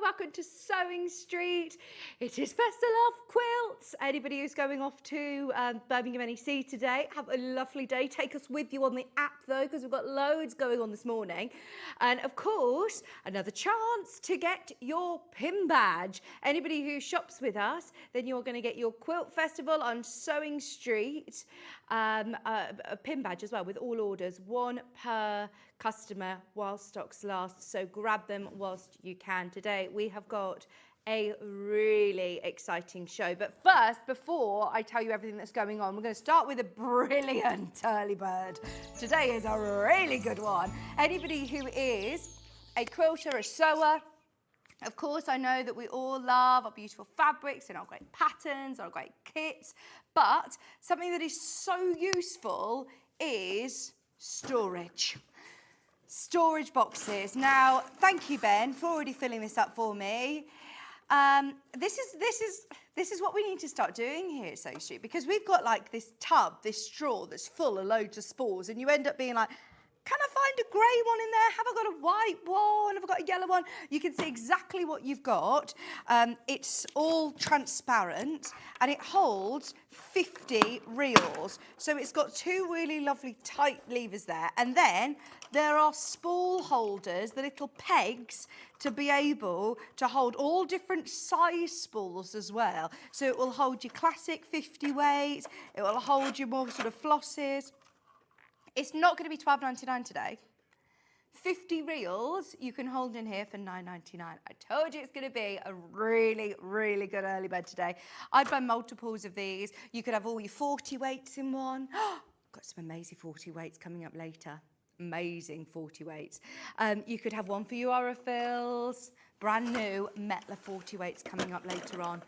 welcome to Sewing Street. It is Festival of Quilts. Anybody who's going off to Birmingham NEC today, have a lovely day. Take us with you on the app though, because we've got loads going on this morning. And of course, another chance to get your pin badge. Anybody who shops with us, then you're going to get your Quilt Festival on Sewing Street, a pin badge as well with all orders, one per customer while stocks last, so grab them whilst you can. Today we have got a really exciting show, but first, before I tell you everything that's going on, we're going to start with a brilliant early bird. Today is a really good one. Anybody who is a quilter, a sewer, of course, I know that we all love our beautiful fabrics and our great patterns, our great kits, but something that is so useful is storage. Storage boxes. Now, thank you, Ben, for already filling this up for me. This is what we need to start doing here at Sewing Street, because we've got like this tub, this straw that's full of loads of spools, and you end up being like, can I find a grey one in there? Have I got a white one? Have I got a yellow one? You can see exactly what you've got. It's all transparent and it holds 50 reels. So it's got two really lovely tight levers there. And then there are spool holders, the little pegs, to be able to hold all different size spools as well. So it will hold your classic 50 weight. It will hold your more sort of flosses. It's not going to be £12.99 today. 50 reels you can hold in here for £9.99. I told you it's going to be a really, really good early bird today. I've done multiples of these. You could have all your 40 weights in one. Got some amazing 40 weights coming up later. Amazing 40 weights. You could have one for your Orifills. Brand new Metler 40 weights coming up later on.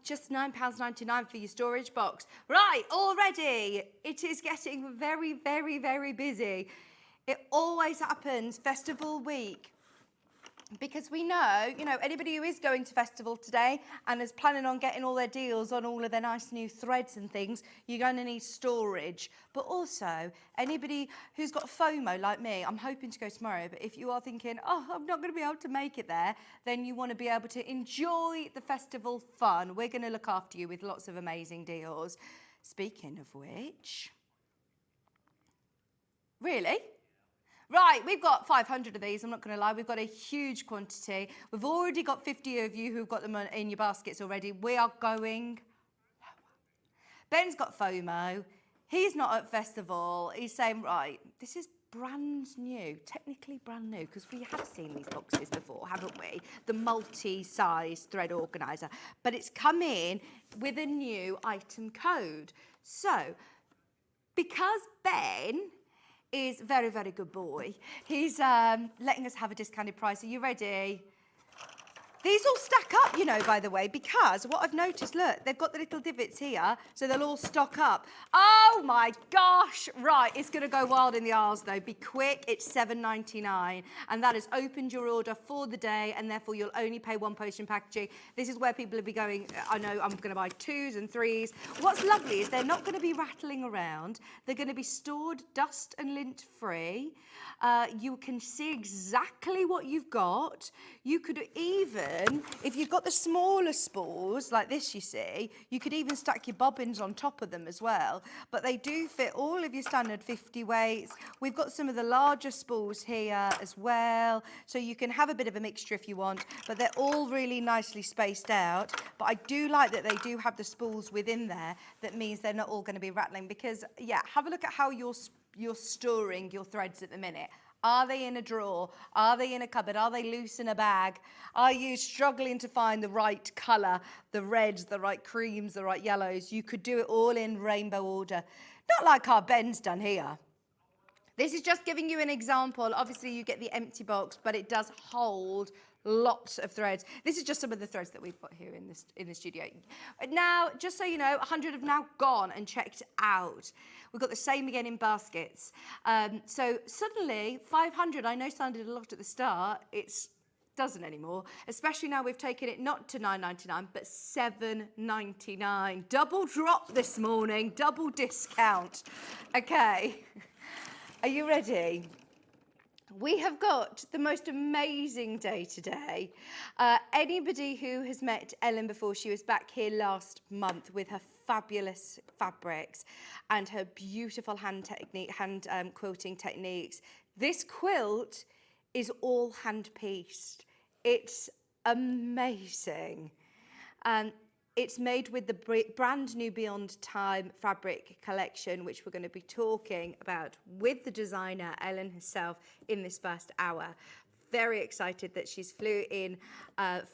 Just £9.99 for your storage box. Right, already it is getting very, very, very busy. It always happens festival week. Because we know, anybody who is going to festival today and is planning on getting all their deals on all of their nice new threads and things, you're going to need storage. But also, anybody who's got FOMO like me, I'm hoping to go tomorrow, but if you are thinking, oh, I'm not going to be able to make it there, then you want to be able to enjoy the festival fun. We're going to look after you with lots of amazing deals. Speaking of which, really? Right, we've got 500 of these, I'm not going to lie. We've got a huge quantity. We've already got 50 of you who've got them in your baskets already. We are going lower. Ben's got FOMO. He's not at festival. He's saying, right, this is brand new, technically brand new, because we have seen these boxes before, haven't we? The multi-size thread organiser. But it's come in with a new item code. So, because Ben is very, very good boy. He's letting us have a discounted price. Are you ready? These all stack up, by the way, because what I've noticed, look, they've got the little divots here, so they'll all stock up. Oh my gosh, right, it's going to go wild in the aisles though. Be quick, it's £7.99, and that has opened your order for the day, and therefore you'll only pay one postage packaging. This is where people will be going, I know I'm going to buy 2s and 3s. What's lovely is they're not going to be rattling around. They're going to be stored dust and lint free. You can see exactly what you've got. You could even, if you've got the smaller spools, like this you see, you could even stack your bobbins on top of them as well. But they do fit all of your standard 50 weights. We've got some of the larger spools here as well. So you can have a bit of a mixture if you want, but they're all really nicely spaced out. But I do like that they do have the spools within there. That means they're not all going to be rattling, because, yeah, have a look at how you're storing your threads at the minute. Are they in a drawer? Are they in a cupboard? Are they loose in a bag? Are you struggling to find the right colour, the reds, the right creams, the right yellows? You could do it all in rainbow order. Not like our Ben's done here. This is just giving you an example. Obviously, you get the empty box, but it does hold lots of threads. This is just some of the threads that we've got here in the studio. Now, just so you know, 100 have now gone and checked out. We've got the same again in baskets. So suddenly, 500, I know sounded a lot at the start. It doesn't anymore, especially now we've taken it not to £9.99, but £7.99. Double drop this morning, double discount. Okay, are you ready? We have got the most amazing day today. Anybody who has met Ellen before, she was back here last month with her fabulous fabrics and her beautiful hand quilting techniques. This quilt is all hand-pieced. It's amazing. It's made with the brand new Beyond Time fabric collection, which we're going to be talking about with the designer, Ellen herself, in this first hour. Very excited that she's flew in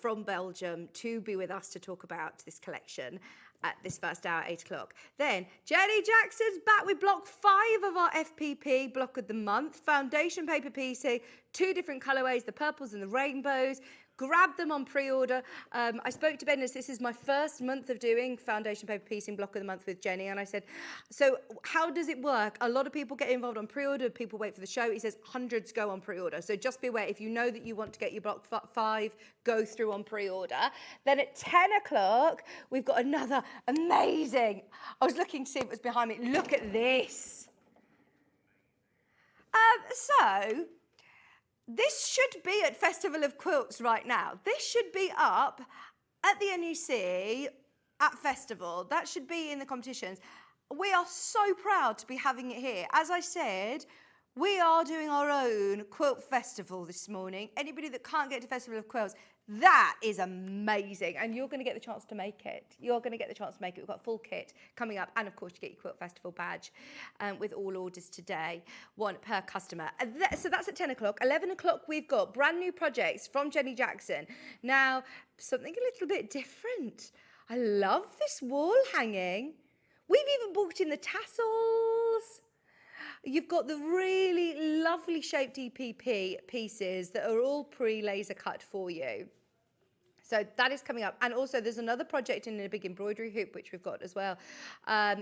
from Belgium to be with us to talk about this collection at this first hour, 8 o'clock. Then Jenny Jackson's back with block 5 of our FPP, block of the month. Foundation paper piecing, 2 different colorways, the purples and the rainbows. Grab them on pre-order. I spoke to Ben as this is my first month of doing foundation paper piecing block of the month with Jenny, and I said, so how does it work? A lot of people get involved on pre-order, people wait for the show. He says hundreds go on pre-order. So just be aware, if you know that you want to get your block 5, go through on pre-order. Then at 10 o'clock, we've got another amazing, I was looking to see if it was behind me. Look at this. This should be at Festival of Quilts right now. This should be up at the NEC at Festival. That should be in the competitions. We are so proud to be having it here. As I said, we are doing our own quilt festival this morning. Anybody that can't get to Festival of Quilts, that is amazing. And you're going to get the chance to make it. You're going to get the chance to make it. We've got a full kit coming up. And of course, you get your Quilt Festival badge with all orders today, 1 per customer. So that's at 10 o'clock. 11 o'clock, we've got brand new projects from Jenny Jackson. Now, something a little bit different. I love this wall hanging. We've even brought in the tassels. You've got the really lovely shaped EPP pieces that are all pre-laser cut for you. So that is coming up. And also there's another project in a big embroidery hoop, which we've got as well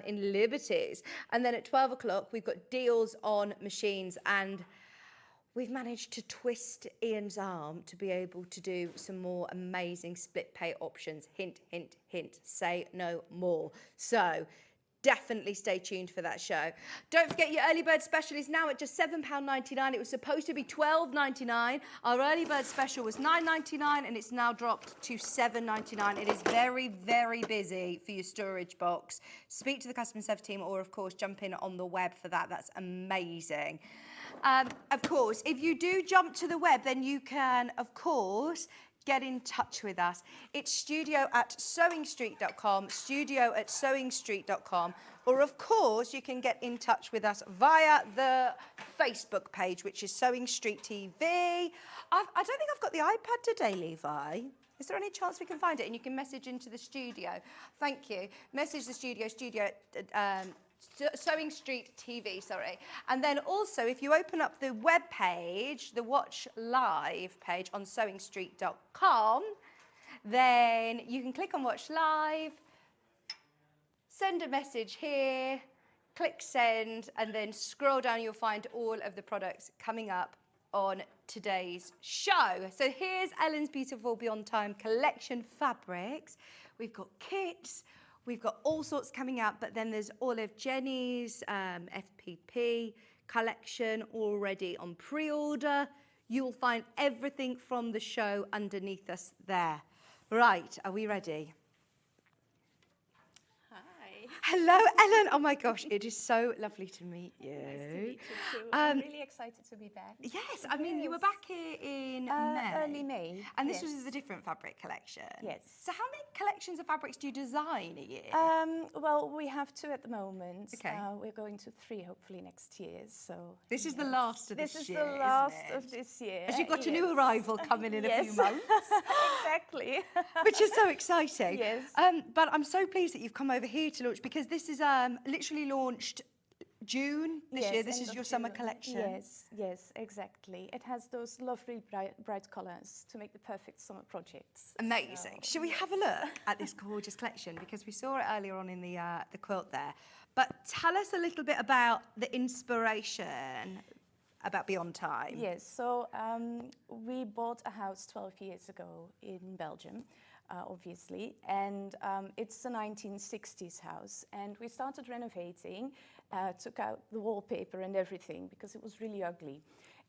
in Liberties. And then at 12 o'clock, we've got deals on machines. And we've managed to twist Ian's arm to be able to do some more amazing split pay options. Hint, hint, hint, say no more. So definitely stay tuned for that show. Don't forget your early bird special is now at just £7.99. It was supposed to be £12.99. Our early bird special was £9.99 and it's now dropped to £7.99. It is very, very busy for your storage box. Speak to the customer service team or, of course, jump in on the web for that. That's amazing. Of course, if you do jump to the web, then you can, of course, get in touch with us. It's studio@sewingstreet.com, studio@sewingstreet.com, or of course you can get in touch with us via the Facebook page, which is Sewing Street TV. I don't think I've got the iPad today, Levi. Is there any chance we can find it? And you can message into the studio. Thank you. Message the studio, Sewing Street TV, sorry. And then also, if you open up the web page, the Watch Live page on sewingstreet.com, then you can click on Watch Live, send a message here, click send, and then scroll down, you'll find all of the products coming up on today's show. So here's Ellen's beautiful Beyond Time collection fabrics. We've got kits. We've got all sorts coming out, but then there's all of Jenny's FPP collection already on pre-order. You'll find everything from the show underneath us there. Right, are we ready? Hi. Hello, Ellen. Oh my gosh, it is so lovely to meet you. Nice to meet you too. I'm really excited to be back. Yes, I mean, you were back here in May. Early May. And this was a different fabric collection. Yes. So how many collections of fabrics do you design a year? Well, we have 2 at the moment. Okay. We're going to 3 hopefully next year. So this is the last of this year. This is the last of this year. As you've got a new arrival coming in a few months. Exactly. Which is so exciting. Yes. But I'm so pleased that you've come over here to launch, because this is literally launched June this year. This is your summer collection. Yes, exactly. It has those lovely bright colours to make the perfect summer projects. Amazing. Shall we have a look at this gorgeous collection? Because we saw it earlier on in the quilt there. But tell us a little bit about the inspiration about Beyond Time. Yes, so we bought a house 12 years ago in Belgium. Obviously, and it's a 1960s house, and we started renovating, took out the wallpaper and everything because it was really ugly,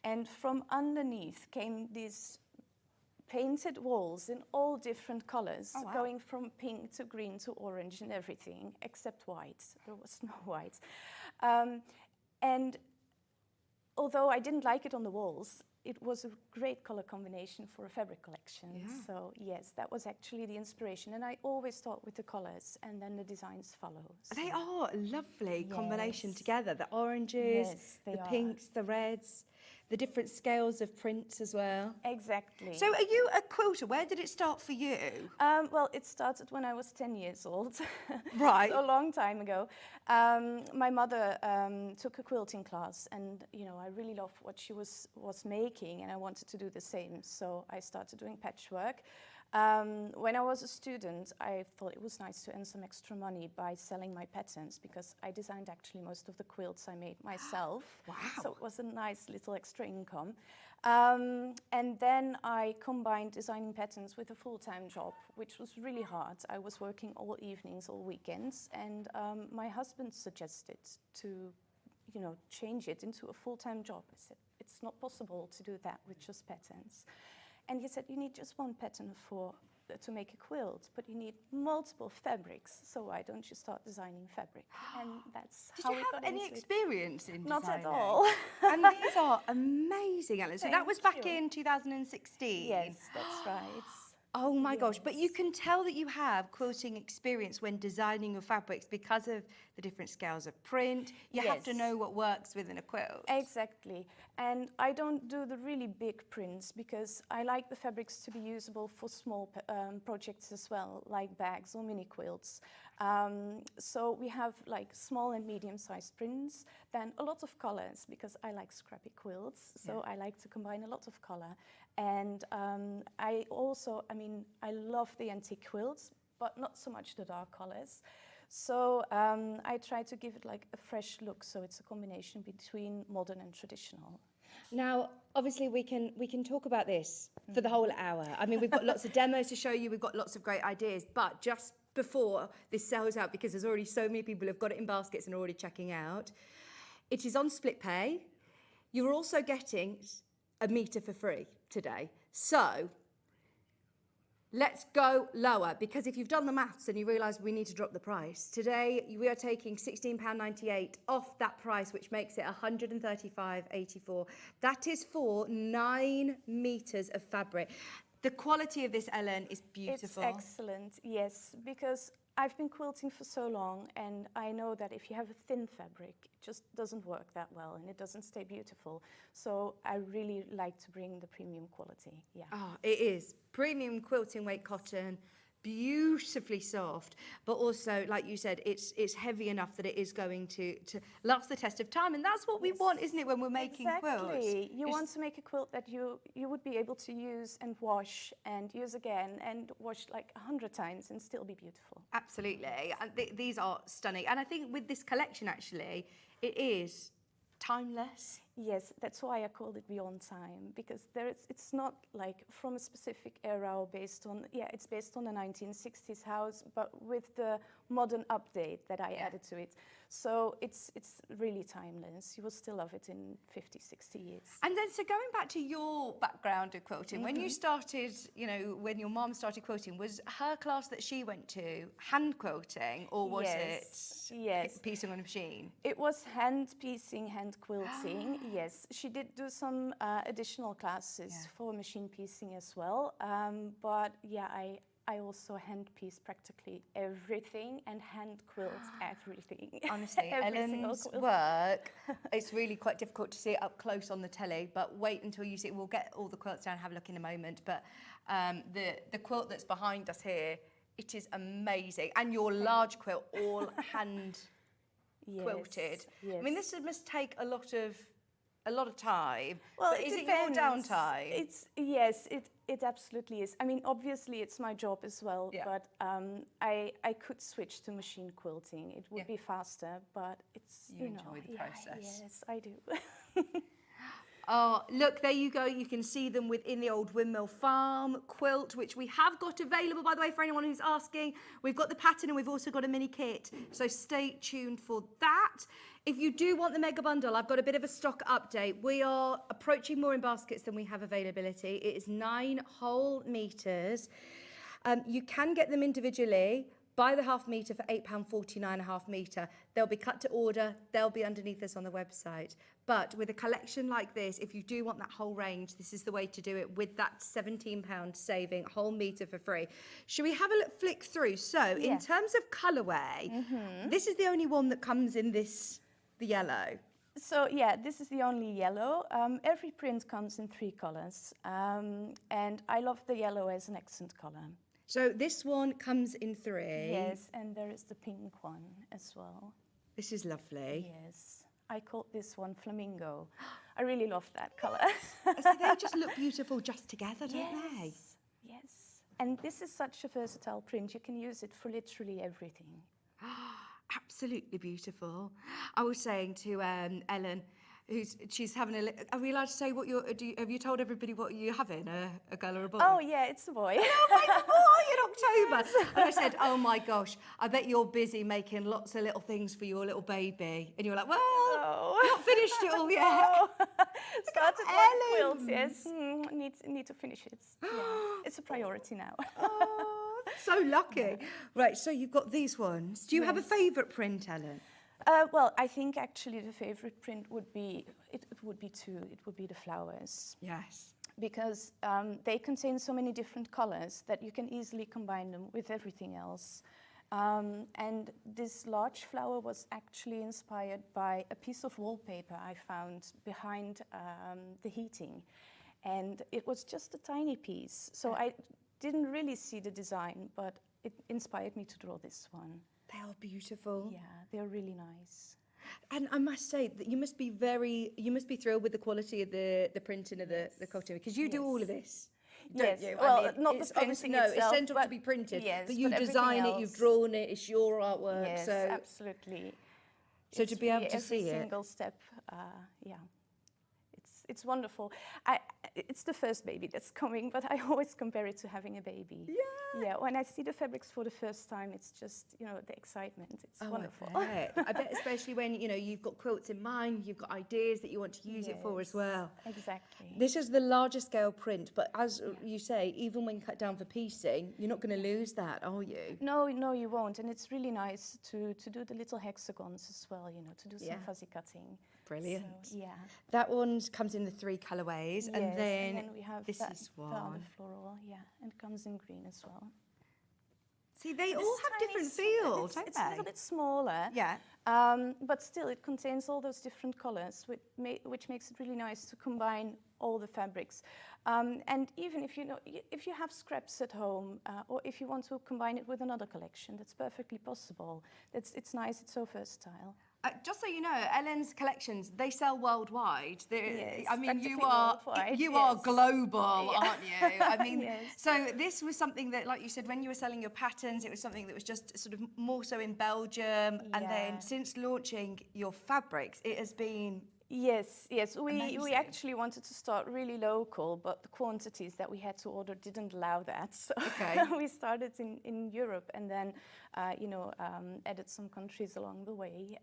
And from underneath came these painted walls in all different colors, Oh, wow. going from pink to green to orange and everything, except white. There was no white. And although I didn't like it on the walls, it was a great color combination for a fabric collection. Yeah. So yes, that was actually the inspiration. And I always start with the colors and then the designs follow. They are a lovely combination Yes. together. The oranges, Yes, they the are. pinks, the reds, the different scales of prints as well. Exactly. So are you a quilter? Where did it start for you? Well, it started when I was 10 years old. Right. So a long time ago. My mother took a quilting class, and I really loved what she was making, and I wanted to do the same. So I started doing patchwork. When I was a student, I thought it was nice to earn some extra money by selling my patterns, because I designed actually most of the quilts I made myself. Wow. So it was a nice little extra income. And then I combined designing patterns with a full-time job, which was really hard. I was working all evenings, all weekends, and my husband suggested to, change it into a full-time job. I said, it's not possible to do that with just patterns. And he said, you need just one pattern to make a quilt, but you need multiple fabrics. So why don't you start designing fabric? And that's Did how you we have got any into it. experience in Not designing? at all. And these are amazing, Ellen. So that was back Thank you. in 2016? Yes, that's right. Oh my gosh, but you Yes. can tell that you have quilting experience when designing your fabrics because of the different scales of print. You have to Yes. know what works within a quilt. Exactly. And I don't do the really big prints because I like the fabrics to be usable for small projects as well, like bags or mini quilts. So we have like small and medium-sized prints, then a lot of colors because I like scrappy quilts. So I like to combine a lot of color. And I love the antique quilts, but not so much the dark colors. So I try to give it like a fresh look, so it's a combination between modern and traditional. Now, obviously, we can talk about this for the whole hour. I mean, we've got lots of demos to show you. We've got lots of great ideas. But just before this sells out, because there's already so many people who've got it in baskets and are already checking out, it is on split pay. You're also getting a metre for free today. So let's go lower, because if you've done the maths and you realise we need to drop the price, today we are taking £16.98 off that price, which makes it £135.84. That is for 9 metres of fabric. The quality of this, Ellen, is beautiful. It's excellent, yes, because I've been quilting for so long, and I know that if you have a thin fabric, it just doesn't work that well and it doesn't stay beautiful. So I really like to bring the premium quality, yeah. Oh, it is. Premium quilting weight cotton, beautifully soft, but also, like you said, it's heavy enough that it is going to last the test of time. And that's what we want, isn't it, when we're making quilts? Exactly. You want to make a quilt that you would be able to use and wash and use again and wash like 100 times and still be beautiful. Absolutely. And these are stunning. And I think with this collection, actually, it is timeless. Yes, that's why I called it Beyond Time, because it's not like from a specific era or it's based on a 1960s house, but with the modern update that I added to it. So it's really timeless. You will still love it in 50, 60 years. And then, so going back to your background of quilting, when you started, when your mom started quilting, was her class that she went to hand quilting, or was it piecing on a machine? It was hand piecing, hand quilting. Yes, she did do some additional classes for machine piecing as well. But yeah, I also hand piece practically everything and hand quilt everything. Honestly, Ellen's work, it's really quite difficult to see it up close on the telly, but wait until you see it. We'll get all the quilts down and have a look in a moment. But the quilt that's behind us here, it is amazing. And your large quilt, all hand quilted. Yes. I mean, this must take a lot of time. Well, but is it your downtime? It absolutely is. I mean, obviously it's my job as well, but I could switch to machine quilting. It would be faster, but it's you enjoy the process. Yes, I do. Oh, look, there you go. You can see them within the old Windmill Farm quilt, which we have got available, by the way, for anyone who's asking. We've got the pattern and we've also got a mini kit. So stay tuned for that. that. If you do want the mega bundle, I've got a bit of a stock update. We are approaching more in baskets than we have availability. It is 9 whole meters. You can get them individually. Buy the half metre for £8.49 a half metre. They'll be cut to order. They'll be underneath us on the website. But with a collection like this, if you do want that whole range, this is the way to do it with that £17 saving, whole metre for free. Should we have a look, flick through? So in terms of colourway, this is the only one that comes in this, the yellow. So yeah, this is the only yellow. Every print comes in 3 colours. And I love the yellow as an accent colour. So this one comes in 3. Yes, and there is the pink one as well. This is lovely. Yes, I called this one Flamingo. I really love that colour. So they just look beautiful just together, don't they? Yes. And this is such a versatile print. You can use it for literally everything. Absolutely beautiful. I was saying to Ellen, she's having are we allowed to say what have you told everybody what you're having, a girl or a boy? Oh yeah, it's a boy. Oh my boy in October. And I said, oh my gosh, I bet you're busy making lots of little things for your little baby. And you were like, well, not finished it all yet. Started my quilts, yes. Need to finish it. Yeah. It's a priority now. Oh, so lucky. Right, so you've got these ones. Do you have a favourite print, Ellen? Well, I think actually the favourite print would be, it would be 2. It would be the flowers. Yes. Because they contain so many different colours that you can easily combine them with everything else. And this large flower was actually inspired by a piece of wallpaper I found behind the heating. And it was just a tiny piece. So I didn't really see the design, but it inspired me to draw this one. They are beautiful. Yeah, they're really nice. And I must say that you must be thrilled with the quality of the printing of the quilting, because you do all of this. Yes, don't you? well, I mean, not it's the printing no, itself, it's sent off to but be printed, yes, but you but design everything it, you've else. drawn it, it's your artwork. Yes, so absolutely. So to be able to see every it. single step, yeah. It's wonderful. It's the first baby that's coming, but I always compare it to having a baby. Yeah. Yeah, when I see the fabrics for the first time, it's just, the excitement. It's wonderful. I bet especially when, you've got quilts in mind, you've got ideas that you want to use it for as well. Exactly. This is the largest scale print, but as you say, even when cut down for piecing, you're not going to lose that, are you? No, you won't. And it's really nice to do the little hexagons as well, to do some fuzzy cutting. Brilliant. So, yeah. That one comes in the 3 colourways, Yes, and then we have this that, is the one. other floral, and it comes in green as well. See, they all This have tiny different s- feels, don't It's they? a little bit smaller. Yeah. But still, it contains all those different colours, which makes it really nice to combine all the fabrics. And even if if you have scraps at home, or if you want to combine it with another collection, that's perfectly possible. It's nice. It's so versatile. Just so you know, Ellen's collections, they sell worldwide. Yes, I mean, you practically are worldwide, are yes. global, aren't you? I mean, Yes. so this was something that, like you said, when you were selling your patterns, it was something that was just sort of more so in Belgium. And then Yeah. since launching your fabrics, it has been Yes. We Amazing. actually wanted to start really local, but the quantities that we had to order didn't allow that. So Okay. we started in Europe, and then added some countries along the way.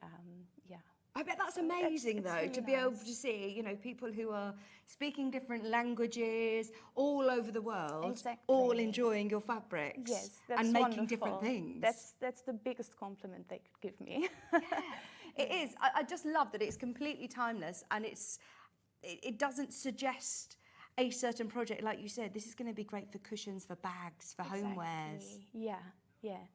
I bet that's So amazing, it's though, really to be able nice. to see, people who are speaking different languages all over the world, all Exactly. enjoying your fabrics Yes, that's and making wonderful. different things. That's the biggest compliment they could give me. It is. I just love that it's completely timeless, and it doesn't suggest a certain project. Like you said, this is going to be great for cushions, for bags, for homewares. Exactly. Yeah.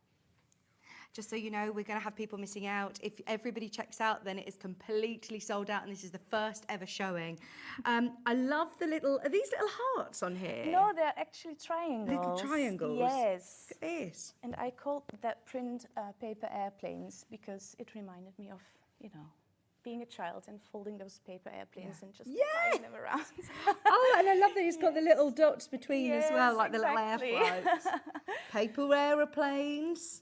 Just so you know, we're going to have people missing out. If everybody checks out, then it is completely sold out, and this is the first ever showing. I love are these little hearts on here? No, they're actually triangles. Little triangles? Yes. Look at this. And I called that print paper airplanes because it reminded me of, being a child and folding those paper airplanes and just flying them around. Oh, and I love that it's got the little dots between as well, Yes, like the exactly. little air floats. Paper aeroplanes.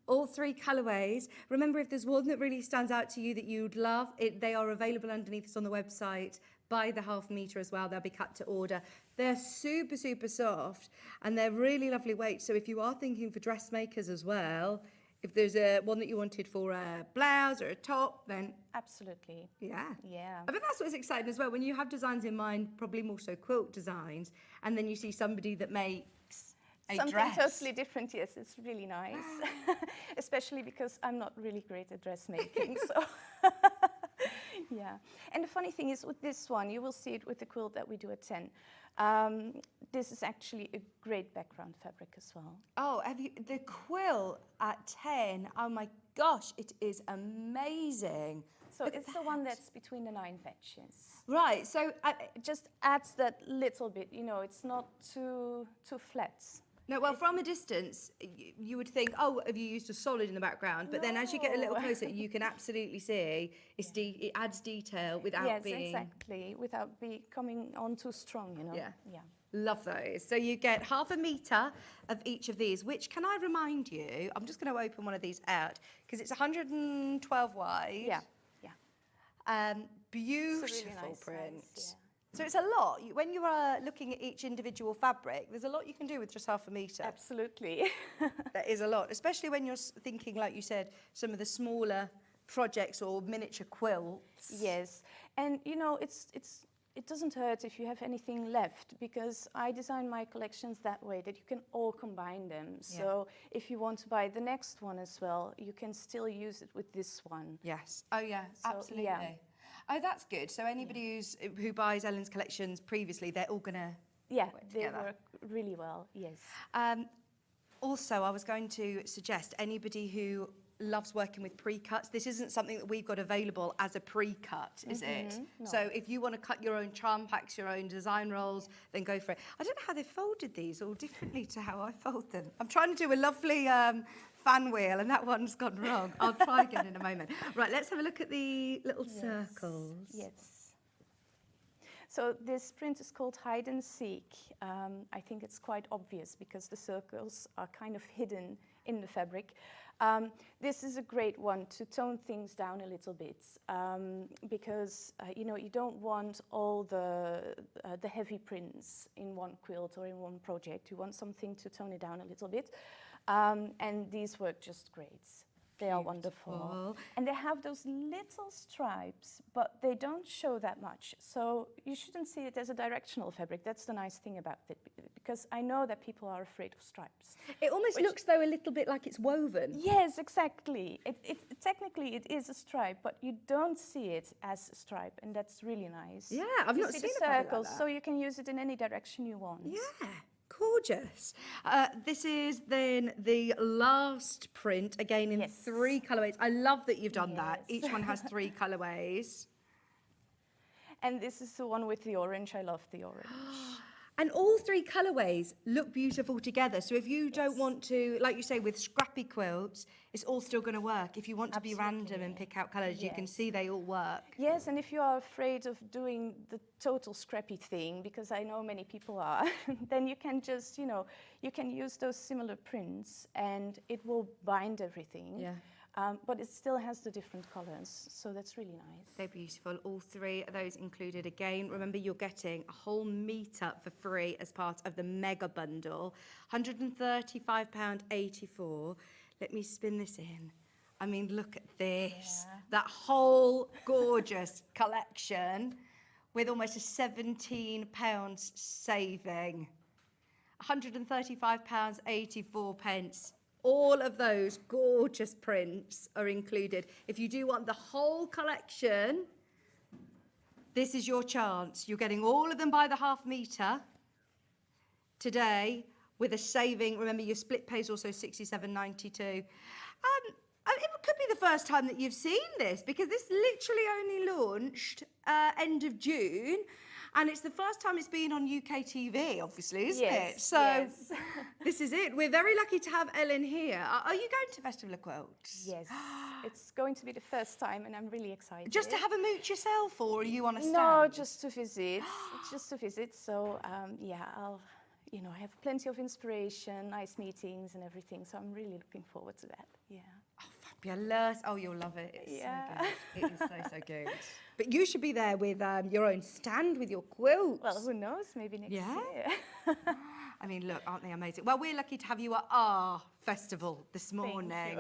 All 3 colourways. Remember, if there's one that really stands out to you that you'd love, they are available underneath us on the website. Buy the half metre as well. They'll be cut to order. They're super, super soft, and they're really lovely weight. So if you are thinking for dressmakers as well, If there's a one that you wanted for a blouse or a top, then Absolutely. yeah. Yeah. I think that's what's exciting as well, when you have designs in mind, probably more so quilt designs, and then you see somebody that makes a Something dress. totally different, yes, it's really nice. Especially because I'm not really great at dressmaking, so yeah. And the funny thing is with this one, you will see it with the quilt that we do at 10. This is actually a great background fabric as well. Oh, have you, the quilt at 10, oh my gosh, it is amazing. So Look at it's the one that's between the 9 patches. Right, so It just adds that little bit, you know, it's not too flat. no, well, from a distance, you would think, oh, have you used a solid in the background? But then as you get a little No. closer, you can absolutely see it adds detail without Yes, being... exactly, without coming on too strong, you know. Yeah. Yeah. Love those. So you get half a metre of each of these, which, can I remind you, I'm just going to open one of these out, because it's 112 wide. Yeah. Yeah. Beautiful It's a really nice print. size, So it's a lot. When you are looking at each individual fabric, there's a lot you can do with just half a metre. Absolutely. That is a lot, especially when you're thinking, like you said, some of the smaller projects or miniature quilts. Yes, and you know, it doesn't hurt if you have anything left, because I design my collections that way, that you can all combine them. Yeah. So if you want to buy the next one as well, you can still use it with this one. Yes. Oh, yeah, So, absolutely. yeah. Oh, that's good. So anybody who buys Ellen's collections previously, they're all going to... Yeah, work they together. work really well, yes. Also, I was going to suggest anybody who loves working with pre-cuts, this isn't something that we've got available as a pre-cut, is it? No. So if you want to cut your own charm packs, your own design rolls, then go for it. I don't know how they folded these all differently to how I fold them. I'm trying to do a lovely fan wheel and that one's gone wrong. I'll try again in a moment. Right, let's have a look at the little circles. Yes. So this print is called Hide and Seek. I think it's quite obvious because the circles are kind of hidden in the fabric. This is a great one to tone things down a little bit, because you know, you don't want all the heavy prints in one quilt or in one project. You want something to tone it down a little bit, and these work just great. They are wonderful. And they have those little stripes, but they don't show that much. So you shouldn't see it as a directional fabric. That's the nice thing about it, because I know that people are afraid of stripes. It almost looks, though, a little bit like it's woven. Yes, exactly. Technically, it is a stripe, but you don't see it as a stripe, and that's really nice. Yeah, I've not see seen the a fabric like circles, that. so you can use it in any direction you want. Yeah, gorgeous. This is then the last print, again in 3 colourways. I love that you've done that. Yes. Each one has 3 colourways. And this is the one with the orange. I love the orange. And all 3 colourways look beautiful together. So if you don't want to, like you say, with scrappy quilts, it's all still going to work. If you want to be random and pick out colours, you can see they all work. Yes, and if you are afraid of doing the total scrappy thing, because I know many people are, then you can just, you know, you can use those similar prints and it will bind everything. Yeah. But it still has the different colours, so that's really nice. They're beautiful. All 3 of those included. Again, remember you're getting a whole metre for free as part of the mega bundle. £135.84. Let me spin this in. I mean, look at this. Yeah. That whole gorgeous collection with almost a £17 saving. £135.84. All of those gorgeous prints are included. If you do want the whole collection, this is your chance. You're getting all of them by the half metre today with a saving. Remember, your split pay is also £67.92. It could be the first time that you've seen this, because this literally only launched end of June. And it's the first time it's been on UK TV, obviously, isn't it? So this is it. We're very lucky to have Ellen here. Are you going to Festival of Quilts? Yes, it's going to be the first time and I'm really excited. Just to have a mooch yourself, or are you on a stand? No, just to visit. Just to visit. So, yeah, I'll, you know, have plenty of inspiration, nice meetings and everything. So I'm really looking forward to that. Yeah. Oh, fabulous. Oh, you'll love it. It's so good. It is so good. But you should be there with your own stand with your quilts. Well, who knows? Maybe next year. I mean, look, aren't they amazing? Well, we're lucky to have you at our festival this morning.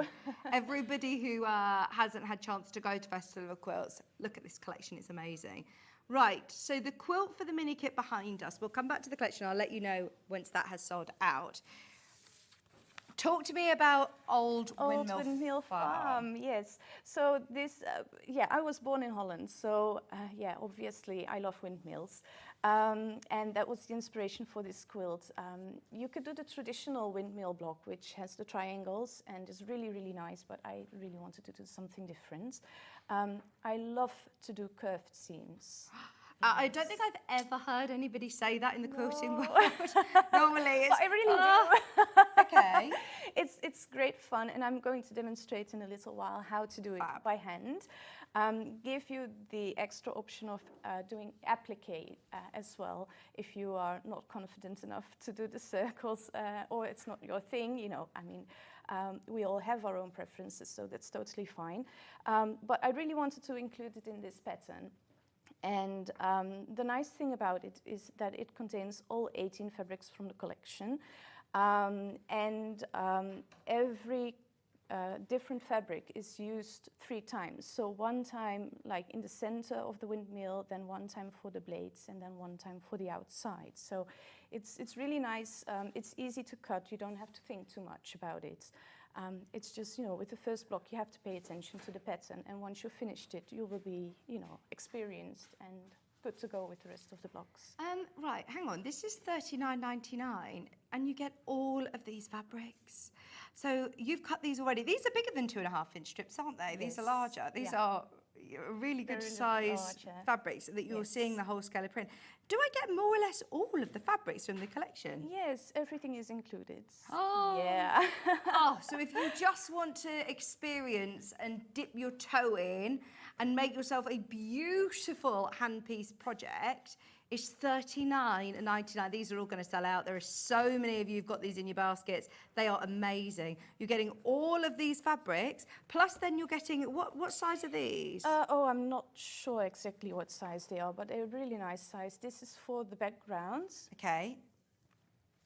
Everybody who hasn't had chance to go to Festival of Quilts, look at this collection, it's amazing. Right, so the quilt for the mini kit behind us, we'll come back to the collection, I'll let you know once that has sold out. Talk to me about Old Windmill Farm. Yes. So this, I was born in Holland, so obviously I love windmills. And that was the inspiration for this quilt. You could do the traditional windmill block, which has the triangles and is really, really nice, but I really wanted to do something different. I love to do curved seams. I don't think I've ever heard anybody say that in the quilting world. Normally it's... But I really do. Okay. It's great fun, and I'm going to demonstrate in a little while how to do it by hand. Give you the extra option of doing applique as well, if you are not confident enough to do the circles, or it's not your thing, you know, I mean, we all have our own preferences, so that's totally fine. But I really wanted to include it in this pattern. And the nice thing about it is that it contains all 18 fabrics from the collection. Every different fabric is used 3 times. So one time like in the center of the windmill, then one time for the blades, and then one time for the outside. So it's really nice. It's easy to cut. You don't have to think too much about it. It's just, you know, with the first block, you have to pay attention to the pattern. And once you've finished it, you will be, you know, experienced and good to go with the rest of the blocks. Right, hang on. This is $39.99, and you get all of these fabrics. So you've cut these already. These are bigger than 2.5-inch strips, aren't they? Yes. These are larger. These are really good size fabrics that you're seeing the whole scale of print. Do I get more or less all of the fabrics from the collection? Yes, everything is included. Oh. Yeah. So if you just want to experience and dip your toe in and make yourself a beautiful handpiece project, it's $39.99. These are all going to sell out. There are so many of you who've got these in your baskets. They are amazing. You're getting all of these fabrics, plus then you're getting, what size are these? I'm not sure exactly what size they are, but they're a really nice size. This is for the backgrounds. Okay.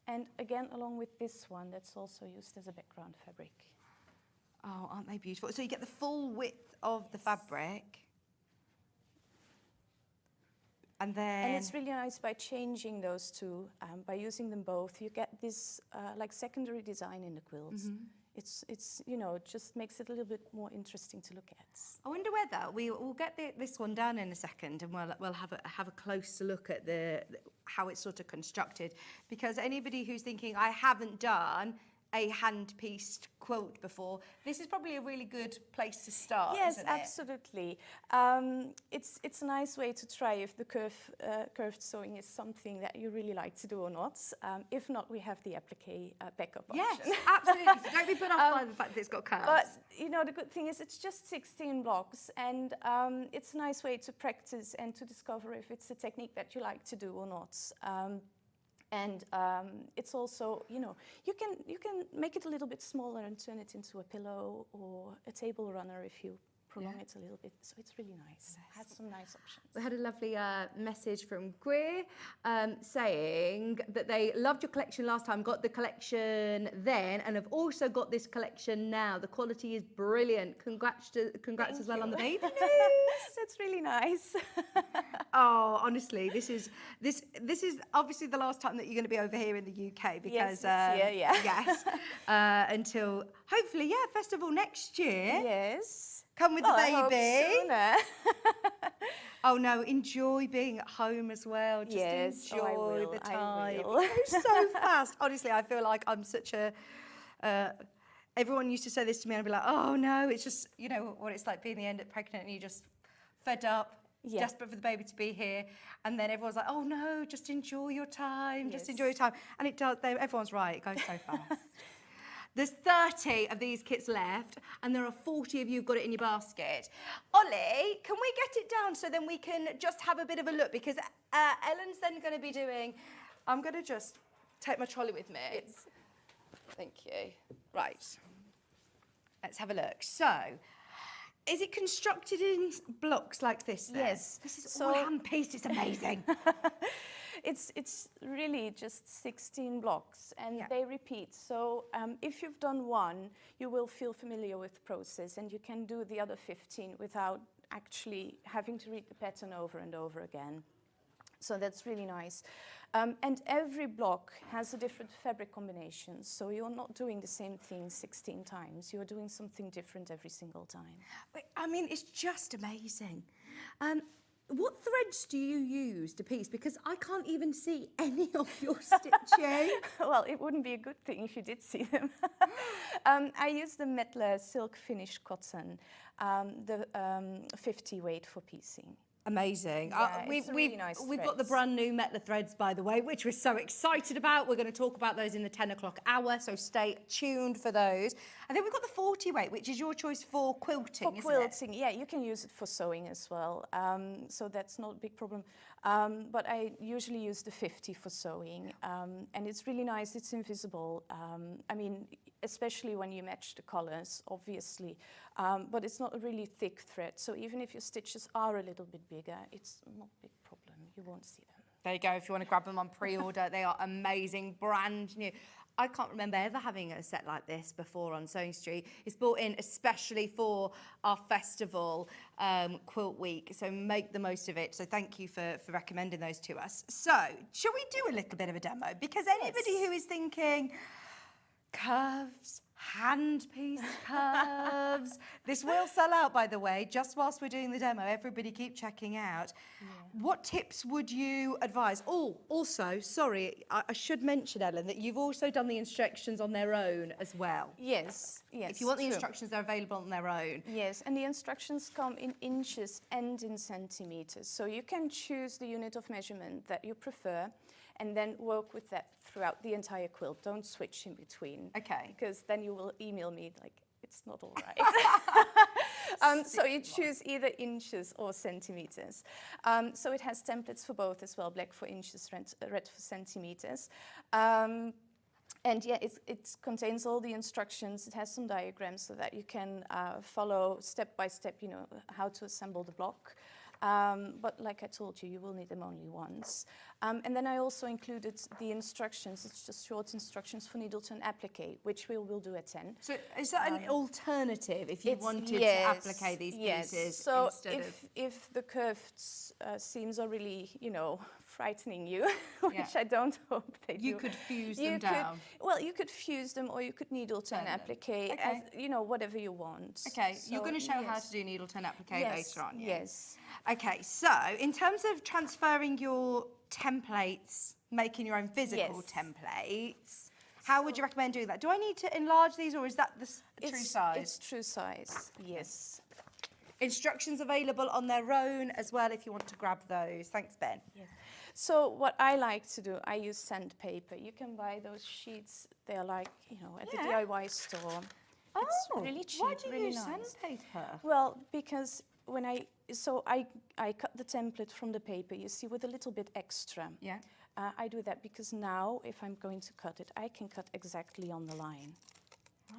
And again, along with this one, that's also used as a background fabric. Oh, aren't they beautiful? So you get the full width of the fabric. And it's really nice by changing those two, by using them both. You get this like secondary design in the quilts. It's you know, it just makes it a little bit more interesting to look at. I wonder whether we'll get this one down in a second, and we'll have a closer look at how it's sort of constructed, because anybody who's thinking I haven't done a hand-pieced quilt before, this is probably a really good place to start. Yes, isn't it? absolutely. It's a nice way to try if the curved sewing is something that you really like to do or not. If not, we have the applique backup option. Yes, absolutely. So don't be put off by the fact that it's got curves. But you know, the good thing is it's just 16 blocks, and it's a nice way to practice and to discover if it's a technique that you like to do or not. And it's also, you know, you can make it a little bit smaller and turn it into a pillow or a table runner if you prolong it a little bit. So it's really nice. It has some nice options. We had a lovely message from Greer saying that they loved your collection last time, got the collection then, and have also got this collection now. The quality is brilliant. Congrats as well on the baby news. That's really nice. Oh, honestly, this is obviously the last time that you're going to be over here in the UK, because yes, until hopefully festival next year. Yes. Come with the baby. I hope sooner. Oh no, enjoy being at home as well. Just enjoy the time. It goes so fast. Honestly, I feel like I'm such a... everyone used to say this to me, and I'd be like, oh no, it's just, you know, what it's like being the end of pregnant, and you're just fed up, desperate for the baby to be here. And then everyone's like, oh no, just enjoy your time, just enjoy your time. And it does, everyone's right, it goes so fast. There's 30 of these kits left, and there are 40 of you who've got it in your basket. Ollie, can we get it down so then we can just have a bit of a look? Because Ellen's then going to be doing... I'm going to just take my trolley with me. Thank you. Right. Let's have a look. So, is it constructed in blocks like this then? Yes. This is all hand-pieced. It's amazing. It's really just 16 blocks, and Yeah. they repeat. So if you've done one, you will feel familiar with the process, and you can do the other 15 without actually having to read the pattern over and over again. So that's really nice. And every block has a different fabric combination. So you're not doing the same thing 16 times. You're doing something different every single time. I mean, it's just amazing. What threads do you use to piece? Because I can't even see any of your stitching. Well, it wouldn't be a good thing if you did see them. I use the Mettler silk finish cotton, the 50 weight for piecing. Amazing. Yeah, it's a really nice we've got the threads. brand new Mettler threads, by the way, which we're so excited about. We're going to talk about those in the 10 o'clock hour, so stay tuned for those. And then we've got the 40 weight, which is your choice for quilting, For isn't quilting, yeah, you can use it for sewing as well. So that's not a big problem. But I usually use the 50 for sewing. And it's really nice, it's invisible. I mean, especially when you match the colors, obviously. But it's not a really thick thread. So even if your stitches are a little bit bigger, it's not a big problem. You won't see them. There you go, if you want to grab them on pre-order. They are amazing, brand new. I can't remember ever having a set like this before on Sewing Street. It's brought in especially for our festival, Quilt Week, so make the most of it. So thank you for recommending those to us. So, shall we do a little bit of a demo? Because anybody who is thinking, curves, hand-pieced curves. This will sell out, by the way, just whilst we're doing the demo. Everybody keep checking out. Yeah. What tips would you advise? Oh, also, sorry, I should mention, Ellen, that you've also done the instructions on their own as well. Yes, yes. If you want the true. instructions, they're available on their own. Yes, and the instructions come in inches and in centimeters. So you can choose the unit of measurement that you prefer and then work with that throughout the entire quilt. Don't switch in between. Okay. Because then you will email me like, it's not all right. So you choose either inches or centimeters. So it has templates for both as well, black for inches, red for centimeters. And yeah, it contains all the instructions. It has some diagrams so that you can follow step by step, you know, how to assemble the block. But like I told you, you will need them only once. And then I also included the instructions. It's just short instructions for needle to an applique, which we will do at 10. So is that an alternative if you wanted to applique these pieces? So instead if the curved seams are really, you know, frightening you, which I don't hope they do. You could fuse them down. Well, you could fuse them or you could needle to an applique, as, you know, whatever you want. Okay, So, you're going to show how to do needle to an applique later on. Yeah? Yes. Okay, so in terms of transferring your templates, making your own physical templates, how would you recommend doing that? Do I need to enlarge these or is that the true size? It's true size, yes. Instructions available on their own as well if you want to grab those. Thanks, Ben. Yeah. So what I like to do, I use sandpaper. You can buy those sheets. They're like, you know, at the DIY store. It's really cheap, why do you really use nice. sandpaper? Well, because when I cut the template from the paper, you see, with a little bit extra. Yeah. I do that because now, if I'm going to cut it, I can cut exactly on the line.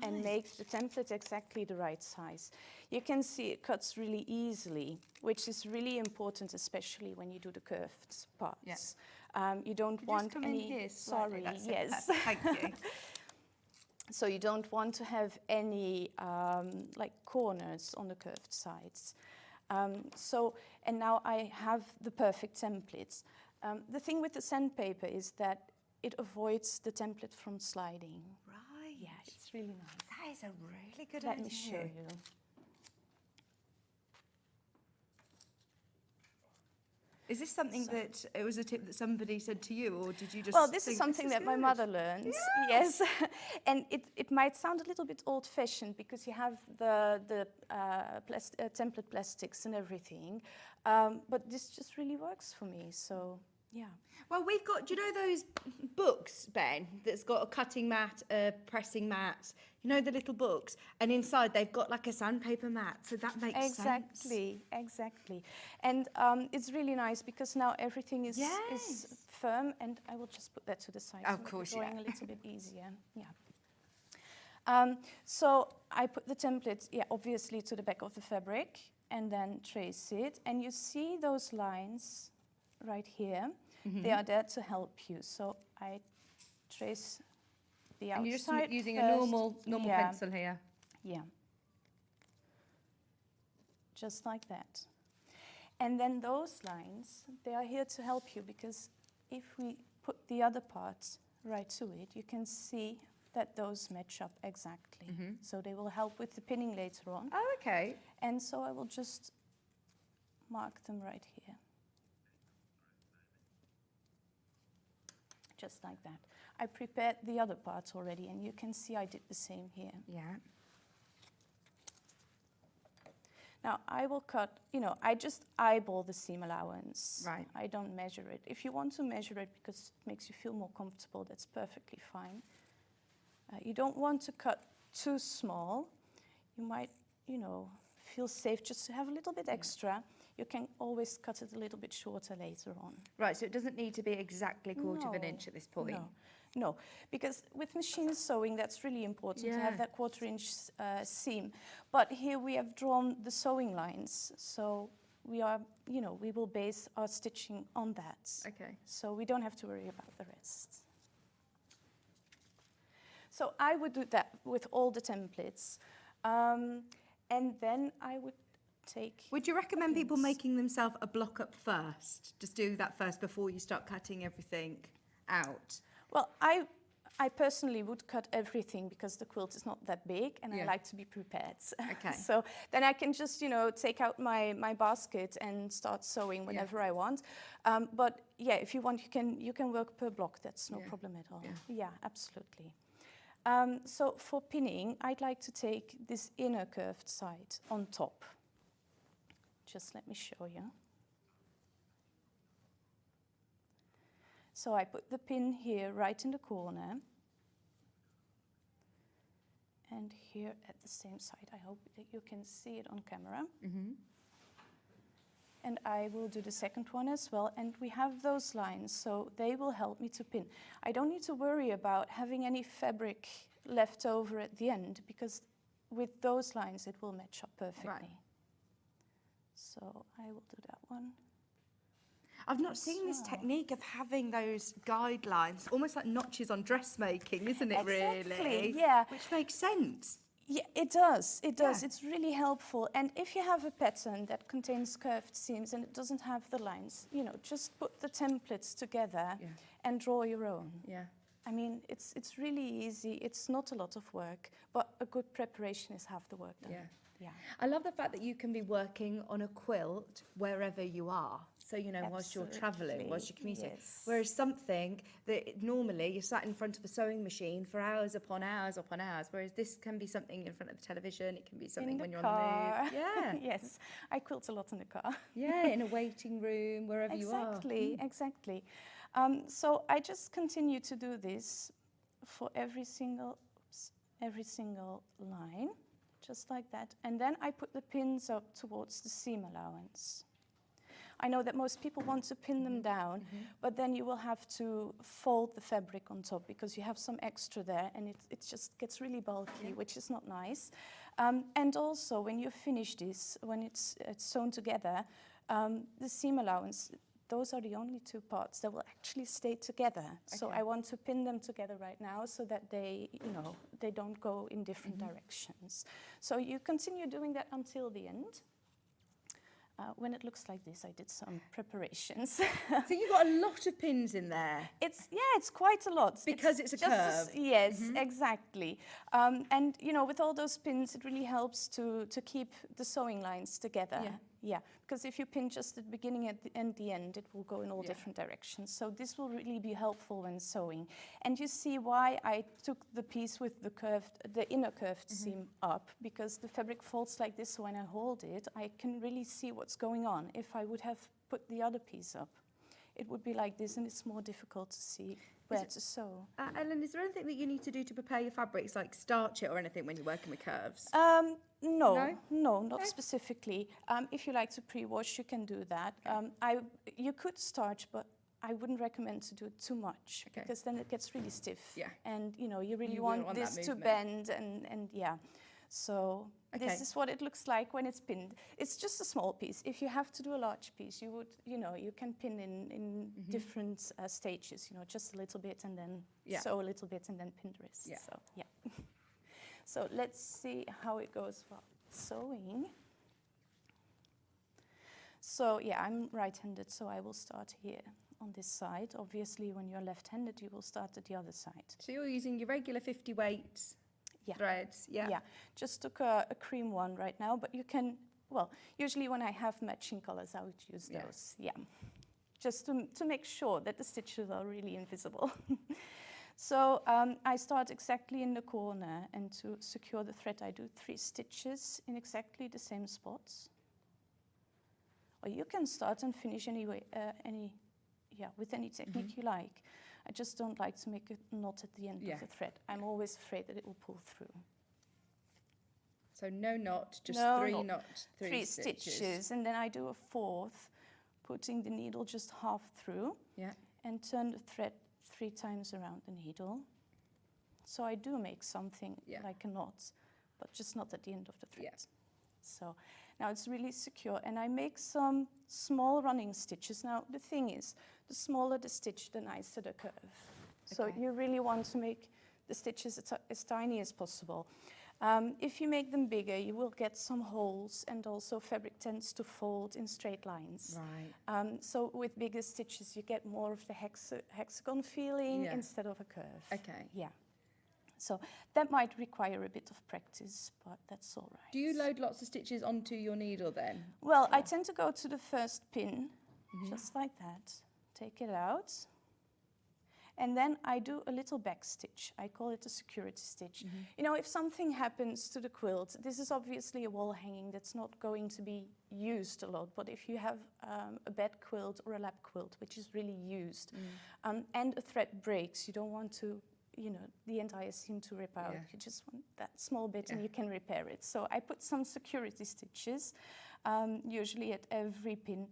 And make the template exactly the right size. You can see it cuts really easily, which is really important, especially when you do the curved parts. Yes. You don't want any. Here Sorry, yes. Thank you. So you don't want to have any like corners on the curved sides. And now I have the perfect templates. The thing with the sandpaper is that it avoids the template from sliding. Right. Yeah, it's really nice. That is a really good idea. Let me show you. Is this something that it was a tip that somebody said to you, or did you just? Well, this think, is something that my good? mother learned. Yes, and it might sound a little bit old-fashioned because you have the template plastics and everything, but this just really works for me. So yeah. Well, we've got, do you know those books, Ben, that's got a cutting mat, a pressing mat, you know, the little books, and inside they've got like a sandpaper mat, so that makes sense. Exactly. And it's really nice because now everything is firm, and I will just put that to the side. Of course, drawing a little bit easier. Yeah. So I put the template, obviously to the back of the fabric, and then trace it, and you see those lines right here. They are there to help you. So I trace the outside. And you're just using a first. normal Yeah. pencil here. Yeah. Just like that. And then those lines, they are here to help you, because if we put the other part right to it, you can see that those match up exactly. So they will help with the pinning later on. Oh, okay. And so I will just mark them right here. Just like that. I prepared the other parts already, and you can see I did the same here. Yeah. Now I will cut, I just eyeball the seam allowance. Right. I don't measure it. If you want to measure it because it makes you feel more comfortable, that's perfectly fine. You don't want to cut too small. You might, feel safe just to have a little bit extra. You can always cut it a little bit shorter later on. Right, so it doesn't need to be exactly quarter of an inch at this point. No, because with machine sewing, that's really important to have that 1/4 inch seam. But here we have drawn the sewing lines, so we are, we will base our stitching on that. Okay. So we don't have to worry about the rest. So I would do that with all the templates. And then I would take... Would you recommend people making themselves a block up first? Just do that first before you start cutting everything out? Well, I personally would cut everything because the quilt is not that big, and I like to be prepared. Okay. So then I can just, take out my basket and start sewing whenever I want. But yeah, if you want, you can work per block. That's no problem at all. Yeah, absolutely. So for pinning, I'd like to take this inner curved side on top. Just let me show you. So I put the pin here right in the corner, and here at the same side. I hope that you can see it on camera. And I will do the second one as well, and we have those lines, so they will help me to pin. I don't need to worry about having any fabric left over at the end, because with those lines it will match up perfectly. Right. So I will do that one. I've not seen this technique of having those guidelines, almost like notches on dressmaking, isn't it, really? Yeah. Which makes sense. Yeah, it does. It does. It's really helpful. And if you have a pattern that contains curved seams and it doesn't have the lines, just put the templates together and draw your own. Yeah. I mean, it's really easy. It's not a lot of work, but a good preparation is half the work done. Yeah. I love the fact that you can be working on a quilt wherever you are. So, whilst you're travelling, whilst you're commuting. Yes. Whereas something that normally you're sat in front of a sewing machine for hours upon hours upon hours, whereas this can be something in front of the television, it can be something when you're on the move. Yeah. Yes, I quilt a lot in the car. Yeah, in a waiting room, wherever you are. Exactly. So I just continue to do this for every single line, just like that. And then I put the pins up towards the seam allowance. I know that most people want to pin them down, but then you will have to fold the fabric on top because you have some extra there, and it just gets really bulky, which is not nice. And also, when you finish this, when it's sewn together, the seam allowance, those are the only two parts that will actually stay together. Okay. So I want to pin them together right now so that they, they don't go in different directions. So you continue doing that until the end. When it looks like this, I did some preparations. So you've got a lot of pins in there. It's quite a lot. Because it's a curve. Yes, exactly. And, with all those pins, it really helps to keep the sewing lines together. Yeah, because if you pin just at the beginning and the end, it will go in all different directions. So this will really be helpful when sewing. And you see why I took the piece with the inner curved seam up, because the fabric folds like this, so when I hold it, I can really see what's going on. If I would have put the other piece up, it would be like this, and it's more difficult to see where to sew. Ellen, is there anything that you need to do to prepare your fabrics, like starch it or anything when you're working with curves? No, not specifically. If you like to pre-wash, you can do that. You could starch, but I wouldn't recommend to do it too much, because then it gets really stiff. Yeah. And you really want this to bend, and yeah. So Okay. this is what it looks like when it's pinned. It's just a small piece. If you have to do a large piece, you would, you can pin in different stages, just a little bit and then sew a little bit and then pin the rest. Yeah. So, yeah. So let's see how it goes while sewing. So yeah, I'm right-handed, so I will start here on this side. Obviously, when you're left-handed, you will start at the other side. So you're using your regular 50 weight threads, Yeah, just took a cream one right now, but you can, well, usually when I have matching colors, I would use those, just to make sure that the stitches are really invisible. So I start exactly in the corner, and to secure the thread, I do 3 stitches in exactly the same spots. Or you can start and finish anyway, with any technique you like. I just don't like to make a knot at the end of the thread. I'm always afraid that it will pull through. So no knot, just three stitches. And then I do a 4th, putting the needle just half through. Yeah. And turn the thread 3 times around the needle. So I do make something like a knot, but just not at the end of the thread. Yeah. So now it's really secure, and I make some small running stitches. Now the thing is, the smaller the stitch, the nicer the curve. So you really want to make the stitches as tiny as possible. If you make them bigger, you will get some holes, and also fabric tends to fold in straight lines. Right. So with bigger stitches, you get more of the hexagon feeling instead of a curve. Okay. Yeah. So that might require a bit of practice, but that's all right. Do you load lots of stitches onto your needle then? Well, I tend to go to the first pin, just like that. Take it out. And then I do a little back stitch. I call it a security stitch. If something happens to the quilt, this is obviously a wall hanging that's not going to be used a lot. But if you have a bed quilt or a lap quilt, which is really used, and a thread breaks, you don't want to the entire seam to rip out. You just want that small bit and you can repair it. So I put some security stitches, usually at every pin.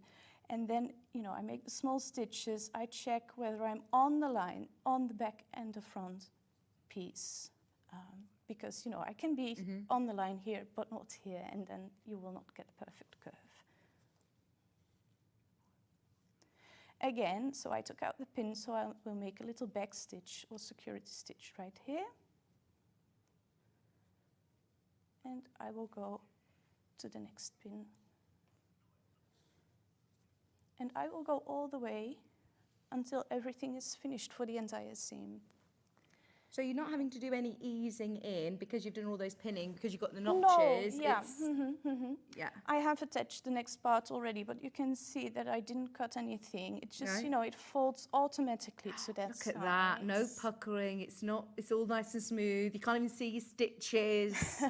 And then, I make the small stitches. I check whether I'm on the line, on the back and the front piece. Because, I can be on the line here, but not here, and then you will not get a perfect curve. Again, so I took out the pin, so I will make a little back stitch or security stitch right here. And I will go to the next pin. And I will go all the way until everything is finished for the entire seam. So you're not having to do any easing in because you've done all those pinning, because you've got the notches. No, yeah. I have attached the next part already, but you can see that I didn't cut anything. It just, it folds automatically to that size. Look at that, no puckering. It's all nice and smooth. You can't even see your stitches.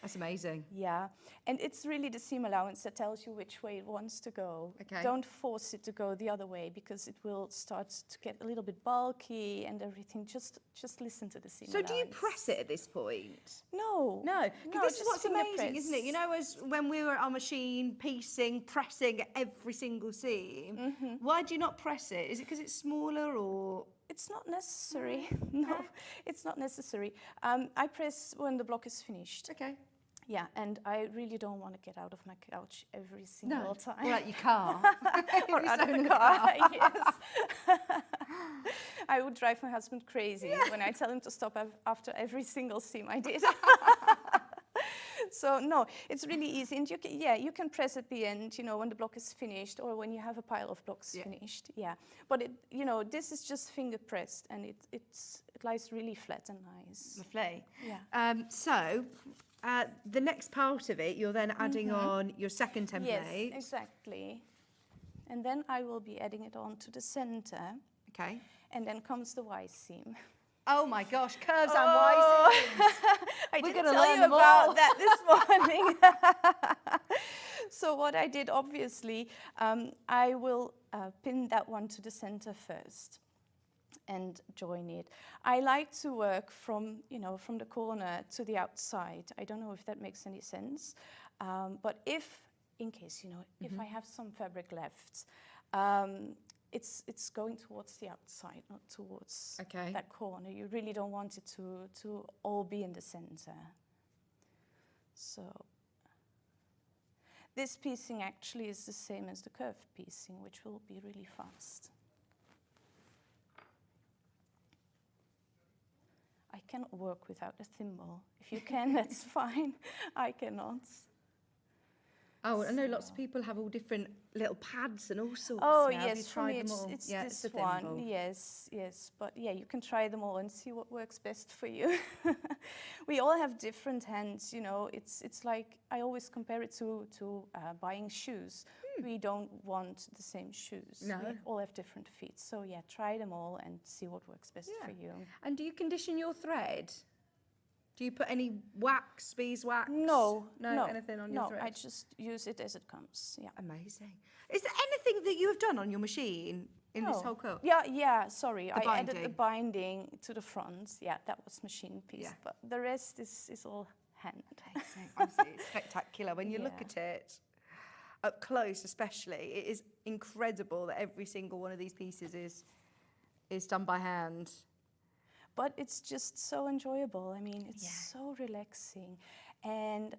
That's amazing. Yeah, and it's really the seam allowance that tells you which way it wants to go. Okay. Don't force it to go the other way, because it will start to get a little bit bulky and everything. Just listen to the seam allowance. So do you press it at this point? No. No, because this is what's amazing, press. isn't it? As when we were at our machine, piecing, pressing every single seam, why do you not press it? Is it because it's smaller, or...? It's not necessary. No, it's not necessary. I press when the block is finished. Okay. Yeah, and I really don't want to get out of my couch every single time. Or out your car. Or out of the car, yes. I would drive my husband crazy when I tell him to stop after every single seam I did. So no, it's really easy, and you can press at the end, when the block is finished, or when you have a pile of blocks finished. Yeah, but this is just finger pressed, and it lies really flat and nice. Lovely. Yeah. So the next part of it, you're then adding on your second template. Yes, exactly. And then I will be adding it on to the center. Okay. And then comes the Y seam. Oh my gosh, curves and Y seams. I didn't tell you about that this morning. So what I did, obviously, I will pin that one to the center first and join it. I like to work from the corner to the outside. I don't know if that makes any sense, but in case, if I have some fabric left, it's going towards the outside, not towards that corner. You really don't want it to all be in the center. So this piecing actually is the same as the curved piecing, which will be really fast. I cannot work without a thimble. If you can, that's fine. I cannot. Oh, I know lots of people have all different little pads and all sorts. Oh now. Have you yes, for me tried them all? it's Yeah, this it's a one. thimble. Yes, yes. But yeah, you can try them all and see what works best for you. We all have different hands, you know. It's like I always compare it to buying shoes. We don't want the same shoes. No. We all have different feet. So yeah, try them all and see what works best for you. And do you condition your thread? Do you put any wax, beeswax? No, anything on your thread? No, I just use it as it comes. Yeah. Amazing. Is there anything that you have done on your machine in this whole quilt? Yeah, sorry. I added the binding. binding to the front. Yeah, that was machine piece. Yeah. But the rest is all hand. Amazing. Honestly, it's spectacular. When you look at it, up close especially, it is incredible that every single one of these pieces is done by hand. But it's just so enjoyable. I mean, it's so relaxing. And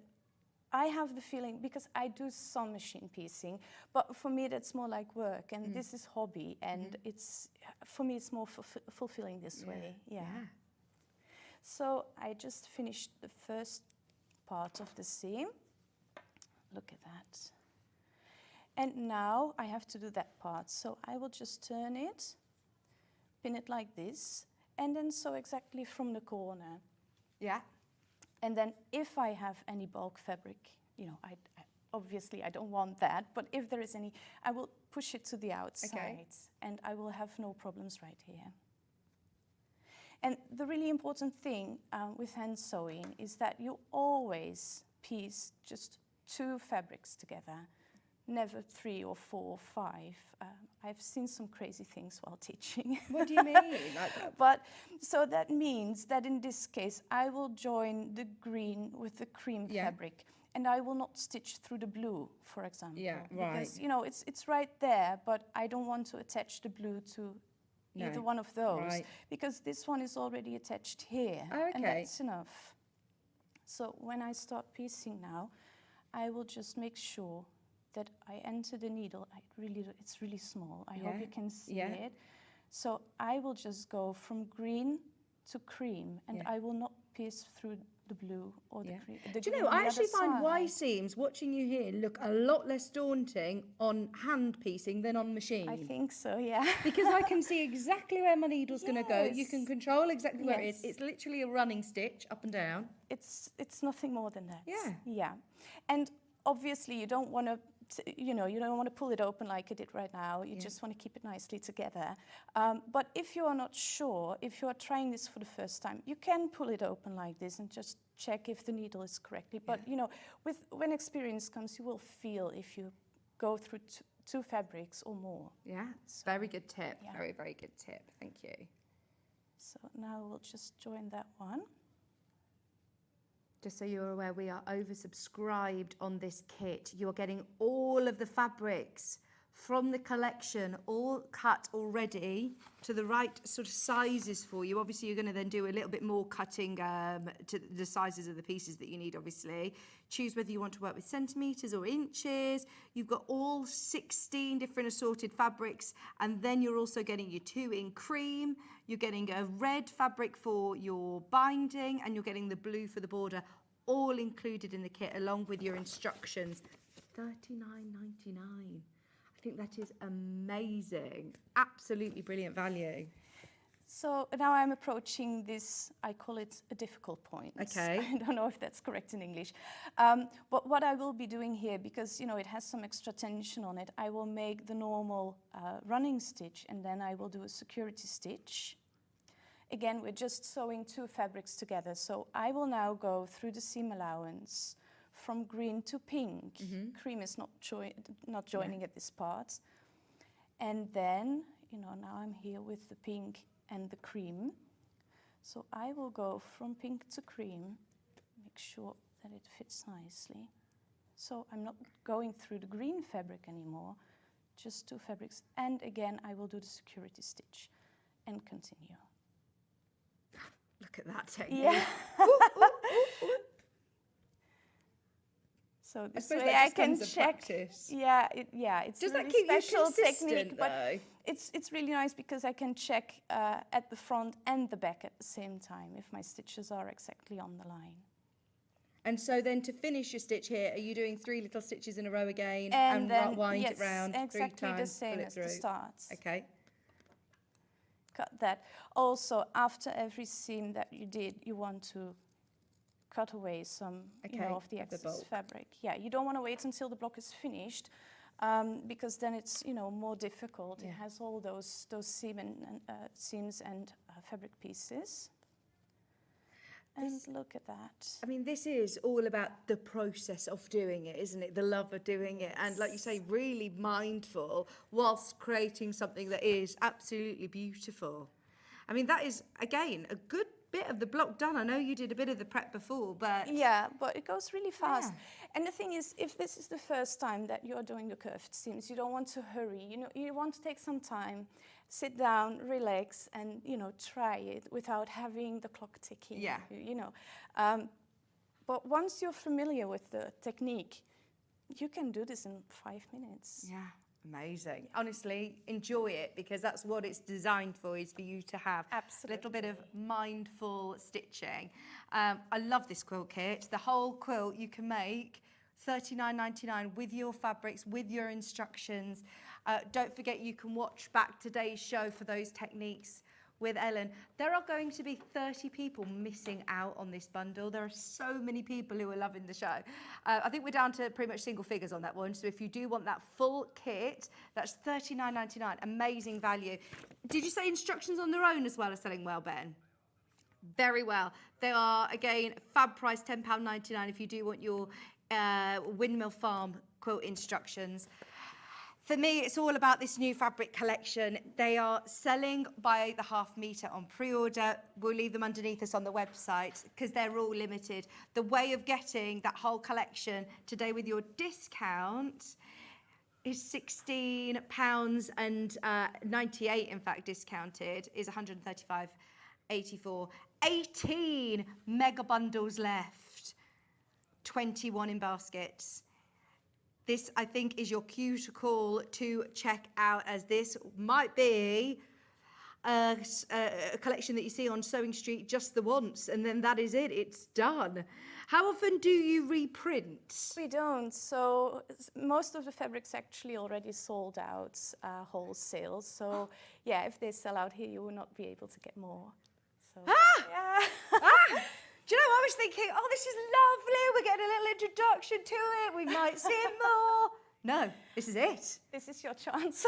I have the feeling, because I do some machine piecing, but for me that's more like work, and this is hobby, and it's, for me it's more fulfilling this way. Yeah. So I just finished the first part of the seam. Look at that. And now I have to do that part. So I will just turn it, pin it like this, and then sew exactly from the corner. Yeah. And then if I have any bulk fabric, you know, obviously I don't want that, but if there is any, I will push it to the outside, and I will have no problems right here. And the really important thing with hand sewing is that you always piece just 2 fabrics together, never 3 or 4 or 5. I've seen some crazy things while teaching. What do you mean? But so that means that in this case, I will join the green with the cream fabric, and I will not stitch through the blue, for example. Yeah, right. Because, you know, it's right there, but I don't want to attach the blue to either one of those, because this one is already attached here, and that's enough. So when I start piecing now, I will just make sure that I enter the needle. It's really small. I hope you can see it. So I will just go from green to cream, and I will not pierce through the blue or the cream. Do you know, I actually find Y seams, watching you here, look a lot less daunting on hand piecing than on machine. I think so, yeah. Because I can see exactly where my needle's going to go. You can control exactly where it is. It's literally a running stitch up and down. It's nothing more than that. Yeah. Yeah. And obviously you don't want to, you know, you don't want to pull it open like I did right now. You just want to keep it nicely together. But if you are not sure, if you are trying this for the first time, you can pull it open like this and just check if the needle is correctly. But, you know, when experience comes, you will feel if you go through 2 fabrics or more. Yeah, so, very good tip. Yeah. Very, very good tip. Thank you. So now we'll just join that one. Just so you're aware, we are oversubscribed on this kit. You are getting all of the fabrics from the collection, all cut already to the right sort of sizes for you. Obviously, you're going to then do a little bit more cutting to the sizes of the pieces that you need, obviously. Choose whether you want to work with centimetres or inches. You've got all 16 different assorted fabrics, and then you're also getting your 2 in cream. You're getting a red fabric for your binding, and you're getting the blue for the border, all included in the kit, along with your instructions. $39.99. I think that is amazing. Absolutely brilliant value. So now I'm approaching this, I call it a difficult point. Okay. I don't know if that's correct in English. But what I will be doing here, because, you know, it has some extra tension on it, I will make the normal running stitch, and then I will do a security stitch. Again, we're just sewing 2 fabrics together. So I will now go through the seam allowance from green to pink. Cream is not joining at this part. And then, you know, now I'm here with the pink and the cream. So I will go from pink to cream, make sure that it fits nicely. So I'm not going through the green fabric anymore, just 2 fabrics. And again, I will do the security stitch and continue. Look at that technique. Yeah. Ooh, ooh, ooh, ooh. So this suppose way that I just can comes with check. practice. Yeah, it's Does a that really keep you special consistent, technique, but though? it's really nice because I can check at the front and the back at the same time if my stitches are exactly on the line. And so then to finish your stitch here, are you doing 3 little stitches in a row again And then, wind yes, it round 3 exactly times, the same pull it as through? the start. Okay. Cut that. Also, after every seam that you did, you want to cut away some of the excess bulk. fabric. Yeah, you don't want to wait until the block is finished because then it's more difficult. Yeah. It has all those seams and fabric pieces. And look at that. I mean, this is all about the process of doing it, isn't it? The love of doing it. And like you say, really mindful whilst creating something that is absolutely beautiful. I mean, that is, again, a good bit of the block done. I know you did a bit of the prep before, but... Yeah, but it goes really fast. Yeah. And the thing is, if this is the first time that you're doing the curved seams, you don't want to hurry. You want to take some time, sit down, relax, and try it without having the clock ticking. Yeah. But once you're familiar with the technique, you can do this in 5 minutes. Yeah. Amazing. Honestly, enjoy it because that's what it's designed for, is for you to have Absolutely. a little bit of mindful stitching. I love this quilt kit. The whole quilt you can make $39.99 with your fabrics, with your instructions. Don't forget you can watch back today's show for those techniques with Ellen. There are going to be 30 people missing out on this bundle. There are so many people who are loving the show. I think we're down to pretty much single figures on that one. So if you do want that full kit, that's $39.99. Amazing value. Did you say instructions on their own as well are selling well, Ben? Very well. They are, again, fab price £10.99 if you do want your Windmill Farm quilt instructions. For me, it's all about this new fabric collection. They are selling by the half metre on pre-order. We'll leave them underneath us on the website because they're all limited. The way of getting that whole collection today with your discount is £16.98, in fact, discounted, is £135.84. 18 mega bundles left, 21 in baskets. This, I think, is your cue to call to check out, as this might be a collection that you see on Sewing Street just the once, and then that is it. It's done. How often do you reprint? We don't. So most of the fabrics actually already sold out wholesale. So yeah, if they sell out here, you will not be able to get more. So, yeah. Do you know, I was thinking, oh, this is lovely. We're getting a little introduction to it. We might see it more. No, this is it. This is your chance.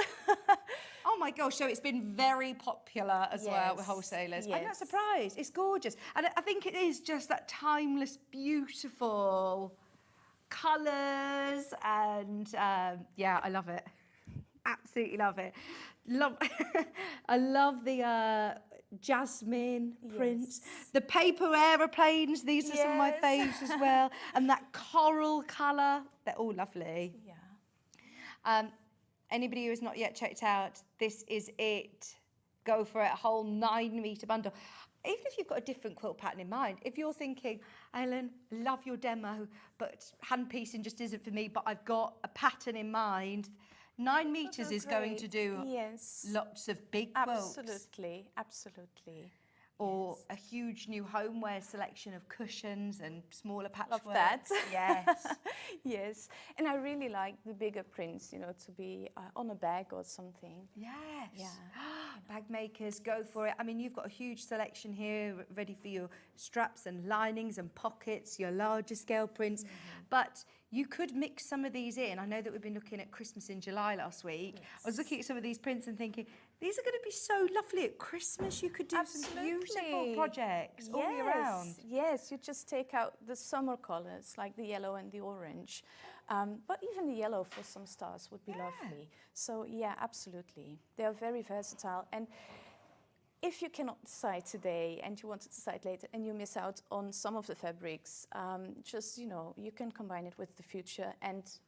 Oh my gosh, so it's been very popular as well with wholesalers. I'm not surprised. It's gorgeous. And I think it is just that timeless, beautiful colours. And yeah, I love it. Absolutely love it. I love the jasmine print, the paper aeroplanes. These are some of my faves as well, and that coral colour. They're all lovely. Yeah. Anybody who has not yet checked out, this is it. Go for it. A whole 9 metre bundle. Even if you've got a different quilt pattern in mind, if you're thinking, Ellen, love your demo, but hand piecing just isn't for me, but I've got a pattern in mind, 9 metres is going to do lots of big quilts. Absolutely, absolutely. Or a huge new homeware selection of cushions and smaller patchwork. Love that. Yes. Yes. And I really like the bigger prints, to be on a bag or something. Yes. Yeah. Bag makers, go for it. I mean, you've got a huge selection here ready for your straps and linings and pockets, your larger scale prints. But you could mix some of these in. I know that we've been looking at Christmas in July last week. Yes. I was looking at some of these prints and thinking, these are going to be so lovely at Christmas. You could do some beautiful projects all year round. Yes, you just take out the summer colours, like the yellow and the orange. But even the yellow for some stars would be lovely. So yeah, absolutely. They are very versatile. And if you cannot decide today and you want to decide later and you miss out on some of the fabrics, just, you can combine it with the future and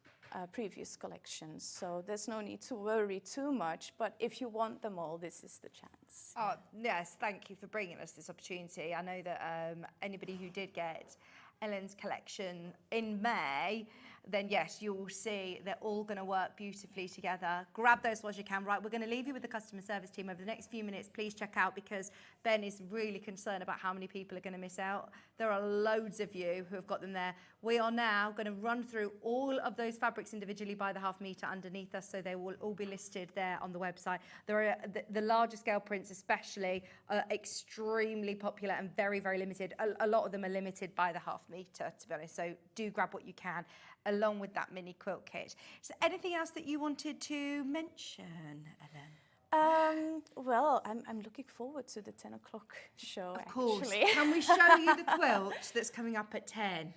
previous collections. So there's no need to worry too much. But if you want them all, this is the chance. Oh, yes, thank you for bringing us this opportunity. I know that anybody who did get Ellen's collection in May, then yes, you will see they're all going to work beautifully together. Grab those while you can. Right, we're going to leave you with the customer service team over the next few minutes. Please check out, because Ben is really concerned about how many people are going to miss out. There are loads of you who have got them there. We are now going to run through all of those fabrics individually by the half metre underneath us, so they will all be listed there on the website. There are the larger scale prints especially are extremely popular and very, very limited. A lot of them are limited by the half metre, to be honest, so do grab what you can along with that mini quilt kit. Is there anything else that you wanted to mention, Ellen? Well, I'm looking forward to the 10 o'clock show, Of course. actually. Can we show you the quilt that's coming up at 10?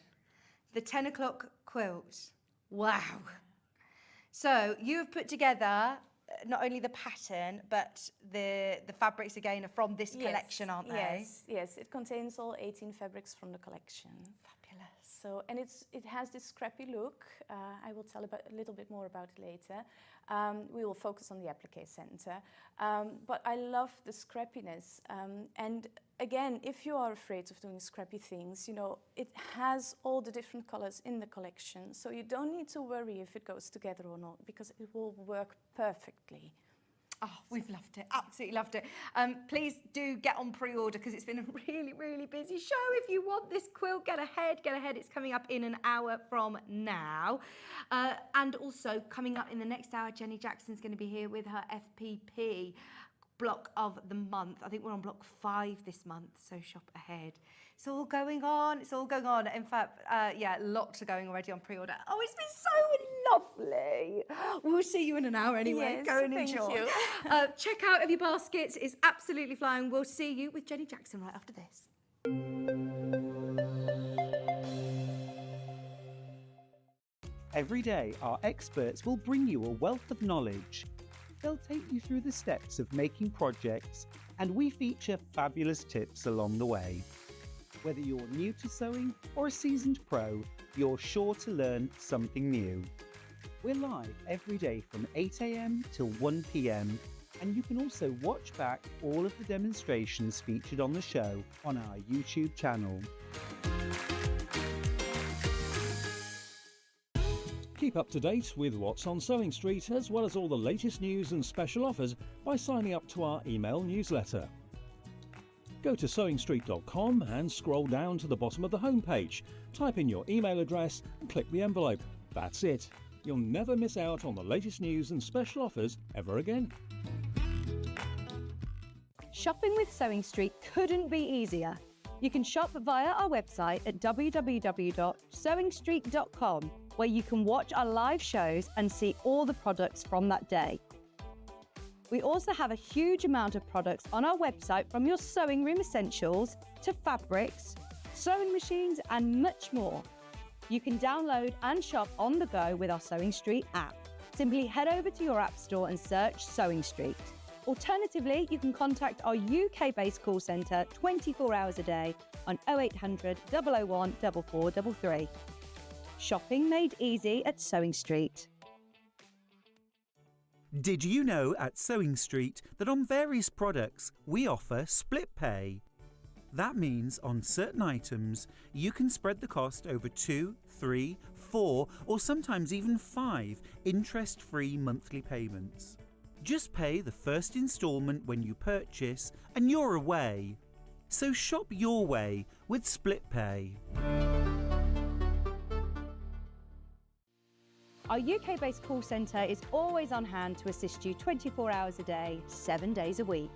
The 10 o'clock quilt. Wow. So you have put together not only the pattern, but the fabrics again are from this collection, aren't they? Yes. It contains all 18 fabrics from the collection. Fabulous. So, and it has this scrappy look. I will tell a little bit more about it later. We will focus on the applique center. But I love the scrappiness. And again, if you are afraid of doing scrappy things, you know, it has all the different colors in the collection. So you don't need to worry if it goes together or not, because it will work perfectly. Oh, we've loved it. Absolutely loved it. Please do get on pre-order, because it's been a really, really busy show. If you want this quilt, get ahead. It's coming up in an hour from now. And also coming up in the next hour, Jenny Jackson's going to be here with her FPP block of the month. I think we're on block 5 this month, so shop ahead. It's all going on. In fact, lots are going already on pre-order. Oh, it's been so lovely. We'll see you in an hour anyway. Yes, Go and thank enjoy. you. Check out of your baskets. It's absolutely flying. We'll see you with Jenny Jackson right after this. Every day, our experts will bring you a wealth of knowledge. They'll take you through the steps of making projects, and we feature fabulous tips along the way. Whether you're new to sewing or a seasoned pro, you're sure to learn something new. We're live every day from 8 a.m. till 1 p.m, and you can also watch back all of the demonstrations featured on the show on our YouTube channel. Keep up to date with what's on Sewing Street, as well as all the latest news and special offers, by signing up to our email newsletter. Go to sewingstreet.com and scroll down to the bottom of the homepage. Type in your email address and click the envelope. That's it. You'll never miss out on the latest news and special offers ever again. Shopping with Sewing Street couldn't be easier. You can shop via our website at www.sewingstreet.com, where you can watch our live shows and see all the products from that day. We also have a huge amount of products on our website, from your sewing room essentials to fabrics, sewing machines and much more. You can download and shop on the go with our Sewing Street app. Simply head over to your app store and search Sewing Street. Alternatively, you can contact our UK-based call centre 24 hours a day on 0800 001 4433. Shopping made easy at Sewing Street. Did you know at Sewing Street that on various products we offer split pay? That means on certain items you can spread the cost over 2, 3, 4 or sometimes even 5 interest-free monthly payments. Just pay the first instalment when you purchase and you're away. So shop your way with split pay. Our UK-based call centre is always on hand to assist you 24 hours a day, 7 days a week.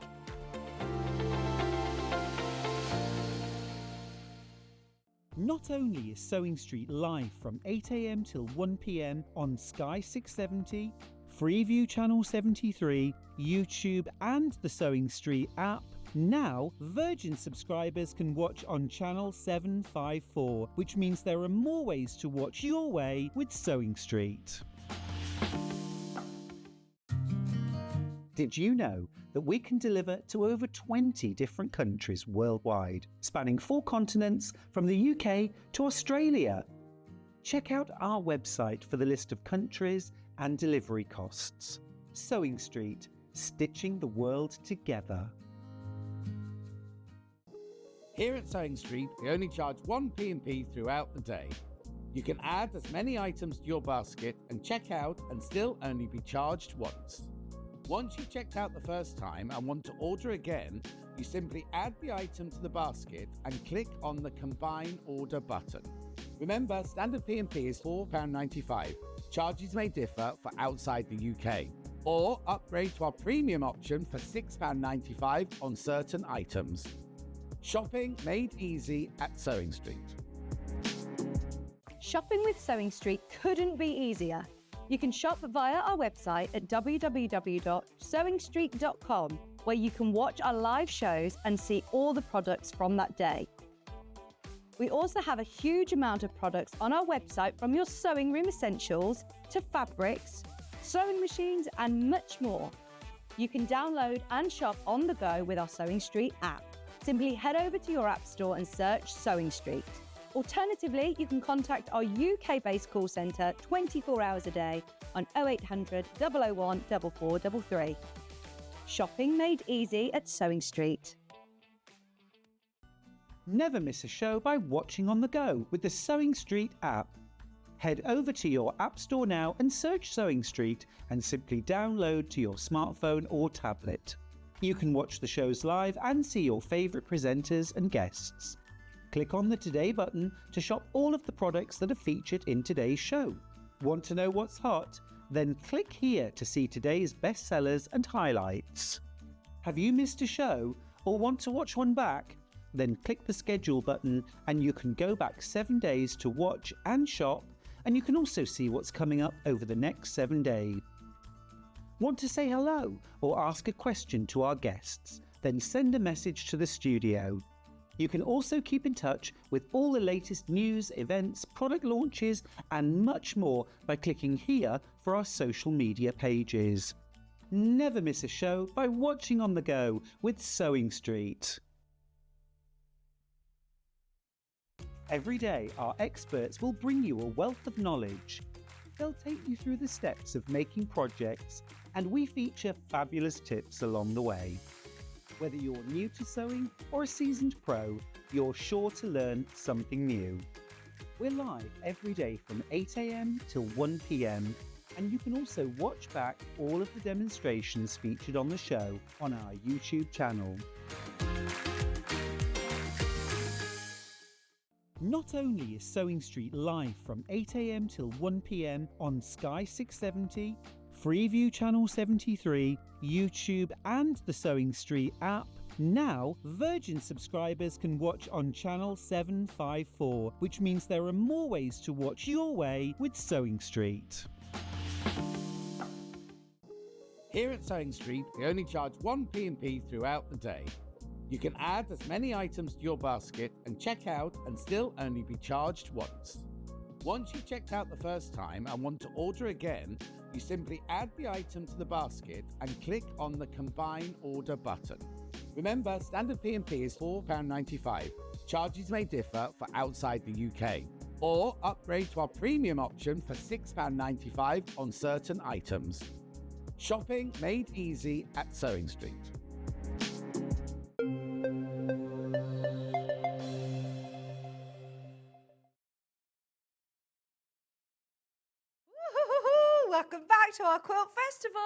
Not only is Sewing Street live from 8 a.m. till 1 p.m. on Sky 670, Freeview Channel 73, YouTube and the Sewing Street app, now Virgin subscribers can watch on Channel 754, which means there are more ways to watch your way with Sewing Street. Did you know that we can deliver to over 20 different countries worldwide, spanning 4 continents from the UK to Australia? Check out our website for the list of countries and delivery costs. Sewing Street, stitching the world together. Here at Sewing Street, we only charge 1 P&P throughout the day. You can add as many items to your basket and check out and still only be charged once. Once you've checked out the first time and want to order again, you simply add the item to the basket and click on the Combine Order button. Remember, standard P&P is £4.95. Charges may differ for outside the UK. Or upgrade to our premium option for £6.95 on certain items. Shopping made easy at Sewing Street. Shopping with Sewing Street couldn't be easier. You can shop via our website at www.sewingstreet.com, where you can watch our live shows and see all the products from that day. We also have a huge amount of products on our website, from your sewing room essentials to fabrics, sewing machines and much more. You can download and shop on the go with our Sewing Street app. Simply head over to your app store and search Sewing Street. Alternatively, you can contact our UK-based call centre 24 hours a day on 0800 001 4433. Shopping made easy at Sewing Street. Never miss a show by watching on the go with the Sewing Street app. Head over to your app store now and search Sewing Street and simply download to your smartphone or tablet. You can watch the shows live and see your favourite presenters and guests. Click on the Today button to shop all of the products that are featured in today's show. Want to know what's hot? Then click here to see today's bestsellers and highlights. Have you missed a show or want to watch one back? Then click the schedule button and you can go back 7 days to watch and shop, and you can also see what's coming up over the next 7 days. Want to say hello or ask a question to our guests? Then send a message to the studio. You can also keep in touch with all the latest news, events, product launches and much more by clicking here for our social media pages. Never miss a show by watching on the go with Sewing Street. Every day, our experts will bring you a wealth of knowledge. They'll take you through the steps of making projects, and we feature fabulous tips along the way. Whether you're new to sewing or a seasoned pro, you're sure to learn something new. We're live every day from 8 a.m. till 1 p.m, and you can also watch back all of the demonstrations featured on the show on our YouTube channel. Not only is Sewing Street live from 8 a.m. till 1 p.m. on Sky 670, Freeview Channel 73, YouTube and the Sewing Street app, now Virgin subscribers can watch on Channel 754, which means there are more ways to watch your way with Sewing Street. Here at Sewing Street, we only charge one P&P throughout the day. You can add as many items to your basket and check out and still only be charged once. Once you've checked out the first time and want to order again, you simply add the item to the basket and click on the Combine Order button. Remember, standard P&P is £4.95. Charges may differ for outside the UK. Or upgrade to our premium option for £6.95 on certain items. Shopping made easy at Sewing Street. Welcome back to our Quilt Festival.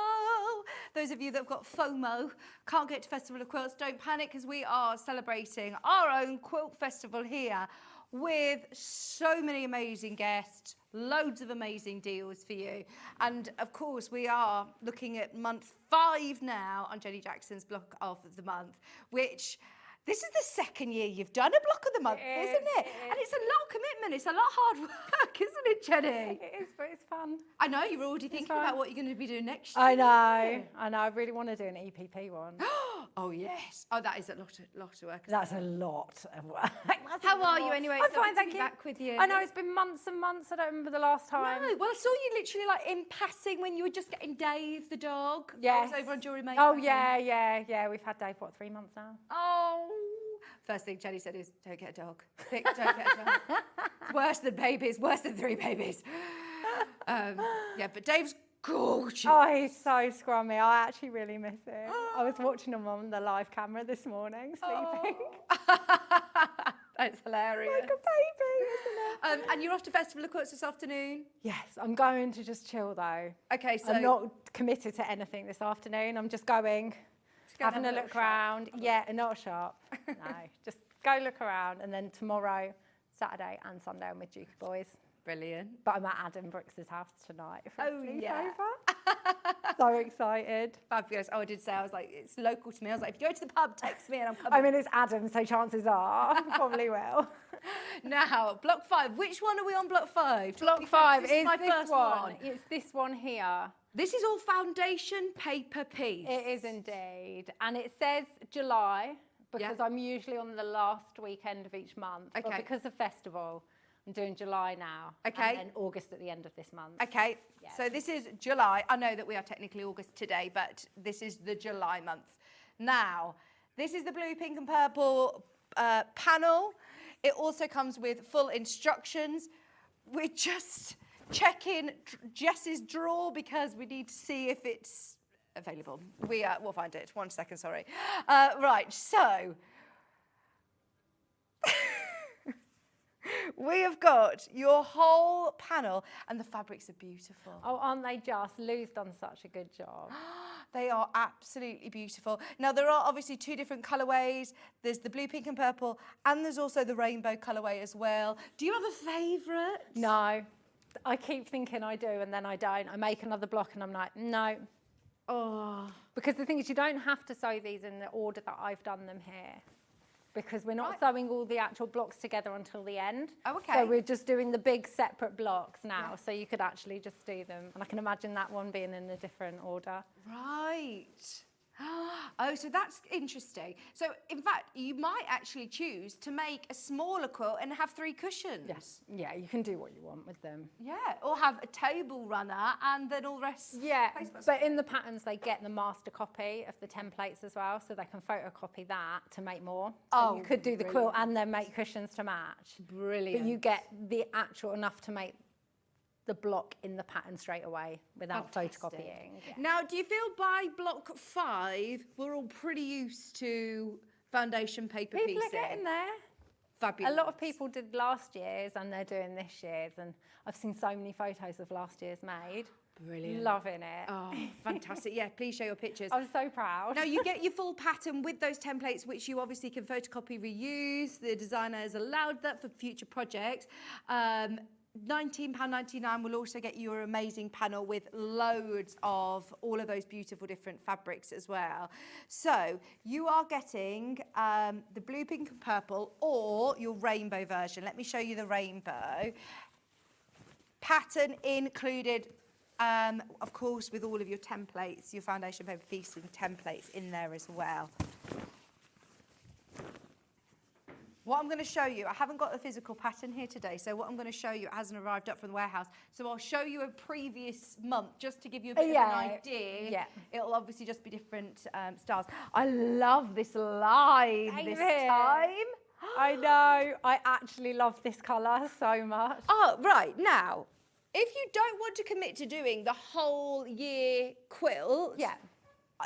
Those of you that have got FOMO, can't get to Festival of Quilts, don't panic, because we are celebrating our own Quilt Festival here with so many amazing guests, loads of amazing deals for you. And of course, we are looking at month 5 now on Jenny Jackson's block of the month, which this is the second year you've done a block of the month, isn't it? And it's a lot of commitment. It's a lot of hard work, isn't it, Jenny? It is, but it's fun. I know, you're already thinking about what you're going to be doing next year. I know. I really want to do an EPP one. Oh, yes. Oh, that is a lot of work. That's a lot of work. How are you anyway? I'm fine, thank to be you. back with you. I know, it's been months and months. I don't remember the last time. No, well, I saw you literally like in passing when you were just getting Dave, the dog. Yes. I was over on Jewellery Maker. Oh, yeah. We've had Dave, 3 months now? Oh. First thing Jenny said is, don't get a dog. Don't get a dog. It's worse than babies, worse than 3 babies. Yeah, but Dave's gorgeous. Oh, he's so scrummy. I actually really miss him. I was watching him on the live camera this morning, sleeping. That's hilarious. Like a baby, isn't it? And you're off to Festival of Quilts this afternoon? Yes, I'm going to just chill though. Okay, so I'm not committed to anything this afternoon. I'm just going, go having a have a look little around. Yeah, not a shop. No, just go look around. And then tomorrow, Saturday and Sunday, I'm with Duke Boys. Brilliant. But I'm at Adam Brooks's house tonight for a yeah. sleepover. So excited. Fabulous. Oh, I did say, I was like, it's local to me. I was like, if you go to the pub, text me and I'm coming. I mean, it's Adam, so chances are I probably will. Now, block 5. Which one are we on block 5? Block 5 This is my this first one. It's this one here. This is all foundation paper piece. It is indeed. And it says July because I'm usually on the last weekend of each month. Okay. But because of festival, I'm doing July now. Okay. And then August at the end of this month. Okay, Yeah. so this is July. I know that we are technically August today, but this is the July month. Now, this is the blue, pink and purple panel. It also comes with full instructions. We're just checking Jess's drawer because we need to see if it's available. We'll find it. 1 second, sorry. Right, so we have got your whole panel, and the fabrics are beautiful. Oh, aren't they just? Lou's done such a good job. They are absolutely beautiful. Now, there are obviously 2 different colourways. There's the blue, pink and purple, and there's also the rainbow colourway as well. Do you have a favourite? No, I keep thinking I do and then I don't. I make another block and I'm like, no. Oh. Because the thing is, you don't have to sew these in the order that I've done them here. Because we're not sewing all the actual blocks together until the end. Oh, okay. So we're just doing the big separate blocks now. So you could actually just do them. And I can imagine that one being in a different order. Right. Oh, so that's interesting. So, in fact, you might actually choose to make a smaller quilt and have 3 cushions. Yes. Yeah, you can do what you want with them. Yeah, or have a table runner and then all the rest. Yeah, placements. but in the patterns, they get the master copy of the templates as well, so they can photocopy that to make more. So Oh, you could do the quilt and then make cushions to match. Brilliant. But you get the actual enough to make the block in the pattern straight away without photocopying. Yeah. Now, do you feel by block 5 we're all pretty used to foundation paper People piecing? are getting there. Fabulous. A lot of people did last year's and they're doing this year's, and I've seen so many photos of last year's made. Brilliant. Loving it. Oh, fantastic. Yeah, please show your pictures. I'm so proud. Now, you get your full pattern with those templates, which you obviously can photocopy, reuse. The designer has allowed that for future projects. £19.99 will also get you an amazing panel with loads of all of those beautiful different fabrics as well. So you are getting the blue, pink and purple or your rainbow version. Let me show you the rainbow. Pattern included, of course, with all of your templates, your foundation paper piecing templates in there as well. What I'm going to show you, I haven't got the physical pattern here today, so what I'm going to show you, it hasn't arrived up from the warehouse. So I'll show you a previous month just to give you a bit of an idea. Yeah. It'll obviously just be different styles. I love this line this time. I know. I actually love this colour so much. Oh, right. Now, if you don't want to commit to doing the whole year quilt, Yeah.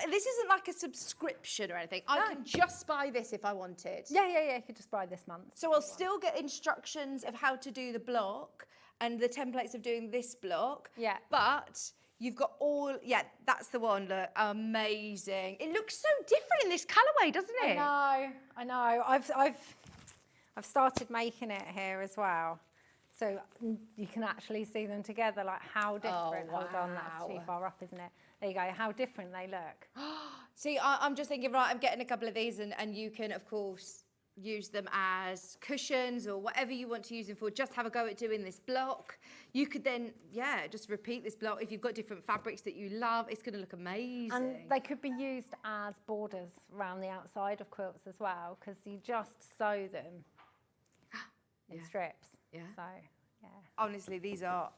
this isn't like a subscription or anything. I can just buy this if I wanted. Yeah. You could just buy this month. So I'll still get instructions of how to do the block and the templates of doing this block. Yeah. But you've got all, that's the one, look, amazing. It looks so different in this colourway, doesn't it? I know. I've started making it here as well. So you can actually see them together, like how different. Oh, Hold on, that's too wow. far up, isn't it? There you go, how different they look. See, I'm just thinking, right, I'm getting a couple of these and you can, of course, use them as cushions or whatever you want to use them for. Just have a go at doing this block. You could then, just repeat this block. If you've got different fabrics that you love, it's going to look amazing. And they could be used as borders around the outside of quilts as well, because you just sew them in strips. Yeah. So, yeah. Honestly, these are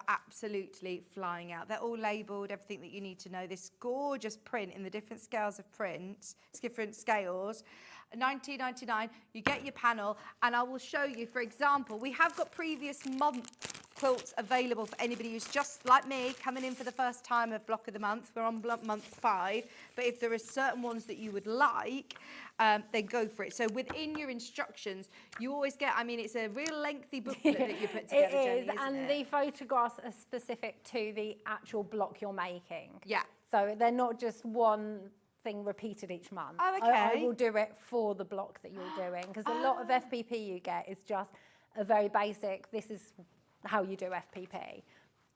absolutely flying out. They're all labelled, everything that you need to know. This gorgeous print in the different scales of print, different scales. £19.99, you get your panel, and I will show you, for example, we have got previous month quilts available for anybody who's just like me, coming in for the first time of block of the month. We're on month 5, but if there are certain ones that you would like, then go for it. So within your instructions, you always get, I mean, it's a real lengthy booklet that you put together, Jenny, isn't and it? the photographs are specific to the actual block you're making. Yeah. So they're not just one thing repeated each month. Oh, I okay. will do it for the block that you're doing, because a lot of FPP you get is just a very basic, this is how you do FPP,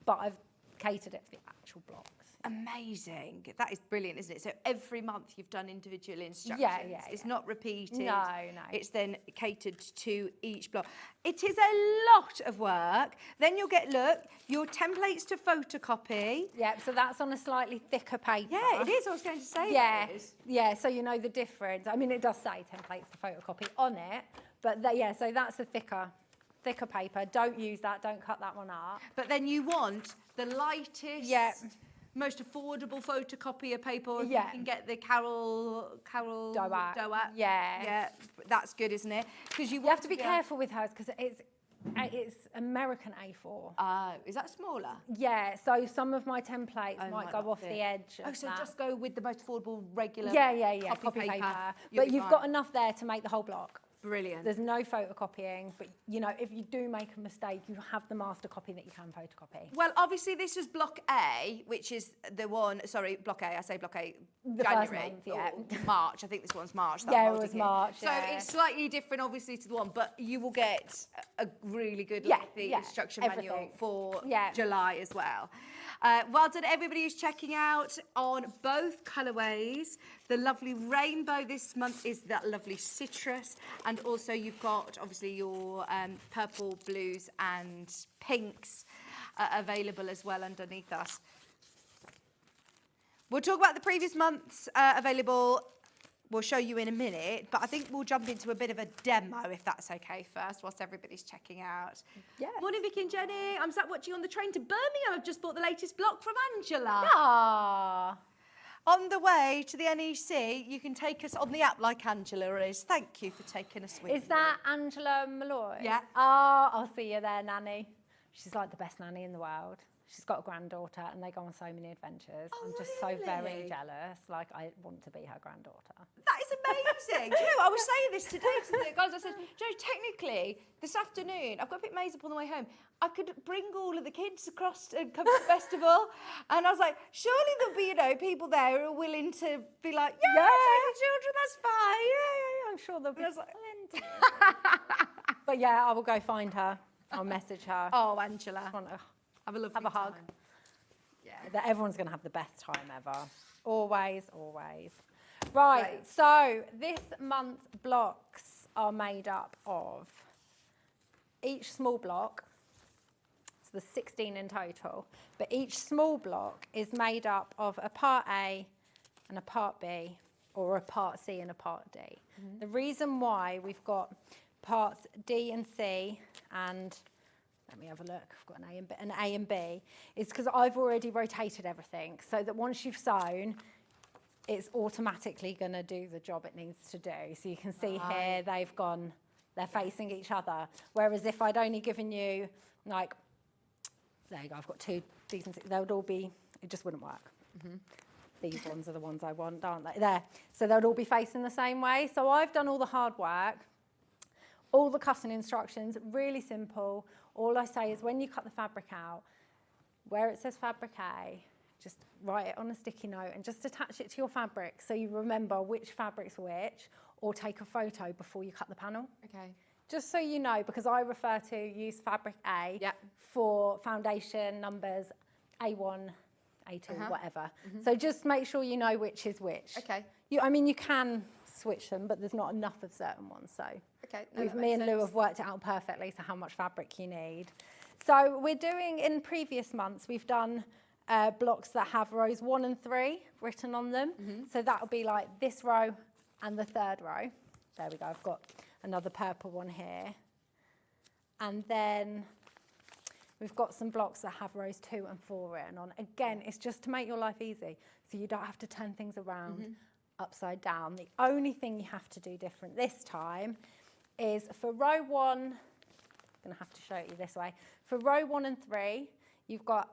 but I've catered it for the actual blocks. Amazing. That is brilliant, isn't it? So every month you've done individual instructions. Yeah, It's yeah. not repeated. No. It's then catered to each block. It is a lot of work. Then you'll get, look, your templates to photocopy. Yeah, so that's on a slightly thicker paper. Yeah, it is. I was going to say Yeah, it is. yeah, so you know the difference. I mean, it does say templates to photocopy on it, but yeah, so that's a thicker paper. Don't use that, don't cut that one up. But then you want the lightest, Yeah. most affordable photocopier paper. Or if Yeah. you can get the Carol Doat. Doat. Yeah. Yeah, that's good, isn't it? Because You have to be careful with hers because it's American A4. Is that smaller? Yeah, so some of my templates Oh, might might go not off fit. the edge of Oh, so that. just go with the most affordable regular Yeah, copy paper. But you've got enough there to make the whole block. Brilliant. There's no photocopying, but you know, if you do make a mistake, you have the master copy that you can photocopy. Well, obviously this is block A, which is the one, sorry, block A, I say block A, The January, first month, yeah. or March, I think this one's March. that Yeah, I'm it holding was here. March, So yeah. it's slightly different, obviously, to the one, but you will get a really good Yeah, lengthy yeah, instruction manual everything. for Yeah. July as well. Well done, everybody who's checking out on both colourways. The lovely rainbow this month is that lovely citrus, and also you've got obviously your purple, blues and pinks available as well underneath us. We'll talk about the previous months available. We'll show you in a minute, but I think we'll jump into a bit of a demo if that's okay first, whilst everybody's checking out. Yes. Morning, Vicky and Jenny. I'm sat watching on the train to Birmingham. I've just bought the latest block from Angela. Ah, On the way to the NEC, you can take us on the app like Angela is. Thank you for taking us with you. is that Angela Malloy? Yeah. Oh, I'll see you there, Nanny. She's like the best nanny in the world. She's got a granddaughter and they go on so many adventures. Oh, I'm just so very really? jealous. Like, I want to be her granddaughter. That is amazing. Do you know, I was saying this today to the guys. I said, Joe, technically, this afternoon, I've got to pick Maze up on the way home. I could bring all of the kids across and come to the festival. And I was like, surely there'll be, you know, people there who are willing to be like, yeah, take the children, that's fine. I'm sure there'll be I was like, plenty. But yeah, I will go find her. I'll message her. oh, Angela, I want to have a lovely have a hug. time. Yeah. That everyone's going to have the best time ever. Always, always. Right, Right. so this month's blocks are made up of each small block, so there's 16 in total, but each small block is made up of a part A and a part B, or a part C and a part D. The reason why we've got parts D and C and let me have a look. I've got an A and B. Is because I've already rotated everything so that once you've sewn, it's automatically going to do the job it needs to do. So you can see here they're facing each other. Whereas if I'd only given you, like, there you go, I've got 2 decent, they would all be, it just wouldn't work. These ones are the ones I want, aren't they? There. So they'd all be facing the same way. So I've done all the hard work. All the cutting instructions, really simple. All I say is when you cut the fabric out, where it says fabric A, just write it on a sticky note and just attach it to your fabric so you remember which fabric's which, or take a photo before you cut the panel. Okay. Just so you know, because I refer to use fabric A Yep. for foundation numbers A1, A2, whatever. So just make sure you know which is which. Okay. I mean, you can switch them, but there's not enough of certain ones, so. Okay. No, that Me makes and Lou sense. have worked it out perfectly, so how much fabric you need. So we're doing, in previous months, we've done blocks that have rows 1 and 3 written on them. So that'll be like this row and the 3rd row. There we go, I've got another purple one here. And then we've got some blocks that have rows 2 and 4 written on. Again, it's just to make your life easy, so you don't have to turn things around upside down. The only thing you have to do different this time is for row 1 going to have to show it you this way. For row 1 and 3, you've got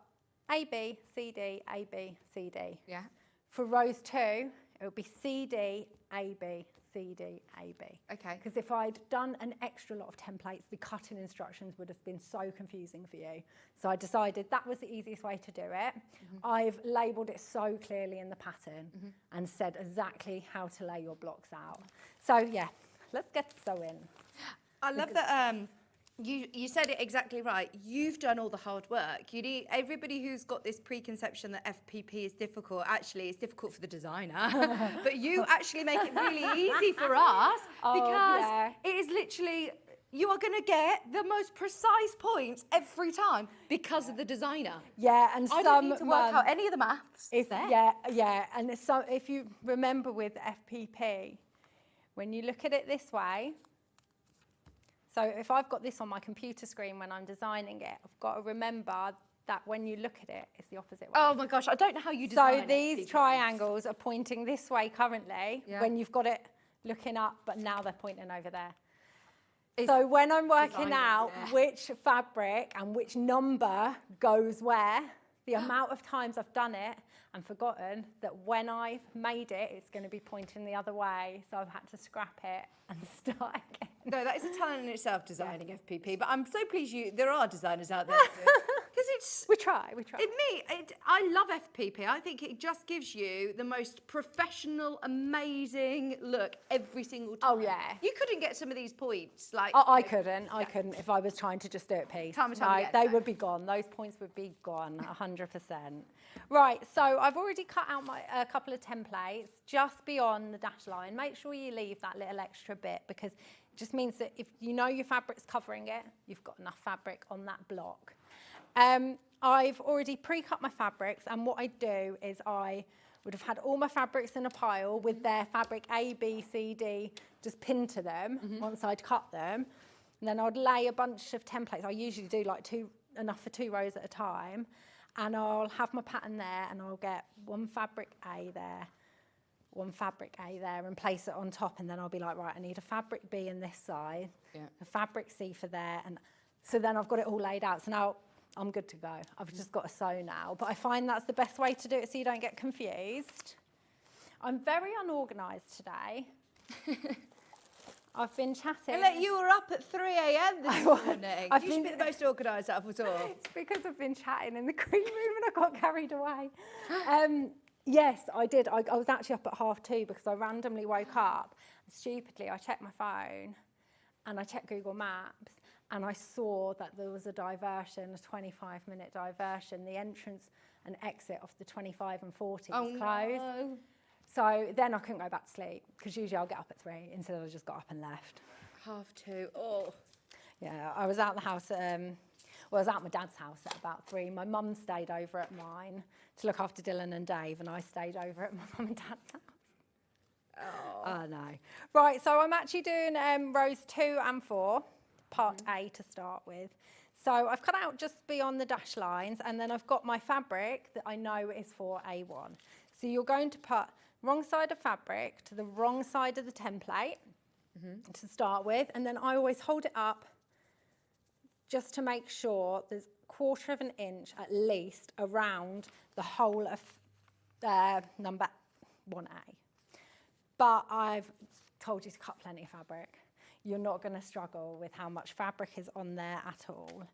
A, B, C, D, A, B, C, D. Yeah. For rows 2, it would be C, D, A, B, C, D, A, B. Okay. Because if I'd done an extra lot of templates, the cutting instructions would have been so confusing for you. So I decided that was the easiest way to do it. I've labelled it so clearly in the pattern and said exactly how to lay your blocks out. So yeah, let's get sewing. I love that you said it exactly right. You've done all the hard work. You need everybody who's got this preconception that FPP is difficult. Actually, it's difficult for the designer, but you actually make it really easy for us because it is literally you are going to get the most precise points every time because of the designer. Yeah, and I some don't need to work out months- any of the maths. If, there. yeah, and so if you remember with FPP, when you look at it this way, so if I've got this on my computer screen when I'm designing it, I've got to remember that when you look at it, it's the opposite way. Oh my gosh, I don't know how you design So these triangles are pointing this way currently when you've got it looking up, but now they're pointing over there. So when I'm working out which fabric and which number goes where, the amount of times I've done it and forgotten that when I've made it, it's going to be pointing the other way. So I've had to scrap it and start again. No, that is a talent in itself, designing FPP. But I'm so pleased there are designers out there. Because it's... We try. I love FPP. I think it just gives you the most professional, amazing look every single time. Oh, yeah. You couldn't get some of these points. Like I couldn't if I was trying to just do it piece. Time and time again, they no. would be gone. Those points would be gone, 100%. Right, so I've already cut out a couple of templates just beyond the dash line. Make sure you leave that little extra bit because it just means that if you know your fabric's covering it, you've got enough fabric on that block. I've already pre-cut my fabrics, and what I do is I would have had all my fabrics in a pile with their fabric A, B, C, D just pinned to them once I'd cut them. And then I'd lay a bunch of templates. I usually do like enough for 2 rows at a time. And I'll have my pattern there, and I'll get one fabric A there, one fabric A there, and place it on top. And then I'll be like, right, I need a fabric B in this side, a fabric C for there. And so then I've got it all laid out. So now I'm good to go. I've just got to sew now. But I find that's the best way to do it so you don't get confused. I'm very unorganised today. I've been chatting. And you were up at 3 a.m. this morning. I've You should be the most organised out of us all. It's because I've been chatting in the green room and I got carried away. Yes, I did. I was actually up at 2:30 because I randomly woke up. Stupidly, I checked my phone and I checked Google Maps and I saw that there was a diversion, a 25-minute diversion. The entrance and exit off the 25 and 40 was closed. No. So then I couldn't go back to sleep because usually I'll get up at 3. Instead, I just got up and left. 2:30. Oh. Yeah, I was out the house. I was at my dad's house at about 3. My mum stayed over at mine to look after Dylan and Dave, and I stayed over at my mum and dad's house. Oh no. Right, so I'm actually doing rows 2 and 4, part A to start with. So I've cut out just beyond the dash lines, and then I've got my fabric that I know is for A1. So you're going to put wrong side of fabric to the wrong side of the template to start with, and then I always hold it up just to make sure there's 1/4 inch at least around the whole of number 1A. But I've told you to cut plenty of fabric. You're not going to struggle with how much fabric is on there at all.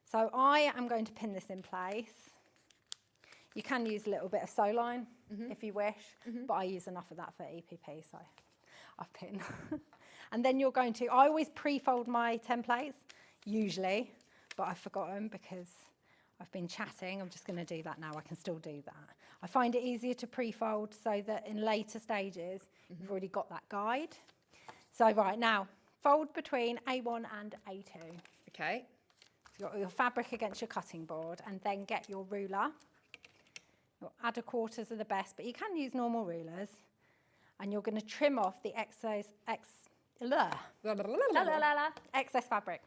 So I am going to pin this in place. You can use a little bit of sew line if you wish, but I use enough of that for EPP, so I've pinned. And then you're going to, I always pre-fold my templates, usually, but I've forgotten because I've been chatting. I'm just going to do that now. I can still do that. I find it easier to pre-fold so that in later stages, you've already got that guide. So right now, fold between A1 and A2. Okay. So you've got your fabric against your cutting board, and then get your ruler. Your adder quarters are the best, but you can use normal rulers. And you're going to trim off the excess fabric.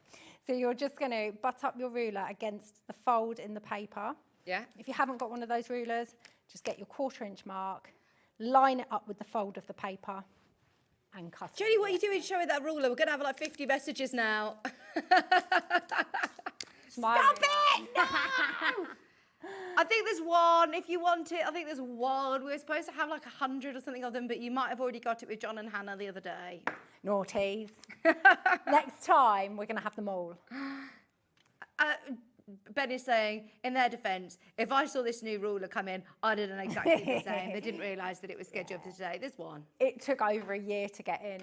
So you're just going to butt up your ruler against the fold in the paper. Yeah. If you haven't got one of those rulers, just get your 1/4 inch mark, line it up with the fold of the paper, and cut it. Jodie, what are you doing showing that ruler? We're going to have like 50 messages now. Stop it! No! I think there's one, if you want it, I think there's one. We were supposed to have like 100 or something of them, but you might have already got it with John and Hannah the other day. Naughties. Next time, we're going to have them all. Ben is saying, in their defence, if I saw this new ruler come in, I'd have done exactly the same. They didn't realise that it was scheduled for today. There's one. It took over a year to get in.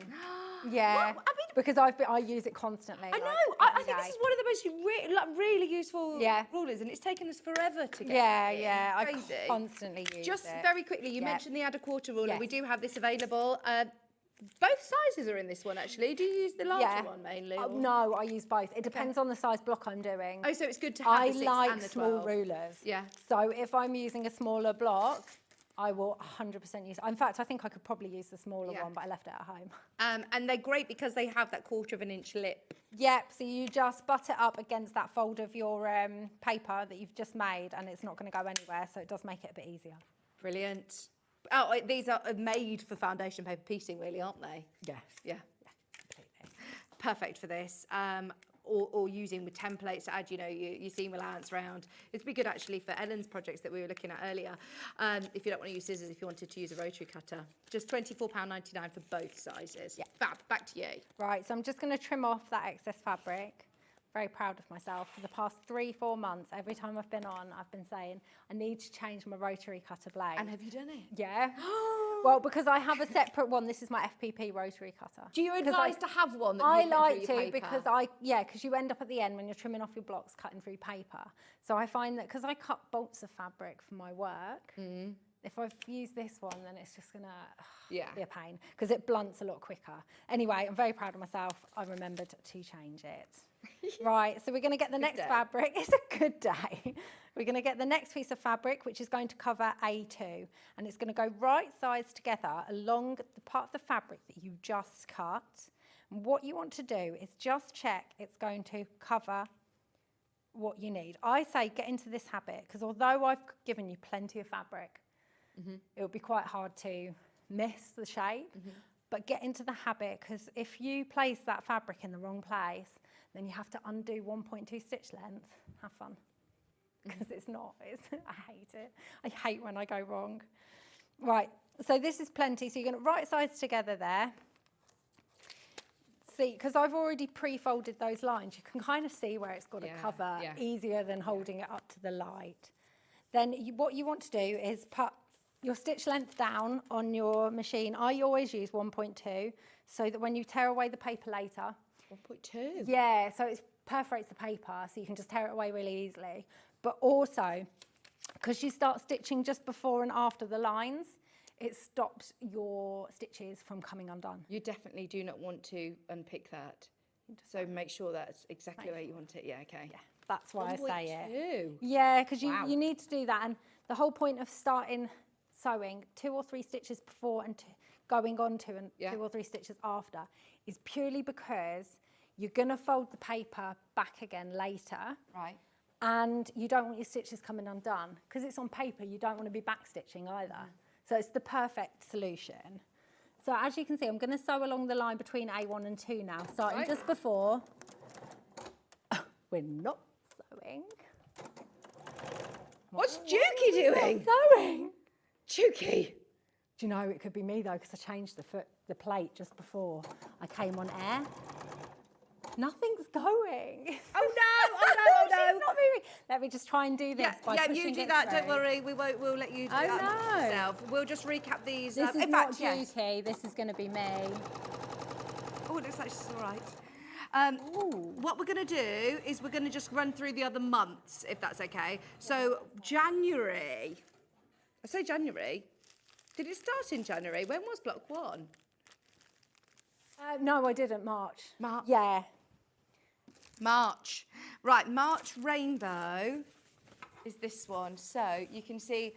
Yeah, Well, I mean, because I use it constantly. I know. Like, I think this is one of the most really useful Yeah. rulers, and it's taken us forever to get Yeah, it. yeah. Crazy. I constantly use Just it. very quickly, you Yeah. mentioned the add a quarter ruler. Yes. We do have this available. Both sizes are in this one, actually. Do you use the larger one mainly? or- No, I use both. It depends on the size block I'm doing. Oh, so it's good to have I the 6 like and the small 12. rulers. Yeah. So if I'm using a smaller block, I will 100% use. In fact, I think I could probably use the smaller Yeah. one, but I left it at home. And they're great because they have that 1/4 inch lip. Yep. So you just butt it up against that fold of your paper that you've just made, and it's not going to go anywhere. So it does make it a bit easier. Brilliant. Oh, these are made for foundation paper piecing, really, aren't they? Yes. Yeah. Completely. Perfect for this. Or using with templates to add, your seam allowance round. It'd be good actually for Ellen's projects that we were looking at earlier. If you don't want to use scissors, if you wanted to use a rotary cutter, just £24.99 for both sizes. Yeah. Fab. Back to you. Right. So I'm just going to trim off that excess fabric. Very proud of myself. For the past 3-4 months, every time I've been on, I've been saying, I need to change my rotary cutter blade. And have you done it? Yeah. Well, because I have a separate one. This is my FPP rotary cutter. Do you 'Cause advise to have one that I you put like through to your paper? because you end up at the end when you're trimming off your blocks, cutting through paper. So I find that because I cut bolts of fabric for my work, if I've used this one, then it's just gonna be a pain because it blunts a lot quicker. Anyway, I'm very proud of myself. I remembered to change it. Right, so we're going to get the next day. fabric. It's a good day. We're going to get the next piece of fabric, which is going to cover A2, and it's going to go right sides together along the part of the fabric that you just cut. And what you want to do is just check it's going to cover what you need. I say get into this habit because although I've given you plenty of fabric, it would be quite hard to miss the shape. But get into the habit because if you place that fabric in the wrong place, then you have to undo 1.2 stitch length. Have fun. Because it's not. I hate it. I hate when I go wrong. Right, so this is plenty. So you're going to right sides together there. See, because I've already pre-folded those lines, you can kind of see where it's got to cover easier than holding it up to the light. Then what you want to do is put your stitch length down on your machine. I always use 1.2 so that when you tear away the paper later, 1.2. yeah, so it perforates the paper so you can just tear it away really easily. But also, because you start stitching just before and after the lines, it stops your stitches from coming undone. You definitely do not want to unpick that. So make sure that's exactly where you want it. Yeah, okay. Yeah, that's why I say it. 1.2. Yeah, because Wow. you need to do that. And the whole point of starting sewing 2 or 3 stitches before and going on to and 2 or 3 stitches after is purely because you're going to fold the paper back again later. Right. And you don't want your stitches coming undone. Because it's on paper, you don't want to be back stitching either. So it's the perfect solution. So as you can see, I'm going to sew along the line between A1 and 2 now, starting just before. We're not sewing. What's Juki doing? Sewing. Juki. Do you know, it could be me though, because I changed the plate just before I came on air. Nothing's going. Oh no! Oh no! She's not moving. Let me just try and do this. Yeah, you do that. Don't worry. We'll let you do Oh, that no. yourself. We'll just recap these. This is in not fact, yes. Juki. This is going to be me. Oh, it looks like she's all right. What we're going to do is we're going to just run through the other months, if that's okay. So January. I say January. Did it start in January? When was block 1? No, I didn't. March. March. Yeah. March. Right, March Rainbow is this one. So you can see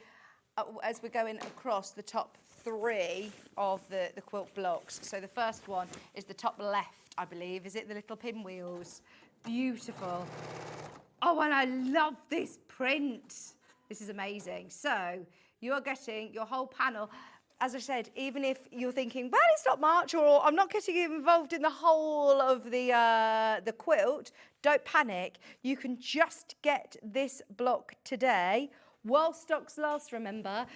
as we're going across the top 3 of the quilt blocks. So the first one is the top left, I believe. Is it the little pinwheels? Beautiful. Oh, and I love this print. This is amazing. So you are getting your whole panel. as I said, even if you're thinking, well, it's not much, or I'm not getting involved in the whole of the quilt, don't panic. You can just get this block today. While stocks last, remember,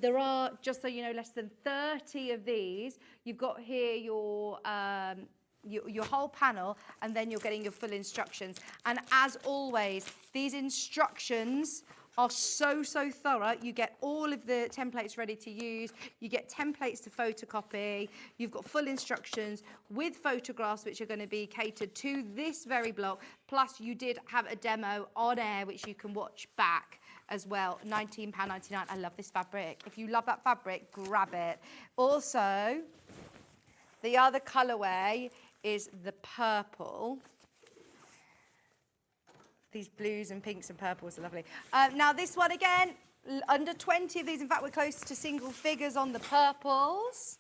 there are, just so you know, less than 30 of these. You've got here your whole panel, and then you're getting your full instructions. And as always, these instructions are so thorough. You get all of the templates ready to use. You get templates to photocopy. You've got full instructions with photographs which are going to be catered to this very block. Plus, you did have a demo on air which you can watch back as well. £19.99. I love this fabric. If you love that fabric, grab it. Also, the other colourway is the purple. These blues and pinks and purples are lovely. Now this one again, under 20 of these. In fact, we're close to single figures on the purples.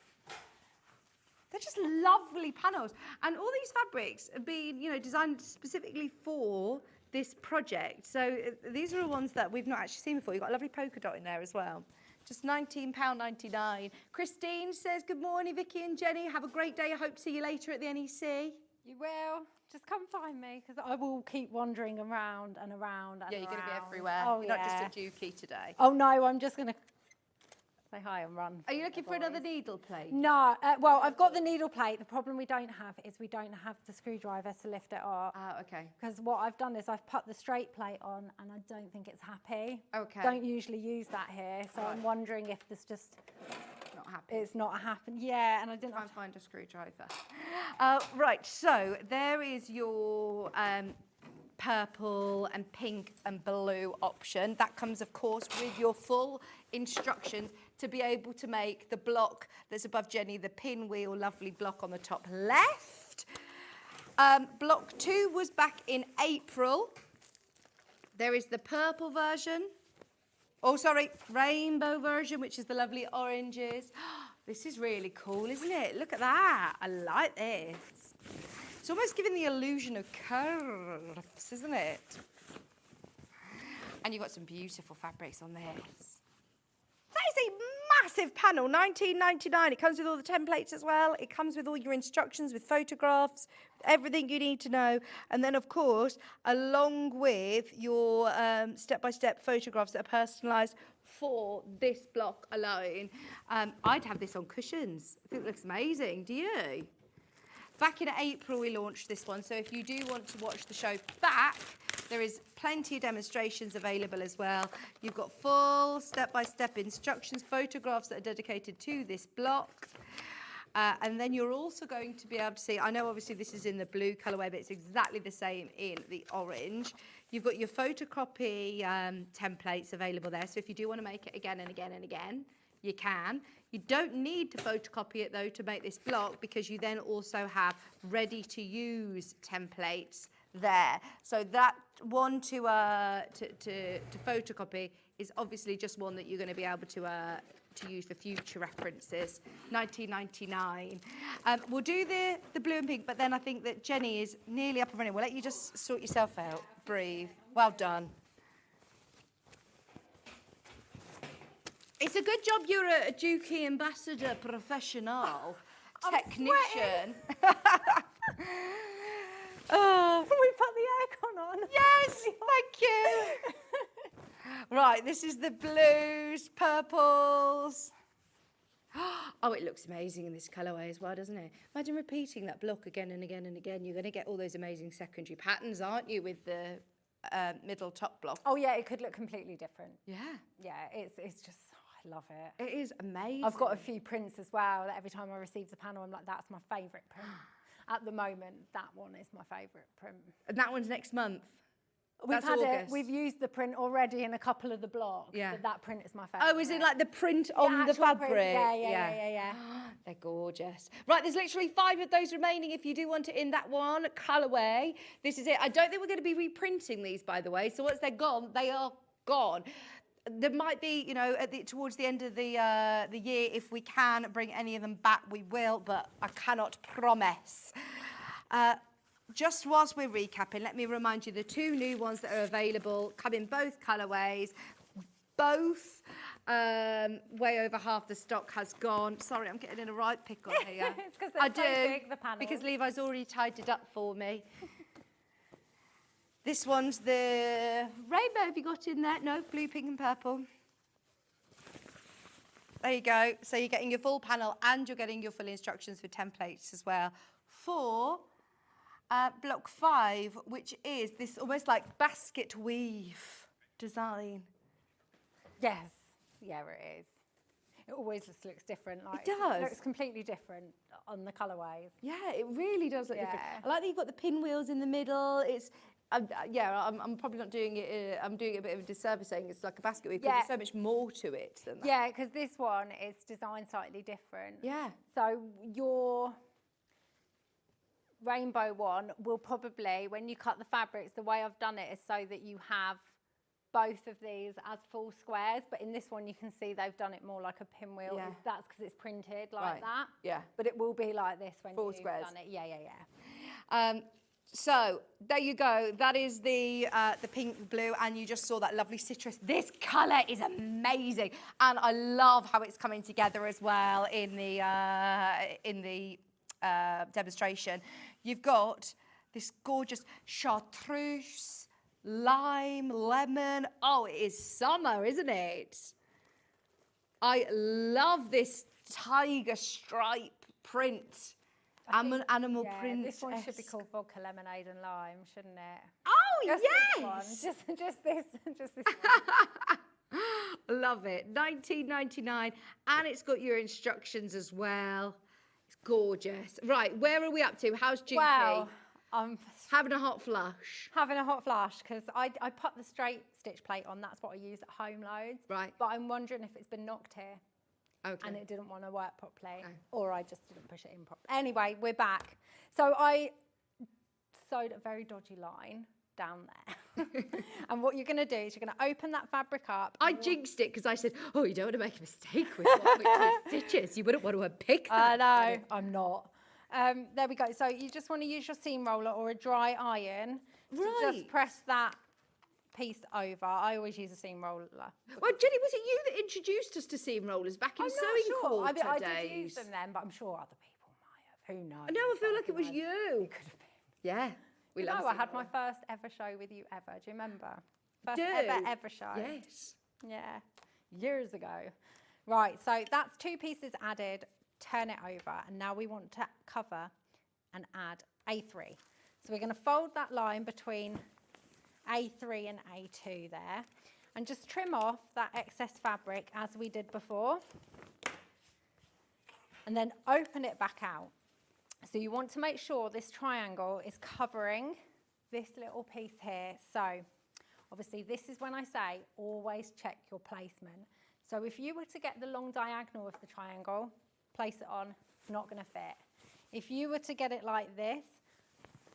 They're just lovely panels. And all these fabrics have been, you know, designed specifically for this project. So these are the ones that we've not actually seen before. You've got a lovely polka dot in there as well. Just £19.99. Christine says, good morning, Vicky and Jenny. Have a great day. I hope to see you later at the NEC. You will. Just come find me, because I will keep wandering around and around and Yeah, you're going to be around. everywhere. Oh, You're not just a dookie today. Oh, no, I'm just going to say hi and run. Are you looking for another needle plate? No, well, I've got the needle plate. The problem we don't have is we don't have the screwdriver to lift it up. Ah, okay. Because what I've done is I've put the straight plate on, and I don't think it's happy. Okay. Don't usually use that here, so I'm wondering if there's just... Not happy. It's not happened. Yeah, and I didn't Try have and find a screwdriver. Right, so there is your purple and pink and blue option. That comes, of course, with your full instructions to be able to make the block that's above Jenny, the pinwheel, lovely block on the top left. Block 2 was back in April. There is the purple version. Oh, sorry, rainbow version, which is the lovely oranges. This is really cool, isn't it? Look at that. I like this. It's almost giving the illusion of curves, isn't it? And you've got some beautiful fabrics on this. That is a massive panel, £19.99. It comes with all the templates as well. It comes with all your instructions, with photographs, everything you need to know. And then, of course, along with your step-by-step photographs that are personalised for this block alone. I'd have this on cushions. I think it looks amazing. Do you? Back in April, we launched this one. So if you do want to watch the show back, there is plenty of demonstrations available as well. You've got full step-by-step instructions, photographs that are dedicated to this block. And then you're also going to be able to see, I know obviously this is in the blue colourway, but it's exactly the same in the orange. You've got your photocopy templates available there. So if you do want to make it again and again and again, you can. You don't need to photocopy it though to make this block, because you then also have ready to use templates there. So that one to photocopy is obviously just one that you're going to be able to use for future references. £19.99. We'll do the blue and pink, but then I think that Jenny is nearly up and running. We'll let you just sort yourself out. Breathe. Well done. It's a good job you're a Dukey ambassador, professional, technician. Oh, we put the aircon on. yes, thank you. Right, this is the blues, purples. Oh, it looks amazing in this colourway as well, doesn't it? Imagine repeating that block again and again and again. You're going to get all those amazing secondary patterns, aren't you, with the middle top block? Oh yeah, it could look completely different. Yeah. Yeah, it's just, I love it. It is amazing. I've got a few prints as well that every time I receive the panel, I'm like, that's my favourite print. At the moment, that one is my favourite print. And that one's next month. We've That's had August. we've used the print already in a couple of the blocks. Yeah. But that print is my favourite. Oh, is it like the print on the actual fabric? print. Yeah. They're gorgeous. Right, there's literally 5 of those remaining if you do want it in that one colourway. This is it. I don't think we're going to be reprinting these, by the way. So once they're gone, they are gone. There might be, you know, towards the end of the year, if we can bring any of them back, we will, but I cannot promise. Just whilst we're recapping, let me remind you the 2 new ones that are available come in both colourways, both Way over half the stock has gone. Sorry, I'm getting in a right pickle here. It's because they're so big, the panels. Because Levi's already tied it up for me. This one's the rainbow. Have you got in there? No, blue, pink and purple. There you go. So you're getting your full panel and you're getting your full instructions with templates as well for block 5, which is this almost like basket weave design. Yes. Yeah, it is. It always just looks different. Like, It does. It looks completely different on the colourways. Yeah, it really does look different. Yeah. I like that you've got the pinwheels in the middle. It's I'm probably not doing it. I'm doing it a bit of a disservice saying it's like a basket weave because Yeah. there's so much more to it than that. Yeah, because this one is designed slightly different. Yeah. So your rainbow one will probably, when you cut the fabrics, the way I've done it is so that you have both of these as full squares, but in this one you can see they've done it more like a pinwheel. Yeah. That's because it's printed like Right. that. Yeah. But it will be like this when Full you've squares. done it. Yeah. So there you go. That is the pink, blue, and you just saw that lovely citrus. This colour is amazing, and I love how it's coming together as well in the demonstration. You've got this gorgeous chartreuse, lime, lemon. Oh, it is summer, isn't it? I love this tiger stripe print. Animal Yeah, print. this one should be called vodka, lemonade and lime, shouldn't it? Oh, Just yes! this one. Just this one. Love it. 19.99, and it's got your instructions as well. It's gorgeous. Right, where are we up to? How's Jinky? Wow. I'm Having a hot flush. having a hot flash because I put the straight stitch plate on. That's what I use at home loads. Right. But I'm wondering if it's been knocked here. Okay. And it didn't want to work properly, Okay. or I just didn't push it in properly. Anyway, we're back. So I sewed a very dodgy line down there. And what you're going to do is you're going to open that fabric up. I jinxed it because I said, oh, you don't want to make a mistake with your stitches. You wouldn't want to unpick I that. know, I'm not. There we go. So you just want to use your seam roller or a dry iron to just Right. press that piece over. I always use a seam roller. Well, Jenny, was it you that introduced us to seam rollers back in I'm sewing not sure. quarter I days? did use them then, but I'm sure other people might have. Who knows? No, I feel like it was It you. could have been. Yeah, we love No, I seam had my roller. first ever show with you ever. Do you remember? First Do. ever show. Yes. Yeah, years ago. Right, so that's 2 pieces added. Turn it over, and now we want to cover and add A3. So we're going to fold that line between A3 and A2 there, and just trim off that excess fabric as we did before, and then open it back out. So you want to make sure this triangle is covering this little piece here. So obviously this is when I say always check your placement. So if you were to get the long diagonal of the triangle, place it on, it's not going to fit. If you were to get it like this,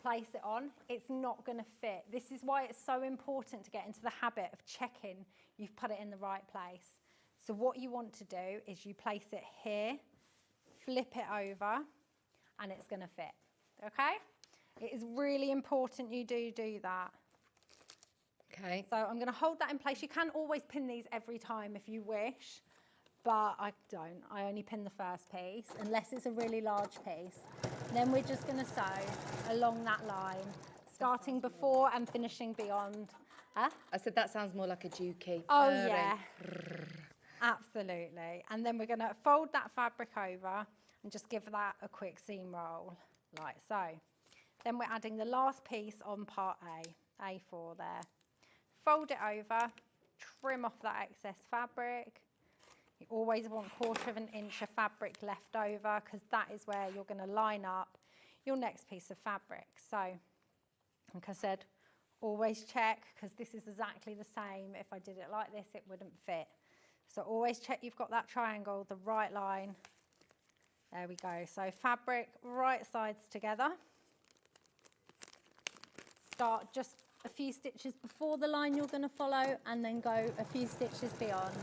place it on, it's not going to fit. This is why it's so important to get into the habit of checking you've put it in the right place. So what you want to do is you place it here, flip it over, and it's going to fit, okay? It is really important you do that. Okay. So I'm going to hold that in place. You can always pin these every time if you wish, but I don't. I only pin the first piece, unless it's a really large piece. Then we're just going to sew along that line, starting before and finishing beyond. Huh? I said that sounds more like a dukey. Oh, Purring. yeah. Absolutely. And then we're going to fold that fabric over and just give that a quick seam roll, like so. Then we're adding the last piece on part A, A4 there. Fold it over, trim off that excess fabric. You always want 1/4 inch of fabric left over because that is where you're going to line up your next piece of fabric. So, like I said, always check, because this is exactly the same. If I did it like this, it wouldn't fit. So always check you've got that triangle, the right line. There we go. So fabric, right sides together. Start just a few stitches before the line you're going to follow, and then go a few stitches beyond.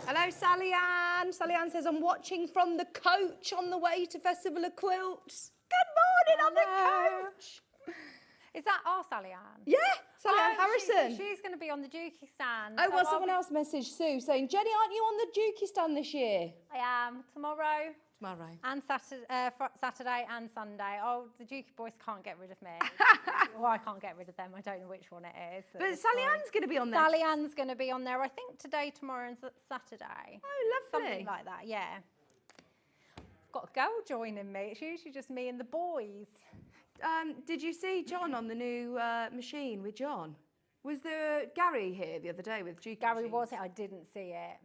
Hello, Sally Ann. Sally Ann says, I'm watching from the coach on the way to Festival of Quilts. Good morning on the Hello. coach. Is that our Sally Ann? Yeah, Sally Ann Oh, Harrison. She's going to be on the Dukey stand. Oh, so well, I'll someone be- else messaged Sue saying, Jenny, aren't you on the Dukey stand this year? I am tomorrow Tomorrow. and Saturday and Sunday. Oh, the Dukey boys can't get rid of me. Well, I can't get rid of them. I don't know which one it is. at But this Sally point. Ann's going to be on there. Sally Ann's going to be on there, I think, today, tomorrow and Saturday. Oh, lovely. Something like that, yeah. Got a girl joining me. It's usually just me and the boys. Did you see John on the new machine with John? Was there Gary here the other day with Dukey Gary machines? was it? I didn't see it.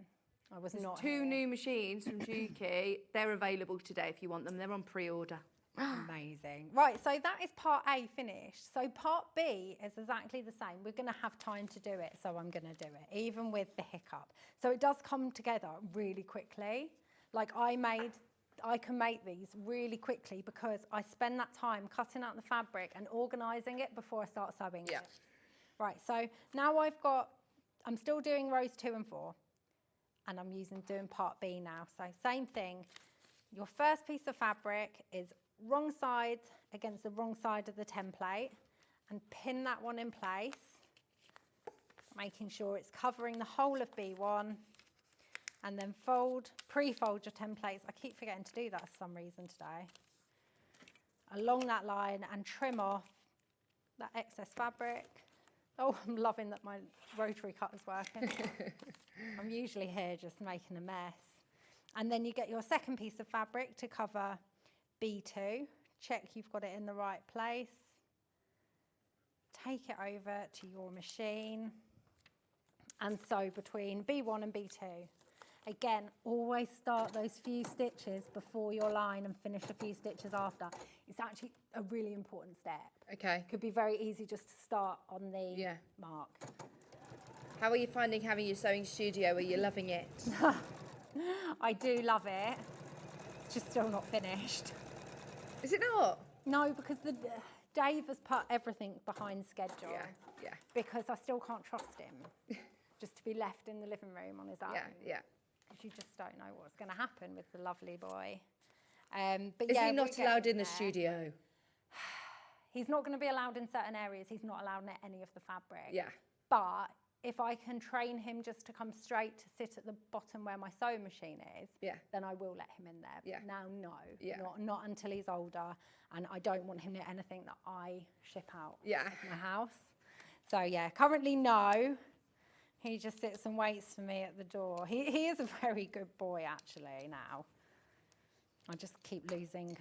I was There's not two here. new machines from Dukey. They're available today if you want them. They're on pre-order. Amazing. Right, so that is part A finished. So part B is exactly the same. We're going to have time to do it, so I'm going to do it, even with the hiccup. So it does come together really quickly. Like I can make these really quickly because I spend that time cutting out the fabric and organising it before I start sewing it. Right, so now I'm still doing rows 2 and 4, and I'm doing part B now. So same thing, your first piece of fabric is wrong side against the wrong side of the template and pin that one in place, making sure it's covering the whole of B1, and then pre-fold your templates. I keep forgetting to do that for some reason today. Along that line and trim off that excess fabric. Oh, I'm loving that my rotary cutter's working. I'm usually here just making a mess. And then you get your second piece of fabric to cover B2. Check you've got it in the right place. Take it over to your machine and sew between B1 and B2. Again, always start those few stitches before your line and finish a few stitches after. It's actually a really important step. Okay. Could be very easy just to start on the mark. How are you finding having your sewing studio? Are you loving it? I do love it. It's just still not finished. Is it not? No, because Dave has put everything behind schedule. Yeah. Because I still can't trust him just to be left in the living room on his own. Yeah. Because you just don't know what's going to happen with the lovely boy. But Is yeah, he we're not allowed getting in the there. studio? He's not going to be allowed in certain areas. He's not allowed near any of the fabric. Yeah. But if I can train him just to come straight to sit at the bottom where my sewing machine is, then I will let him in there. Yeah. Now, no, Yeah. not until he's older, and I don't want him near anything that I ship out Yeah. of my house. So yeah, currently no. He just sits and waits for me at the door. He is a very good boy actually now. I just keep losing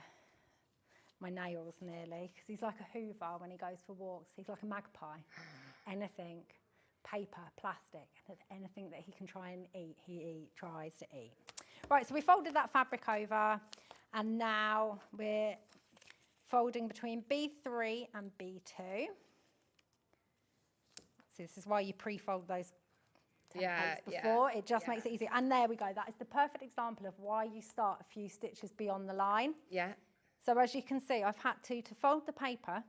my nails nearly because he's like a hoover when he goes for walks. He's like a magpie. Anything, paper, plastic, anything that he can try and eat, he tries to eat. Right, so we folded that fabric over, and now we're folding between B3 and B2. So this is why you pre-fold those templates before. It just makes it easier. And there we go. That is the perfect example of why you start a few stitches beyond the line. Yeah. So as you can see, I've had to fold the paper,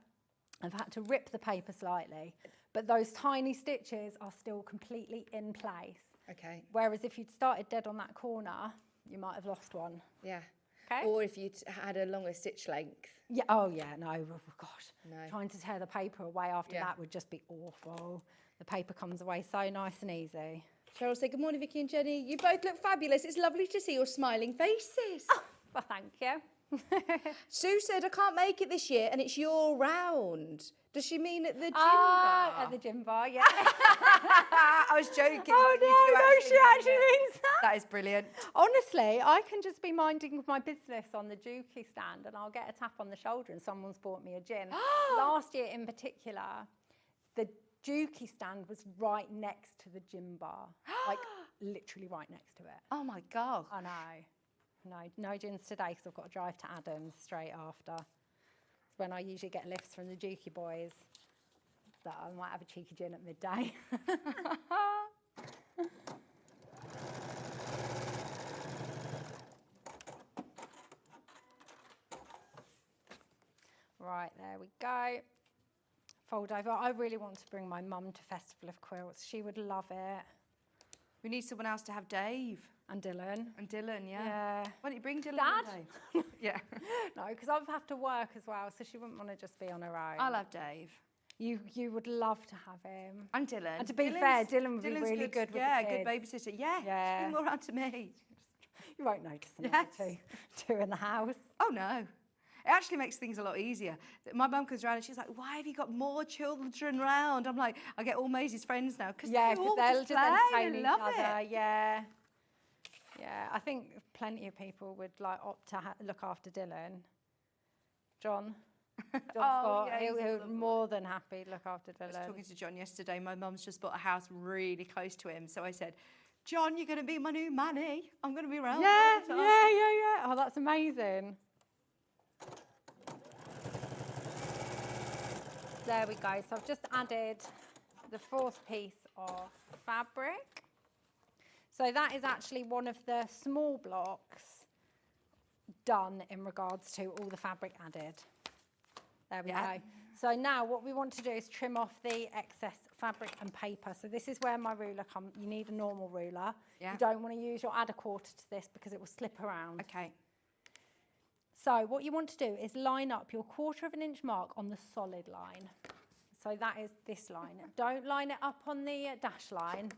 I've had to rip the paper slightly, but those tiny stitches are still completely in place. Okay. Whereas if you'd started dead on that corner, you might have lost one. Yeah. Okay. Or if you'd had a longer stitch length. Yeah. Oh yeah. No. Oh, gosh. No. Trying to tear the paper away after that would just be awful. The paper comes away so nice and easy. Cheryl said, good morning, Vicky and Jenny. You both look fabulous. It's lovely to see your smiling faces. Oh, well, thank you. Sue said, I can't make it this year, and it's your round. Does she mean at the gym Ah, bar? at the gym bar, yeah. I was joking. Oh but you do no, she actually mean it. means that. That is brilliant. Honestly, I can just be minding my business on the Dukey stand and I'll get a tap on the shoulder and someone's bought me a gin. Last year in particular, the Dukey stand was right next to the gym bar, like literally right next to it. Oh my God. I know. No gins today because I've got to drive to Adams straight after. It's when I usually get lifts from the Dukey boys that I might have a cheeky gin at midday. Right, there we go. Fold over. I really want to bring my mum to Festival of Quilts. She would love it. We need someone else to have Dave. And Dylan. And Dylan, yeah. Yeah. Why don't you bring Dylan Dad? and Dave? Yeah. No, because I have to work as well, so she wouldn't want to just be on her own. I'll have Dave. You would love to have him. And Dylan. And to be fair, Dylan would be Dylan's really good with the yeah, kids. good babysitter. Yeah, Yeah. bring more around to me. You won't notice another two in the house. Oh no. It actually makes things a lot easier. My mum comes around and she's like, why have you got more children round? I'm like, I get all Maisie's friends now because Yeah, they because all they'll just just play entertain and each love other. it. Yeah. Yeah, I think plenty of people would like opt to look after Dylan. John's got, yeah, he's he'll lovely. more than happy to look after I was Dylan. talking to John yesterday. My mum's just bought a house really close to him. So I said, John, you're going to be my new nanny. I'm going to be around Yeah, all the time. yeah. Oh, that's amazing. There we go. So I've just added the 4th piece of fabric. So that is actually one of the small blocks done in regards to all the fabric added. There we go. So now what we want to do is trim off the excess fabric and paper. So this is where my ruler comes. You need a normal ruler. Yeah. You don't want to use your add a quarter to this because it will slip around. Okay. So what you want to do is line up your 1/4 inch mark on the solid line. So that is this line. Don't line it up on the dash line.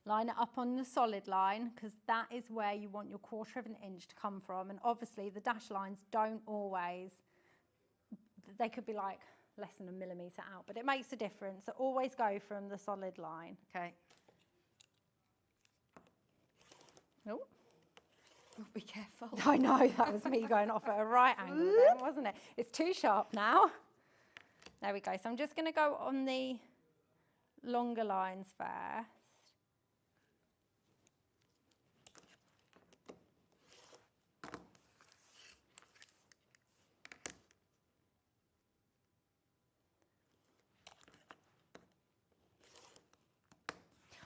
Line it up on the solid line because that is where you want your 1/4 inch to come from. And obviously the dash lines don't always, they could be like less than a millimetre out, but it makes a difference. So always go from the solid line. Okay. Oh. Oh, be careful. I know, that was me going off at a right angle then, wasn't it? It's too sharp now. There we go. So I'm just going to go on the longer lines first.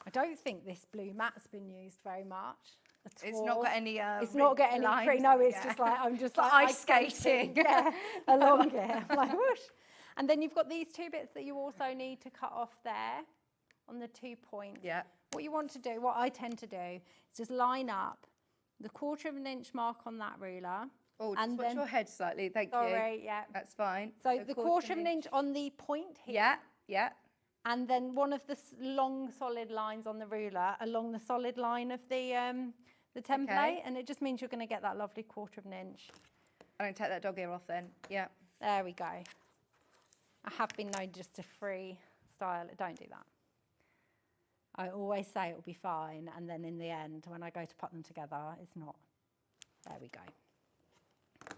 I don't think this blue mat's been used very much at It's all. not got any. It's not getting any cream. No, it's just like I'm just like ice skating. yeah, along it. I'm like whoosh. And then you've got these 2 bits that you also need to cut off there on the 2 points. Yeah. What you want to do, what I tend to do, is just line up the 1/4 inch mark on that ruler. Oh, just and watch then, your head slightly. Thank you. sorry, yeah. That's fine. So the 1/4 inch on the point here. Yeah, yeah. And then one of the long solid lines on the ruler along the solid line of the template. Okay. And it just means you're going to get that lovely 1/4 inch. I don't take that dog ear off then. Yeah. There we go. I have been known just to freestyle it. Don't do that. I always say it will be fine, and then in the end, when I go to put them together, it's not. There we go.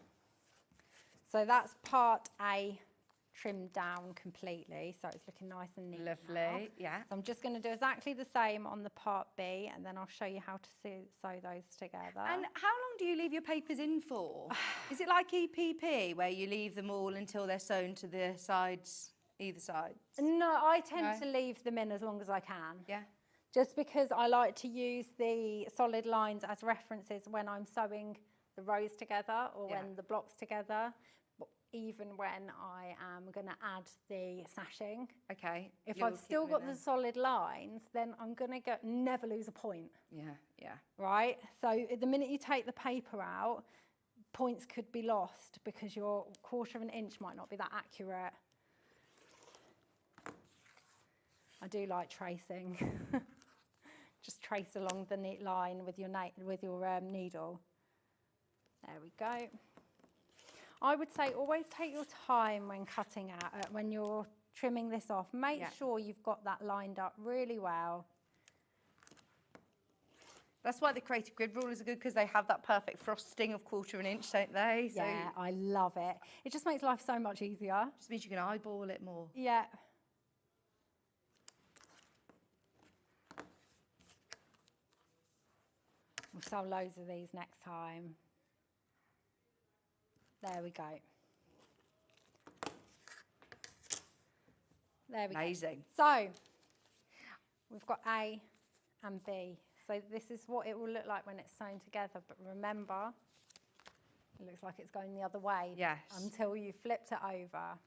So that's part A trimmed down completely, so it's looking nice and neat now. Lovely. Yeah. So I'm just going to do exactly the same on the part B, and then I'll show you how to sew those together. And how long do you leave your papers in for? Is it like EPP where you leave them all until they're sewn to the sides, either side? No, I tend to leave them in as long as I can. Yeah. Just because I like to use the solid lines as references when I'm sewing the rows together or when the blocks together, even when I am going to add the sashing. Okay. If You'll I've still keep got them the in. solid lines, then I'm going to never lose a point, Yeah, yeah. right? So the minute you take the paper out, points could be lost because your 1/4 inch might not be that accurate. I do like tracing. Just trace along the neat line with your needle. There we go. I would say always take your time when cutting out, when you're trimming this off. Make sure you've got that lined up really well. That's why the creative grid rulers are good, because they have that perfect frosting of 1/4 inch, don't they? So Yeah, I love it. It just makes life so much easier. just means you can eyeball it more. Yeah. We'll sell loads of these next time. There we go. There we Amazing. go. So, we've got A and B. So this is what it will look like when it's sewn together. But remember, it looks like it's going the other way until you flipped it over.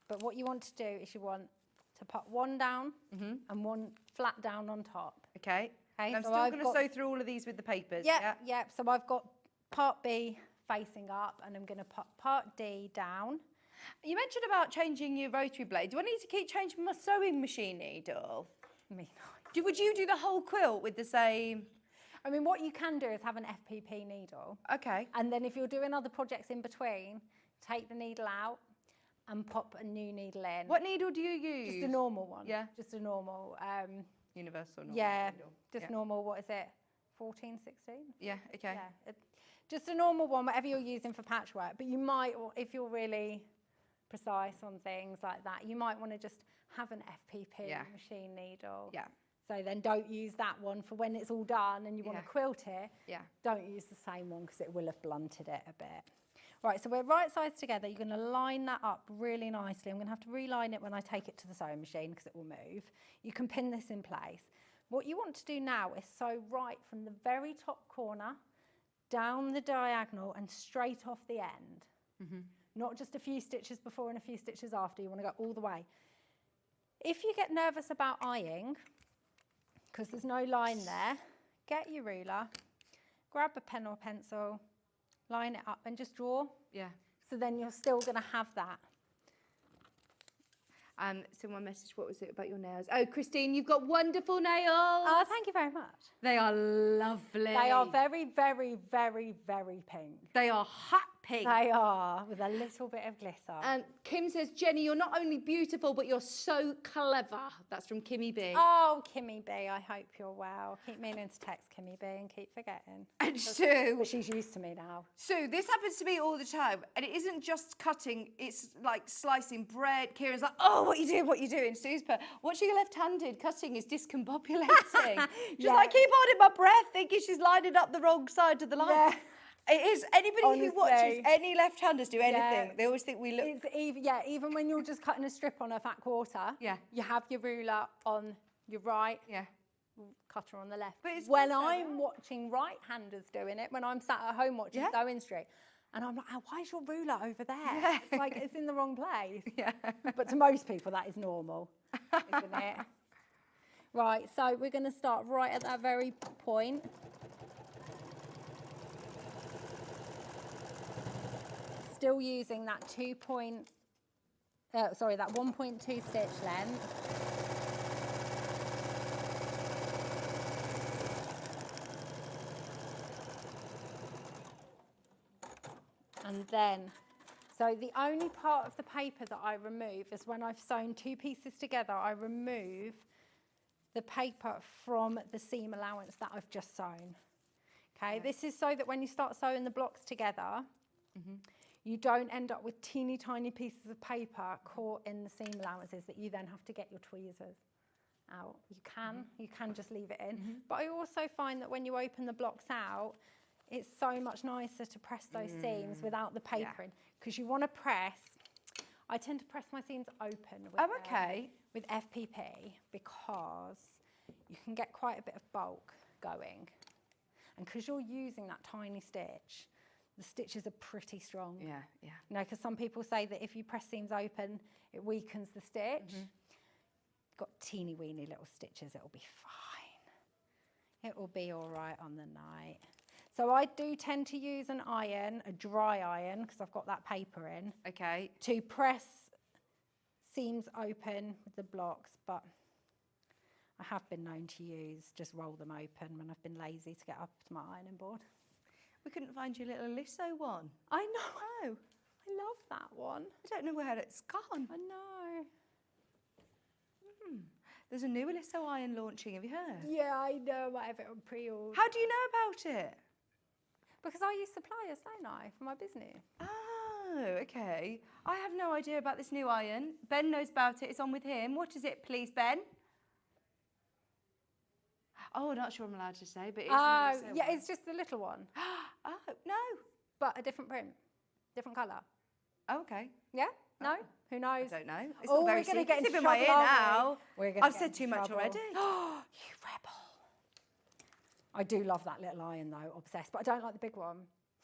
But what you want to do is you want to put one down and one flat down on top. Okay. Okay, And I'm so still I've going to got- sew through all of these with the papers. Yep, So I've got part B facing up, and I'm going to put part D down. You mentioned about changing your rotary blade. Do I need to keep changing my sewing machine needle? Me Would you do the whole quilt with the same? I mean, what you can do is have an FPP needle. Okay. And then if you're doing other projects in between, take the needle out and pop a new needle in. What needle do you use? Just a normal one. Yeah. Just a normal. Universal normal Yeah, needle. just normal, what is it? 14, 16? Yeah, okay. Yeah. Just a normal one, whatever you're using for patchwork. But you might, if you're really precise on things like that, you might want to just have an FPP machine needle. Yeah. So then don't use that one for when it's all done and you want to quilt it. Yeah. Don't use the same one because it will have blunted it a bit. Right, so we're right sides together. You're going to line that up really nicely. I'm going to have to reline it when I take it to the sewing machine because it will move. You can pin this in place. What you want to do now is sew right from the very top corner down the diagonal and straight off the end. Not just a few stitches before and a few stitches after. You want to go all the way. If you get nervous about eyeing, because there's no line there, get your ruler, grab a pen or pencil, line it up and just draw. Yeah. So then you're still going to have that. Someone messaged, what was it about your nails? Oh, Christine, you've got wonderful nails. Oh, thank you very much. They are lovely. They are very, very, very, very pink. They are hot pink. They are, with a little bit of glitter. Kim says, Jenny, you're not only beautiful, but you're so clever. That's from Kimmy B. Oh, Kimmy B, I hope you're well. Keep meaning to text Kimmy B and keep forgetting. And Sue. But she's used to me now. Sue, this happens to me all the time. And it isn't just cutting, it's like slicing bread. Kieran's like, oh, what you doing, what you doing? Sue's put, watching left-handed cutting is discombobulating. She's like, keep holding my breath, thinking she's lining up the wrong side of the line. Yeah. It is, anybody Honestly. who watches any left-handers do anything, they always think we look... It's even when you're just cutting a strip on a fat quarter, you have your ruler on your right, cutter on the left. But it's when also I'm watching right-handers doing it, when I'm sat at home watching Sewing Street, and I'm like, oh, why is your ruler over there? It's like it's in the wrong place. But to most people, that is normal, isn't it? Right, so we're going to start right at that very point. Still using that 1.2 stitch length. And then, so the only part of the paper that I remove is when I've sewn two pieces together, I remove the paper from the seam allowance that I've just sewn. Okay, this is so that when you start sewing the blocks together, you don't end up with teeny tiny pieces of paper caught in the seam allowances that you then have to get your tweezers out. You can just leave it in. But I also find that when you open the blocks out, it's so much nicer to press those seams without the paper in, because you want to press. I tend to press my seams open with, with FPP because you can get quite a bit of bulk going. And because you're using that tiny stitch, the stitches are pretty strong. You know, because some people say that if you press seams open, it weakens the stitch. Got teeny weeny little stitches, it'll be fine. It will be all right on the night. So I do tend to use an iron, a dry iron, because I've got that paper in. To press seams open with the blocks, but I have been known to just roll them open when I've been lazy to get up to my ironing board. We couldn't find your little Lisso one. I know. I love that one. I don't know where it's gone. I know. There's a new Lisso iron launching, have you heard? Yeah, I know. I have it on pre-order. How do you know about it? Because I use suppliers, don't I, for my business. Oh, okay. I have no idea about this new iron. Ben knows about it. It's on with him. What is it, please, Ben? Oh, not sure I'm allowed to say, but it's yeah, it's just the little one. Oh, no. But a different print, different colour. Oh, okay. Yeah? No? Who knows? I don't know. It's all very we're going to get into in my ear trouble, now. I've said too much already. Oh, you rebel. I do love that little iron though, obsessed, but I don't like the big one.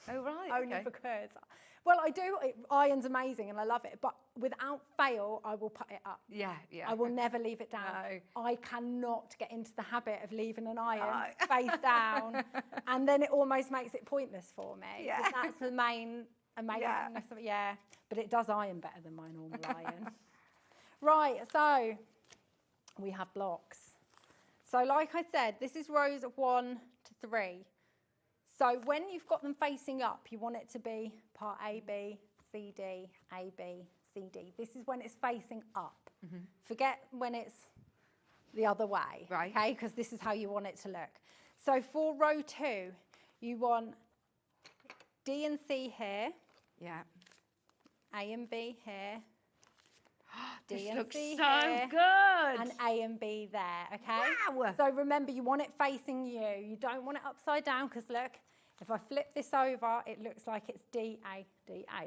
Oh, right. Only because, well, I do, iron's amazing and I love it, but without fail, I will put it up. Yeah. I will never leave it down. No. I cannot get into the habit of leaving an iron face down, and then it almost makes it pointless for me. Yeah. That's the main amazingness of it, but it does iron better than my normal iron. Right, so we have blocks. So like I said, this is rows 1 to 3. So when you've got them facing up, you want it to be part A, B, C, D, A, B, C, D. This is when it's facing up. Forget when it's the other way, Right. okay? Because this is how you want it to look. So for row 2, you want D and C here, Yeah. A and B here, D This and looks C so here, good. and A and B there, okay? Wow. So remember, you want it facing you. You don't want it upside down, because look, if I flip this over, it looks like it's D, A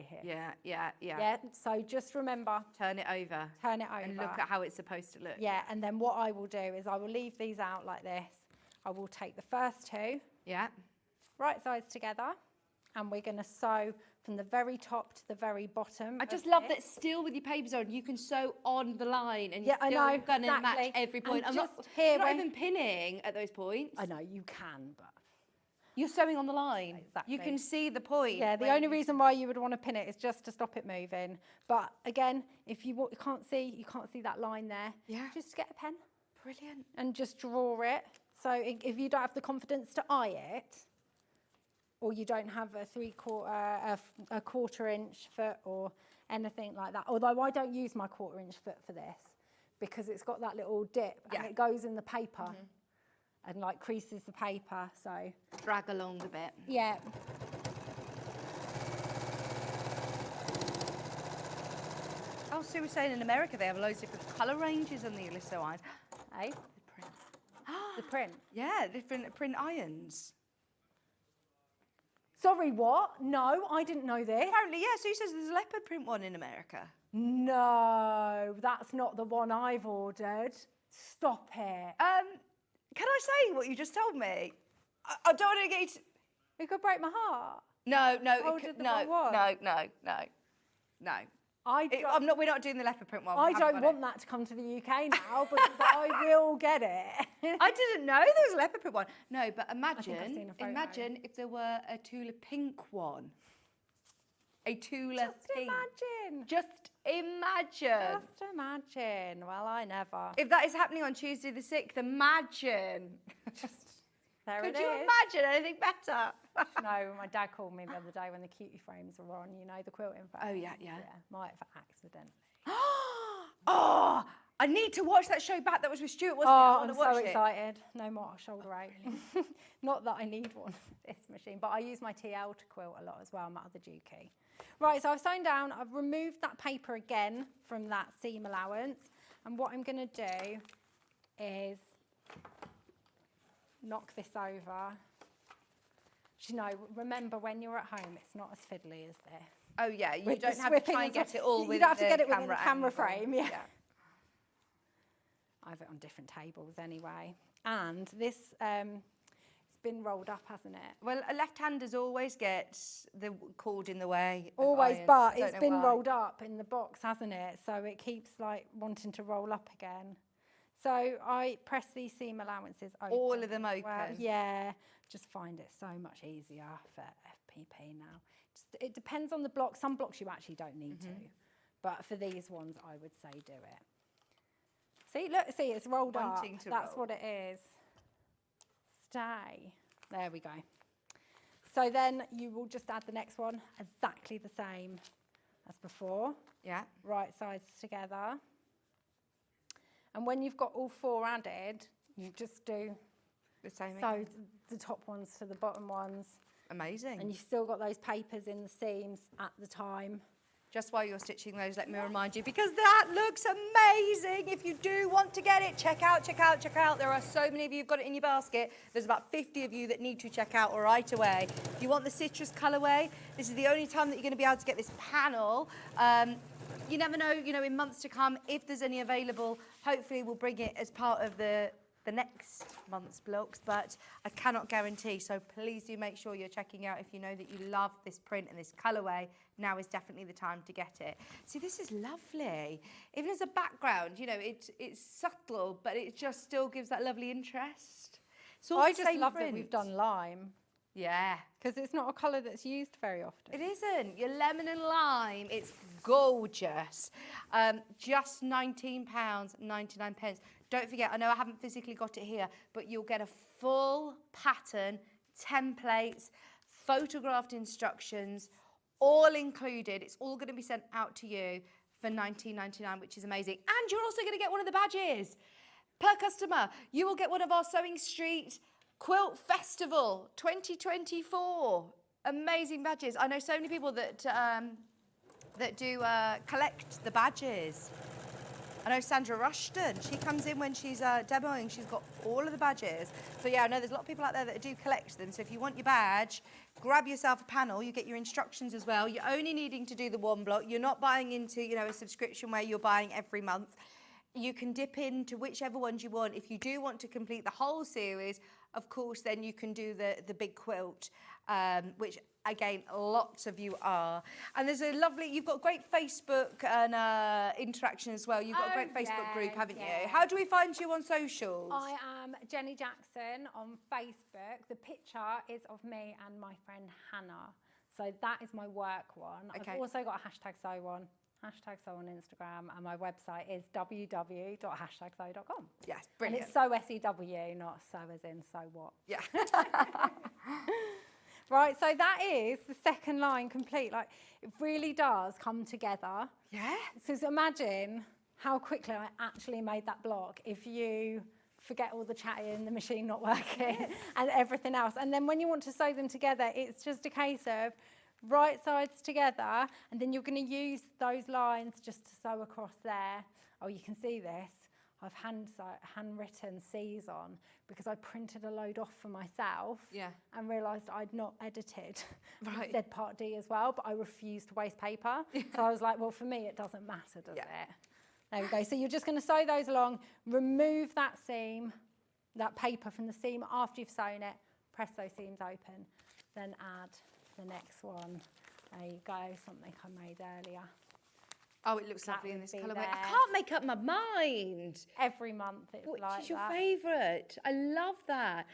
here. Yeah, yeah, yeah. Yeah, so just remember, Turn it over. turn it over. And look at how it's supposed to look. Yeah, and then what I will do is I will leave these out like this. I will take the first 2, Yeah. right sides together, and we're going to sew from the very top to the very bottom. I of just love this. that still with your papers on, you can sew on the line and Yeah, I you're still know, going to match exactly. every point. And I'm not, just here you're not where- even pinning at those points. I know, you can, but... You're sewing on the line. Exactly. You can see the point. Yeah, the where only you- reason why you would want to pin it is just to stop it moving. But again, if you can't see that line there, Yeah. just get a pen Brilliant. and just draw it. So if you don't have the confidence to eye it, or you don't have a quarter-inch foot or anything like that, although I don't use my quarter-inch foot for this because it's got that little dip Yeah. and it goes in the paper and like creases the paper. So Drag along a bit. yeah. Oh, Sue was saying in America they have loads of different colour ranges on the Eliso irons. Eh? The print. The print. Yeah, different print irons. Sorry, what? No, I didn't know this. Apparently, yeah, Sue says there's a leopard print one in America. No, that's not the one I've ordered. Stop it. Can I say what you just told me? I don't want to get you to... It could break my heart. No, no, Oh, it did could, the no, wrong one? no. I don't, We're not doing the leopard print one. I We haven't don't got want that to come to the UK now, but I will get it. I didn't know there was a leopard print one. No, but think I've seen a imagine photo. if there were a Tula pink one. A Tula Just pink. imagine. Just imagine. Just imagine. Well, I never. If that is happening on Tuesday the 6th, imagine. There Could it you is. imagine anything better? No, my dad called me the other day when the cutie frames were on, you know, the quilting frames. Oh, yeah, yeah. Yeah, might have accidentally. Oh, I need to watch that show back that was with Stuart, wasn't it? I Oh, wanna I'm watch so it. excited. No more shoulder ache. Not that I need one of this machine, but I use my TL to quilt a lot as well, my other Dukey. Right, so I've sewn down, I've removed that paper again from that seam allowance. And what I'm going to do is knock this over. You know, remember when you're at home, it's not as fiddly as this. Oh, yeah, you With the don't have to swipping try and as well. get it all You within don't have to the get it within the camera angle. frame, yeah. I have it on different tables anyway. And this, it's been rolled up, hasn't it? Well, a left-handers always get the cord in the way. of Always, irons. but Don't it's know been why. rolled up in the box, hasn't it? So it keeps like wanting to roll up again. So I press these seam allowances open. All of them as well. open? Yeah, just find it so much easier for FPP now. Just, it depends on the block. Some blocks you actually don't need to, but for these ones, I would say do it. See, look, see, it's rolled Wanting up. to That's roll. what it is. Stay. There we go. So then you will just add the next one exactly the same as before. Yeah. Right sides together. And when you've got all 4 added, you just do The same. so the top ones to the bottom ones. Amazing. And you've still got those papers in the seams at the time. Just while you're stitching those, let me remind you, because that looks amazing. If you do want to get it, check out. There are so many of you who've got it in your basket. There's about 50 of you that need to check out right away. If you want the citrus colourway, this is the only time that you're going to be able to get this panel. You never know, in months to come, if there's any available, hopefully we'll bring it as part of the next month's blocks, but I cannot guarantee. So please do make sure you're checking out if you know that you love this print and this colourway. Now is definitely the time to get it. See, this is lovely. Even as a background, it's subtle, but it just still gives that lovely interest. It's all I the just same love print. that we've done lime. Yeah. Because it's not a colour that's used very often. It isn't. Your lemon and lime, it's gorgeous. Just £19.99. Don't forget, I know I haven't physically got it here, but you'll get a full pattern, templates, photographed instructions, all included. It's all going to be sent out to you for £19.99, which is amazing. And you're also going to get one of the badges. Per customer, you will get one of our Sewing Street Quilt Festival 2024. Amazing badges. I know so many people that do collect the badges. I know Sandra Rushton, she comes in when she's demoing, she's got all of the badges. So yeah, I know there's a lot of people out there that do collect them. So if you want your badge, grab yourself a panel, you get your instructions as well. You're only needing to do the one block. You're not buying into, you know, a subscription where you're buying every month. You can dip into whichever ones you want. If you do want to complete the whole series, of course, then you can do the big quilt, which again, lots of you are. And there's a lovely, you've got great Facebook and interaction as well. You've got a great Facebook group, haven't you? How do we find you on socials? I am Jenny Jackson on Facebook. The picture is of me and my friend Hannah. So that is my work one. Okay. I've also got a #sew one. #sew on Instagram, and my website is www.sew.com. Yes, brilliant. And it's sew SEW, not sew as in so what. Yeah. Right, so that is the second line complete. Like, it really does come together. Yeah. So imagine how quickly I actually made that block if you forget all the chatting, the machine not working, and everything else. And then when you want to sew them together, it's just a case of right sides together, and then you're going to use those lines just to sew across there. Oh, you can see this. I've handwritten C's on because I printed a load off for myself and realised I'd not edited. It said part D as well, but I refused to waste paper. So I was like, well, for me, it doesn't matter, does it? There we go. So you're just going to sew those along, remove that seam, that paper from the seam after you've sewn it, press those seams open, then add the next one. There you go, something I made earlier. Oh, it looks lovely in this colourway. I can't make up my mind. Every month it's Which like is your that. favourite? I love that.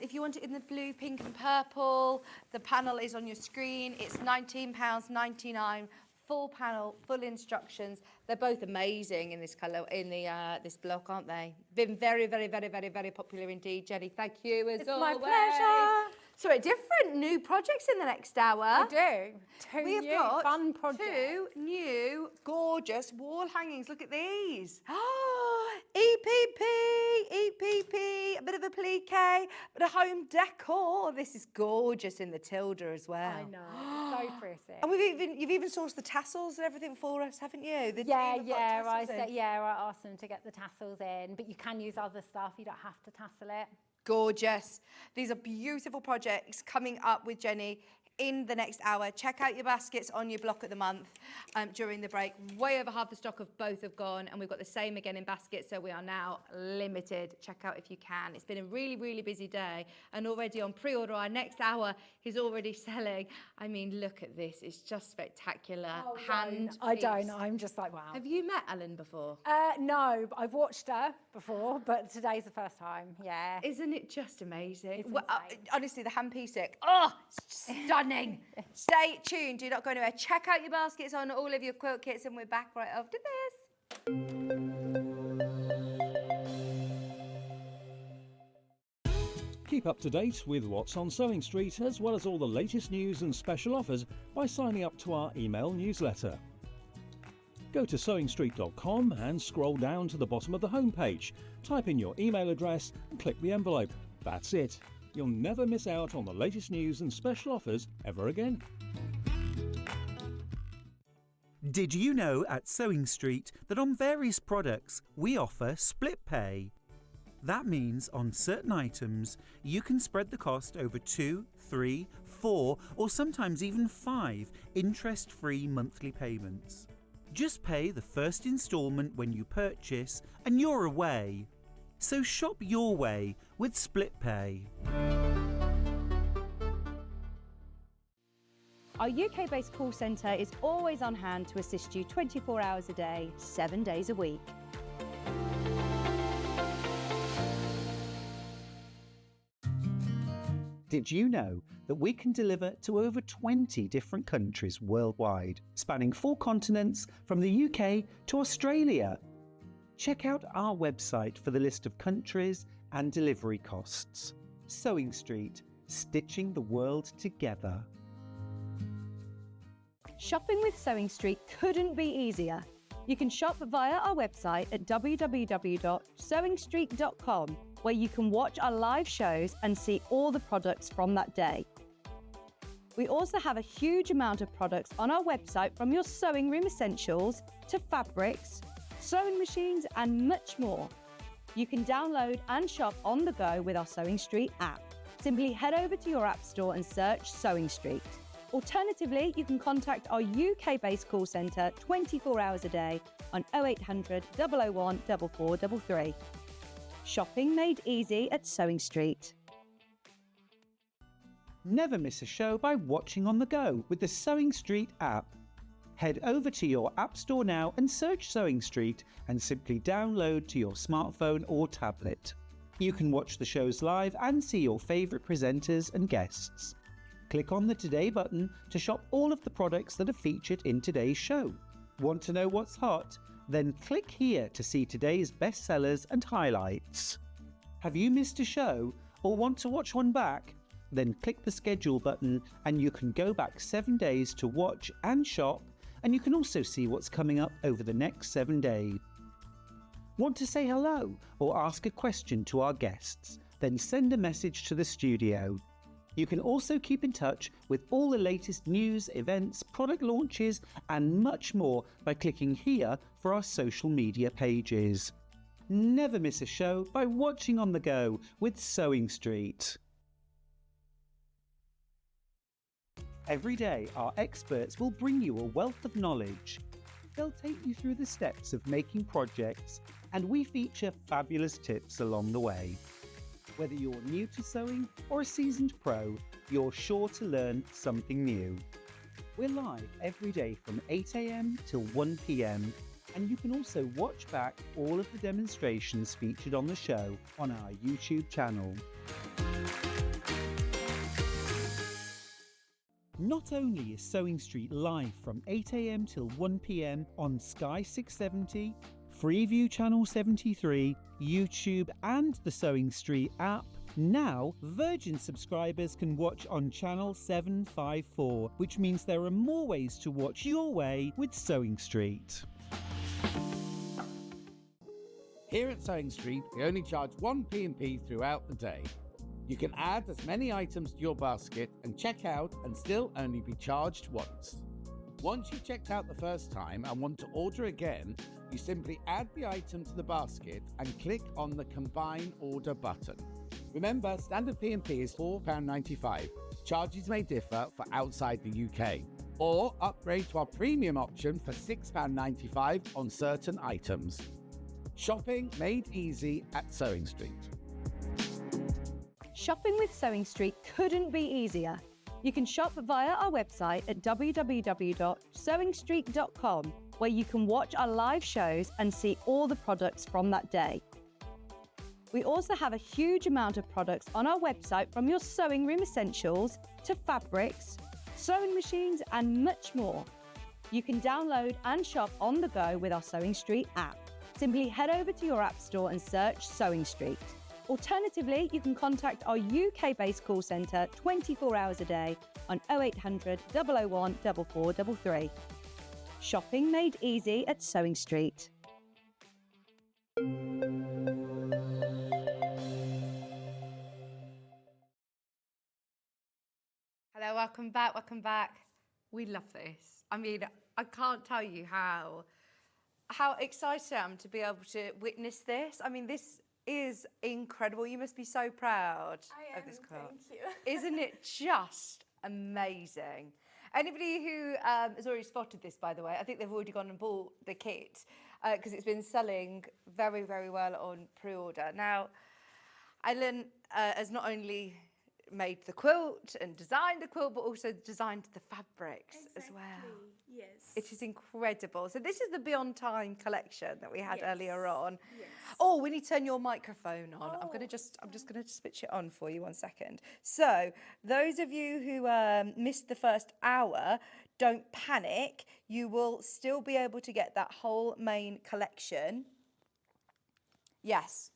If you want it in the blue, pink and purple, the panel is on your screen. It's £19.99. Full panel, full instructions. They're both amazing in this colour, in the this block, aren't they? Been very, very, very, very, very popular indeed. Jenny, thank you as always. It's my pleasure. So different new projects in the next hour. I do. We have Two got fun projects. 2 new gorgeous wall hangings. Look at these. EPP, a bit of applique, but a home decor. This is gorgeous in the Tilda as well. I know, so pretty. And you've even sourced the tassels and everything for us, haven't you? The team have got I tassels in. I asked them to get the tassels in, but you can use other stuff. You don't have to tassel it. Gorgeous. These are beautiful projects coming up with Jenny in the next hour. Check out your baskets on your block of the month during the break. Way over half the stock of both have gone, and we've got the same again in baskets, so we are now limited. Check out if you can. It's been a really, really busy day, and already on pre-order, our next hour is already selling. I mean, look at this. It's just spectacular. I don't. I'm just like, wow. Have you met Ellen before? No, but I've watched her before, but today's the first time. Yeah. Isn't it just amazing? It's Well, insane. honestly, the hand-piece stick. Oh, stunning. Stay tuned. Do not go anywhere. Check out your baskets on all of your quilt kits, and we're back right after this. Keep up to date with what's on Sewing Street, as well as all the latest news and special offers by signing up to our email newsletter. Go to sewingstreet.com and scroll down to the bottom of the homepage. Type in your email address and click the envelope. That's it. You'll never miss out on the latest news and special offers ever again. Did you know at Sewing Street that on various products we offer split pay? That means on certain items you can spread the cost over 2, 3, 4 or sometimes even 5 interest-free monthly payments. Just pay the first instalment when you purchase and you're away. So shop your way with split pay. Our UK-based call centre is always on hand to assist you 24 hours a day, 7 days a week. Did you know that we can deliver to over 20 different countries worldwide, spanning 4 continents from the UK to Australia? Check out our website for the list of countries and delivery costs. Sewing Street, stitching the world together. Shopping with Sewing Street couldn't be easier. You can shop via our website at www.sewingstreet.com, where you can watch our live shows and see all the products from that day. We also have a huge amount of products on our website, from your sewing room essentials to fabrics, sewing machines and much more. You can download and shop on the go with our Sewing Street app. Simply head over to your app store and search Sewing Street. Alternatively, you can contact our UK-based call centre 24 hours a day on 0800 001 4433. Shopping made easy at Sewing Street. Never miss a show by watching on the go with the Sewing Street app. Head over to your app store now and search Sewing Street and simply download to your smartphone or tablet. You can watch the shows live and see your favourite presenters and guests. Click on the Today button to shop all of the products that are featured in today's show. Want to know what's hot? Then click here to see today's bestsellers and highlights. Have you missed a show or want to watch one back? Then click the schedule button and you can go back 7 days to watch and shop, and you can also see what's coming up over the next 7 days. Want to say hello or ask a question to our guests? Then send a message to the studio. You can also keep in touch with all the latest news, events, product launches and much more by clicking here for our social media pages. Never miss a show by watching on the go with Sewing Street. Every day, our experts will bring you a wealth of knowledge. They'll take you through the steps of making projects, and we feature fabulous tips along the way. Whether you're new to sewing or a seasoned pro, you're sure to learn something new. We're live every day from 8 AM till 1 PM, and you can also watch back all of the demonstrations featured on the show on our YouTube channel. Not only is Sewing Street live from 8 AM till 1 PM on Sky 670, Freeview Channel 73, YouTube and the Sewing Street app, now Virgin subscribers can watch on Channel 754, which means there are more ways to watch your way with Sewing Street. Here at Sewing Street, we only charge 1 P&P throughout the day. You can add as many items to your basket and check out and still only be charged once. Once you've checked out the first time and want to order again, you simply add the item to the basket and click on the Combine Order button. Remember, standard P&P is £4.95. Charges may differ for outside the UK. Or upgrade to our premium option for £6.95 on certain items. Shopping made easy at Sewing Street. Shopping with Sewing Street couldn't be easier. You can shop via our website at www.sewingstreet.com, where you can watch our live shows and see all the products from that day. We also have a huge amount of products on our website, from your sewing room essentials to fabrics, sewing machines and much more. You can download and shop on the go with our Sewing Street app. Simply head over to your app store and search Sewing Street. Alternatively, you can contact our UK-based call centre 24 hours a day on 0800 001 4433. Shopping made easy at Sewing Street. Hello, welcome back, welcome back. We love this. I mean, I can't tell you how excited I am to be able to witness this. I mean, this is incredible. You must be so proud of this quilt. Thank you. Isn't it just amazing? Anybody who has already spotted this, by the way, I think they've already gone and bought the kit because it's been selling very, very well on pre-order. Now, Ellen has not only made the quilt and designed the quilt, but also designed the fabrics as well. Yes. It is incredible. So this is the Beyond Time collection that we had earlier on. Yes. Oh, we need to turn your microphone on. I'm just going to switch it on for you 1 second. So those of you who missed the first hour, don't panic. You will still be able to get that whole main collection. Yes.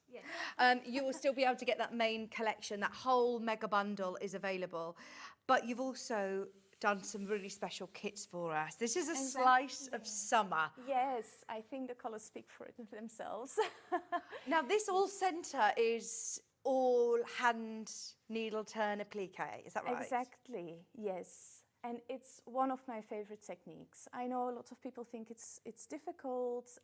You will still be able to get that main collection. That whole mega bundle is available. But you've also done some really special kits for us. This is a slice of summer. Yes, I think the colours speak for themselves. Now this all centre is all hand needle turn applique, is that right? Exactly, yes. And it's one of my favorite techniques. I know a lot of people think it's difficult.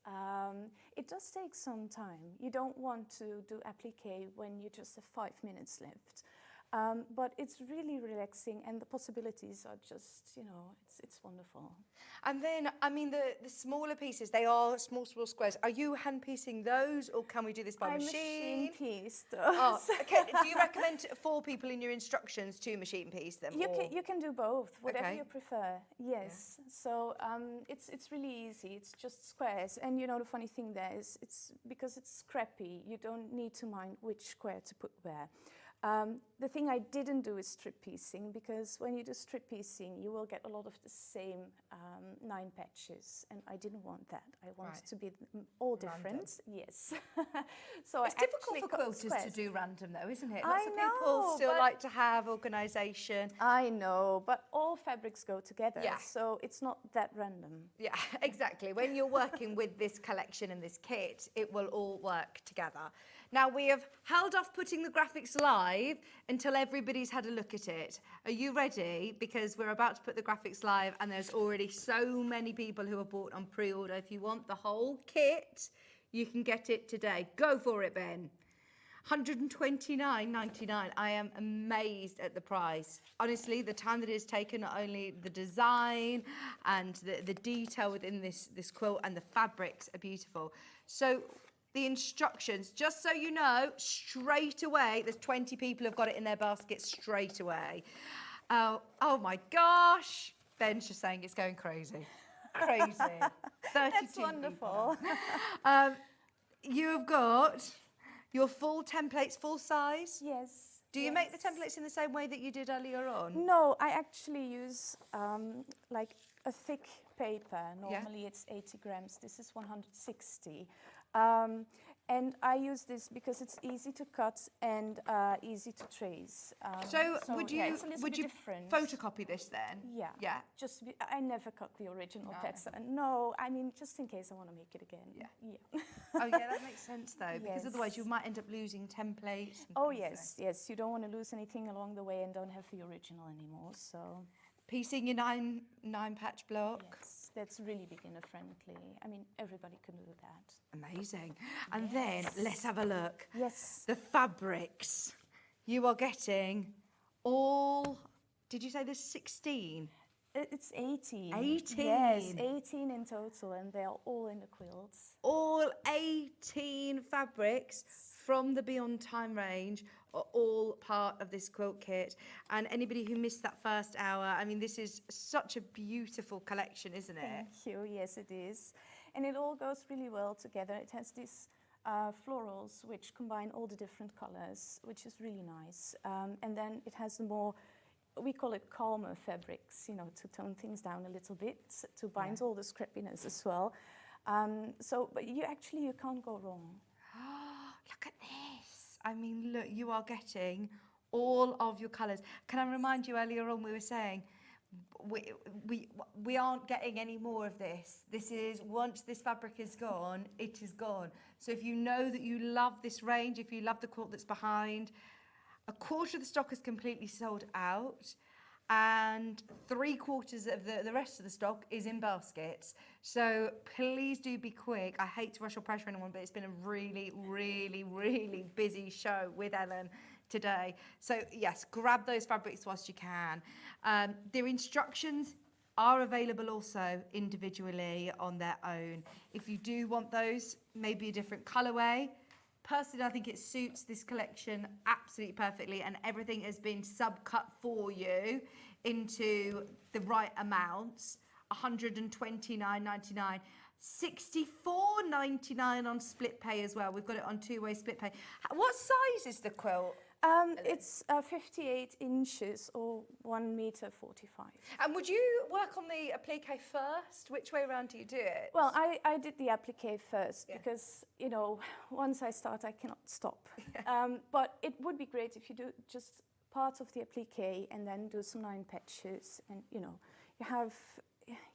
It does take some time. You don't want to do applique when you just have 5 minutes left. But it's really relaxing, and the possibilities are just, you know, it's wonderful. And then, I mean, the smaller pieces, they are small squares. Are you hand piecing those, or can we do this by I machine? piece those. Oh, okay. Do you recommend for people in your instructions to machine piece them? You can do both, whatever Okay. you prefer. Yes. Yeah. So it's really easy. It's just squares, and you know the funny thing there is it's because it's scrappy. You don't need to mind which square to put where. The thing I didn't do is strip piecing, because when you do strip piecing, you will get a lot of the same 9 patches, and I didn't want that. I wanted to be all different. Yes. So It's difficult for quilters to do random, though, isn't it? Lots I of people know, still but like to have organisation. I know, but all fabrics go together, Yeah. so it's not that random. Yeah, exactly. When you're working with this collection and this kit, it will all work together. Now, we have held off putting the graphics live until everybody's had a look at it. Are you ready? Because we're about to put the graphics live, and there's already so many people who have bought on pre-order. If you want the whole kit, you can get it today. Go for it, Ben. £129.99. I am amazed at the price. Honestly, the time that it has taken, not only the design and the detail within this quilt, and the fabrics are beautiful. So the instructions, just so you know, straight away, there's 20 people who've got it in their basket straight away. Oh my gosh. Ben's just saying it's going crazy. Crazy. 32 That's wonderful. You have got your full templates, full size. Yes. Do you make the templates in the same way that you did earlier on? No, I actually use like a thick paper. Normally it's 80 grams. This is 160. And I use this because it's easy to cut and easy to trace. So would you different. photocopy this then? Yeah. Yeah. I never cut the original pattern. No, I mean, just in case I want to make it again. Yeah. Oh yeah, that makes sense though, because otherwise you might end up losing templates. Oh yes, yes. You don't want to lose anything along the way and don't have the original anymore. So piecing your nine patch block. yes, that's really beginner friendly. I mean, everybody can do that. Amazing. And then let's have a look. Yes. The fabrics. You are getting all, did you say there's 16? It's 18. 18? Yes, 18 in total, and they're all in the quilts. All 18 fabrics from the Beyond Time range are all part of this quilt kit. And anybody who missed that first hour, I mean, this is such a beautiful collection, isn't it? Thank you. Yes, it is. And it all goes really well together. It has these florals which combine all the different colors, which is really nice. And then it has the more, we call it calmer fabrics, you know, to tone things down a little bit, to bind all the scrappiness as well. But you can't go wrong. Look at this. I mean, look, you are getting all of your colours. Can I remind you, earlier on we were saying, we aren't getting any more of this. This is, once this fabric is gone, it is gone. So if you know that you love this range, if you love the quilt that's behind, a quarter of the stock is completely sold out, and 3/4 of the rest of the stock is in baskets. So please do be quick. I hate to rush or pressure anyone, but it's been a really, really, really busy show with Ellen today. So yes, grab those fabrics whilst you can. Their instructions are available also individually on their own. If you do want those, maybe a different colourway. Personally, I think it suits this collection absolutely perfectly, and everything has been sub-cut for you into the right amounts. 129.99. 64.99 on split pay as well. We've got it on two-way split pay. What size is the quilt? It's 58 inches or 1 meter 45. And would you work on the applique first? Which way around do you do it? Well, I did the applique first because, you know, once I start, I cannot stop. But it would be great if you do just part of the applique and then do some 9 patches, and, you know,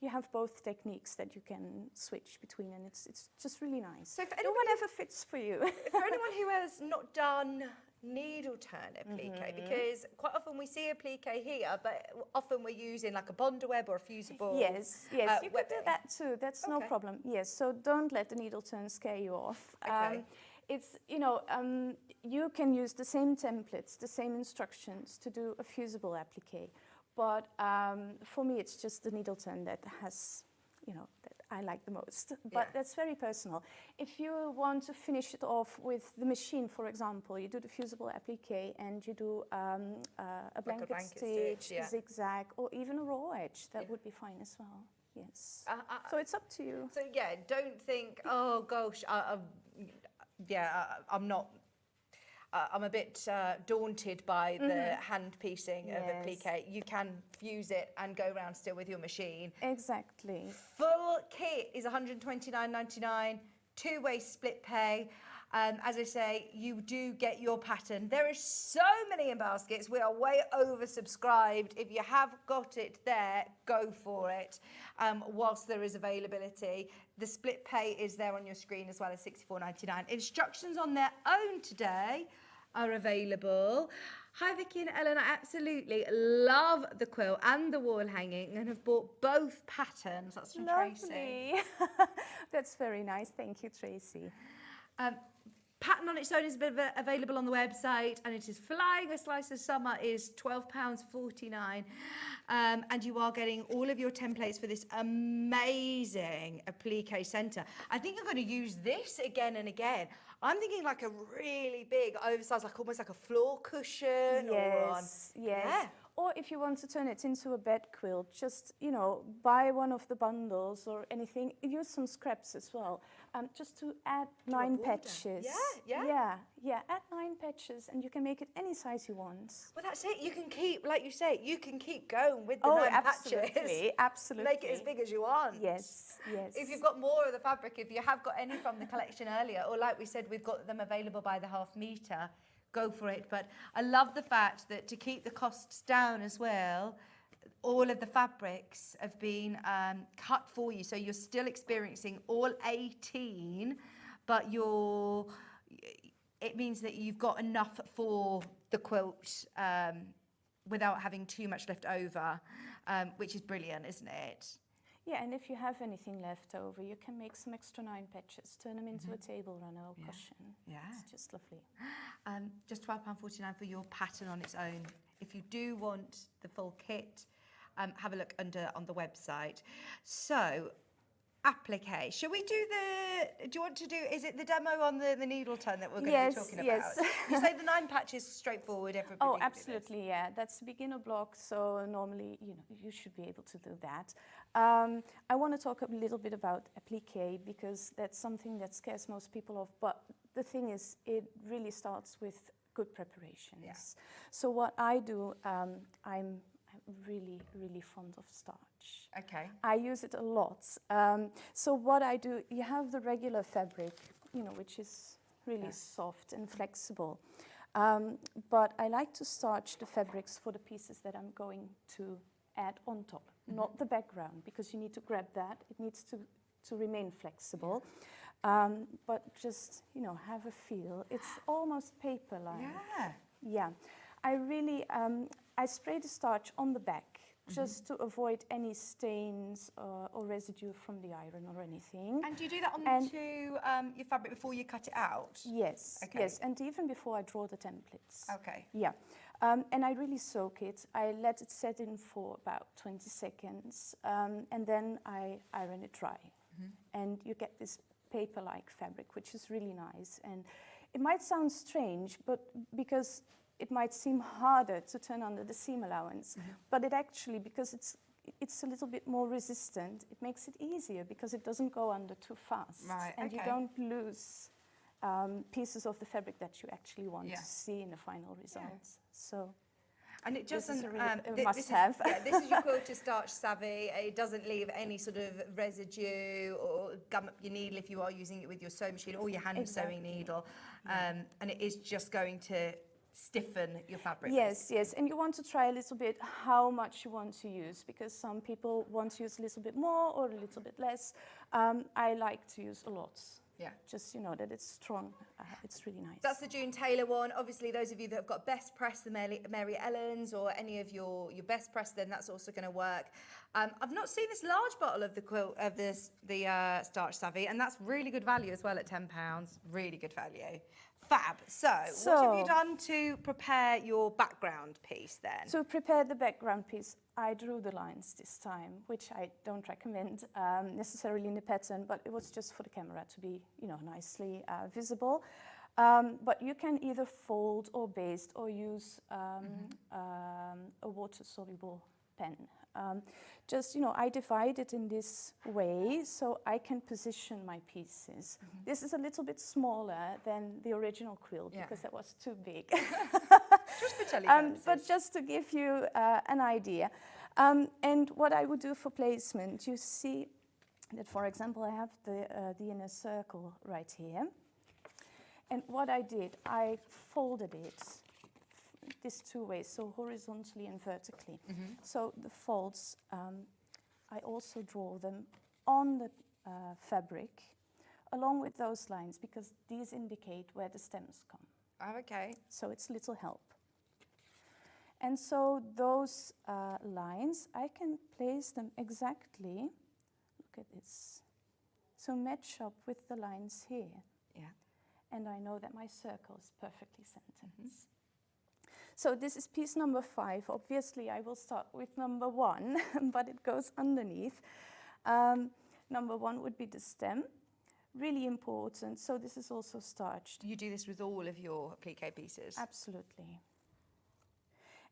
you have both techniques that you can switch between, and it's just really nice. So for whatever fits for you. For anyone who has not done needle turn applique, because quite often we see applique here, but often we're using like a bonder web or a fusible. Yes, you could do that too. That's no problem. Yes, so don't let the needle turn scare you off. Okay. It's, you know, you can use the same templates, the same instructions to do a fusible applique. But for me, it's just the needle turn that has, you know, that I like the most. But that's very personal. If you want to finish it off with the machine, for example, you do the fusible applique and you do a blanket stitch, zigzag, or even a raw edge. That would be fine as well. Yes. So it's up to you. So yeah, don't think, oh gosh, I'm not. I'm a bit daunted by the hand piecing of applique. You can fuse it and go around still with your machine. Exactly. Full kit is £129.99, two-way split pay. As I say, you do get your pattern. There are so many in baskets. We are way oversubscribed. If you have got it there, go for it whilst there is availability. The split pay is there on your screen as well as £64.99. Instructions on their own today are available. Hi Vicky and Ellen, I absolutely love the quilt and the wall hanging and have bought both patterns. That's from Tracy. That's very nice. Thank you, Tracy. Pattern on its own is available on the website, and it is Flying a Slice of Summer is £12.49, and you are getting all of your templates for this amazing applique centre. I think I'm going to use this again and again. I'm thinking like a really big, oversized, like almost like a floor cushion. Yes. Or if you want to turn it into a bed quilt, just, you know, buy one of the bundles or anything. Use some scraps as well, just to add 9 patches. Add 9 patches, and you can make it any size you want. Well, that's it. You can keep, like you say, you can keep going with the 9 patches. Absolutely. Make it as big as you want. Yes. If you've got more of the fabric, if you have got any from the collection earlier, or like we said, we've got them available by the half metre, go for it. But I love the fact that to keep the costs down as well, all of the fabrics have been cut for you, so you're still experiencing all 18, but it means that you've got enough for the quilt without having too much left over, which is brilliant, isn't it? Yeah, and if you have anything left over, you can make some extra 9 patches, turn them into a table runner or cushion. Yeah. It's just lovely. Just £12.49 for your pattern on its own. If you do want the full kit, have a look on the website. So, applique. Shall we do do you want to do, is it the demo on the needle turn that we're going to be talking about? You say the 9 patches straightforward, everybody. Oh, absolutely, yeah. That's the beginner block, so normally, you know, you should be able to do that. I want to talk a little bit about applique because that's something that scares most people off, but the thing is, it really starts with good preparations. Yeah. So what I do, I'm really, really fond of starch. Okay. I use it a lot. So what I do, you have the regular fabric, you know, which is really soft and flexible. But I like to starch the fabrics for the pieces that I'm going to add on top, not the background, because you need to grab that. It needs to remain flexible. But just, you know, have a feel. It's almost paper-like. Yeah. Yeah. I really, I spray the starch on the back just to avoid any stains or residue from the iron or anything. And do you do that onto your fabric before you cut it out? Yes, yes, and even before I draw the templates. Okay. Yeah, and I really soak it. I let it set in for about 20 seconds, and then I iron it dry. And you get this paper-like fabric, which is really nice. And it might sound strange, but because it might seem harder to turn under the seam allowance, but it actually, because it's a little bit more resistant. It makes it easier because it doesn't go under too fast. Right, And you okay. don't lose pieces of the fabric that you actually want Yeah. to see in the final results. So. And it This is doesn't, a really- a this must-have. is, this is your quilter starch savvy. It doesn't leave any sort of residue or gum up your needle if you are using it with your sewing machine or your hand sewing Exactly. needle. And it is just going to stiffen your fabric. Yes, yes, and you want to try a little bit how much you want to use, because some people want to use a little bit more or a little bit less. I like to use a lot. Yeah. Just, you know, that it's strong. It's really nice. That's the June Taylor one. Obviously, those of you that have got best press, the Mary Ellens, or any of your best press, then that's also going to work. I've not seen this large bottle of the starch savvy, and that's really good value as well at £10. Really good value. Fab. So what have you done to prepare your background piece then? To prepare the background piece, I drew the lines this time, which I don't recommend necessarily in the pattern, but it was just for the camera to be, you know, nicely visible. But you can either fold or baste or use a water-soluble pen. Just, you know, I divide it in this way so I can position my pieces. This is a little bit smaller than the original quilt because that was too big. Just for telly purposes. But just to give you an idea. And what I would do for placement, you see that, for example, I have the inner circle right here. And what I did, I folded it this two ways, so horizontally and vertically. So the folds, I also draw them on the fabric along with those lines, because these indicate where the stems come. Oh, okay. So it's little help. And so those lines, I can place them exactly, look at this, so match up with the lines here. Yeah. And I know that my circle is perfectly centered. So this is piece number 5. Obviously, I will start with number 1, but it goes underneath. Number 1 would be the stem. Really important. So this is also starched. You do this with all of your applique pieces? Absolutely.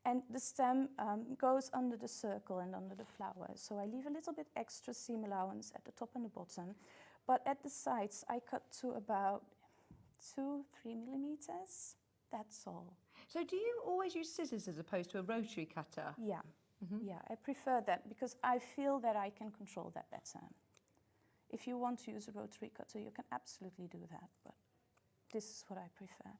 And the stem goes under the circle and under the flower. So I leave a little bit extra seam allowance at the top and the bottom. But at the sides, I cut to about 2-3 millimeters. That's all. So do you always use scissors as opposed to a rotary cutter? Yeah, yeah, I prefer that because I feel that I can control that better. If you want to use a rotary cutter, you can absolutely do that, but this is what I prefer.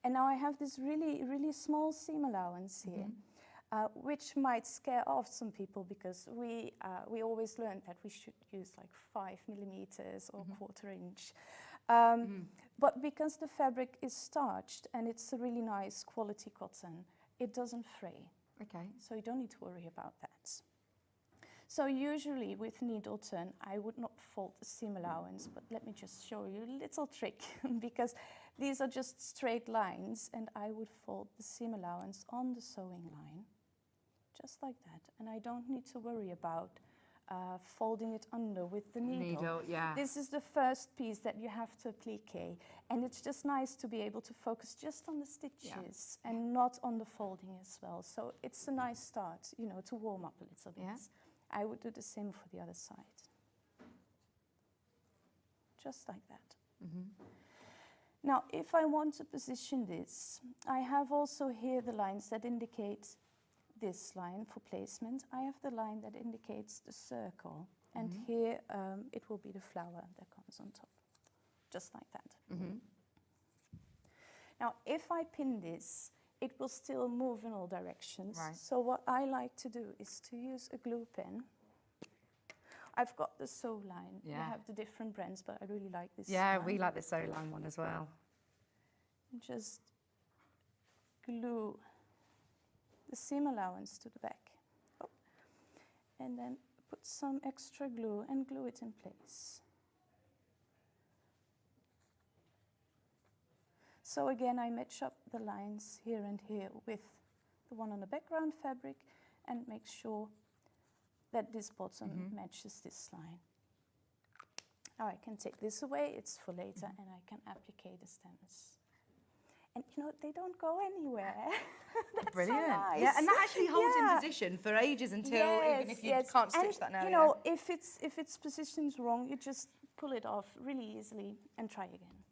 And now I have this really, really small seam allowance here, which might scare off some people because we always learned that we should use like 5 millimeters or quarter inch. But because the fabric is starched and it's a really nice quality cotton, it doesn't fray. Okay. So you don't need to worry about that. So usually with needle turn, I would not fold the seam allowance, but let me just show you a little trick because these are just straight lines and I would fold the seam allowance on the sewing line, just like that. And I don't need to worry about folding it under with the needle. This is the first piece that you have to applique, and it's just nice to be able to focus just on the stitches and not on the folding as well. So it's a nice start, you know, to warm up a little bit. Yeah. I would do the same for the other side. Just like that. Now, if I want to position this, I have also here the lines that indicate this line for placement. I have the line that indicates the circle, and here it will be the flower that comes on top, just like that. Now, if I pin this, it will still move in all directions. Right. So what I like to do is to use a glue pen. I've got the sew line. Yeah. I have the different brands, but I really like this Yeah, one. we like the sew line one as well. Just glue the seam allowance to the back. Oh. And then put some extra glue and glue it in place. So again, I match up the lines here and here with the one on the background fabric and make sure that this bottom matches this line. Now I can take this away, it's for later, and I can applique the stems. And you know, they don't go anywhere. That's Brilliant. so nice. Yeah, and that actually holds Yeah. in position for ages until even if you Yes. can't stitch And, that now. you know, if its position's wrong, you just pull it off really easily and try again.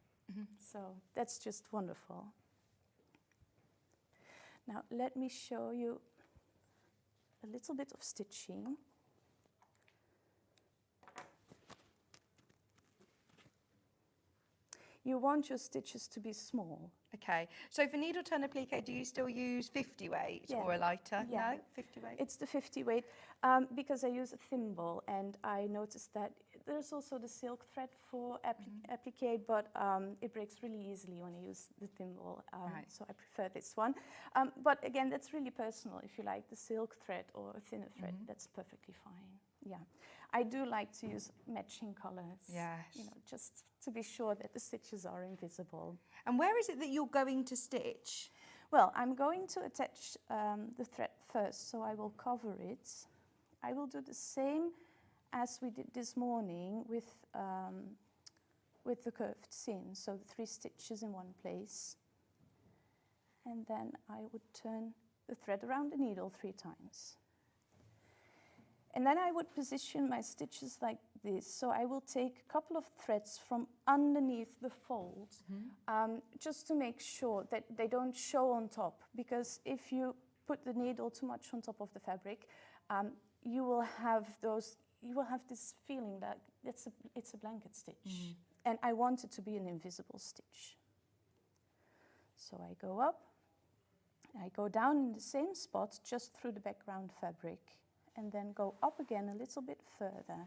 So that's just wonderful. Now let me show you a little bit of stitching. You want your stitches to be small. Okay, so for needle turn applique, do you still use 50 weight Yeah. or a lighter? Yeah. No, 50 weight. It's the 50 weight because I use a thimble, and I noticed that there's also the silk thread for applique, but it breaks really easily when you use the thimble, Right. so I prefer this one. But again, that's really personal. If you like the silk thread or a thinner thread, that's perfectly fine. Yeah, I do like to use matching colors. Yes. You know, just to be sure that the stitches are invisible. And where is it that you're going to stitch? Well, I'm going to attach the thread first, so I will cover it. I will do the same as we did this morning with the curved seam, so the 3 stitches in one place. And then I would turn the thread around the needle 3 times. And then I would position my stitches like this. So I will take a couple of threads from underneath the fold, just to make sure that they don't show on top. Because if you put the needle too much on top of the fabric, you will have this feeling that it's a blanket stitch. And I want it to be an invisible stitch. So I go up, I go down in the same spot, just through the background fabric, and then go up again a little bit further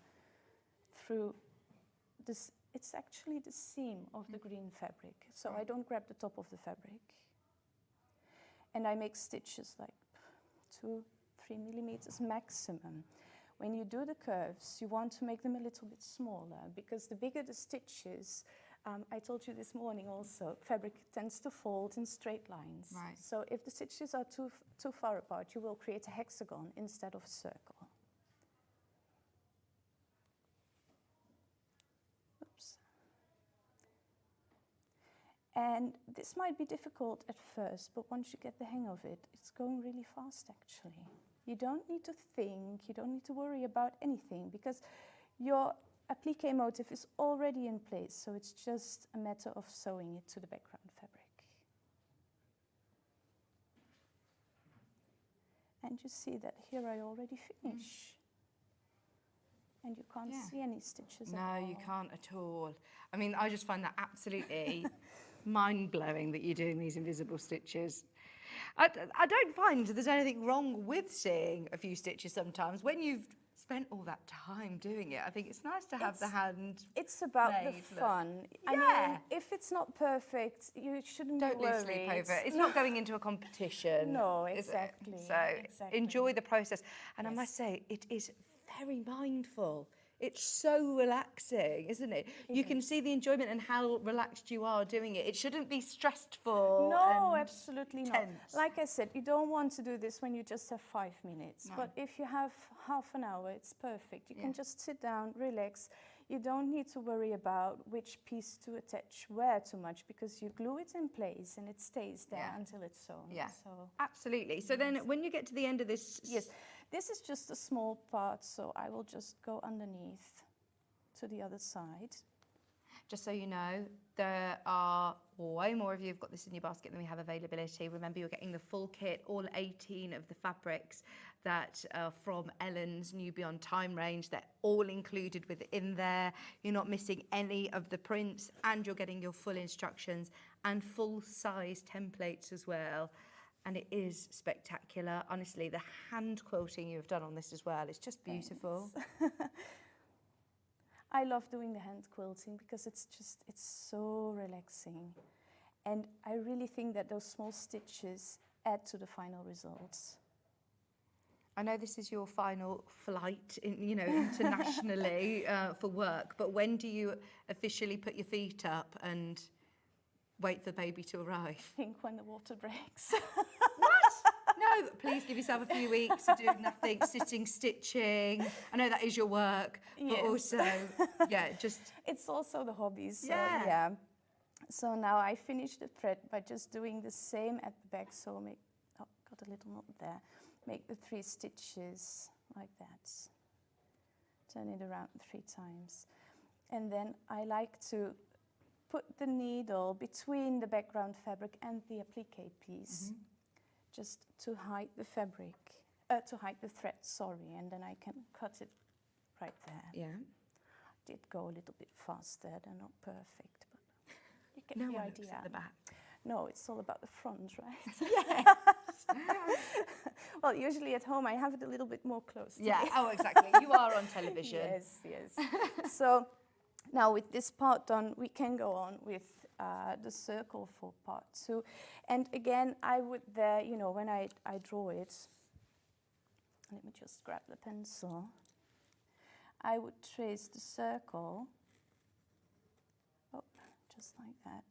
through this. It's actually the seam of the green fabric, so I don't grab the top of the fabric. And I make stitches like 2-3 millimeters maximum. When you do the curves, you want to make them a little bit smaller, because the bigger the stitches, I told you this morning also, fabric tends to fold in straight lines. Right. So if the stitches are too far apart, you will create a hexagon instead of a circle. Oops. And this might be difficult at first, but once you get the hang of it, it's going really fast actually. You don't need to think, you don't need to worry about anything, because your applique motif is already in place, so it's just a matter of sewing it to the background fabric. And you see that here I already finish. And you can't see any stitches at all. No, you can't at all. I mean, I just find that absolutely mind-blowing that you're doing these invisible stitches. I don't find there's anything wrong with seeing a few stitches sometimes. When you've spent all that time doing it, I think it's nice to have the hand. It's about the made, fun. Yeah. I mean, if it's not perfect, you shouldn't Don't be lose worried. sleep over it. It's not going into a competition. No, is it? exactly. So exactly. enjoy the process. And I Yes. must say, it is very mindful. It's so relaxing, isn't it? You can see the enjoyment and how relaxed you are doing it. It shouldn't be stressful. No, and absolutely not. tense. Like I said, you don't want to do this when you just have 5 minutes. No. But if you have half an hour, it's perfect. You can just sit down, relax. You don't need to worry about which piece to attach where too much, because you glue it in place and it stays there until it's sewn. Yeah, So, absolutely. So then when you get to the end of this... yes, this is just a small part, so I will just go underneath to the other side. Just so you know, there are way more of you who've got this in your basket than we have availability. Remember, you're getting the full kit, all 18 of the fabrics that are from Ellen's New Beyond Time range. They're all included within there. You're not missing any of the prints, and you're getting your full instructions and full-size templates as well. And it is spectacular. Honestly, the hand quilting you've done on this as well, it's just beautiful. I love doing the hand quilting because it's so relaxing. And I really think that those small stitches add to the final results. I know this is your final flight, internationally for work, but when do you officially put your feet up and wait for the baby to arrive? I think when the water breaks. What? No, please give yourself a few weeks of doing nothing, sitting, stitching. I know that is your work, but Yes. also, just... It's also the hobbies. So, Yeah. So now I finish the thread by just doing the same at the back. So make, oh, got a little knot there. Make the 3 stitches like that. Turn it around 3 times. And then I like to put the needle between the background fabric and the applique piece, just to hide the fabric, to hide the thread, sorry, and then I can cut it right there. Yeah. Did go a little bit faster, they're not perfect, but you get the idea. Looks at the back. No, it's all about the front, right? Yes. Well, usually at home I have it a little bit more close to me. Oh, exactly. You are on television. Yes, yes. So now with this part done, we can go on with the circle for part 2. And again, I would there, you know, when I draw it, let me just grab the pencil. I would trace the circle, just like that.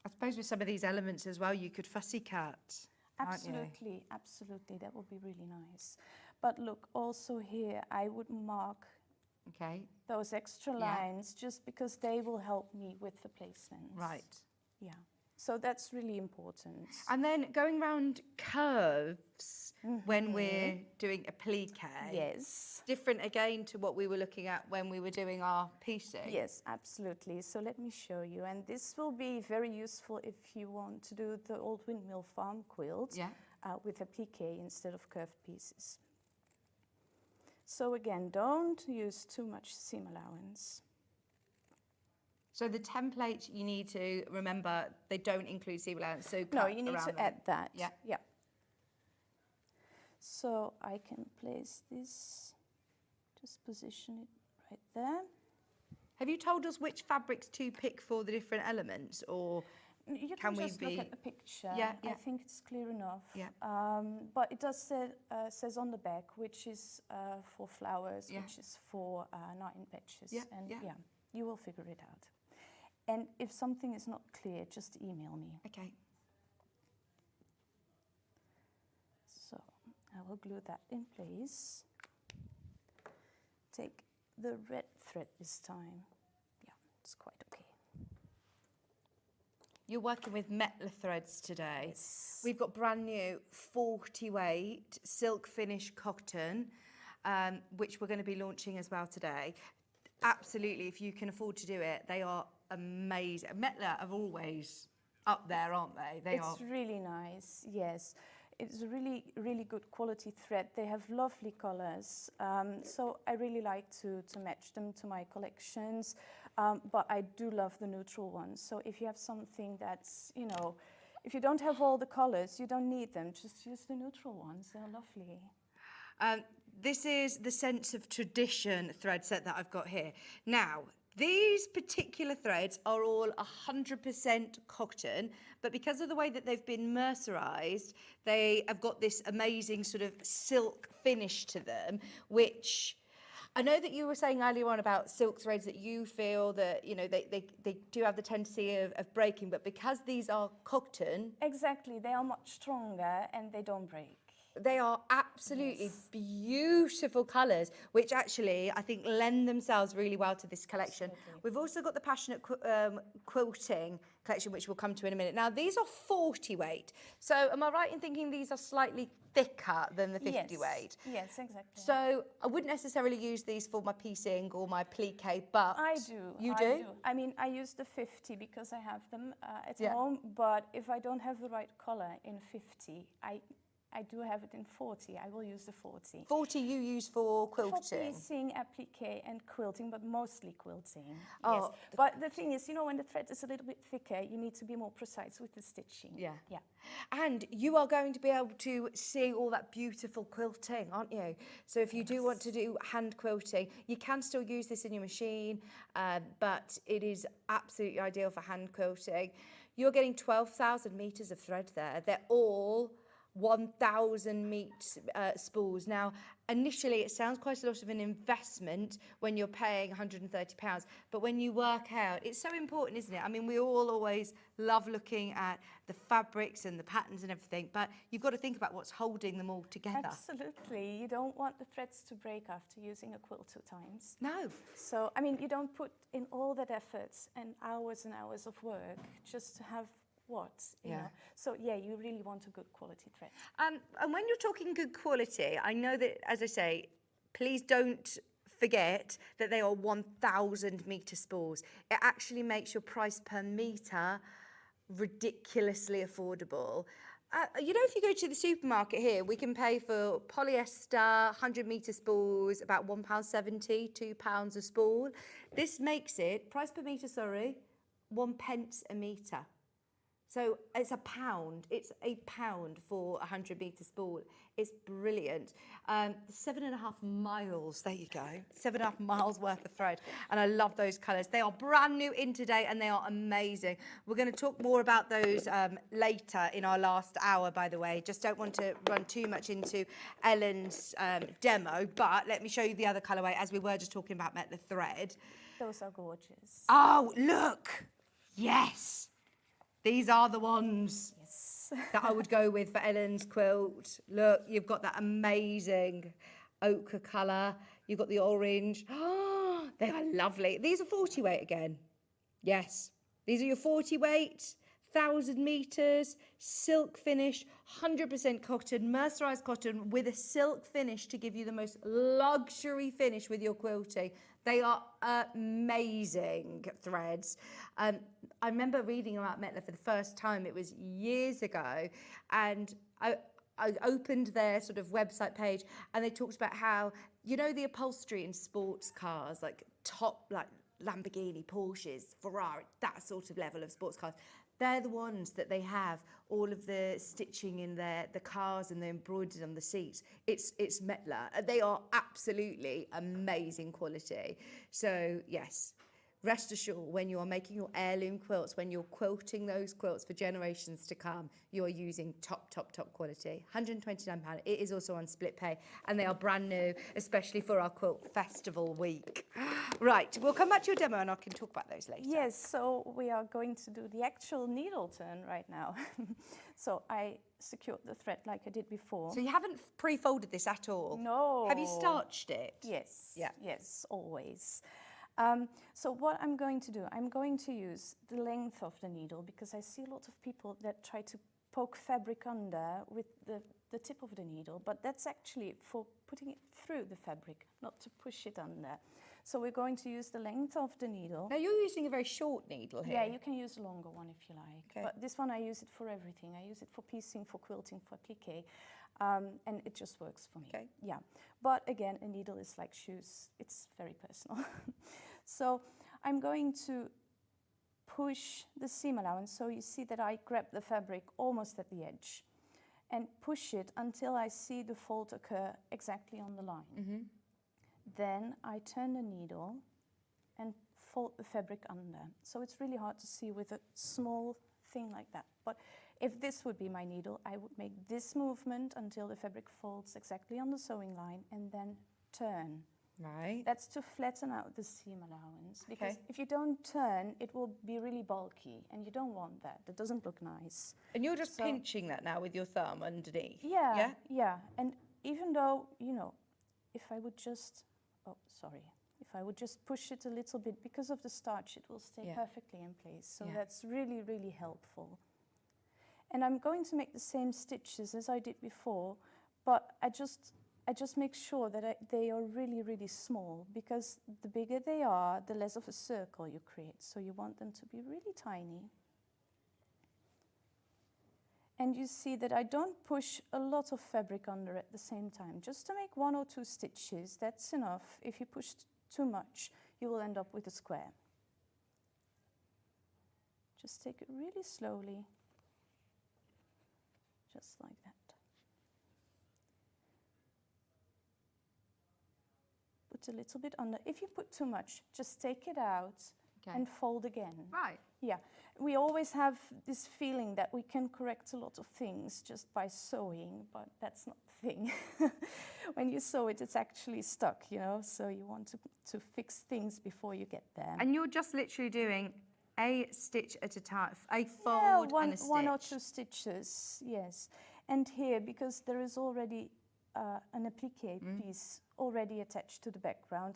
I suppose with some of these elements as well, you could fussy cut. Absolutely, absolutely, that would be really nice. But look, also here, I would mark those extra lines just because they will help me with the placement. Right. Yeah. So that's really important. And then going round curves when we're doing applique. Yes. Different again to what we were looking at when we were doing our piecing. Yes, absolutely. So let me show you. And this will be very useful if you want to do the old Windmill farm quilt with applique instead of curved pieces. So again, don't use too much seam allowance. So the template, you need to remember, they don't include seam allowance, so No, cut you need around to them. add that. Yeah. Yeah. So I can place this, just position it right there. Have you told us which fabrics to pick for the different elements, or You can we just be... look at the picture. Yeah, I think it's clear enough. Yeah. But it does say, says on the back which is for flowers, Yeah. which is for knotting patches. Yeah, And yeah. you will figure it out. And if something is not clear, just email me. Okay. So I will glue that in place. Take the red thread this time. Yeah, it's quite okay. You're working with Metla threads today. Yes. We've got brand new 40 weight silk finish cotton, which we're going to be launching as well today. Absolutely, if you can afford to do it, they are amazing. Metla are always up there, aren't they? It's really nice, yes. It's a really, really good quality thread. They have lovely colors. So I really like to match them to my collections. But I do love the neutral ones. So if you have something that's, you know, if you don't have all the colors, you don't need them. Just use the neutral ones. They're lovely. This is the Sense of Tradition thread set that I've got here. Now, these particular threads are all 100% cotton, but because of the way that they've been mercerized, they have got this amazing sort of silk finish to them, which I know that you were saying earlier on about silk threads that you feel that, you know, they do have the tendency of breaking, but because these are cotton... Exactly, they are much stronger and they don't break. They are absolutely beautiful colours, which actually I think lend themselves really well to this collection. Absolutely. We've also got the Passionate Quilting collection, which we'll come to in a minute. Now, these are 40 weight. So am I right in thinking these are slightly thicker than the 50 weight? Yes, exactly. So I wouldn't necessarily use these for my piecing or my applique, but... I do. You I do? I mean, I use the 50 because I have them at Yeah. home, but if I don't have the right colour in 50, I do have it in 40. I will use the 40. 40 you use for For quilting? piecing, applique and quilting, but mostly quilting. Oh, Yes. But the thing is, you know, when the thread is a little bit thicker, you need to be more precise with the stitching. Yeah. Yeah. And you are going to be able to see all that beautiful quilting, aren't you? So if you do want to do hand quilting, you can still use this in your machine, but it is absolutely ideal for hand quilting. You're getting 12,000 metres of thread there. They're all 1,000 meat spools. Now, initially, it sounds quite a lot of an investment when you're paying £130, but when you work out, it's so important, isn't it? I mean, we all always love looking at the fabrics and the patterns and everything, but you've got to think about what's holding them all together. Absolutely. You don't want the threads to break after using a quilt 2 times. No. So, I mean, you don't put in all that effort and hours of work just to have what, you know. So yeah, you really want a good quality thread. And when you're talking good quality, I know that, as I say, please don't forget that they are 1,000 metre spools. It actually makes your price per metre ridiculously affordable. You know, if you go to the supermarket here, we can pay for polyester 100 metre spools about £1.70, £2 a spool. This makes it, price per metre, sorry, 1 pence a metre. So it's £1. It's £1 for a 100 metre spool. It's brilliant. 7.5 miles, there you go. 7.5 miles worth of thread. And I love those colours. They are brand new in today and they are amazing. We're going to talk more about those later in our last hour, by the way. Just don't want to run too much into Ellen's demo, but let me show you the other colourway as we were just talking about the thread. Those are gorgeous. Oh, look. Yes. These are the ones that I would go with for Ellen's quilt. Look, you've got that amazing ochre colour. You've got the orange. Oh, they are lovely. These are 40 weight again. Yes, these are your 40 weight, 1,000 metres, silk finish, 100% cotton, mercerised cotton with a silk finish to give you the most luxury finish with your quilting. They are amazing threads. I remember reading about Metler for the first time. It was years ago, and I opened their sort of website page, and they talked about how, you know, the upholstery in sports cars, like top, like Lamborghini, Porsches, Ferrari, that sort of level of sports cars. They're the ones that they have all of the stitching in the cars and the embroidered on the seats. It's Metler. They are absolutely amazing quality. So yes, rest assured, when you are making your heirloom quilts, when you're quilting those quilts for generations to come, you are using top quality. £129. It is also on split pay, and they are brand new, especially for our quilt festival week. Right, we'll come back to your demo and I can talk about those later. Yes, so we are going to do the actual needle turn right now. So I secured the thread like I did before. So you haven't pre-folded this at all? No. Have you starched it? Yes. Yeah. Yes, always. So what I'm going to do, I'm going to use the length of the needle, because I see a lot of people that try to poke fabric under with the tip of the needle, but that's actually for putting it through the fabric, not to push it under. So we're going to use the length of the needle. Now you're using a very short needle here. Yeah, you can use a longer one if you like. Okay. But this one, I use it for everything. I use it for piecing, for quilting, for applique, and it just works for me. Okay. Yeah, but again, a needle is like shoes. It's very personal. So I'm going to push the seam allowance. So you see that I grab the fabric almost at the edge and push it until I see the fold occur exactly on the line. Mm-hmm. Then I turn the needle and fold the fabric under. So it's really hard to see with a small thing like that. But if this would be my needle, I would make this movement until the fabric folds exactly on the sewing line and then turn. Right. That's to flatten out the seam allowance. Because Okay. if you don't turn, it will be really bulky, and you don't want that. That doesn't look nice. And you're just So- pinching that now with your thumb underneath? Yeah, Yeah? yeah. And even though, you know, if I would just, if I would just push it a little bit, because of the starch, it will stay Yeah. perfectly in place. So Yeah. that's really, really helpful. And I'm going to make the same stitches as I did before, but I just make sure that they are really, really small, because the bigger they are, the less of a circle you create. So you want them to be really tiny. And you see that I don't push a lot of fabric under at the same time. Just to make 1 or 2 stitches, that's enough. If you push too much, you will end up with a square. Just take it really slowly, just like that. Put a little bit under. If you put too much, just take it out and fold again. Right. Yeah, We always have this feeling that we can correct a lot of things just by sewing, but that's not the thing. When you sew it, it's actually stuck, you know, so you want to fix things before you get there. And you're just literally doing a stitch at a time, a fold and a stitch. One or two stitches, yes. And here, because there is already an applique piece already attached to the background,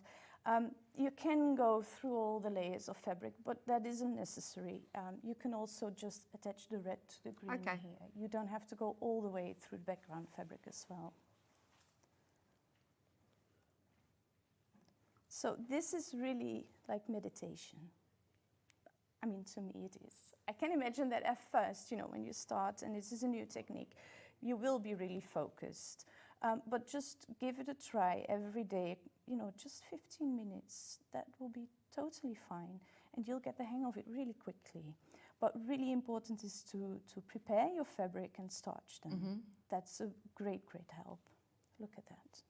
you can go through all the layers of fabric, but that isn't necessary. You can also just attach the red to the green here. You don't have to go all the way through the background fabric as well. So this is really like meditation. I mean, to me it is. I can imagine that at first, you know, when you start and this is a new technique, you will be really focused. But just give it a try every day, you know, just 15 minutes. That will be totally fine. And you'll get the hang of it really quickly. But really important is to prepare your fabric and starch them. That's a great, great help. Look at that.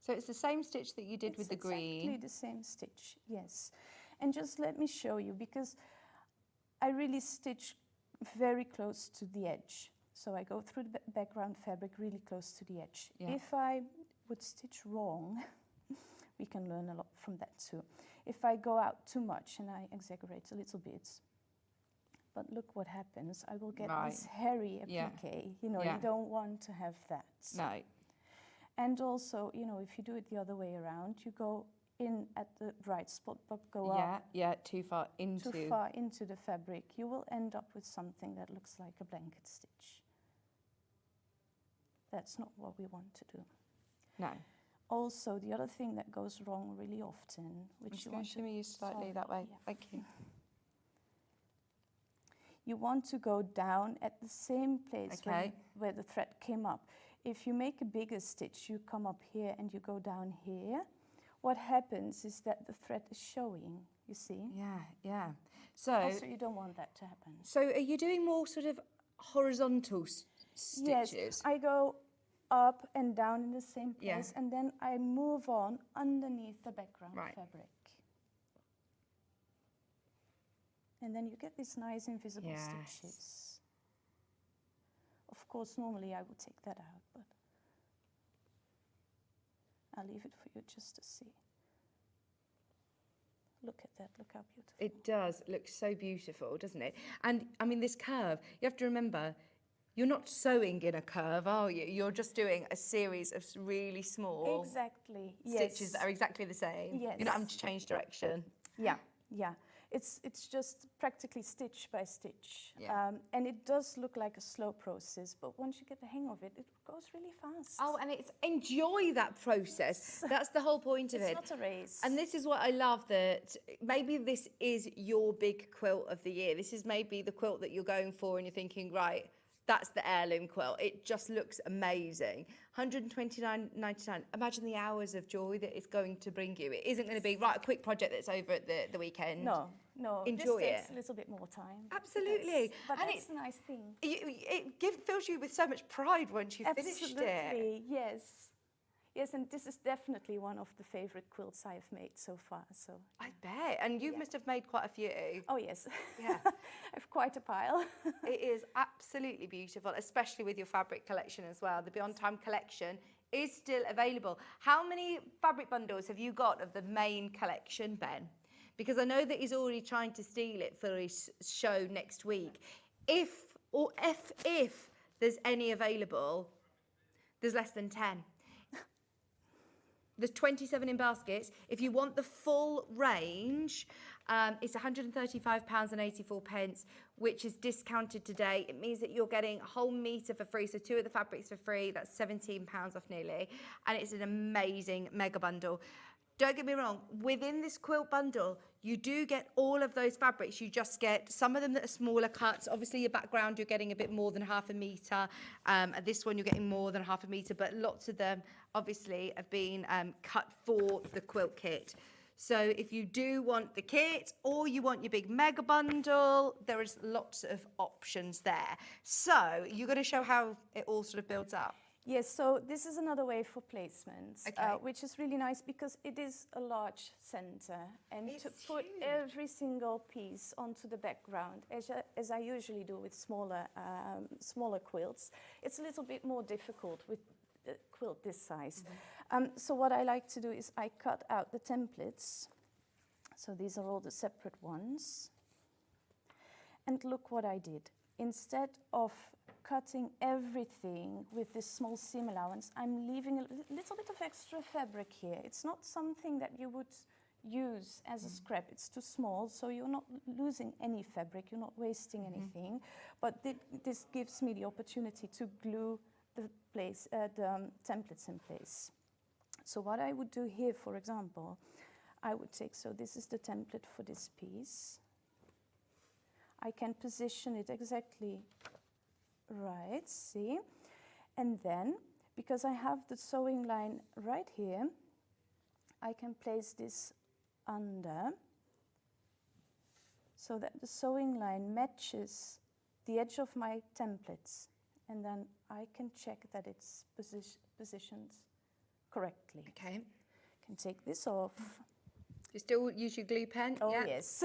So it's the same stitch that you did with the green? Exactly the same stitch, yes. And just let me show you, because I really stitch very close to the edge. So I go through the background fabric really close to the edge. Yeah. If I would stitch wrong, we can learn a lot from that too. If I go out too much and I exaggerate a little bit, but look what happens, I will get this hairy applique. You know, you don't want to have that. No. And also, you know, if you do it the other way around, you go in at the right spot, but go up too far into the fabric, you will end up with something that looks like a blanket stitch. That's not what we want to do. No. Also, the other thing that goes wrong really often, which you want to shimmy you slightly that way. Yeah. Thank you. You want to go down at the same place where the thread came up. If you make a bigger stitch, you come up here and you go down here. What happens is that the thread is showing, you see? Yeah. So Also, you don't want that to happen. So are you doing more sort of horizontal stitches? Yes, I go up and down in the same place, and then I move on underneath the background fabric. And then you get these nice invisible stitches. Of course, normally I would take that out, but I'll leave it for you just to see. Look at that, look how beautiful. It does look so beautiful, doesn't it? And I mean, this curve, you have to remember, you're not sewing in a curve, are you? You're just doing a series of really small stitches that are exactly the same. Yes. You're not having to change direction. Yeah. It's just practically stitch by stitch. And it does look like a slow process, but once you get the hang of it, it goes really fast. Oh, and it's enjoy that process. That's the whole point of it. It's not a race. And this is what I love, that maybe this is your big quilt of the year. This is maybe the quilt that you're going for and you're thinking, right, that's the heirloom quilt. It just looks amazing. $129.99. Imagine the hours of joy that it's going to bring you. It isn't going to be, right, a quick project that's over at the weekend. No. Enjoy this takes a little bit more time. Absolutely. But that's a nice thing. It fills you with so much pride once you've finished it. Absolutely, yes. Yes, and this is definitely one of the favorite quilts I have made so far. So I bet. And you must have made quite a few. Oh, yes. Yeah. I have quite a pile. It is absolutely beautiful, especially with your fabric collection as well. The Beyond Time collection is still available. How many fabric bundles have you got of the main collection, Ben? Because I know that he's already trying to steal it for his show next week. If there's any available, there's less than 10. There's 27 in baskets. If you want the full range, it's £135.84, which is discounted today. It means that you're getting a whole metre for free, so 2 of the fabrics for free. That's £17 off nearly, and it's an amazing mega bundle. Don't get me wrong, within this quilt bundle, you do get all of those fabrics. You just get some of them that are smaller cuts. Obviously, your background, you're getting a bit more than half a metre. This one, you're getting more than half a metre, but lots of them, obviously, have been cut for the quilt kit. So if you do want the kit or you want your big mega bundle, there is lots of options there. So you're going to show how it all sort of builds up. Yes, so this is another way for placement, Okay. which is really nice because it is a large center, and to It's put huge. every single piece onto the background, as I usually do with smaller quilts, it's a little bit more difficult with a quilt this size. So what I like to do is I cut out the templates. So these are all the separate ones. And look what I did. Instead of cutting everything with this small seam allowance, I'm leaving a little bit of extra fabric here. It's not something that you would use as a scrap. It's too small, so you're not losing any fabric, you're not wasting anything. But this gives me the opportunity to glue the templates in place. So what I would do here, for example, I would take, so this is the template for this piece. I can position it exactly right, see? And then, because I have the sewing line right here, I can place this under so that the sewing line matches the edge of my templates. And then I can check that it's positioned correctly. Okay. Can take this off. You still use your glue pen? Oh, yeah. yes.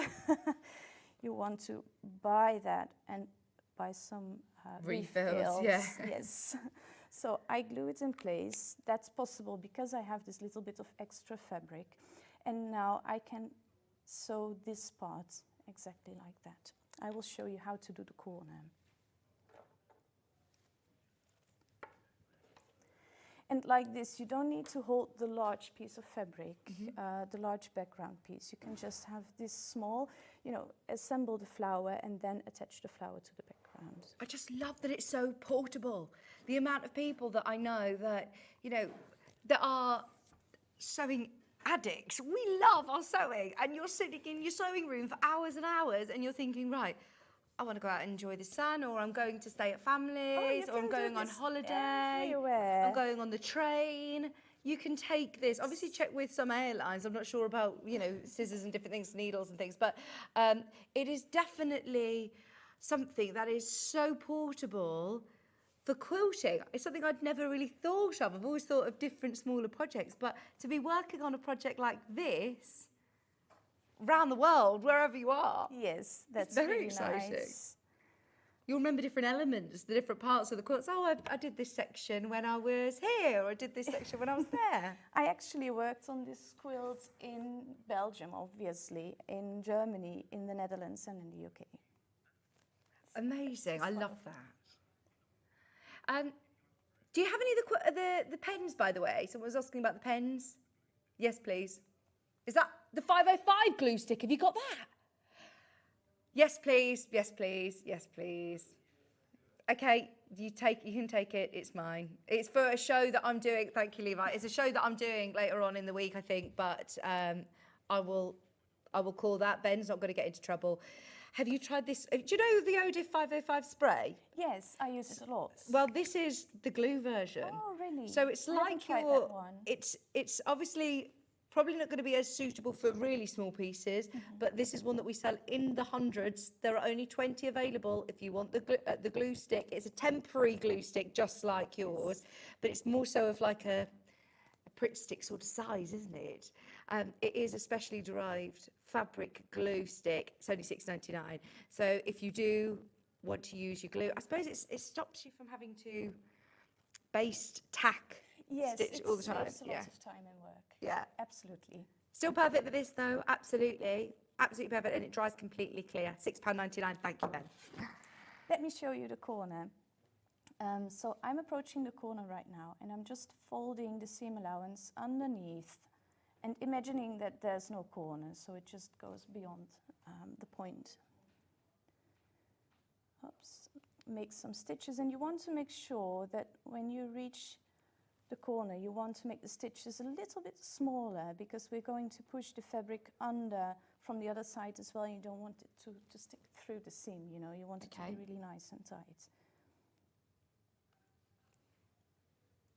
You want to buy that and buy some Refills, yeah. Yes. So I glue it in place. That's possible because I have this little bit of extra fabric. And now I can sew this part exactly like that. I will show you how to do the corner. And like this, you don't need to hold the large piece of fabric, the large background piece. You can just have this small, assemble the flower and then attach the flower to the background. I just love that it's so portable. The amount of people that I know that, that are sewing addicts. We love our sewing, and you're sitting in your sewing room for hours and hours and you're thinking, right, I want to go out and enjoy the sun, or I'm going to stay at families, or I'm going on holiday, everywhere. I'm going on the train. You can take this, obviously check with some airlines. I'm not sure about, scissors and different things, needles and things, but it is definitely something that is so portable for quilting. It's something I'd never really thought of. I've always thought of different smaller projects, but to be working on a project like this, around the world, wherever you are. Yes, that's very really exciting. nice. You'll remember different elements, the different parts of the quilts. Oh, I did this section when I was here, or I did this section when I was there. I actually worked on this quilt in Belgium, obviously, in Germany, in the Netherlands, and in the UK. Amazing. I love that. Do you have any of the pens, by the way? Someone was asking about the pens. Yes, please. Is that the 505 glue stick? Have you got that? Yes, please. Yes, please. Yes, please. Okay, you can take it. It's mine. It's for a show that I'm doing. Thank you, Levi. It's a show that I'm doing later on in the week, I think. But I will call that. Ben's not going to get into trouble. Have you tried this? Do you know the Odif 505 spray? Yes, I use it a lot. Well, this is the glue version. Oh, really? So it's I haven't like tried your. that one. It's obviously probably not going to be as suitable for really small pieces, but this is one that we sell in the hundreds. There are only 20 available. If you want the glue stick, it's a temporary glue stick, just like yours, but it's more so of like a Pritt stick sort of size, isn't it? It is a specially derived fabric glue stick. It's only $6.99. So if you do want to use your glue, I suppose it stops you from having to baste tack stitch all the time. Saves a lot of time and work. Yeah. Absolutely. Still perfect for this though, absolutely. Absolutely perfect, and it dries completely clear. £6.99, thank you, Ben. Let me show you the corner. So I'm approaching the corner right now, and I'm just folding the seam allowance underneath and imagining that there's no corner, so it just goes beyond the point. Oops. Make some stitches, and you want to make sure that when you reach the corner, you want to make the stitches a little bit smaller, because we're going to push the fabric under from the other side as well. You don't want it to stick through the seam, you want it to be really nice and tight.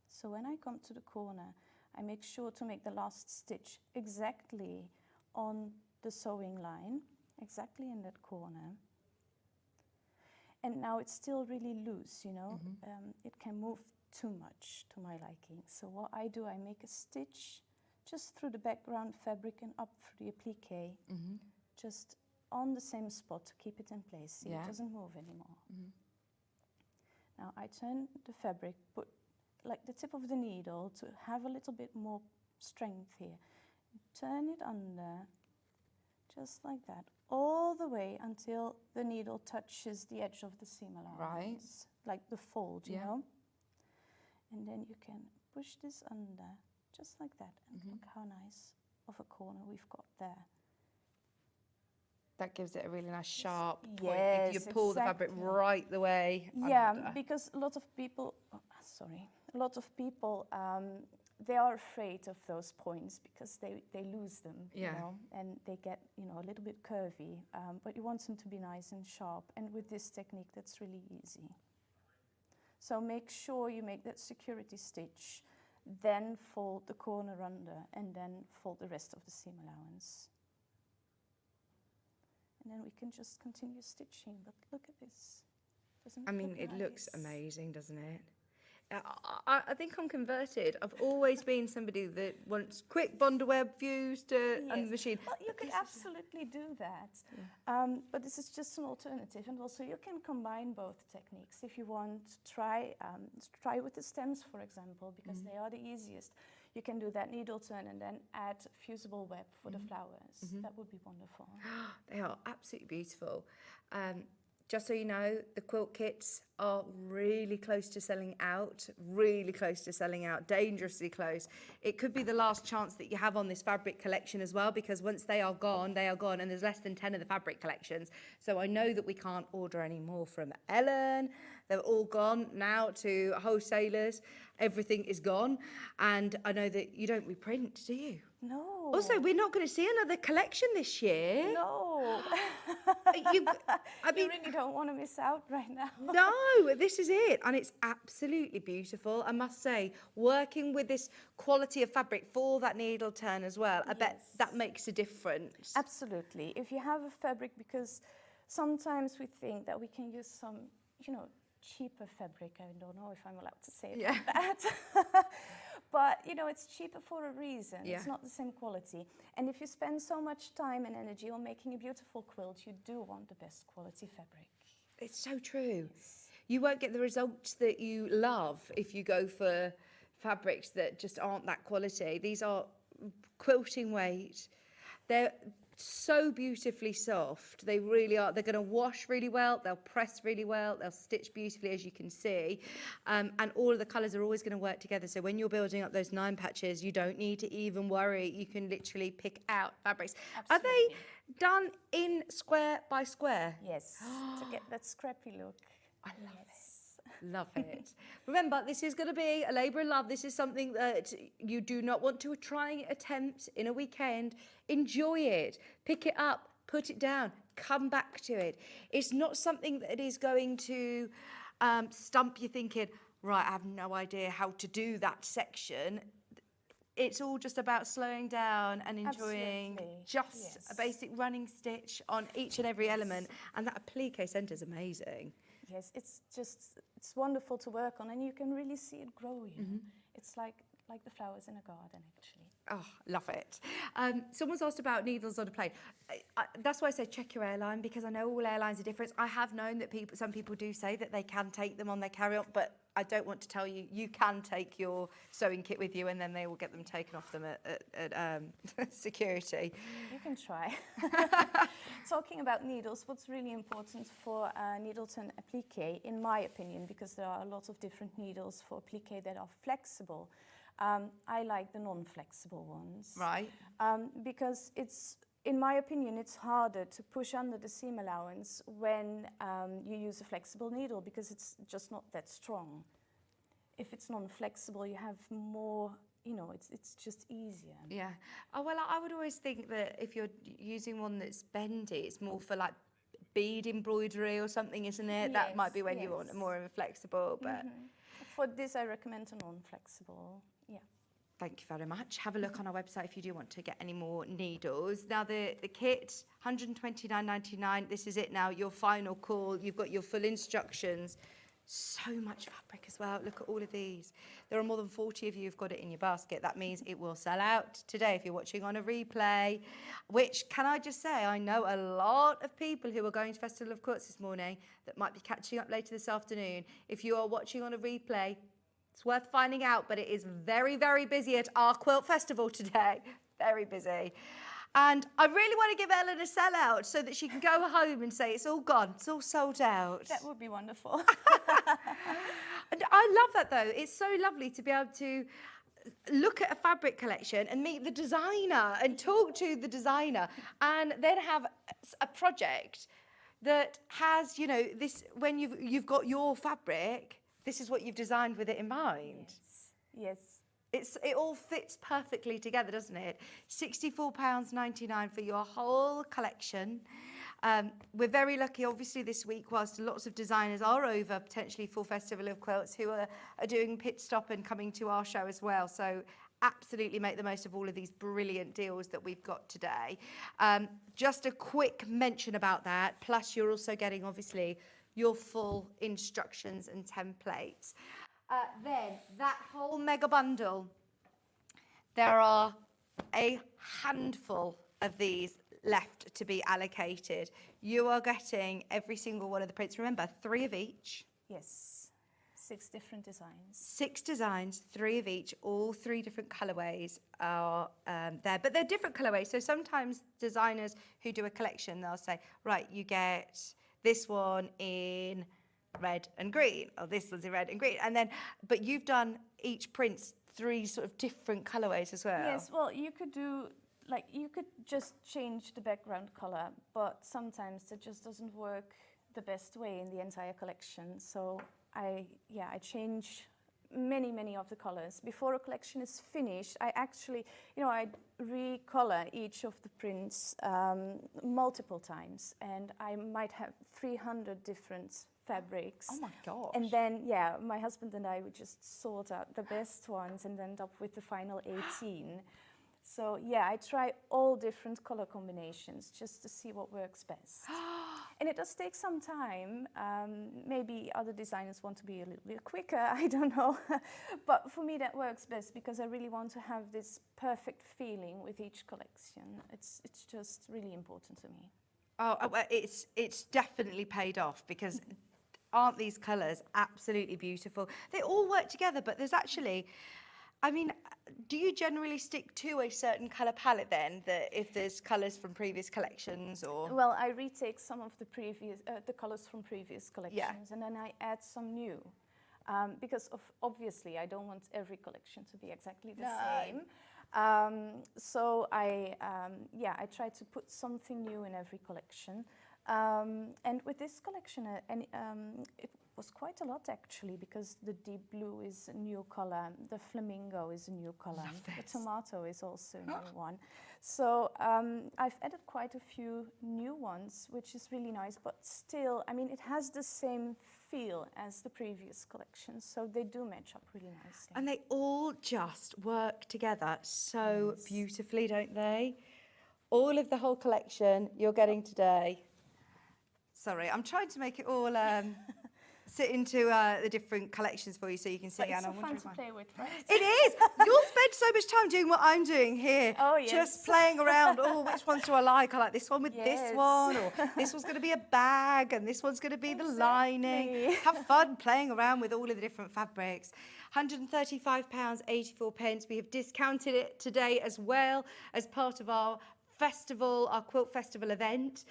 So when I come to the corner, I make sure to make the last stitch exactly on the sewing line, exactly in that corner. And now it's still really loose, it can move too much to my liking. So what I do, I make a stitch just through the background fabric and up through the applique, just on the same spot to keep it in place. See, it doesn't move anymore. Now I turn the fabric, put like the tip of the needle to have a little bit more strength here. Turn it under, just like that, all the way until the needle touches the edge of the seam allowance. Right. Like the fold, you know? And then you can push this under, just like that. And look how nice of a corner we've got there. That gives it a really nice sharp point. Yes, If you pull the fabric right the way under. Because a lot of people, they are afraid of those points because they lose them, you know, and they get, you know, a little bit curvy. But you want them to be nice and sharp. And with this technique, that's really easy. So make sure you make that security stitch, then fold the corner under, and then fold the rest of the seam allowance. And then we can just continue stitching, but look at this. Doesn't I mean, look it looks nice? amazing, doesn't it? I think I'm converted. I've always been somebody that wants quick bondaweb views to and machine. Well, you could absolutely do that. But this is just an alternative. And also you can combine both techniques. If you want, try with the stems, for example, because they are the easiest. You can do that needle turn and then add fusible web for the flowers. That would be wonderful. They are absolutely beautiful. Just so you know, the quilt kits are really close to selling out, dangerously close. It could be the last chance that you have on this fabric collection as well, because once they are gone, and there's less than 10 of the fabric collections. So I know that we can't order any more from Ellen. They're all gone now to wholesalers. Everything is gone. And I know that you don't reprint, do you? No. Also, we're not going to see another collection this year. No. You really don't want to miss out right now. No, this is it. And it's absolutely beautiful. I must say, working with this quality of fabric for that needle turn as well, I bet that makes a difference. Absolutely. If you have a fabric, because sometimes we think that we can use some, you know, cheaper fabric. I don't know if I'm allowed to say that. But, you know, it's cheaper for a reason. It's not the same quality. And if you spend so much time and energy on making a beautiful quilt, you do want the best quality fabric. It's so true. Yes. You won't get the results that you love if you go for fabrics that just aren't that quality. These are quilting weight. They're so beautifully soft. They really are. They're going to wash really well. They'll press really well. They'll stitch beautifully, as you can see. And all of the colours are always going to work together. So when you're building up those 9 patches, you don't need to even worry. You can literally pick out fabrics. Absolutely. Are they done in square by square? Yes, to get that scrappy look. I love it. Love it. Remember, this is going to be a labour of love. This is something that you do not want to try attempt in a weekend. Enjoy it. Pick it up. Put it down. Come back to it. It's not something that is going to stump you thinking, right, I have no idea how to do that section. It's all just about slowing down and enjoying just a basic running stitch on each and every element. And that applique centre is amazing. Yes, it's wonderful to work on, and you can really see it grow, you know. It's like the flowers in a garden, actually. Oh, love it. Someone's asked about needles on a plane. That's why I say check your airline, because I know all airlines are different. I have known that some people do say that they can take them on their carry-on, but I don't want to tell you, you can take your sewing kit with you and then they will get them taken off them at security. You can try. Talking about needles, what's really important for needle turn applique, in my opinion, because there are a lot of different needles for applique that are flexible, I like the non-flexible ones. Right. Because in my opinion, it's harder to push under the seam allowance when you use a flexible needle, because it's just not that strong. If it's non-flexible, you have more, you know, it's just easier. Yeah. Oh, well, I would always think that if you're using one that's bendy, it's more for like bead embroidery or something, isn't it? Yes, that might be when you want more of a flexible, but... For this, I recommend a non-flexible, Thank you very much. Have a look on our website if you do want to get any more needles. Now, the kit, £129.99. This is it now, your final call. You've got your full instructions. So much fabric as well. Look at all of these. There are more than 40 of you who've got it in your basket. That means it will sell out today if you're watching on a replay, which, can I just say, I know a lot of people who are going to Festival of Quilts this morning that might be catching up later this afternoon. If you are watching on a replay, it's worth finding out, but it is very, very busy at our Quilt Festival today. Very busy. And I really want to give Ellen a sellout so that she can go home and say it's all gone, it's all sold out. That would be wonderful. And I love that though. It's so lovely to be able to look at a fabric collection and meet the designer and talk to the designer and then have a project that has, you know, this, when you've got your fabric, this is what you've designed with it in mind. Yes. It all fits perfectly together, doesn't it? £64.99 for your whole collection. We're very lucky, obviously, this week, whilst lots of designers are over, potentially for Festival of Quilts, who are doing pit stop and coming to our show as well. So absolutely make the most of all of these brilliant deals that we've got today. Just a quick mention about that. Plus, you're also getting, obviously, your full instructions and templates. Then that whole mega bundle, there are a handful of these left to be allocated. You are getting every single one of the prints. Remember, 3 of each. Yes. 6 different designs. 6 designs, 3 of each, all 3 different colourways are there. But they're different colourways. So sometimes designers who do a collection, they'll say, right, you get this one in red and green, or this one's in red and green, and then, but you've done each print's 3 sort of different colorways as well. Yes, well, you could do, like, you could just change the background color, but sometimes that just doesn't work the best way in the entire collection. So I change many of the colors. Before a collection is finished, I actually, I recolor each of the prints multiple times, and I might have 300 different fabrics. Oh my gosh. And then, my husband and I would just sort out the best ones and end up with the final 18. So I try all different color combinations just to see what works best. And it does take some time. Maybe other designers want to be a little bit quicker, I don't know. But for me that works best because I really want to have this perfect feeling with each collection. It's just really important to me. Oh, well, it's definitely paid off because aren't these colours absolutely beautiful? They all work together, but there's actually, I mean, do you generally stick to a certain colour palette then, that if there's colours from previous collections or? Well, I retake some of the previous, the colours from previous collections, and then I add some new. Because obviously I don't want every collection to be exactly the same. So I try to put something new in every collection. And with this collection, it was quite a lot actually, because the deep blue is a new color, the flamingo is a new color, the tomato is also a new one. So I've added quite a few new ones, which is really nice, but still, I mean, it has the same feel as the previous collection, so they do match up really nicely. And they all just work together so beautifully, don't they? All of the whole collection you're getting today. Sorry, I'm trying to make it all sit into the different collections for you so you can see. But it's so fun to play with, right? It is! You'll spend so much time doing what I'm doing here. Oh, yes. Just playing around. Oh, which ones do I like? I like this one with this one, or this one's going to be a bag, and this one's going to be the lining. Have fun playing around with all of the different fabrics. £135.84. We have discounted it today as well as part of our festival, our Quilt Festival event.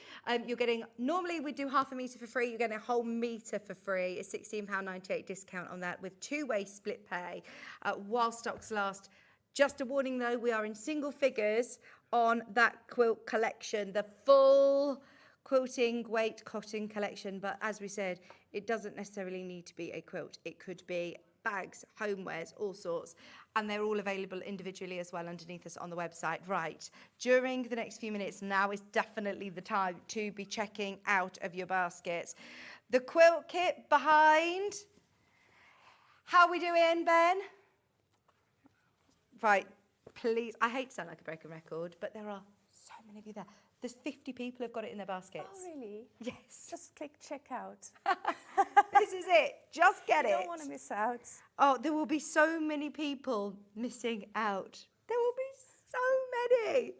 You're getting, normally we do half a metre for free, you're getting a whole metre for free, a £16.98 discount on that with 2-way split pay while stocks last. Just a warning though, we are in single figures on that quilt collection, the full quilting weight cotton collection, but as we said, it doesn't necessarily need to be a quilt, it could be bags, homewares, all sorts, and they're all available individually as well underneath us on the website. Right, during the next few minutes, now is definitely the time to be checking out of your baskets. The quilt kit behind. How are we doing, Ben? Right, please, I hate to sound like a broken record, but there are so many of you there. There's 50 people who've got it in their baskets. Oh, really? Yes. Just click check out. This is it. Just get I it. don't want to miss out. Oh, there will be so many people missing out. There will be so many.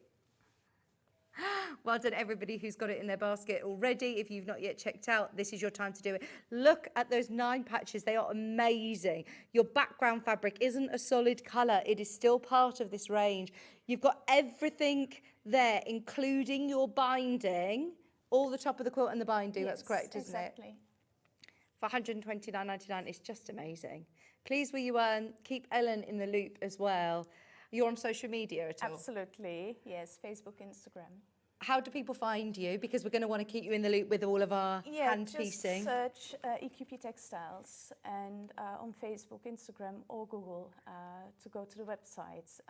Well done, everybody who's got it in their basket already. If you've not yet checked out, this is your time to do it. Look at those 9 patches. They are amazing. Your background fabric isn't a solid colour. It is still part of this range. You've got everything there, including your binding, all the top of the quilt and the binding. That's correct, isn't it? Exactly. For £129.99, it's just amazing. Please will you keep Ellen in the loop as well. You're on social media at all? Absolutely. Yes, Facebook, Instagram. How do people find you? Because we're going to want to keep you in the loop with all of our hand just piecing. search EQP Textiles and on Facebook, Instagram or Google to go to the website.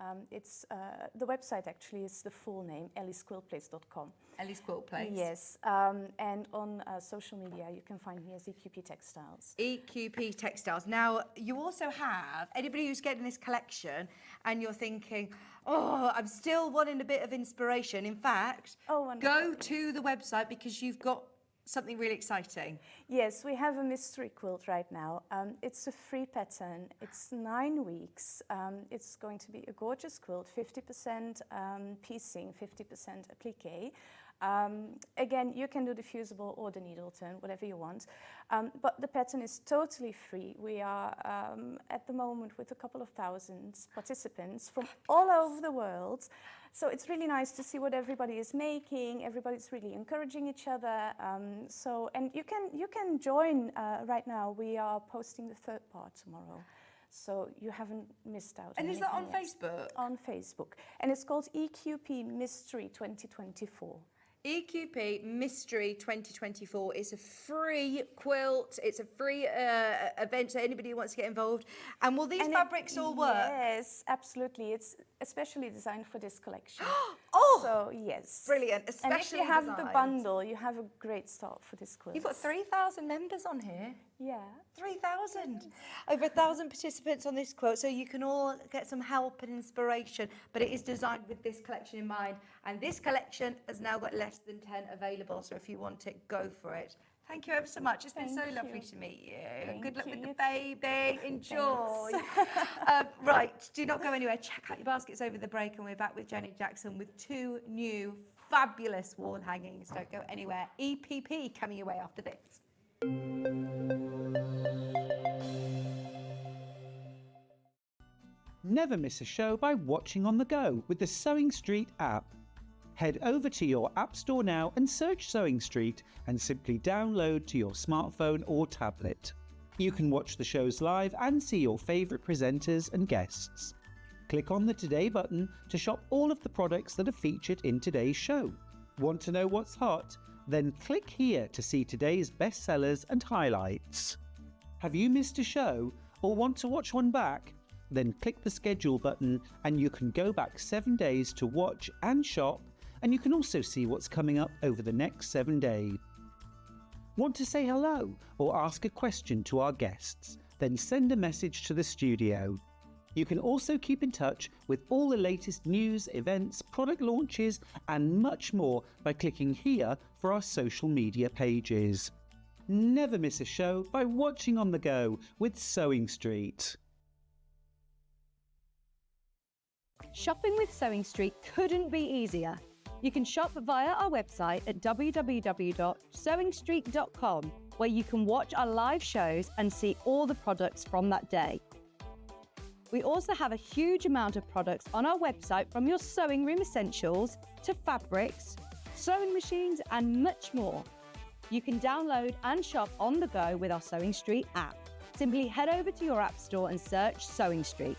The website actually is the full name, elliesquiltplace.com. Ellie's Quilt Place. Yes, and on social media you can find me as EQP Textiles. EQP Textiles. Now, you also have, anybody who's getting this collection and you're thinking, oh, I'm still wanting a bit of inspiration. In fact, go to the website because you've got something really exciting. Yes, we have a mystery quilt right now. It's a free pattern. It's 9 weeks. It's going to be a gorgeous quilt, 50% piecing, 50% applique. Again, you can do the fusible or the needle turn, whatever you want. But the pattern is totally free. We are at the moment with a couple of thousand participants from all over the world. So it's really nice to see what everybody is making. Everybody's really encouraging each other. And you can join right now. We are posting the 3rd part tomorrow. So you haven't missed out. And is that on yet. Facebook? On Facebook. And it's called EQP Mystery 2024. EQP Mystery 2024 is a free quilt. It's a free event, so anybody who wants to get involved. And will these fabrics all work? Yes, absolutely. It's especially designed for this collection. Oh! So, yes. Brilliant, And if especially you have the designed. bundle, you have a great start for this quilt. You've got 3,000 members on here. Yeah. 3,000. Over 1,000 participants on this quilt, so you can all get some help and inspiration. But it is designed with this collection in mind. And this collection has now got less than 10 available, so if you want it, go for it. Thank you ever so much. It's been so lovely to meet you. Good luck with the baby. Enjoy. Right, do not go anywhere. Check out your baskets over the break, and we're back with Jenny Jackson with 2 new fabulous wall hangings. Don't go anywhere. EPP coming your way after this. Never miss a show by watching on the go with the Sewing Street app. Head over to your App Store now and search Sewing Street and simply download to your smartphone or tablet. You can watch the shows live and see your favourite presenters and guests. Click on the Today button to shop all of the products that are featured in today's show. Want to know what's hot? Then click here to see today's bestsellers and highlights. Have you missed a show or want to watch one back? Then click the schedule button and you can go back 7 days to watch and shop, and you can also see what's coming up over the next 7 days. Want to say hello or ask a question to our guests? Then send a message to the studio. You can also keep in touch with all the latest news, events, product launches and much more by clicking here for our social media pages. Never miss a show by watching on the go with Sewing Street. Shopping with Sewing Street couldn't be easier. You can shop via our website at www.sewingstreet.com, where you can watch our live shows and see all the products from that day. We also have a huge amount of products on our website, from your sewing room essentials to fabrics, sewing machines and much more. You can download and shop on the go with our Sewing Street app. Simply head over to your app store and search Sewing Street.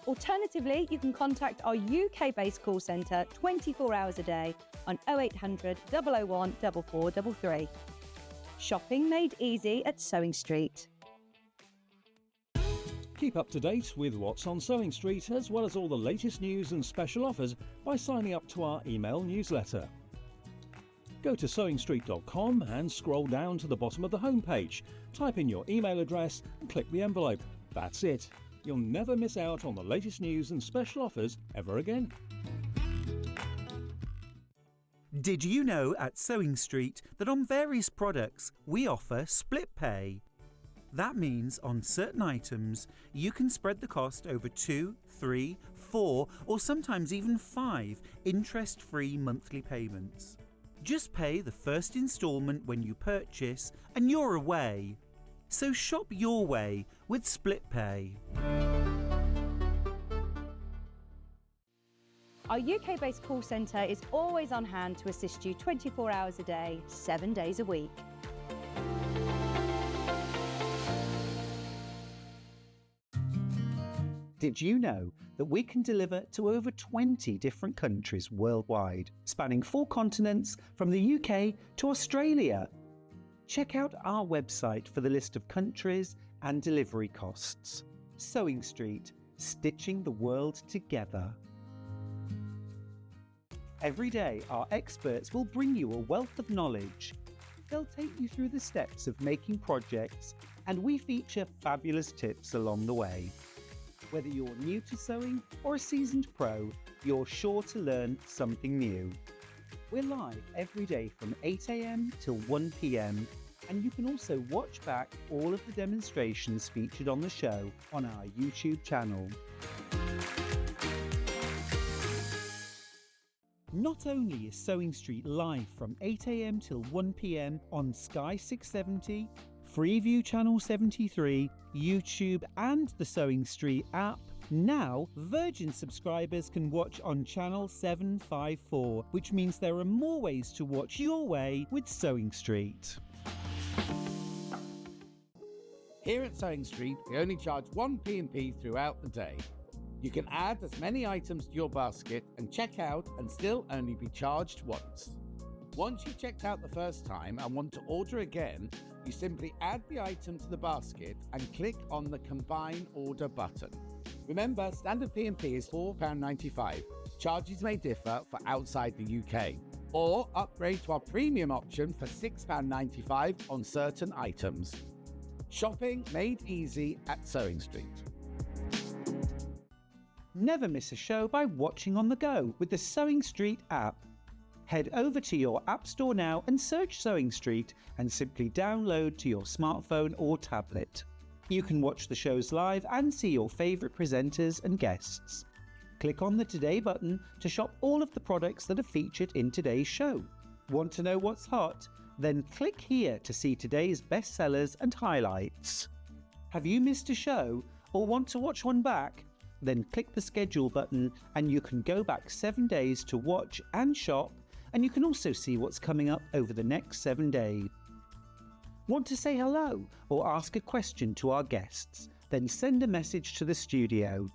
Alternatively, you can contact our UK-based call centre 24 hours a day on 0800 001 4433. Shopping made easy at Sewing Street. Keep up to date with what's on Sewing Street, as well as all the latest news and special offers by signing up to our email newsletter. Go to sewingstreet.com and scroll down to the bottom of the homepage. Type in your email address and click the envelope. That's it. You'll never miss out on the latest news and special offers ever again. Did you know at Sewing Street that on various products we offer split pay? That means on certain items, you can spread the cost over 2, 3, 4, or sometimes even 5 interest-free monthly payments. Just pay the first instalment when you purchase and you're away. So shop your way with Split Pay. Our UK-based call centre is always on hand to assist you 24 hours a day, 7 days a week. Did you know that we can deliver to over 20 different countries worldwide, spanning 4 continents from the UK to Australia? Check out our website for the list of countries and delivery costs. Sewing Street, stitching the world together. Every day, our experts will bring you a wealth of knowledge. They'll take you through the steps of making projects, and we feature fabulous tips along the way. Whether you're new to sewing or a seasoned pro, you're sure to learn something new. We're live every day from 8 AM till 1 PM, and you can also watch back all of the demonstrations featured on the show on our YouTube channel. Not only is Sewing Street live from 8 AM till 1 PM on Sky 670, Freeview Channel 73, YouTube and the Sewing Street app, now Virgin subscribers can watch on Channel 754, which means there are more ways to watch your way with Sewing Street. Here at Sewing Street, we only charge 1 P&P throughout the day. You can add as many items to your basket and check out and still only be charged once. Once you've checked out the first time and want to order again, you simply add the item to the basket and click on the Combine Order button. Remember, standard P&P is £4.95. Charges may differ for outside the UK. Or upgrade to our premium option for £6.95 on certain items. Shopping made easy at Sewing Street. Never miss a show by watching on the go with the Sewing Street app. Head over to your App Store now and search Sewing Street and simply download to your smartphone or tablet. You can watch the shows live and see your favourite presenters and guests. Click on the Today button to shop all of the products that are featured in today's show. Want to know what's hot? Then click here to see today's bestsellers and highlights. Have you missed a show or want to watch one back? Then click the schedule button and you can go back 7 days to watch and shop, and you can also see what's coming up over the next 7 days. Want to say hello or ask a question to our guests? Then send a message to the studio.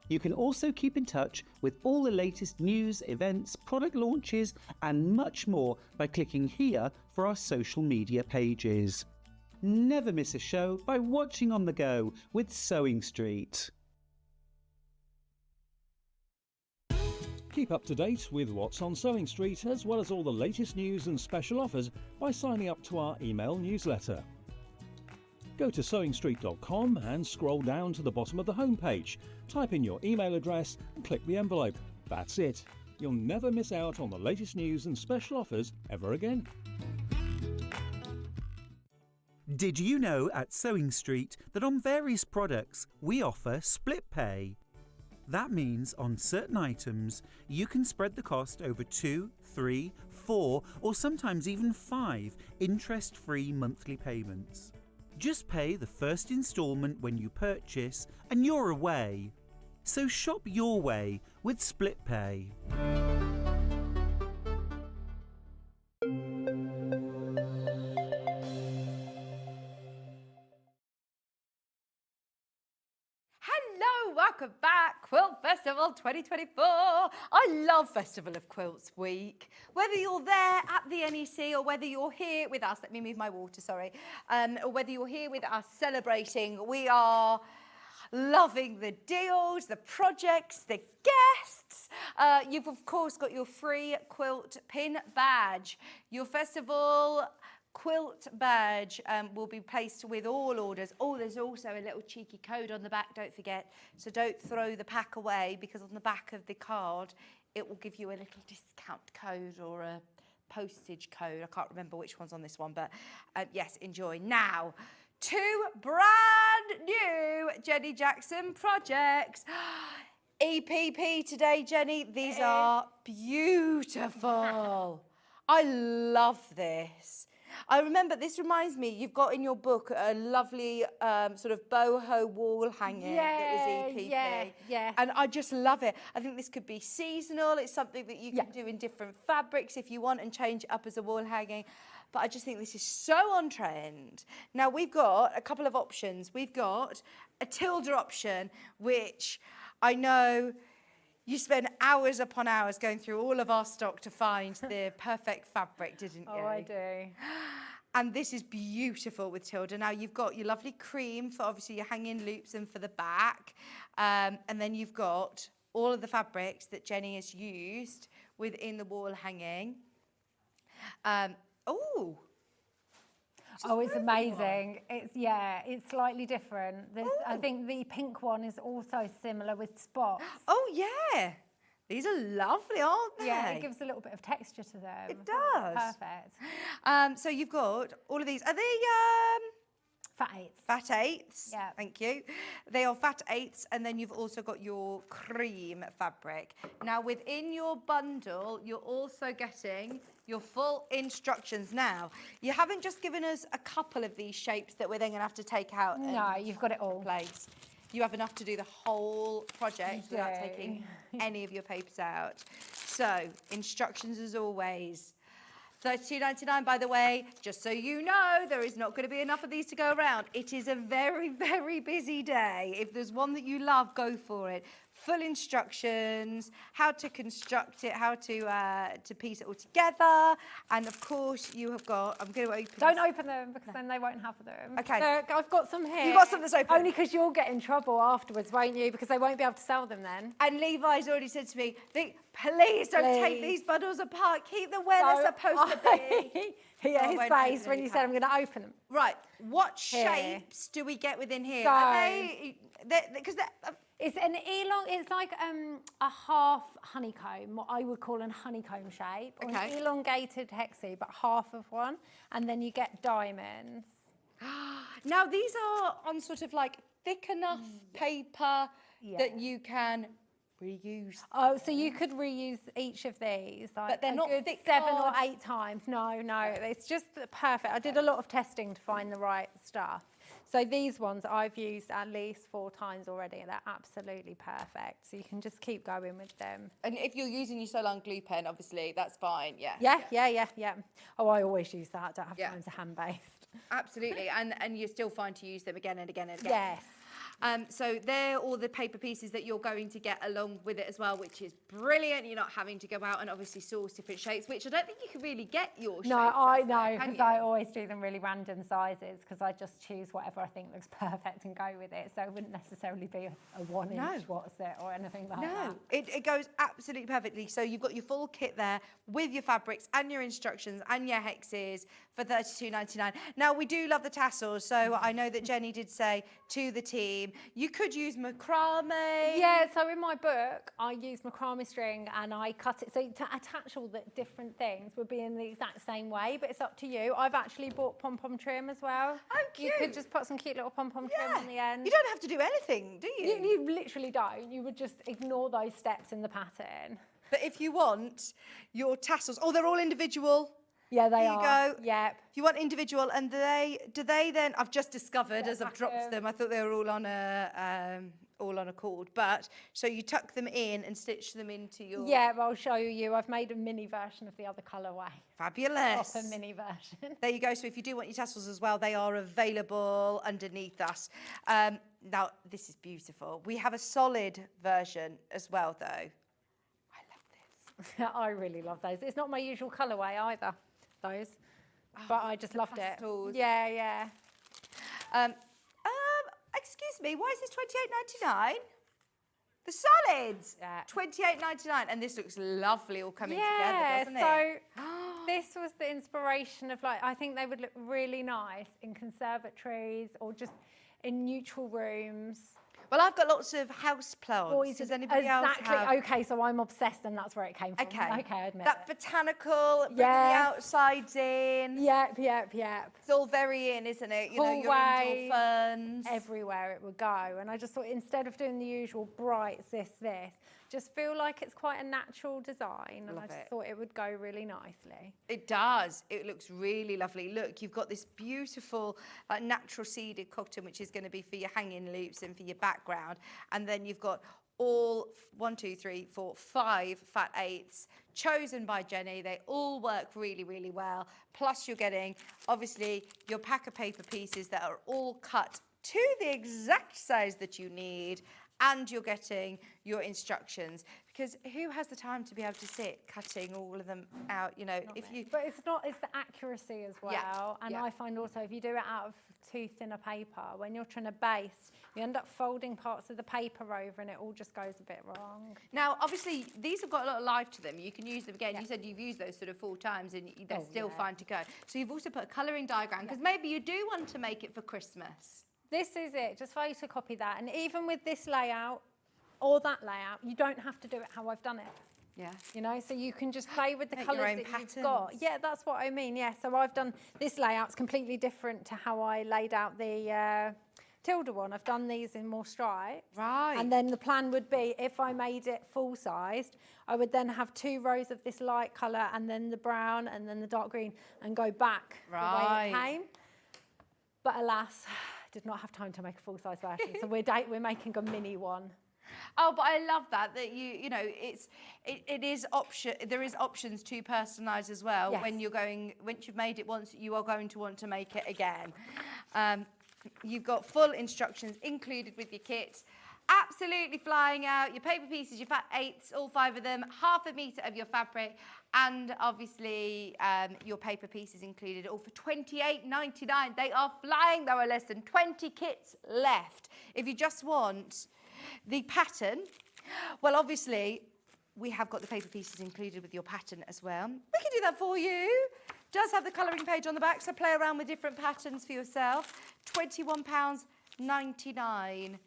You can also keep in touch with all the latest news, events, product launches and much more by clicking here for our social media pages. Never miss a show by watching on the go with Sewing Street. Keep up to date with what's on Sewing Street, as well as all the latest news and special offers by signing up to our email newsletter. Go to sewingstreet.com and scroll down to the bottom of the homepage. Type in your email address and click the envelope. That's it. You'll never miss out on the latest news and special offers ever again. Did you know at Sewing Street that on various products we offer split pay? That means on certain items you can spread the cost over 2, 3, 4 or sometimes even 5 interest-free monthly payments. Just pay the first instalment when you purchase and you're away. So shop your way with Split Pay. Hello, welcome back, Quilt Festival 2024. I love Festival of Quilts Week. Whether you're there at the NEC or whether you're here with us, let me move my water, sorry, or whether you're here with us celebrating, we are loving the deals, the projects, the guests. You've of course got your free quilt pin badge. Your festival quilt badge will be placed with all orders. Oh, there's also a little cheeky code on the back, don't forget. So don't throw the pack away, because on the back of the card, it will give you a little discount code or a postage code. I can't remember which one's on this one, but yes, enjoy. Now, 2 brand new Jenny Jackson projects. EPP today, Jenny. These are beautiful. I love this. I remember, this reminds me, you've got in your book a lovely sort of boho wall hanging that was EPP. Yeah. And I just love it. I think this could be seasonal. It's something that you can do in different fabrics if you want and change it up as a wall hanging. But I just think this is so on trend. Now, we've got a couple of options. We've got a tilde option, which I know you spent hours upon hours going through all of our stock to find the perfect fabric, didn't you? Oh, I do. And this is beautiful with tilde. Now you've got your lovely cream for obviously your hanging loops and for the back. And then you've got all of the fabrics that Jenny has used within the wall hanging. Oh, It's amazing. It's slightly different. I think the pink one is also similar with spots. oh yeah. These are lovely, aren't they? Yeah, it gives a little bit of texture to them. It I thought does. Perfect. So you've got all of these. Are they Fat eighths. fat eighths? Yeah. Thank you. They are fat eighths, and then you've also got your cream fabric. Now, within your bundle, you're also getting your full instructions. Now, you haven't just given us a couple of these shapes that we're then going to have to take out. No, you've got it all. Place. You have enough to do the whole project You without do. taking any of your papers out. So, instructions as always. $32.99, by the way, just so you know, there is not going to be enough of these to go around. It is a very, very busy day. If there's one that you love, go for it. Full instructions, how to construct it, how to piece it all together. And of course, you have got, I'm going to open Don't open them because then they won't have them. Okay. Look, I've got some here. You've got some that's open. Only because you'll get in trouble afterwards, won't you? Because they won't be able to sell them then. And Levi's already said to me, please don't take Please. these bundles apart. Keep them where they're supposed to be. Yeah, So I his won't open face when any you said I'm going to open them. Right, what Here. shapes do we get within here? So- Are they, because It's an elong. It's like a half honeycomb, what I would call an honeycomb shape, or Okay. an elongated hexie, but half of one, and then you get diamonds. now these are on sort of like thick enough paper that you can reuse. Oh, so you could reuse each of these, like But they're a not good thick 7 or cards. 8 times. No, it's just perfect. I did a lot of testing to find the right stuff. So these ones I've used at least 4 times already, and they're absolutely perfect. So you can just keep going with them. And if you're using your Solon glue pen, obviously that's fine. Yeah. Yeah. Oh, I always use that. I don't have Yeah. time to hand-based. Absolutely, and you're still fine to use them again and again and again. Yes. So they're all the paper pieces that you're going to get along with it as well, which is brilliant. You're not having to go out and obviously source different shapes, which I don't think you can really get your shapes. No, I elsewhere, know, can because you? I always do them really random sizes because I just choose whatever I think looks perfect and go with it. So it wouldn't necessarily be a 1 inch No. what's it or anything like that. No, it goes absolutely perfectly. So you've got your full kit there with your fabrics and your instructions and your hexes for $32.99. Now, we do love the tassels. So I know that Jenny did say to the team, you could use macrame. Yeah, so in my book, I use macrame string and I cut it. So to attach all the different things would be in the exact same way, but it's up to you. I've actually bought pom-pom trim as well. Oh, You could cute. just put some cute little pom-pom trim on the end. You don't have to do anything, do you? You literally don't. You would just ignore those steps in the pattern. But if you want your tassels, oh, they're all individual. Yeah, they There you are. go. Yep. If you want individual, and do they then? I've just discovered as I've back dropped of- them. I thought they were all on a cord, but so you tuck them in and stitch them into your Yeah, but I'll show you. I've made a mini version of the other colourway. fabulous. Proper mini version. There you go. So if you do want your tassels as well, they are available underneath us. Now this is beautiful. We have a solid version as well, though. I love this. I really love those. It's not my usual colourway either, those. But I just loved pastels. it. Yeah. Excuse me, why is this $28.99? The solids, Yeah. $28.99, and this looks lovely all coming together, doesn't it? So this was the inspiration of I think they would look really nice in conservatories or just in neutral rooms. Well, I've got lots of house plants. Does anybody else have? Okay, so I'm obsessed, and that's where it came from. Okay. Okay, I admit that it. botanical, bringing the Yes. outsides in. Yep. It's all very in, isn't it? You know, your Hallways, indoor ferns. everywhere it would go. And I just thought, instead of doing the usual brights, this, just feel like it's quite a natural design. And Love I just it. thought it would go really nicely. It does. It looks really lovely. Look, you've got this beautiful like natural seeded cotton, which is going to be for your hanging loops and for your background. And then you've got all 1, 2, 3, 4, 5 fat 8s chosen by Jenny. They all work really, really well. Plus you're getting, obviously, your pack of paper pieces that are all cut to the exact size that you need. And you're getting your instructions, because who has the time to be able to sit cutting all of them out? You know, if you. But it's the accuracy as well. Yeah, And yeah. I find also if you do it out of too thin a paper, when you're trying to baste, you end up folding parts of the paper over and it all just goes a bit wrong. Now, obviously, these have got a lot of life to them. You can use them again. You said you've used those sort of 4 times and they're still fine to go. So you've also put a colouring diagram, because maybe you do want to make it for Christmas. This is it, just photocopy that. And even with this layout or that layout, you don't have to do it how I've done it. Yeah. You know, so you can just play with the Make your colours own that you've got. patterns. Yeah, that's what I mean, yeah. So I've done, this layout's completely different to how I laid out the Tilda one. I've done these in more stripes. Right. And then the plan would be, if I made it full-sized, I would then have 2 rows of this light colour and then the brown and then the dark green and go back the way it came. But alas, did not have time to make a full-size version, so we're making a mini one. Oh, but I love that you know, it is option. There is options to personalise as well. Yes. When you're going, once you've made it once, you are going to want to make it again. You've got full instructions included with your kit. Absolutely flying out. Your paper pieces, your fat 8s, all 5 of them, ½ a metre of your fabric, and obviously your paper pieces included, all for $28.99. They are flying. There are less than 20 kits left. If you just want the pattern, well, obviously, we have got the paper pieces included with your pattern as well. We can do that for you. Does have the colouring page on the back, so play around with different patterns for yourself. £21.99.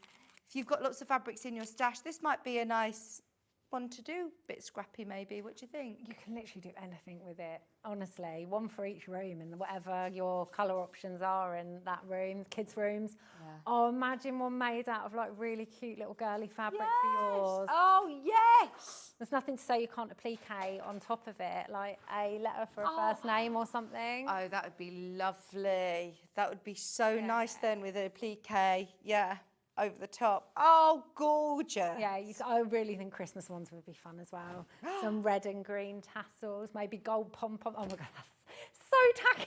If you've got lots of fabrics in your stash, this might be a nice one to do. Bit scrappy maybe, what do you think? You can literally do anything with it, honestly. One for each room and whatever your colour options are in that room, kids' rooms. Yeah. Oh, imagine one made out of like really cute little girly fabric for yours. Oh, yes! There's nothing to say you can't applique on top of it, like a letter for a first name or something. Oh, that would be lovely. That would be so nice then with an applique, yeah. Over the top. Oh, gorgeous. Yeah, I really think Christmas ones would be fun as well. Some red and green tassels, maybe gold pom-pom. Oh my God, that's so tacky.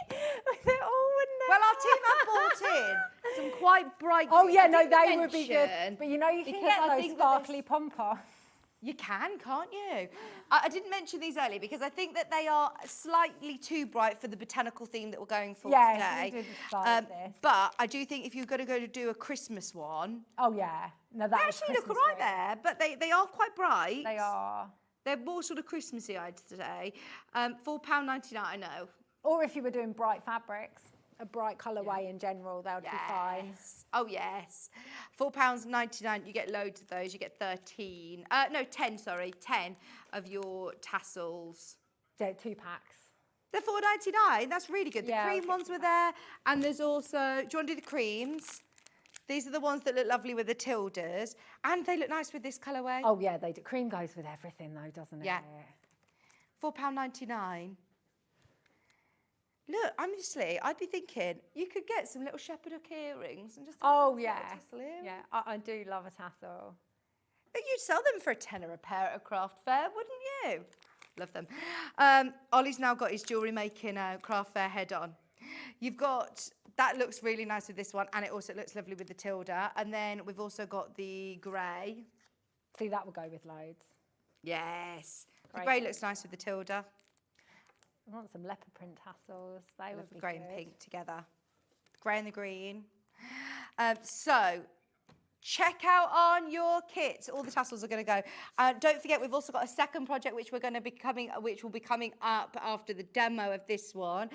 With it all, wouldn't it? Well, our team have bought in some quite bright. Oh yeah, no, I they didn't would be good. mention, But you know, you can because get I those think that sparkly pom-poms. You can, can't you? I didn't mention these early because I think that they are slightly too bright for the botanical theme that we're going for today. We did decide this. But I do think if you're going to go to do a Christmas one, Oh yeah, no, they that actually look all right there, but they are quite bright. They are. They're more sort of Christmassy-eyed today. £4.99, I know. Or if you were doing bright fabrics, a bright colourway in general, that would be fine. Oh, yes. £4.99, you get loads of those. You get 10 of your tassels. Yeah, 2 packs. They're £4.99. That's really good. The Yeah, cream I'll ones were there. And there's also, do you want to do the creams? These are the ones that look lovely with the tildes. And they look nice with this colourway. Oh yeah, they do. Cream goes with everything though, doesn't it? Yeah. £4.99. Look, honestly, I'd be thinking you could get some little shepherd hook earrings and just tassel earrings. Yeah, I do love a tassel. You'd sell them for a tenner a pair at a craft fair, wouldn't you? Love them. Ollie's now got his jewellery making craft fair head on. You've got, that looks really nice with this one, and it also looks lovely with the tilde. And then we've also got the grey. See, that will go with loads. Yes. The Grey grey looks nice with the tilde. I want some leopard print tassels. They would be Grey good. and pink together. Grey and the green. So, check out on your kit. All the tassels are going to go. Don't forget, we've also got a second project which will be coming up after the demo of this one.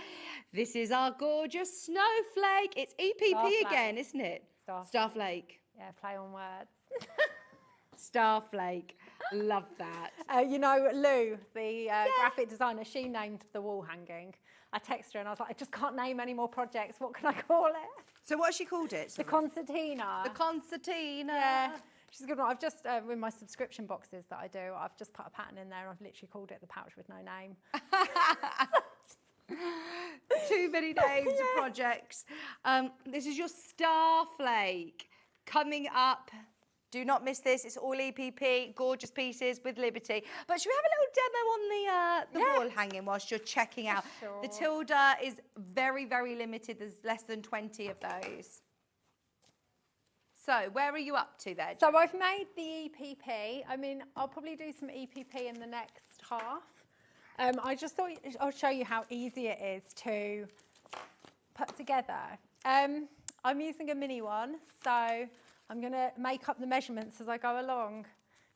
This is our gorgeous snowflake. It's EPP Starflake. again, isn't it? Starflake. Starflake. Yeah, play on words. Starflake. Love that. You know, Lou, the graphic designer, she named the wall hanging. I texted her and I was like, I just can't name any more projects. What can I call it? So what has she called it? The concertina. The concertina. Yeah. She's a good one. I've just, with my subscription boxes that I do, I've just put a pattern in there and I've literally called it the pouch with no name. Too many names of projects. This is your Starflake coming up. Do not miss this. It's all EPP, gorgeous pieces with Liberty. But should we have a little demo on the wall hanging whilst you're checking out? Sure. The Tilda is very, very limited. There's less than 20 of those. So where are you up to there? So I've made the EPP. I mean, I'll probably do some EPP in the next half. I just thought I'll show you how easy it is to put together. I'm using a mini one, so I'm going to make up the measurements as I go along.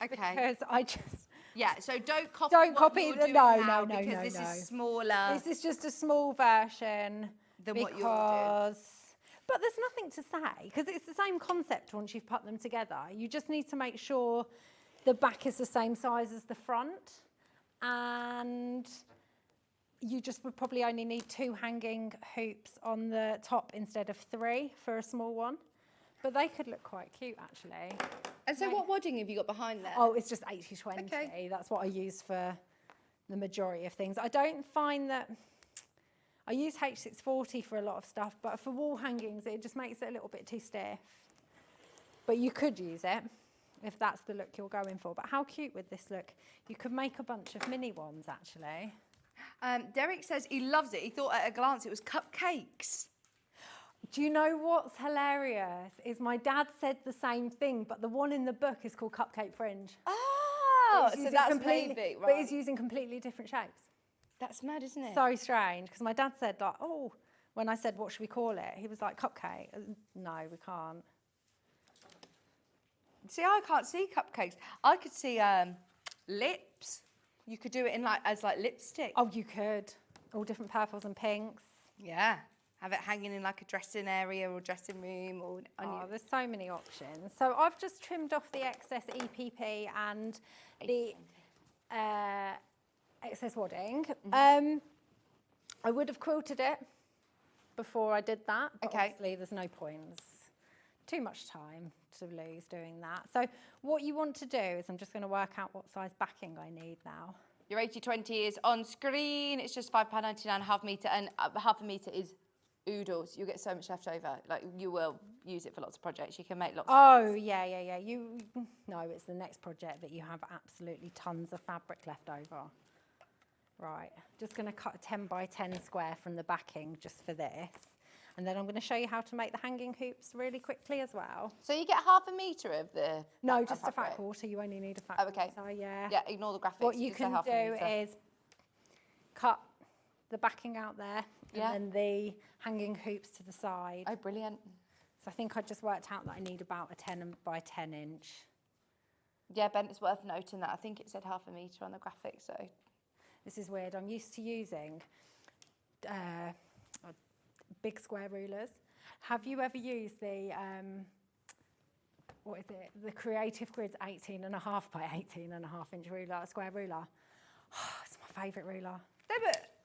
Okay. Because I just... Yeah, so don't copy Don't what copy you're the- doing no, now no, no, because no, this no. is smaller This is just a small version than what you're doing. But there's nothing to say because it's the same concept once you've put them together. You just need to make sure the back is the same size as the front, and you just would probably only need 2 hanging hoops on the top instead of 3 for a small one. But they could look quite cute actually. And so what wadding have you got behind there? Oh, it's just 80-20. Okay. That's what I use for the majority of things. I don't find that... I use H640 for a lot of stuff, but for wall hangings, it just makes it a little bit too stiff. But you could use it if that's the look you're going for. But how cute would this look? You could make a bunch of mini ones, actually. Derek says he loves it. He thought at a glance it was cupcakes. Do you know what's hilarious? Is my dad said the same thing, but the one in the book is called Cupcake Fringe. Oh, It's so using that's maybe, right. But it's using completely different shapes. That's mad, isn't it? So strange, because my dad said, like, oh, when I said, what should we call it? He was like, cupcake. No, we can't. See, I can't see cupcakes. I could see lips. You could do it in as lipstick. Oh, you could. All different purples and pinks. Yeah. Have it hanging in like a dressing area or dressing room or There's so many options. So I've just trimmed off the excess EPP and the excess wadding. I would have quilted it before I did that, but obviously there's no point. It's too much time to lose doing that. So what you want to do is I'm just going to work out what size backing I need now. Your 80/20 is on screen. It's just £5.99, half metre, and half a metre is oodles. You'll get so much left over. Like, you will use it for lots of projects. You can make lots of Oh, yeah. No, it's the next project that you have absolutely tons of fabric left over. Right, just going to cut a 10 by 10 square from the backing just for this. And then I'm going to show you how to make the hanging hoops really quickly as well. So you get half a metre of the No, just a fabric? fat quarter. You only need a fat Oh, okay. quarter, yeah. Yeah, ignore the graphics. What you just say can half a do metre. is cut the backing out there Yeah. and then the hanging hoops to the side. Oh, brilliant. So I think I just worked out that I need about a 10 by 10 inch. Yeah, Ben, it's worth noting that. I think it said half a metre on the graphic, so... This is weird. I'm used to using big square rulers. Have you ever used the, what is it? The Creative Grids 18.5 by 18.5 inch ruler, square ruler? It's my favourite ruler. No,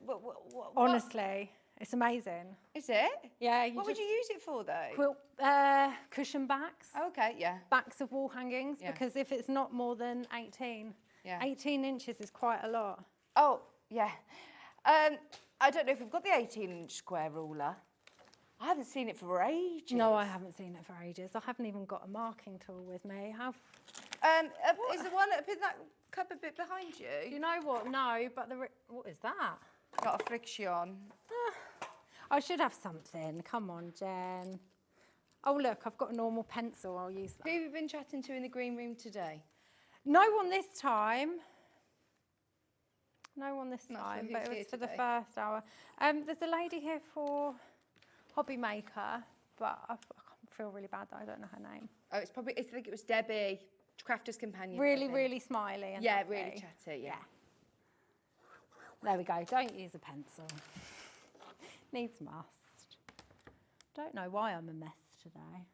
but what? Honestly, it's amazing. Is it? Yeah. What would you use it for, though? Quilt, cushion backs. Oh, okay, yeah. Backs of wall hangings, Yeah. because if it's not more than 18, Yeah. 18 inches is quite a lot. Oh, yeah. I don't know if we've got the 18-inch square ruler. I haven't seen it for ages. No, I haven't seen it for ages. I haven't even got a marking tool with me. Is the one up in that cupboard bit behind you? You know what? No, but what is that? Got a friction. I should have something. Come on, Jen. Oh, look, I've got a normal pencil. I'll use that. Who have you been chatting to in the green room today? No one this time. No one this Not time, sure but who's it here was for the today. first hour. There's a lady here for Hobby Maker, but I feel really bad that I don't know her name. Oh, I think it was Debbie, Crafter's Companion. Really, Debbie. really smiley. And Yeah, lovely. really chatty, yeah. There we go. Don't use a pencil. Needs must. Don't know why I'm a mess today.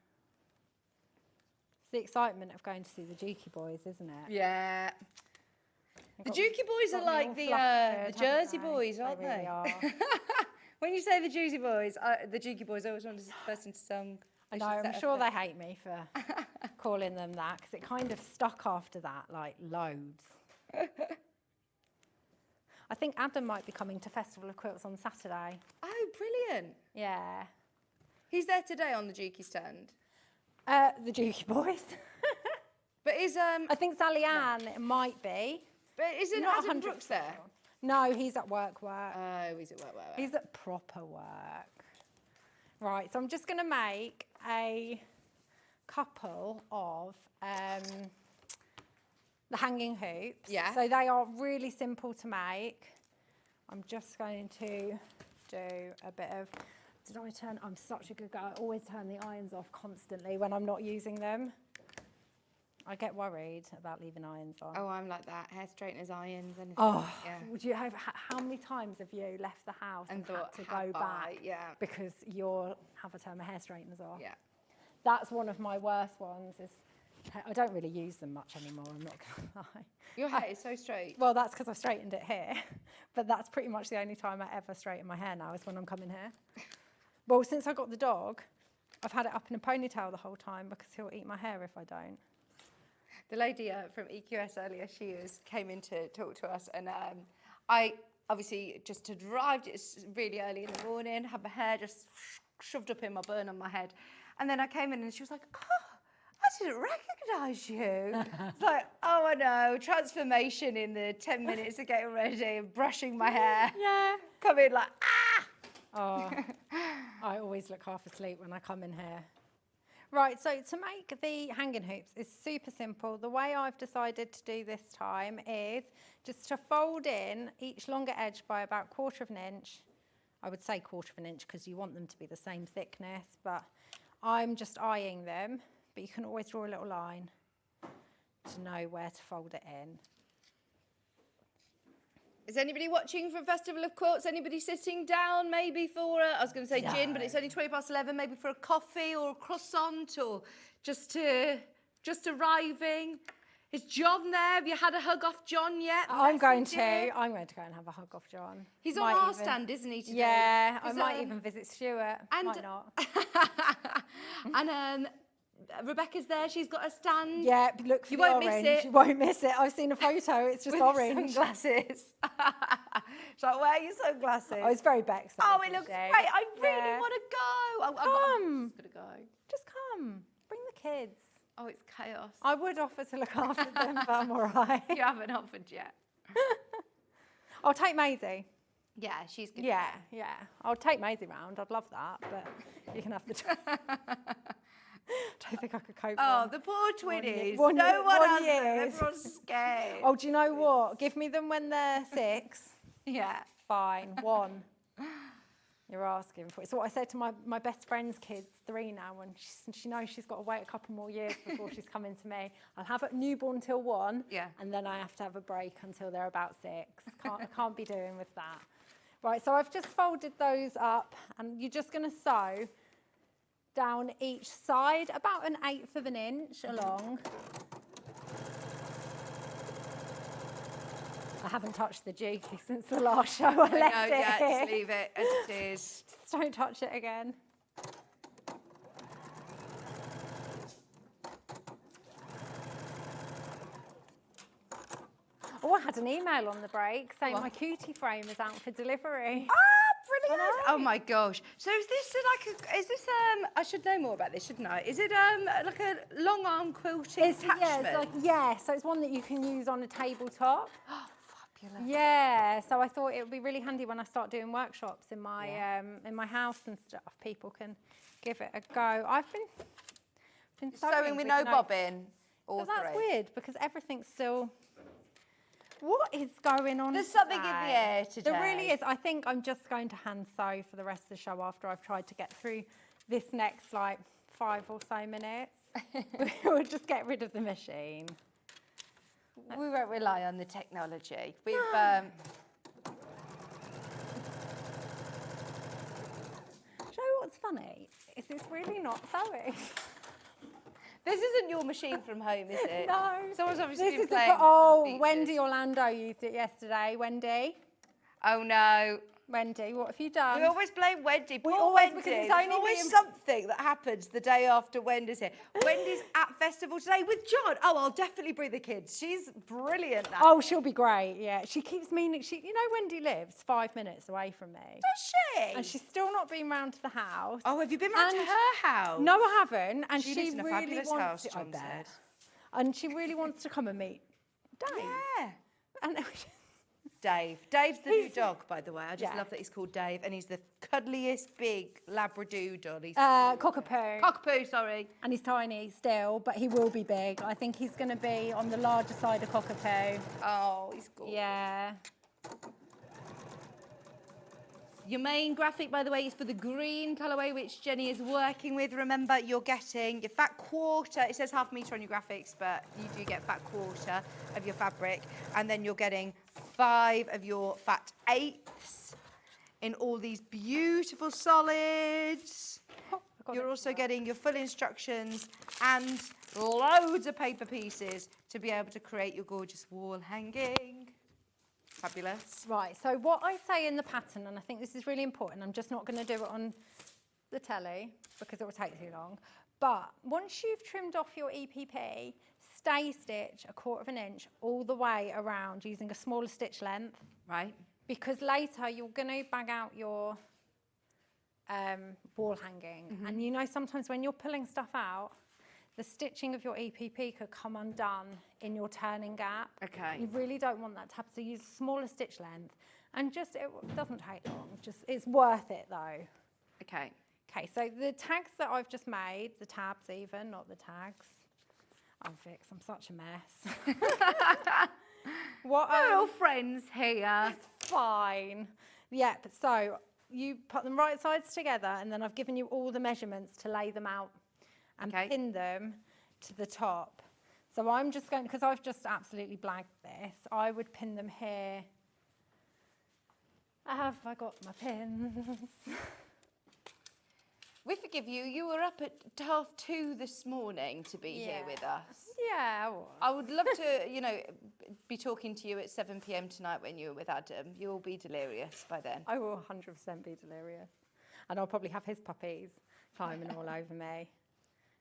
It's the excitement of going to see the Dukey boys, isn't it? Yeah. The Got- Dukey boys are got me like all the flustered, Jersey haven't boys, they? aren't They really they? are. When you say the Jersey boys, the Dukey boys, I always want to burst into song. I know, I'm sure they hate me for calling them that, because it kind of stuck after that, like loads. I think Adam might be coming to Festival of Quilts on Saturday. Oh, brilliant. Yeah. He's there today on the Dukey stand. The Dukey boys. But is I think Sally Ann might be. but isn't Not Adam 100% Brooks there? No, he's at work. Oh, he's at work. He's at proper work. Right, so I'm just going to make a couple of the hanging hoops. Yeah. So they are really simple to make. I'm just going to do a bit of, I'm such a good girl. I always turn the irons off constantly when I'm not using them. I get worried about leaving irons on. Oh, I'm like that. Hair straighteners, irons, anything. Oh, yeah. would you have? How many times have you left the house and thought, had to have go I? back? Yeah. Because you're have to turn my hair straighteners off. Yeah. That's one of my worst ones. Is I don't really use them much anymore. I'm not gonna lie. Your hair is so straight. Well, that's because I've straightened it here, but that's pretty much the only time I ever straighten my hair now is when I'm coming here. Well, since I got the dog, I've had it up in a ponytail the whole time because he'll eat my hair if I don't. The lady from EQS earlier, came in to talk to us, and I obviously just had arrived. It's really early in the morning, had my hair just shoved up in my bun on my head, and then I came in and she was like, "Oh, I didn't recognise you." It's like, oh, I know, transformation in the 10 minutes of getting ready and brushing my hair. Yeah. Come in like, ah! Oh, I always look half asleep when I come in here. Right, so to make the hanging hoops is super simple. The way I've decided to do this time is just to fold in each longer edge by about 1/4 of an inch. I would say 1/4 of an inch because you want them to be the same thickness, but I'm just eyeing them. But you can always draw a little line to know where to fold it in. Is anybody watching from Festival of Quilts? Anybody sitting down maybe for I was going to say gin, but it's only 11:20, maybe for a coffee or a croissant or just arriving. Is John there? Have you had a hug off John yet? I'm going to Message? go and have a hug off John. He's on Might our even- stand, isn't he, today? Yeah, I 'Cause, might even visit Stuart. and- Might not. And Rebecca's there. She's got a stand. Yeah, look for You the won't miss orange. it. You won't miss it. I've seen a photo. It's just With orange. sunglasses. She's like, where are your sunglasses? Oh, it's very Bex. Oh, it looks great. I really Yeah. want to go. I'm Come. just going to go. Just come. Bring the kids. Oh, it's chaos. I would offer to look after them, but I'm all right. You haven't offered yet. I'll take Maisie. Yeah, she's good. Yeah, yeah. I'll take Maisie round. I'd love that, but you can have the... Don't think I could cope Oh, with the poor twinnies. one No year- one one has them. years. Everyone's scared. Oh, do you know what? Give me them when they're 6. Yeah. Fine, 1. You're asking for it. So what I said to my best friend's kids, 3 now, and she knows she's got to wait a couple more years before she's coming to me. I'll have a newborn till 1, Yeah. and then I have to have a break until they're about 6. I can't be doing with that. Right, so I've just folded those up, and you're just going to sew down each side about 1/8 of an inch along. I haven't touched the Dukey since the last show. I left it yeah, here. just leave it as it is. Just don't touch it again. Oh, I had an email on the break saying my cutie frame is out for delivery. Ah, brilliant. Oh my gosh. So is this I should know more about this, shouldn't I? Is it like a long arm quilting attachment? So it's one that you can use on a tabletop. Oh, fabulous. Yeah, so I thought it would be really handy when I start doing workshops in my house and stuff. People can give it a go. I've been Sewing with no bobbin or But that's thread. weird because everything's still. What is going on? There's something in the today? air today. There really is. I think I'm just going to hand sew for the rest of the show after I've tried to get through this next 5 or so minutes. We'll just get rid of the machine. We won't rely on the technology. We've Do you know what's funny? Is it's really not sewing. This isn't your machine from home, is it? No. Someone's obviously This been is the, playing with oh, some Wendy features. Orlando used it yesterday. Wendy, Oh no. Wendy, what have you done? We always blame Wendy. Poor always, Wendy. because it's There's only always me and- something that happens the day after Wendy's here. Wendy's at festival today with John. Oh, I'll definitely bring the kids. She's brilliant. At Oh, it. she'll be great. Yeah, she keeps meaning. You know, Wendy lives 5 minutes away from me, Does she? and she's still not been round to the house. Oh, have you been round to And- her house? No, I haven't. And She she lives in a really fabulous wants house, to. John I said. bet. And she really wants to come and meet Dave. Yeah. And Dave. Dave's the new dog, by the way. I just Yeah. love that he's called Dave, and he's the cuddliest big Labradoodle. He's Cockapoo. Cockapoo, sorry. And he's tiny still, but he will be big. I think he's going to be on the larger side of Cockapoo. Oh, he's gorgeous. Yeah. Your main graphic, by the way, is for the green colourway, which Jenny is working with. Remember, you're getting your fat quarter. It says ½ metre on your graphics, but you do get fat quarter of your fabric. And then you're getting 5 of your fat eighths in all these beautiful solids. You're also getting your full instructions and loads of paper pieces to be able to create your gorgeous wall hanging. Fabulous. Right, so what I say in the pattern, and I think this is really important, I'm just not going to do it on the telly because it will take too long, but once you've trimmed off your EPP, stay stitch 1/4 inch all the way around using a smaller stitch length, Right. because later you're going to bag out your wall hanging. And you know, sometimes when you're pulling stuff out, the stitching of your EPP could come undone in your turning gap. Okay. You really don't want that to happen. So use a smaller stitch length, and just it doesn't take long. Just it's worth it though. Okay. Okay, so the tags that I've just made, the tabs even, not the tags. Oh, Vix, I'm such a mess. What We're all friends here. fine. Yep, so you put them right sides together, and then I've given you all the measurements to lay them out and Okay. pin them to the top. So I'm just going, because I've just absolutely blagged this, I would pin them here. Have I got my pins? We forgive you. You were up at 2:30 this morning to be here with us. Yeah, I would love to, be talking to you at 7 p.m. tonight when you were with Adam. You'll be delirious by then. I will 100% be delirious. And I'll probably have his puppies climbing all over me,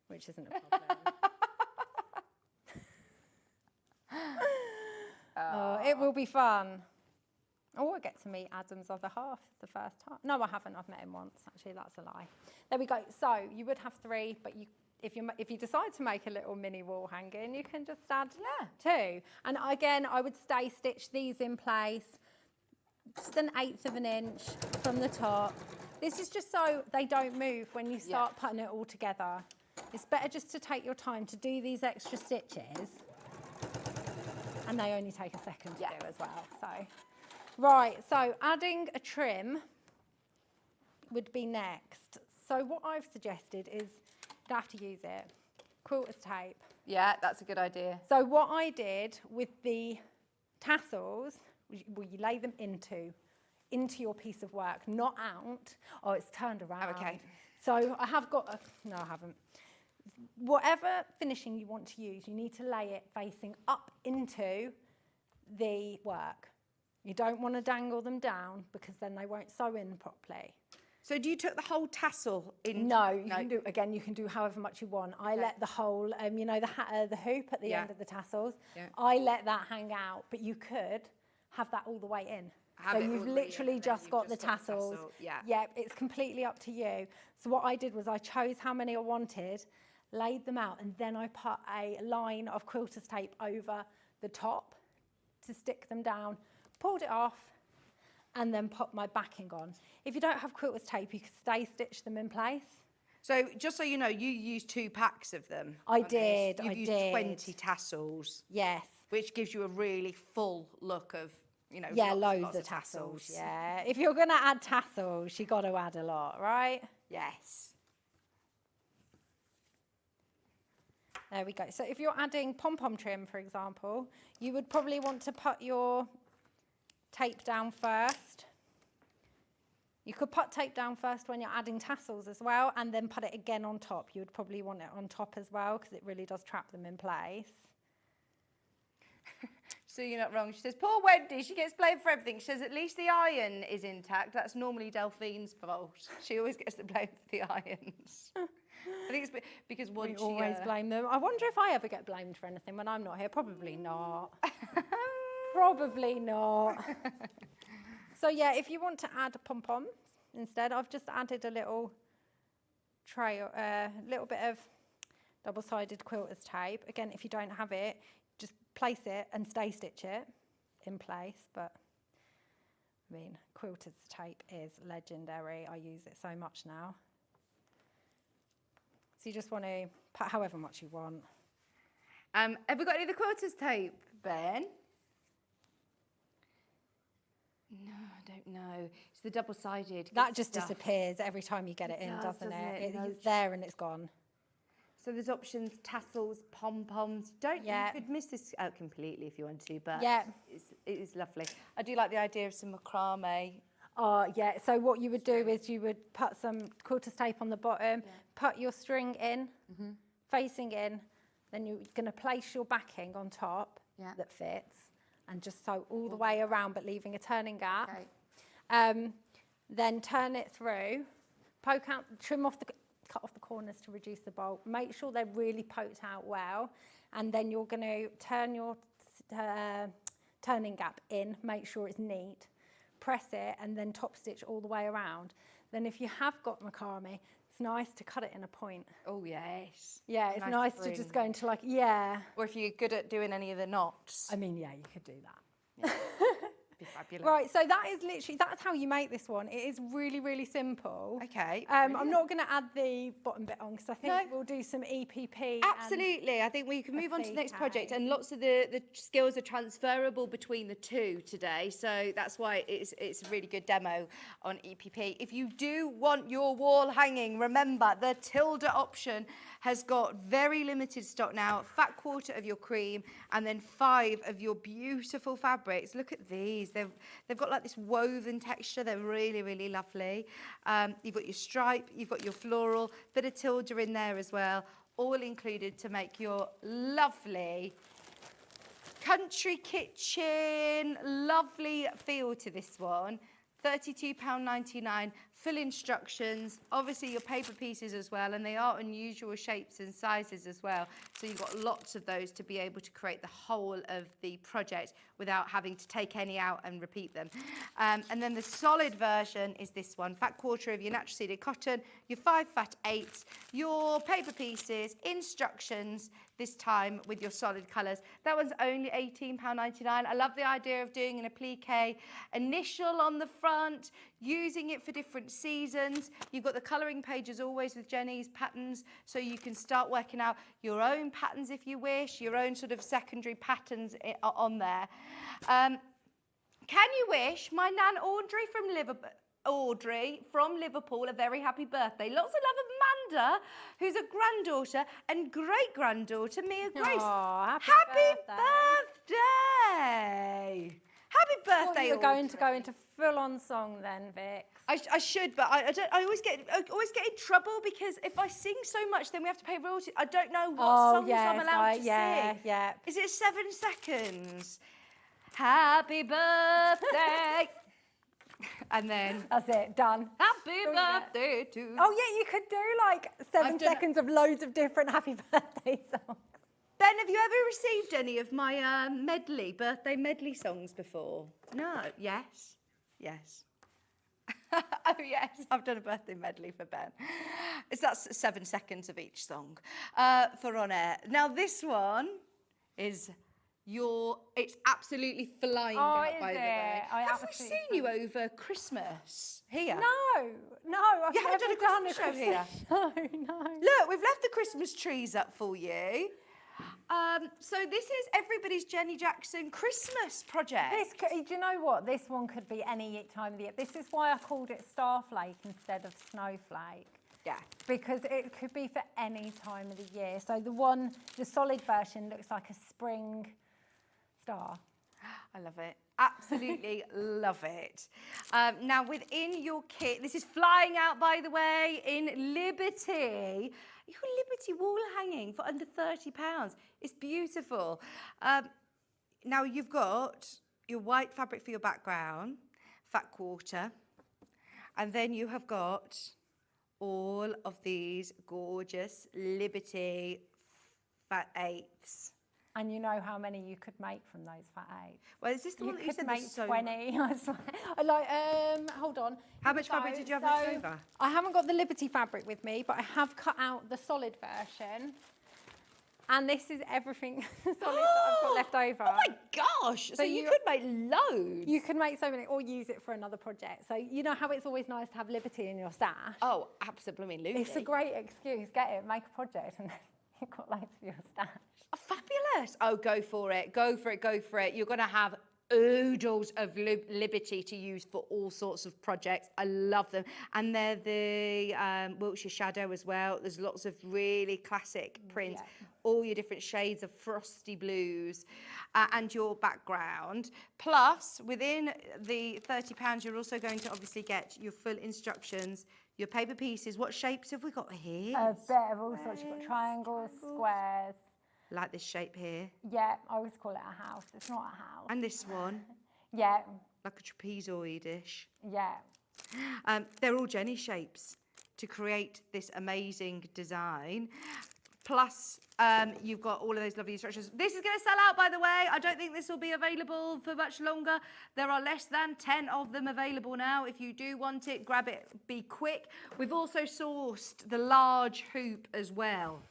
which isn't a problem. Oh, it will be fun. Oh, I get to meet Adam's other half the first time. No, I haven't. I've met him once. Actually, that's a lie. There we go. So you would have 3, but if you decide to make a little mini wall hanging, you can just add 2. And again, I would stay stitch these in place, just 1/8 inch from the top. This is just so they don't move when you start putting it all together. It's better just to take your time to do these extra stitches, and they only take a second to do as well. So. Right, so adding a trim would be next. So what I've suggested is, you don't have to use it, quilter's tape. Yeah, that's a good idea. So what I did with the tassels, well, you lay them into your piece of work, not out. Oh, it's turned around. Oh, okay. So I have got, no, I haven't. Whatever finishing you want to use, you need to lay it facing up into the work. You don't want to dangle them down because then they won't sew in properly. So do you took the whole tassel in? No, you can do however much you want. I let the whole, the hoop at the end of the tassels, I let that hang out, but you could have that all the way in. So you've literally just got the tassels. Yeah, it's completely up to you. So what I did was I chose how many I wanted, laid them out, and then I put a line of quilter's tape over the top to stick them down, pulled it off, and then put my backing on. If you don't have quilter's tape, you can stay stitch them in place. So just so you know, you used 2 packs of them. I did, You've used 20 tassels. Yes. Which gives you a really full look of, Yeah, lots loads of tassels. Yeah. If you're going to add tassels, you got to add a lot, right? Yes. There we go. So if you're adding pom-pom trim, for example, you would probably want to put your tape down first. You could put tape down first when you're adding tassels as well, and then put it again on top. You would probably want it on top as well, because it really does trap them in place. So you're not wrong. She says, poor Wendy, she gets blamed for everything. She says, at least the iron is intact. That's normally Delphine's fault. She always gets the blame for the irons. I think it's because once We always blame them. I wonder if I ever get blamed for anything when I'm not here. Probably not. Probably not. So yeah, if you want to add pom-poms instead, I've just added a little little bit of double-sided quilter's tape. Again, if you don't have it, just place it and stay stitch it in place. But I mean, quilter's tape is legendary. I use it so much now. So you just want to put however much you want. Have we got any of the quilter's tape, Ben? No, I don't know. It's the double-sided. That just disappears every time you get it in, doesn't it? It's there and it's gone. So there's options, tassels, pom-poms. You could miss this out completely if you want to, but it is lovely. I do like the idea of some macrame. Oh, yeah. So what you would do is you would put some quilter's tape on the bottom, put your string in, facing in, then you're going to place your backing on top that fits, and just sew all the way around, but leaving a turning gap. Okay. Then turn it through, poke out, cut off the corners to reduce the bulk. Make sure they're really poked out well, and then you're going to turn your turning gap in. Make sure it's neat. Press it, and then top stitch all the way around. Then, if you have got macrame, it's nice to cut it in a point. Oh yes. Yeah, it's nice to just go into like Or if you're good at doing any of the knots. I mean, yeah, you could do that. Be fabulous. Right, so that is literally, that's how you make this one. It is really, really simple. Okay. I'm not going to add the bottom bit on because I think we'll do some EPP. Absolutely. I think we can move on to the next project, and lots of the skills are transferable between the two today. So that's why it's a really good demo on EPP. If you do want your wall hanging, remember the tilde option has got very limited stock now. Fat quarter of your cream, and then 5 of your beautiful fabrics. Look at these. They've got like this woven texture. They're really, really lovely. You've got your stripe, you've got your floral, bit of tilde in there as well, all included to make your lovely country kitchen, lovely feel to this one. £32.99, full instructions, obviously your paper pieces as well, and they are unusual shapes and sizes as well, so you've got lots of those to be able to create the whole of the project without having to take any out and repeat them. And then the solid version is this one, fat quarter of your natural seeded cotton, your 5 fat 8s, your paper pieces, instructions, this time with your solid colours. That one's only £18.99. I love the idea of doing an applique initial on the front, using it for different seasons. You've got the colouring page as always with Jenny's patterns, so you can start working out your own patterns if you wish, your own sort of secondary patterns on there. Can you wish my Nan Audrey from Liverpool a very happy birthday? Lots of love, Amanda, who's a granddaughter and great-granddaughter, Mia Grace. Aww, happy birthday! Happy birthday, You're going to go into full-on song then, Vix. I should, but I always get in trouble because if I sing so much, then we have to pay royalties. I don't know what songs I'm allowed to sing. Yeah. Is it 7 seconds? Happy birthday. And then that's it, done. Happy birthday to. Oh yeah, you could do like 7 seconds of loads of different happy birthday songs. Ben, have you ever received any of my birthday medley songs before? No. Yes. Oh yes, I've done a birthday medley for Ben. That's 7 seconds of each song for on air. Now this one is it's absolutely flying out, by the way. Have we seen you over Christmas here? No, I've never done a Christmas show here. No. Look, we've left the Christmas trees up for you. So this is everybody's Jenny Jackson Christmas project. Do you know what? This one could be any time of the year. This is why I called it Starflake instead of Snowflake. Yeah. Because it could be for any time of the year. So the solid version looks like a spring star. I love it. Absolutely love it. Now, within your kit, this is flying out, by the way, in Liberty. Your Liberty wall hanging for under £30. It's beautiful. Now, you've got your white fabric for your background, fat quarter, and then you have got all of these gorgeous Liberty fat eighths. And you know how many you could make from those fat eights? Well, is this the You one that you could said make was so... 20. I swear. I like, hold on. How much fabric did you have left over? I haven't got the Liberty fabric with me, but I have cut out the solid version. And this is everything solid that I've got left over. Oh my gosh! So you could make loads. You could make so many, or use it for another project. So you know how it's always nice to have Liberty in your stash? Oh, absolutely. It's a great excuse. Get it, make a project, and then you've got loads for your stash. Oh, fabulous. Oh, go for it. Go for it. Go for it. You're going to have oodles of Liberty to use for all sorts of projects. I love them. And they're the Wiltshire Shadow as well. There's lots of really classic prints. Yeah. All your different shades of frosty blues and your background. Plus, within the £30, you're also going to obviously get your full instructions, your paper pieces. What shapes have we got here? A bit of all sorts. You've got triangles, squares. Like this shape here. Yeah, I always call it a house. It's not a house. And this one. Yeah, Like a trapezoid-ish. yeah. They're all Jenny shapes to create this amazing design. Plus, you've got all of those lovely instructions. This is going to sell out, by the way. I don't think this will be available for much longer. There are less than 10 of them available now. If you do want it, grab it, be quick. We've also sourced the large hoop as well.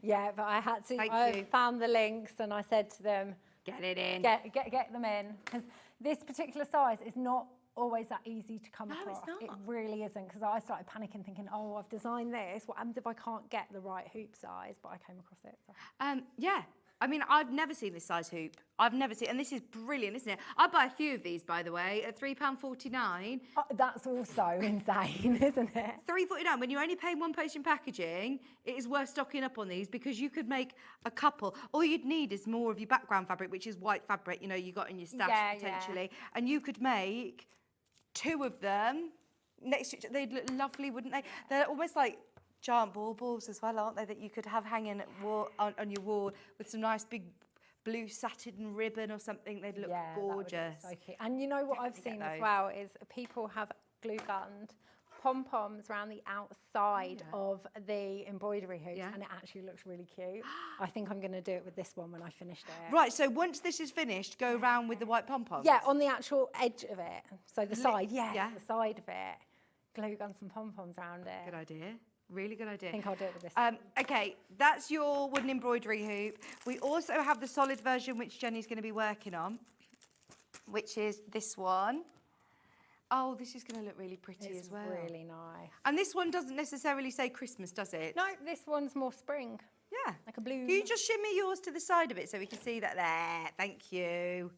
Yeah, but I had to, Thank I you. found the links and I said to them, Get it in. get them in. Because this particular size is not always that easy to come No, it's across. not. It really isn't, because I started panicking thinking, oh, I've designed this. What happens if I can't get the right hoop size? But I came across it. So. Yeah. I mean, I've never seen this size hoop. I've never seen, and this is brilliant, isn't it? I'd buy a few of these, by the way, at £3.49. That's also insane, isn't it? £3.49. When you're only paying one post in packaging, it is worth stocking up on these because you could make a couple. All you'd need is more of your background fabric, which is white fabric, you know, you got in your stash Yeah, potentially. And you could make 2 of them next to each other. They'd look lovely, wouldn't they? They're almost like giant baubles as well, aren't they, that you could have hanging on your wall with some nice big blue satin ribbon or something. They'd look Yeah, that would look gorgeous. so cute. And you know what I've Definitely seen get as those. well is people have glue gunned pom-poms around the outside of the embroidery hoops, Yeah. and it actually looks really cute. I think I'm going to do it with this one when I finished it. Right, so once this is finished, go around with the white pom-poms. Yeah, on the actual edge of it. So the side, yes, yeah. the side of it. Glue gun some pom-poms around it. Good idea. Really good idea. I think I'll do it with this one. Okay, that's your wooden embroidery hoop. We also have the solid version, which Jenny's going to be working on, which is this one. Oh, this is going to look really pretty It's as well. really nice. And this one doesn't necessarily say Christmas, does it? No, this one's more spring. Yeah. Like a blue. Can you just shimmy yours to the side of it so we can see that there? Thank you.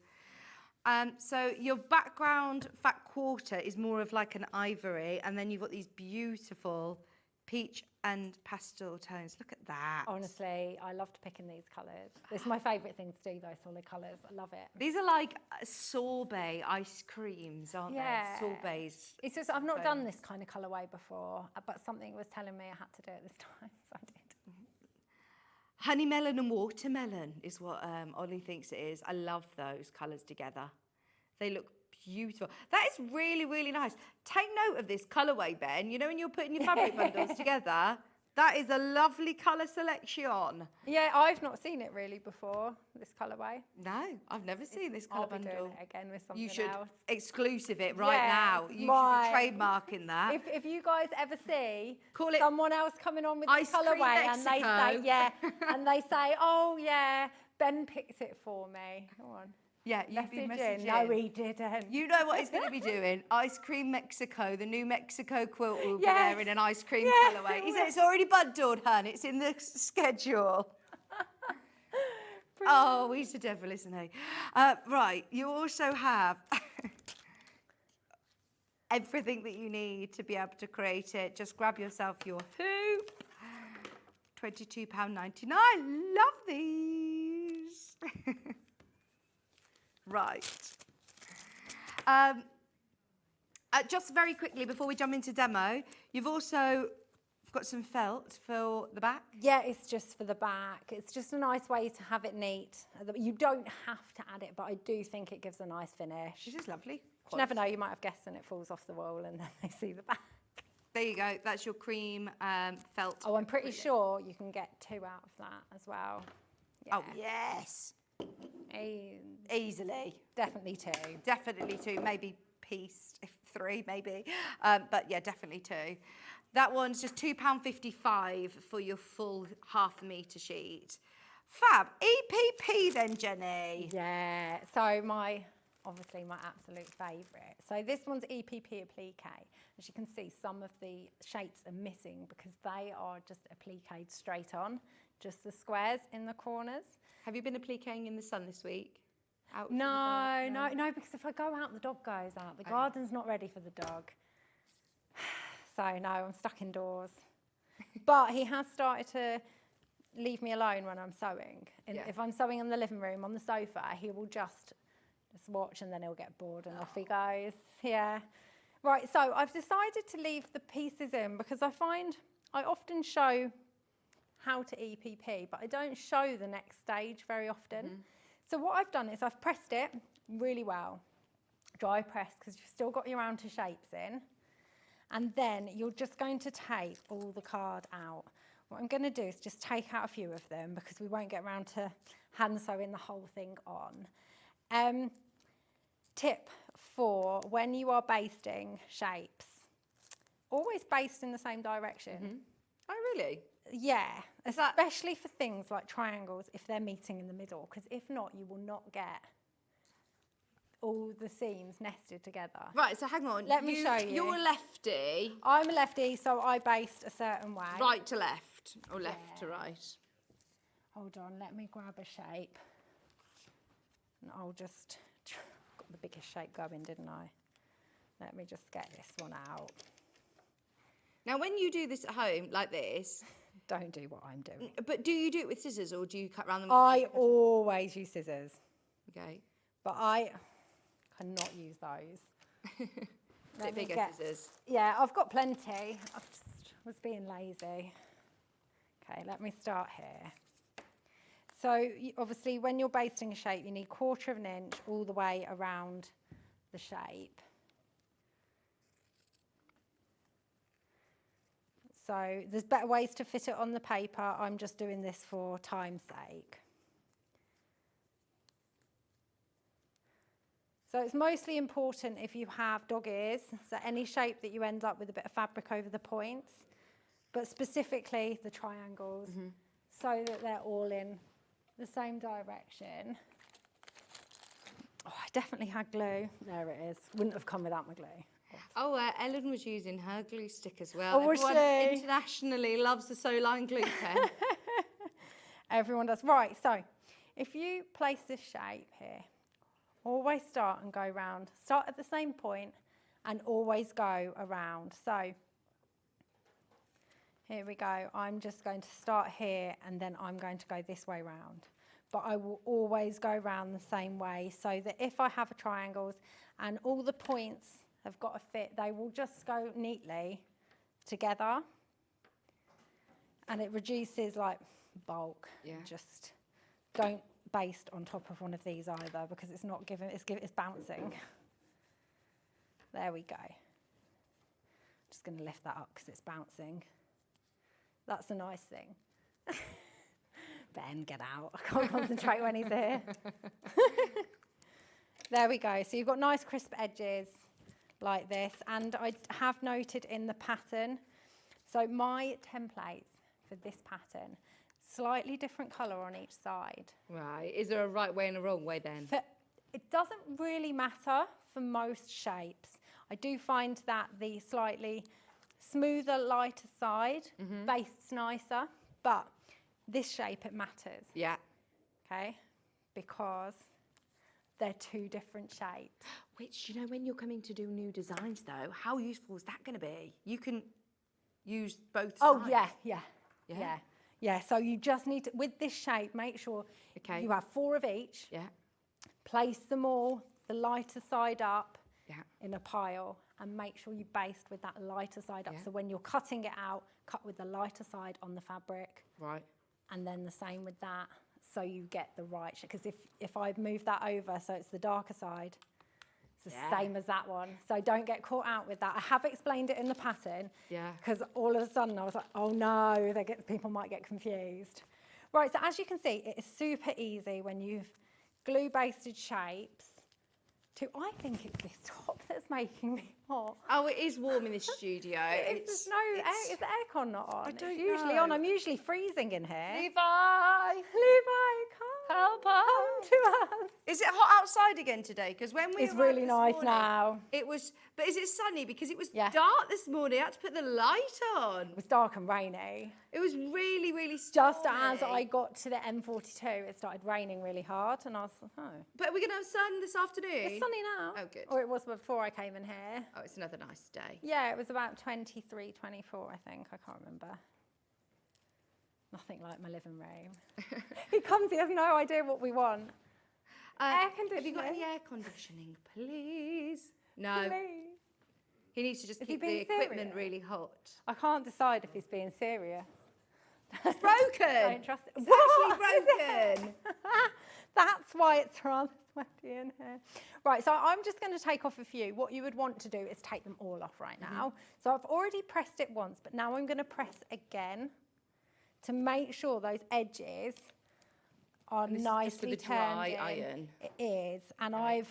So your background fat quarter is more of like an ivory, and then you've got these beautiful peach and pastel tones. Look at that. Honestly, I loved picking these colours. It's my favourite thing to do, those solid colours. I love it. These are like sorbet ice creams, aren't Yeah. they? Sorbets. It's just, I've not done this kind of colourway before, but something was telling me I had to do it this time, so I did. Honey melon and watermelon is what Ollie thinks it is. I love those colours together. They look beautiful. That is really, really nice. Take note of this colourway, Ben. You know when you're putting your fabric bundles together? That is a lovely colour selection. Yeah, I've not seen it really before, this colourway. No, I've never seen this colour I'll be bundle. doing it again with something You should else. exclusive it right Yeah, now. You right. should be trademarking that. If you guys ever see Call it someone else coming on with Ice the Cream colourway and they say, Mexico. yeah, and they say, oh yeah, Ben picked it for me. Come on. Yeah, you'd be Message in. messaging. No, he didn't. You know what he's going to be doing? Ice Cream Mexico, the new Mexico quilt will be Yes. there in an ice cream Yeah, colourway. it He said will. it's already bundled, hun. It's in the schedule. Oh, he's the devil, isn't he? Right, you also have everything that you need to be able to create it. Just grab yourself your hoop. £22.99. Love these. Right. Just very quickly before we jump into demo, you've also got some felt for the back. Yeah, it's just for the back. It's just a nice way to have it neat. You don't have to add it, but I do think it gives a nice finish. This is lovely. You never know, you might have guessed and it falls off the wall and then they see the back. There you go. That's your cream felt. Oh, I'm pretty sure you can get 2 out of that as well. Yeah. Oh, yes. Eh, Easily. definitely 2. Definitely 2, maybe pieced, if 3 maybe. But yeah, definitely 2. That one's just £2.55 for your full ½ metre sheet. Fab. EPP then, Jenny. Yeah, so obviously my absolute favourite. So this one's EPP Applique. As you can see, some of the shapes are missing because they are just appliqued straight on, just the squares in the corners. Have you been appliquing in the sun this week? Out for the No, dog? no, because if I go out, the dog goes out. The garden's not ready for the dog. So no, I'm stuck indoors. But he has started to leave me alone when I'm sewing. And if I'm sewing in the living room on the sofa, he will just watch and then he'll get bored and off he goes. Yeah. Right, so I've decided to leave the pieces in because I find I often show how to EPP, but I don't show the next stage very often. So what I've done is I've pressed it really well, dry press, because you've still got your outer shapes in. And then you're just going to take all the card out. What I'm going to do is just take out a few of them because we won't get around to hand sewing the whole thing on. Tip for when you are basting shapes, always baste in the same direction. Oh, really? Yeah, especially for things like triangles if they're meeting in the middle, because if not, you will not get all the seams nested together. Right, so hang on. Let me show you. You're a lefty. I'm a lefty, so I baste a certain way. Right to left, or left to right. Hold on, let me grab a shape. And I'll just, got the biggest shape going, didn't I? Let me just get this one out. Now, when you do this at home, like this... Don't do what I'm doing. But do you do it with scissors, or do you cut around them? I always use scissors. Okay. But I cannot use those. A bit bigger scissors. Yeah, I've got plenty. I just was being lazy. Okay, let me start here. So obviously when you're basting a shape, you need 1/4 inch all the way around the shape. So there's better ways to fit it on the paper. I'm just doing this for time's sake. So it's mostly important if you have dog ears, so any shape that you end up with a bit of fabric over the points, but specifically the triangles, so that they're all in the same direction. Oh, I definitely had glue. There it is. Wouldn't have come without my glue. Oh, Ellen was using her glue stick as well. Oh, was Everyone she? internationally loves the Soline glue pen. Everyone does. Right, so if you place this shape here, always start and go round. Start at the same point and always go around. So here we go. I'm just going to start here and then I'm going to go this way round. But I will always go round the same way so that if I have a triangles and all the points have got to fit, they will just go neatly together. And it reduces like bulk. Yeah. Just don't baste on top of one of these either because it's not giving, it's bouncing. There we go. Just going to lift that up because it's bouncing. That's a nice thing. Ben, get out. I can't concentrate when he's here. There we go. So you've got nice crisp edges like this. And I have noted in the pattern, so my templates for this pattern, slightly different colour on each side. Right. Is there a right way and a wrong way then? It doesn't really matter for most shapes. I do find that the slightly smoother, lighter side bastes nicer, but this shape, it matters. Yeah. Okay, because they're two different shapes. Which, you know, when you're coming to do new designs though, how useful is that going to be? You can use both sides. Oh, yeah. So you just need to, with this shape, make sure you have 4 of each. Yeah. Place them all, the lighter side up, in a pile, and make sure you baste with that lighter side up. So when you're cutting it out, cut with the lighter side on the fabric. Right. And then the same with that, so you get the right shape. Because if I move that over so it's the darker side, it's the same as that one. So don't get caught out with that. I have explained it in the pattern. Yeah. Because all of a sudden I was like, oh no, people might get confused. Right, so as you can see, it is super easy when you've glue basted shapes. I think it's this top that's making me hot. Oh, it is warm in the studio. Is the aircon not on? I don't It's usually know. on. I'm usually freezing in here. Levi, Levi, help come us. to us. Is it hot outside again today? Because when we It's arrived really this nice morning, now. It was, but is it sunny? Because it was Yeah. dark this morning. I had to put the light on. It was dark and rainy. It was really, really Just stormy. as I got to the M42, it started raining really hard, and I was like, oh. But are we going to have sun this afternoon? It's sunny now. Oh, good. Or it was before I came in here. Oh, it's another nice day. Yeah, it was about 23, 24, I think. I can't remember. Nothing like my living room. He comes, he has no idea what we want. Air Have you got conditioning. any air conditioning, please? No. Please. He needs to just Is he keep the being equipment serious? really hot. I can't decide if he's being serious. It's broken. Don't trust it. It's What? actually broken. That's why it's rather sweaty in here. Right, so I'm just going to take off a few. What you would want to do is take them all off right now. So I've already pressed it once, but now I'm going to press again to make sure those edges are And this is just nicely with the dry turned in. iron. It is, and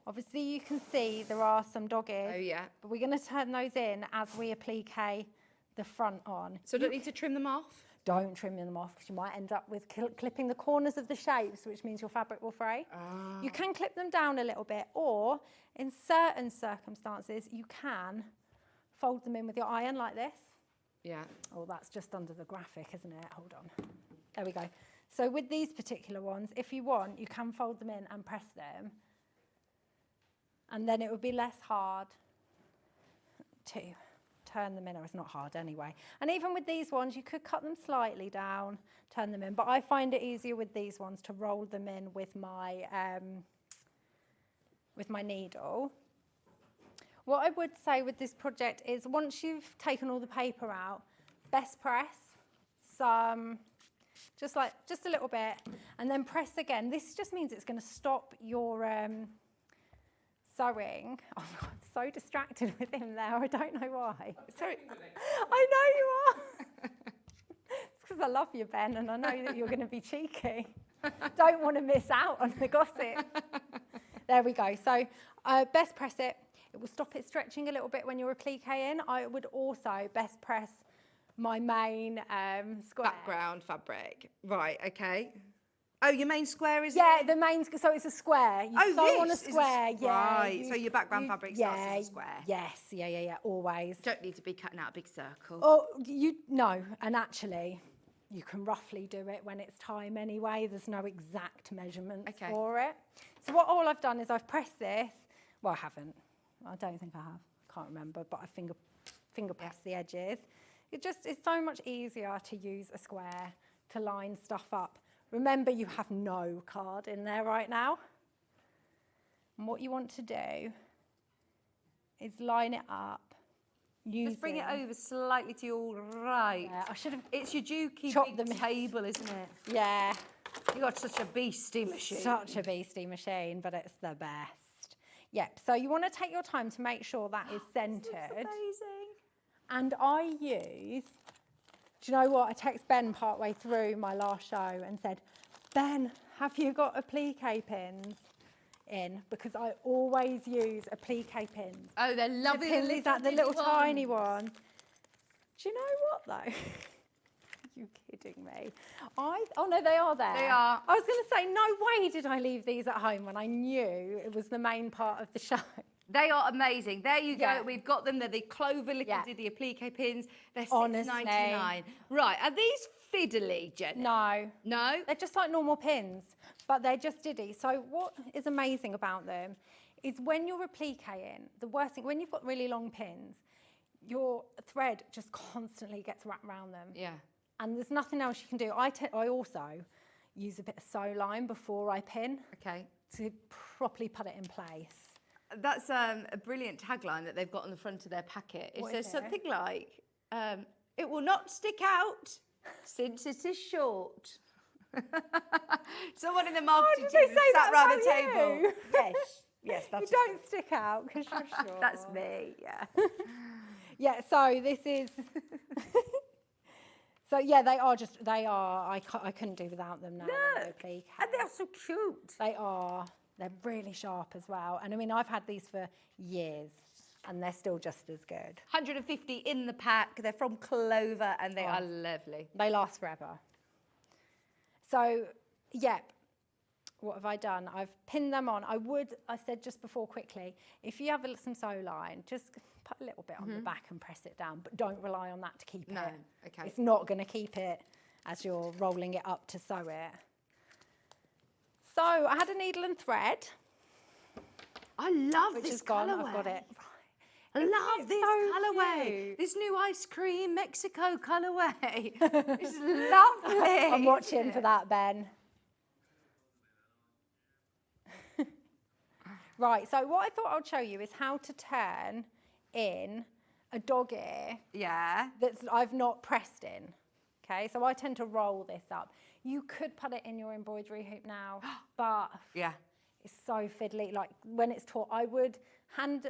obviously you can see there are some doggies. Oh, yeah. But we're going to turn those in as we applique the front on. So I don't need to trim them off? Don't trim them off because you might end up with clipping the corners of the shapes, which means your fabric will fray. You can clip them down a little bit, or in certain circumstances, you can fold them in with your iron like this. Yeah. Oh, that's just under the graphic, isn't it? Hold on. There we go. So with these particular ones, if you want, you can fold them in and press them. And then it would be less hard to turn them in, or it's not hard anyway. And even with these ones, you could cut them slightly down, turn them in, but I find it easier with these ones to roll them in with my needle. What I would say with this project is once you've taken all the paper out, best press some, just a little bit, and then press again. This just means it's going to stop your sewing. Oh, I'm so distracted with him there. I don't know why. Sorry. I know you are. It's because I love you, Ben, and I know that you're going to be cheeky. Don't want to miss out on the gossip. There we go. So best press it. It will stop it stretching a little bit when you're applique in. I would also best press my main square. Background fabric. Right, okay. Oh, your main square is Yeah, the main, so it's a square. You sew on a this is square, yeah. Right, so your background fabric starts as a square. Yes, yeah, always. Don't need to be cutting out a big circle. Oh, no, and actually, you can roughly do it when it's time anyway. There's no exact measurements for it. So all I've done is I've pressed this. Well, I haven't. I don't think I have. Can't remember, but I finger pressed the edges. It's so much easier to use a square to line stuff up. Remember, you have no card in there right now. And what you want to do is line it up. Just bring it over slightly to your right. Yeah, I should have. It's your dukey chopped big them. table, isn't it? Yeah. You got such a beastie machine. Such a beastie machine, but it's the best. Yep, so you want to take your time to make sure that is centred. Amazing. And I use, do you know what? I text Ben partway through my last show and said, Ben, have you got applique pins in? Because I always use applique pins. Oh, they're lovely. The little tiny one. Do you know what though? Are you kidding me? Oh no, they are there. They are. I was going to say, no way did I leave these at home when I knew it was the main part of the show. They are amazing. There you go. Yeah. We've got them. They're the Clover Little Yeah. Diddy applique pins. They're Honestly. $6.99. Right. Are these fiddly, Jenny? No. No? They're just like normal pins, but they're just diddy. So what is amazing about them is when you're appliquing, the worst thing, when you've got really long pins, your thread just constantly gets wrapped around them. Yeah. And there's nothing else you can do. I also use a bit of sew line before I pin Okay. to properly put it in place. That's a brilliant tagline that they've got on the front of their packet. It What says is it? something like, it will not stick out since it is short. Someone in the marketing did they team say sat that round a about table. you? Yes, You that's don't stick out because you're short. That's me, yeah. Yeah, so this is... So yeah, they are, I couldn't do without them now. Look, Applique. and they are so cute. They are. They're really sharp as well. And I mean, I've had these for years and they're still just as good. 150 in the pack. They're from Clover and they are lovely. They last forever. So, yep. What have I done? I've pinned them on. I said just before quickly, if you have some sew line, just put a little bit on the back and press it down, but don't rely on that to keep it. Okay. It's not going to keep it as you're rolling it up to sew it. So I had a needle and thread. I love Which this is gone. colourway. I've got it. I love this so colourway. cute? This new ice cream Mexico colourway. It's lovely. I'm watching for that, Ben. Right, so what I thought I'd show you is how to turn in a dog ear Yeah. that I've not pressed in. Okay, so I tend to roll this up. You could put it in your embroidery hoop now, but Yeah. it's so fiddly. Like when it's taught, I would hand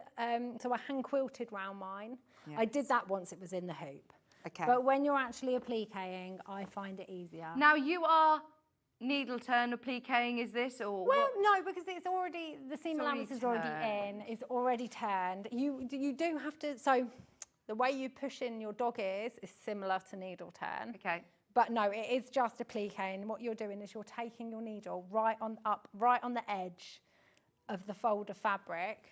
quilted round mine. I did that once it was in the hoop. Okay. But when you're actually appliquing, I find it easier. Now you are needle turn appliquing, is this or Well, what? no, because it's already, the seam already allowance is already in, it's already turned. You do have to, so the way you push in your dog ears is similar to needle turn. Okay. But no, it is just appliquing. What you're doing is you're taking your needle right on the edge of the fold of fabric,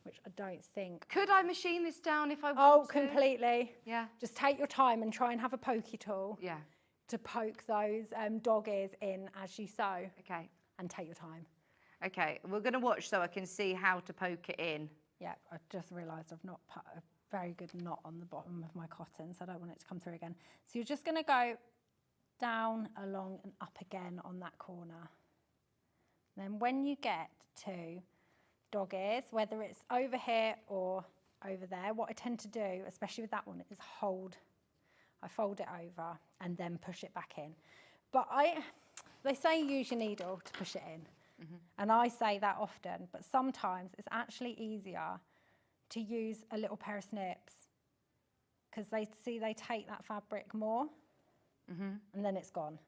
which I don't think. Could I machine this down if I Oh, want to? completely. Yeah. Just take your time and try and have a pokey tool Yeah. to poke those dog ears in as you sew. Okay. And take your time. Okay. We're going to watch so I can see how to poke it in. Yeah, I just realised I've not put a very good knot on the bottom of my cotton, so I don't want it to come through again. So you're just going to go down, along and up again on that corner. Then when you get to dog ears, whether it's over here or over there, what I tend to do, especially with that one, is I fold it over and then push it back in. But they say use your needle to push it in. And I say that often, but sometimes it's actually easier to use a little pair of snips because they take that fabric more and then it's gone.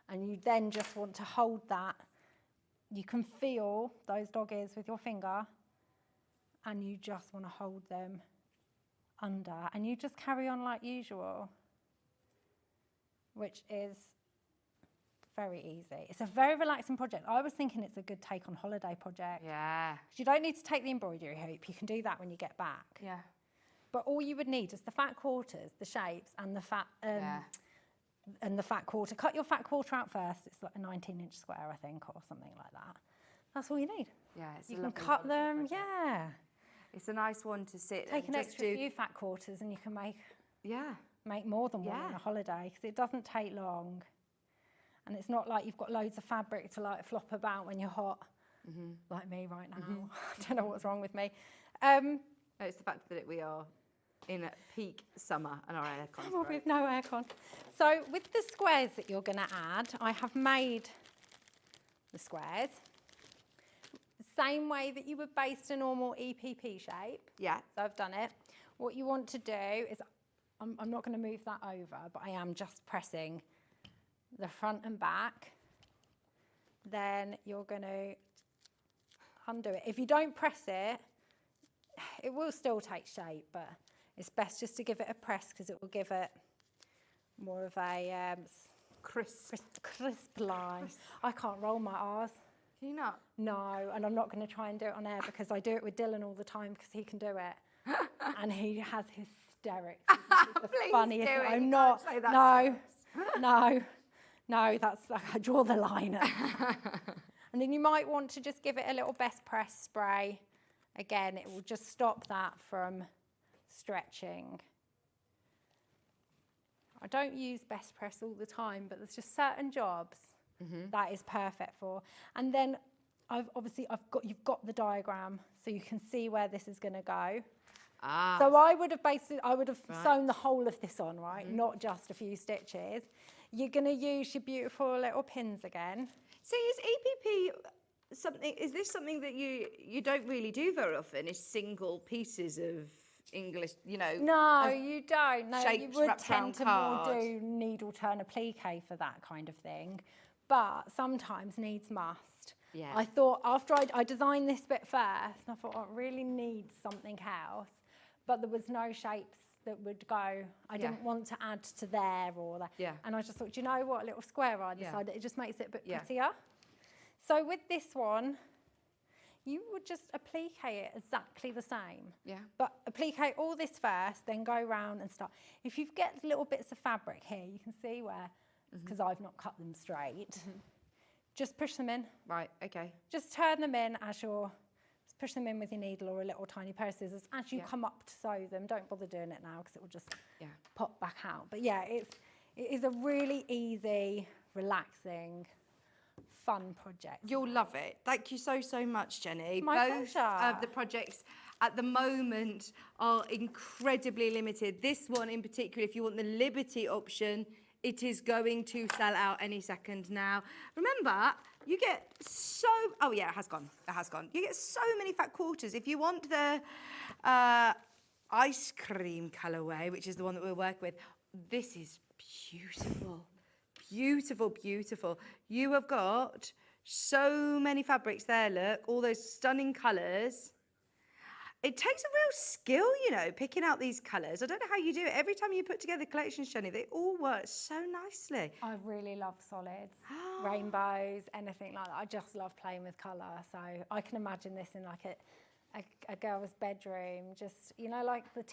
And you then just want to hold that. You can feel those dog ears with your finger and you just want to hold them under and you just carry on like usual, which is very easy. It's a very relaxing project. I was thinking it's a good take on holiday project. Yeah. You don't need to take the embroidery hoop. You can do that when you get back. Yeah. But all you would need is the fat quarters, the shapes, and the fat and the fat quarter. Cut your fat quarter out first. It's like a 19-inch square, I think, or something like that. That's all you need. Yeah. It's You a can lovely cut holiday them. project. Yeah. It's a nice one to sit Take and an just extra do. few fat quarters, and you can Yeah. make more than one on Yeah. a holiday because it doesn't take long. And it's not like you've got loads of fabric to like flop about when you're hot, like me right now. I don't know what's wrong with me. No, it's the fact that we are in a peak summer and our aircon's broke. With no aircon. So with the squares that you're going to add, I have made the squares same way that you would baste a normal EPP shape. Yeah. So I've done it. What you want to do is, I'm not going to move that over, but I am just pressing the front and back. Then you're going to undo it. If you don't press it, it will still take shape, but it's best just to give it a press because it will give it more of a crisp line. I can't roll my R's. Can you not? No, and I'm not going to try and do it on air because I do it with Dylan all the time because he can do it. And he has hysterics. It's the Please funniest do thing. it. I'm You not. can't say that No, that's like I draw the line. And then you might want to just give it a little best press spray. Again, it will just stop that from stretching. I don't use best press all the time, but there's just certain jobs that is perfect for. And then you've got the diagram, so you can see where this is going to go. Ah. So I would have sewn the whole of this on, right? Not just a few stitches. You're going to use your beautiful little pins again. So is EPP something? Is this something that you don't really do very often? Is single pieces of English, No, you don't. No, you shapes would wrapped tend around to card. more do needle turn applique for that kind of thing. But sometimes needs must. Yeah. I thought after I designed this bit first, and I thought, I really need something else. But there was no shapes that would go. I didn't want to add to there or that. Yeah. And I just thought, do you know what? A little square either Yeah. side. It just makes it a bit Yeah. prettier. So with this one, you would just applique it exactly the same. Yeah. But applique all this first, then go round and start. If you get little bits of fabric here, you can see where, because I've not cut them straight, just push them in. Right. Okay. Just turn them in as you're, just push them in with your needle or a little tiny pair of scissors. As you come up to sew them, don't bother doing it now because it will just pop back out. But yeah, it is a really easy, relaxing, fun project. You'll love it. Thank you so much, Jenny. My Both pleasure. of the projects at the moment are incredibly limited. This one in particular, if you want the Liberty option, it is going to sell out any second now. Remember, you get oh yeah, it has gone. You get so many fat quarters. If you want the ice cream colourway, which is the one that we're working with, this is beautiful. Beautiful, beautiful. You have got so many fabrics there, look, all those stunning colours. It takes a real skill, picking out these colours. I don't know how you do it. Every time you put together collections, Jenny, they all work so nicely. I really love solids, rainbows, anything like that. I just love playing with colour. So I can imagine this in like a girl's bedroom, just, like the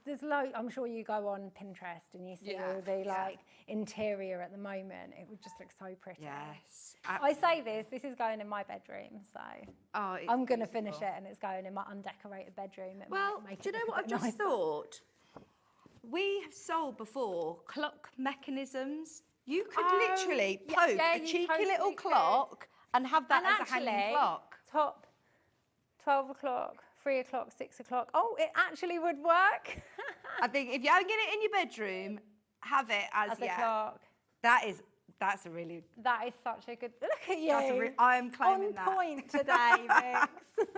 there's I'm sure you go on Pinterest and you see all the interior at the moment. It would just look so pretty. Yes. I say this is going in my bedroom, so I'm going to finish beautiful. it and it's going in my undecorated bedroom. It Well, might make do you it know look what a I've bit just nicer. thought? We have sold before clock mechanisms. You could literally yeah, poke yeah, a you cheeky totally little could. clock and have that And as a hanging actually, clock. top 12 o'clock, 3 o'clock, 6 o'clock. Oh, it actually would work. I think if you're hanging it in your bedroom, have it as, As a clock. That's a really, That is such a good, look at you. I am claiming on that. point today, Vix.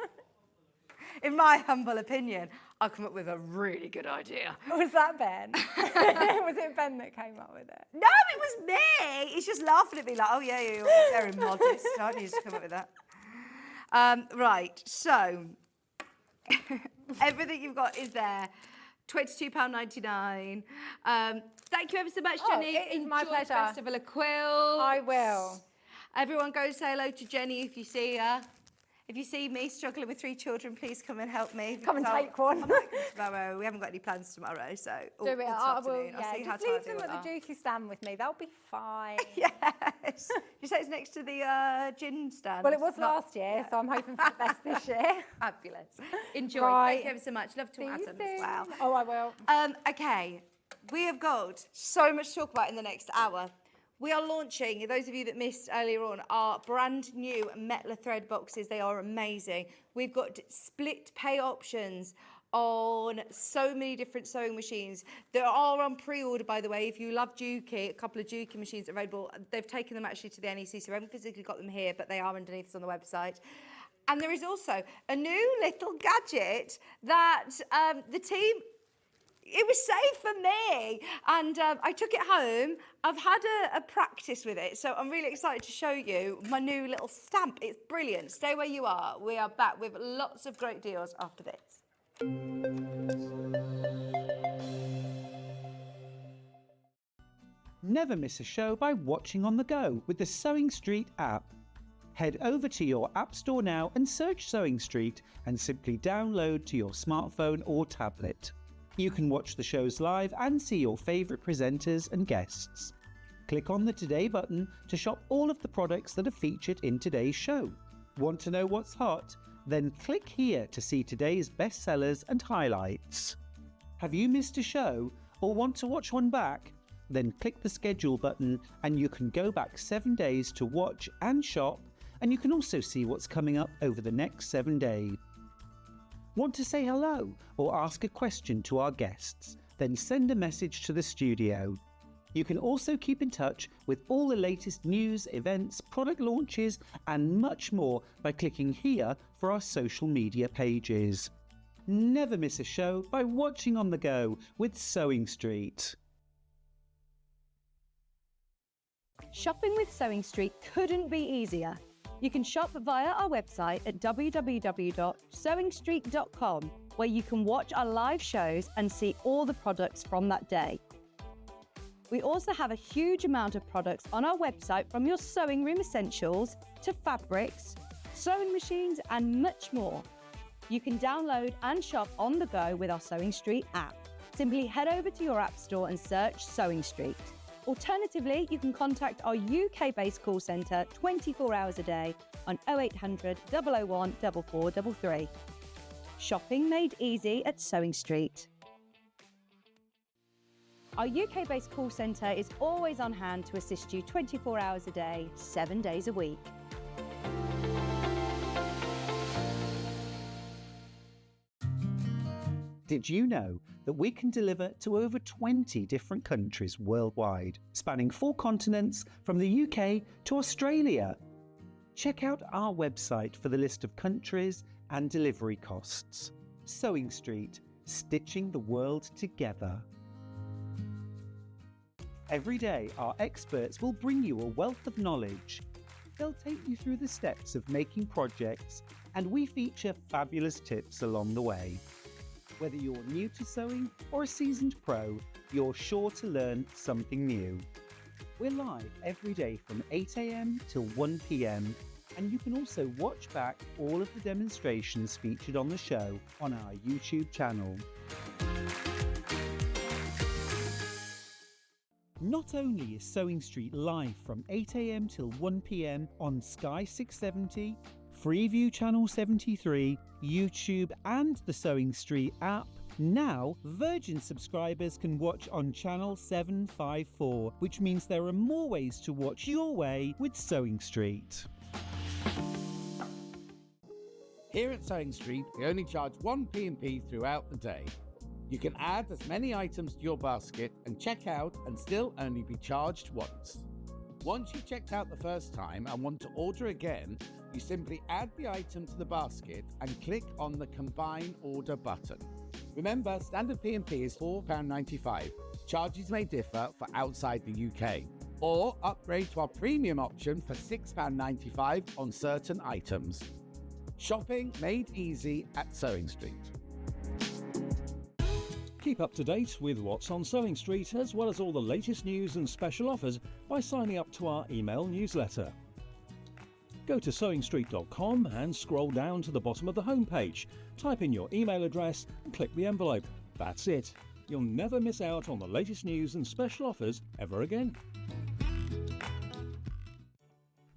In my humble opinion, I've come up with a really good idea. Was that Ben? Was it Ben that came up with it? No, it was me. He's just laughing at me like, oh yeah, you're very modest, aren't you? Just come up with that. Right, so everything you've got is there. £22.99. Thank you ever so much, Jenny. it is my Enjoy pleasure. Festival of Quilts. I will. Everyone go say hello to Jenny if you see her. If you see me struggling with 3 children, please come and help me. Come and because take one. I might come tomorrow. We haven't got any plans tomorrow, so Do it. this I will, afternoon. I'll see how just leave tired them you at the are. Dukey stand with me. They'll be fine. Yes. You say it's next to the gin stand. Well, it was Not- last year, so I'm hoping for the best this year. Fabulous. Enjoy. Right. Thank you ever so much. Love to See you Adam as soon. well. Oh, I will. Okay, we have got so much to talk about in the next hour. We are launching, those of you that missed earlier on, our brand new Metla thread boxes. They are amazing. We've got split pay options on so many different sewing machines. They are on pre-order, by the way. If you love Dukey, a couple of Dukey machines are available. They've taken them actually to the NEC, so we haven't physically got them here, but they are underneath us on the website. And there is also a new little gadget that the team, it was safe for me, and I took it home. I've had a practice with it, so I'm really excited to show you my new little stamp. It's brilliant. Stay where you are. We are back with lots of great deals after this. Never miss a show by watching on the go with the Sewing Street app. Head over to your app store now and search Sewing Street and simply download to your smartphone or tablet. You can watch the shows live and see your favourite presenters and guests. Click on the Today button to shop all of the products that are featured in today's show. Want to know what's hot? Then click here to see today's bestsellers and highlights. Have you missed a show or want to watch one back? Then click the schedule button and you can go back 7 days to watch and shop and you can also see what's coming up over the next 7 days. Want to say hello or ask a question to our guests? Then send a message to the studio. You can also keep in touch with all the latest news, events, product launches, and much more by clicking here for our social media pages. Never miss a show by watching on the go with Sewing Street. Shopping with Sewing Street couldn't be easier. You can shop via our website at www.sewingstreet.com, where you can watch our live shows and see all the products from that day. We also have a huge amount of products on our website, from your sewing room essentials to fabrics, sewing machines, and much more. You can download and shop on the go with our Sewing Street app. Simply head over to your app store and search Sewing Street. Alternatively, you can contact our UK-based call centre 24 hours a day on 0800 001 4433. Shopping made easy at Sewing Street. Our UK-based call centre is always on hand to assist you 24 hours a day, 7 days a week. Did you know that we can deliver to over 20 different countries worldwide, spanning 4 continents from the UK to Australia? Check out our website for the list of countries and delivery costs. Sewing Street, stitching the world together. Every day, our experts will bring you a wealth of knowledge. They'll take you through the steps of making projects, and we feature fabulous tips along the way. Whether you're new to sewing or a seasoned pro, you're sure to learn something new. We're live every day from 8 AM till 1 PM, and you can also watch back all of the demonstrations featured on the show on our YouTube channel. Not only is Sewing Street live from 8 AM till 1 PM on Sky 670, Freeview Channel 73, YouTube and the Sewing Street app, now Virgin subscribers can watch on Channel 754, which means there are more ways to watch your way with Sewing Street. Here at Sewing Street, we only charge 1 P&P throughout the day. You can add as many items to your basket and check out and still only be charged once. Once you've checked out the first time and want to order again, you simply add the item to the basket and click on the Combine Order button. Remember, standard P&P is £4.95. Charges may differ for outside the UK. Or upgrade to our premium option for £6.95 on certain items. Shopping made easy at Sewing Street. Keep up to date with what's on Sewing Street, as well as all the latest news and special offers by signing up to our email newsletter. Go to sewingstreet.com and scroll down to the bottom of the homepage. Type in your email address and click the envelope. That's it. You'll never miss out on the latest news and special offers ever again.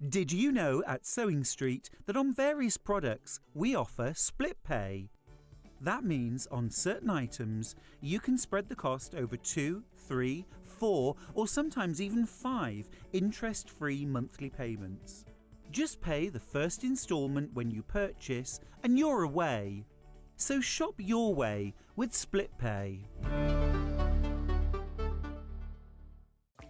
Did you know at Sewing Street that on various products we offer split pay? That means on certain items you can spread the cost over 2, 3, 4 or sometimes even 5 interest-free monthly payments. Just pay the first instalment when you purchase and you're away. So shop your way with split pay.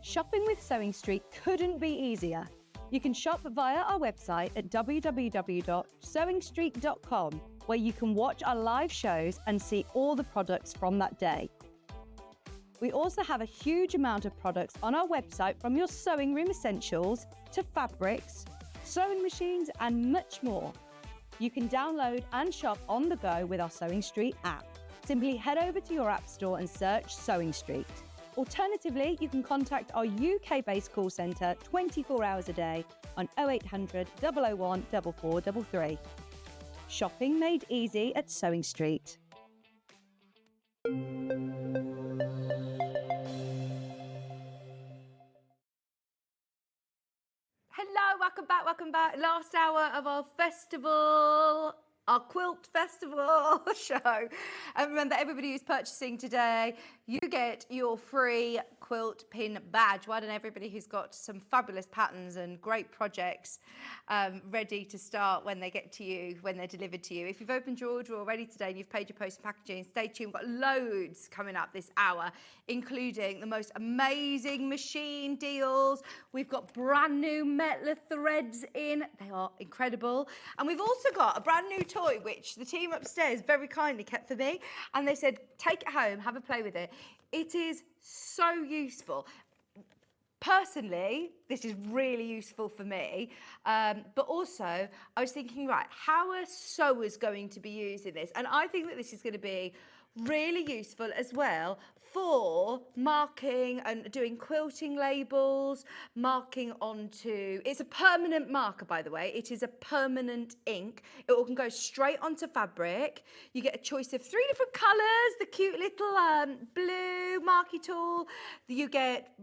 Shopping with Sewing Street couldn't be easier. You can shop via our website at www.sewingstreet.com, where you can watch our live shows and see all the products from that day. We also have a huge amount of products on our website, from your sewing room essentials to fabrics, sewing machines, and much more. You can download and shop on the go with our Sewing Street app. Simply head over to your app store and search Sewing Street. Alternatively, you can contact our UK-based call centre 24 hours a day on 0800 001 4433. Shopping made easy at Sewing Street. Hello, welcome back. Last hour of our festival our quilt festival show. And remember, everybody who's purchasing today, you get your free quilt pin badge. Well done, everybody who's got some fabulous patterns and great projects ready to start when they get to you, when they're delivered to you. If you've opened your order already today and you've paid your post and packaging, stay tuned. We've got loads coming up this hour, including the most amazing machine deals. We've got brand new metal threads in. They are incredible. And we've also got a brand new toy, which the team upstairs very kindly kept for me. And they said, take it home, have a play with it. It is so useful. Personally, this is really useful for me, but also I was thinking, right, how are sewers going to be using this? And I think that this is going to be really useful as well for marking and doing quilting labels, marking onto, it's a permanent marker, by the way. It is a permanent ink. It can go straight onto fabric. You get a choice of 3 different colours, the cute little blue marky tool, you get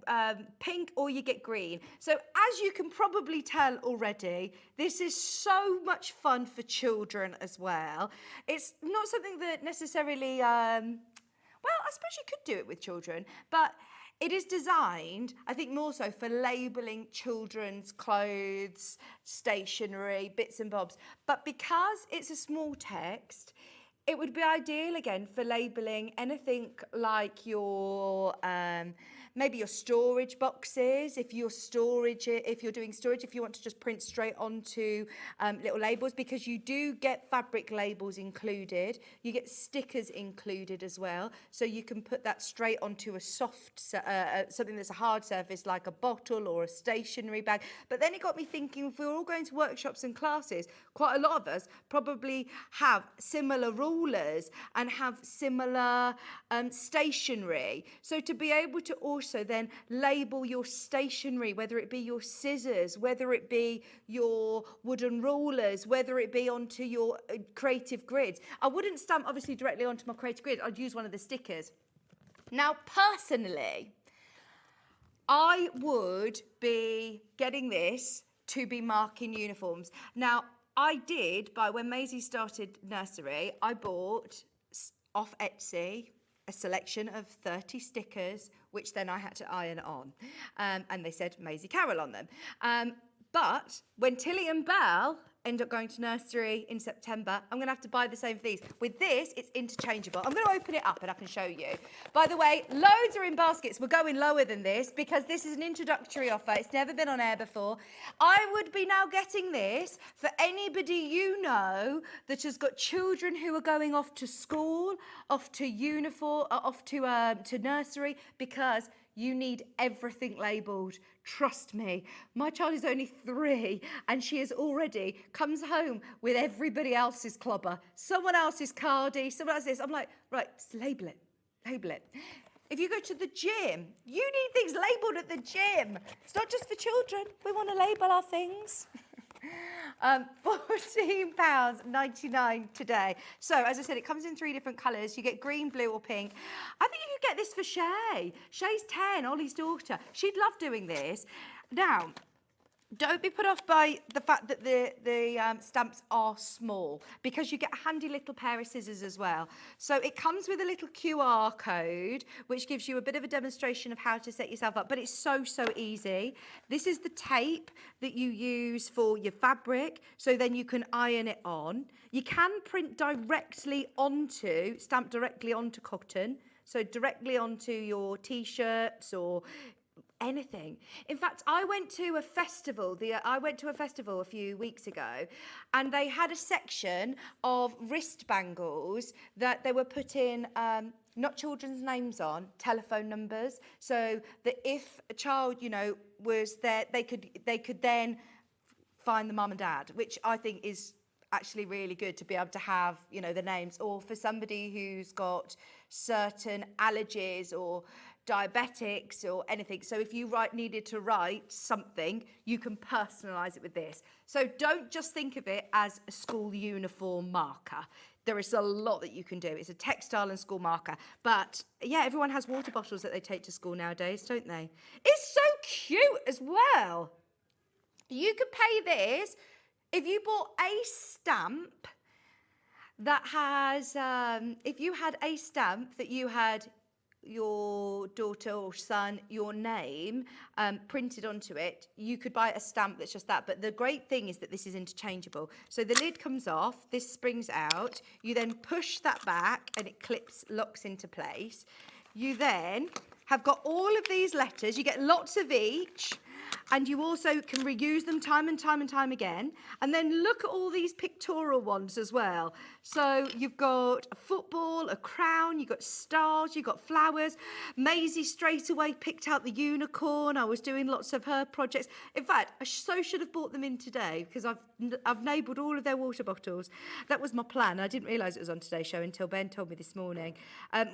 pink or you get green. So as you can probably tell already, this is so much fun for children as well. It's not something that necessarily, well, I suppose you could do it with children, but it is designed, I think, more so for labelling children's clothes, stationery, bits and bobs. But because it's a small text, it would be ideal, again, for labelling anything like your, maybe your storage boxes, if you're doing storage, if you want to just print straight onto little labels, because you do get fabric labels included, you get stickers included as well, so you can put that straight onto a soft, something that's a hard surface like a bottle or a stationery bag. But then it got me thinking, if we're all going to workshops and classes, quite a lot of us probably have similar rulers and have similar stationery. So to be able to also then label your stationery, whether it be your scissors, whether it be your wooden rulers, whether it be onto your creative grids. I wouldn't stamp obviously directly onto my creative grid. I'd use one of the stickers. Now, personally, I would be getting this to be marking uniforms. Now, I did, when Maisie started nursery, I bought off Etsy a selection of 30 stickers, which then I had to iron on. And they said Maisie Carroll on them. But when Tilly and Belle end up going to nursery in September, I'm going to have to buy the same for these. With this, it's interchangeable. I'm going to open it up and I can show you. By the way, loads are in baskets. We're going lower than this because this is an introductory offer. It's never been on air before. I would be now getting this for anybody you know that has got children who are going off to school, off to uniform, off to nursery, because you need everything labelled. Trust me. My child is only 3 and she has already comes home with everybody else's clobber. Someone else's cardie, someone else's this. I'm like, right, label it, label it. If you go to the gym, you need things labelled at the gym. It's not just for children. We want to label our things. £14.99 today. So, as I said, it comes in 3 different colours. You get green, blue or pink. I think you could get this for Shay. Shay's 10, Ollie's daughter. She'd love doing this. Now, don't be put off by the fact that the stamps are small, because you get a handy little pair of scissors as well. So it comes with a little QR code, which gives you a bit of a demonstration of how to set yourself up, but it's so easy. This is the tape that you use for your fabric, so then you can iron it on. You can print stamp directly onto cotton, so directly onto your T-shirts or anything. In fact, I went to a festival a few weeks ago, and they had a section of wrist bangles that they were putting not children's names on, telephone numbers, so that if a child, was there, they could then find the mum and dad, which I think is actually really good to be able to have, the names, or for somebody who's got certain allergies or diabetics or anything. So if you needed to write something, you can personalise it with this. So don't just think of it as a school uniform marker. There is a lot that you can do. It's a textile and school marker. But yeah, everyone has water bottles that they take to school nowadays, don't they? It's so cute as well. You could pay this, if you bought a stamp, that has, if you had a stamp that you had your daughter or son, your name printed onto it, you could buy a stamp that's just that. But the great thing is that this is interchangeable. So the lid comes off, this springs out, you then push that back and it locks into place. You then have got all of these letters, you get lots of each, and you also can reuse them time and time and time again. And then look at all these pictorial ones as well. So you've got a football, a crown, you've got stars, you've got flowers. Maisie straight away picked out the unicorn. I was doing lots of her projects. In fact, I so should have bought them in today because I've labelled all of their water bottles. That was my plan. I didn't realise it was on today's show until Ben told me this morning.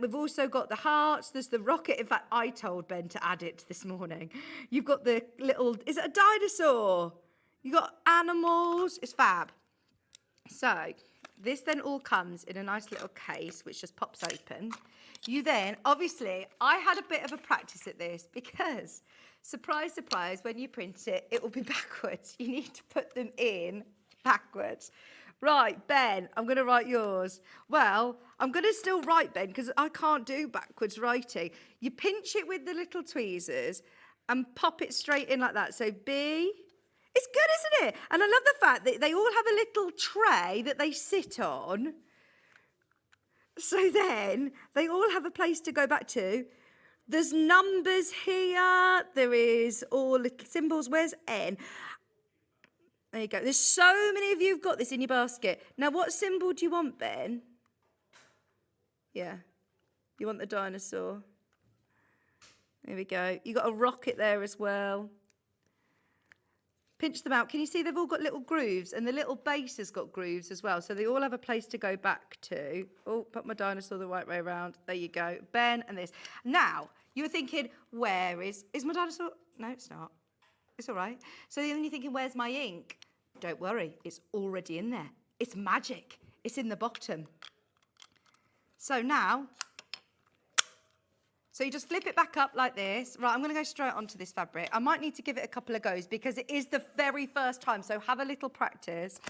We've also got the hearts. There's the rocket. In fact, I told Ben to add it this morning. You've got the little, is it a dinosaur? You've got animals. It's fab. So this then all comes in a nice little case, which just pops open. You then, obviously, I had a bit of a practice at this because, surprise, surprise, when you print it, it will be backwards. You need to put them in backwards. Right, Ben, I'm going to write yours. Well, I'm going to still write, Ben, because I can't do backwards writing. You pinch it with the little tweezers and pop it straight in like that. So B. It's good, isn't it? And I love the fact that they all have a little tray that they sit on. So then they all have a place to go back to. There's numbers here. There is all little symbols. Where's N? There you go. There's so many of you who've got this in your basket. Now, what symbol do you want, Ben? Yeah. You want the dinosaur. There we go. You got a rocket there as well. Pinch them out. Can you see they've all got little grooves, and the little base has got grooves as well. So they all have a place to go back to. Oh, put my dinosaur the right way around. There you go. Ben and this. Now, you were thinking, where is my dinosaur? No, it's not. It's all right. So then you're thinking, where's my ink? Don't worry. It's already in there. It's magic. It's in the bottom. So now, so you just flip it back up like this. Right, I'm going to go straight onto this fabric. I might need to give it a couple of goes because it is the very first time, so have a little practice.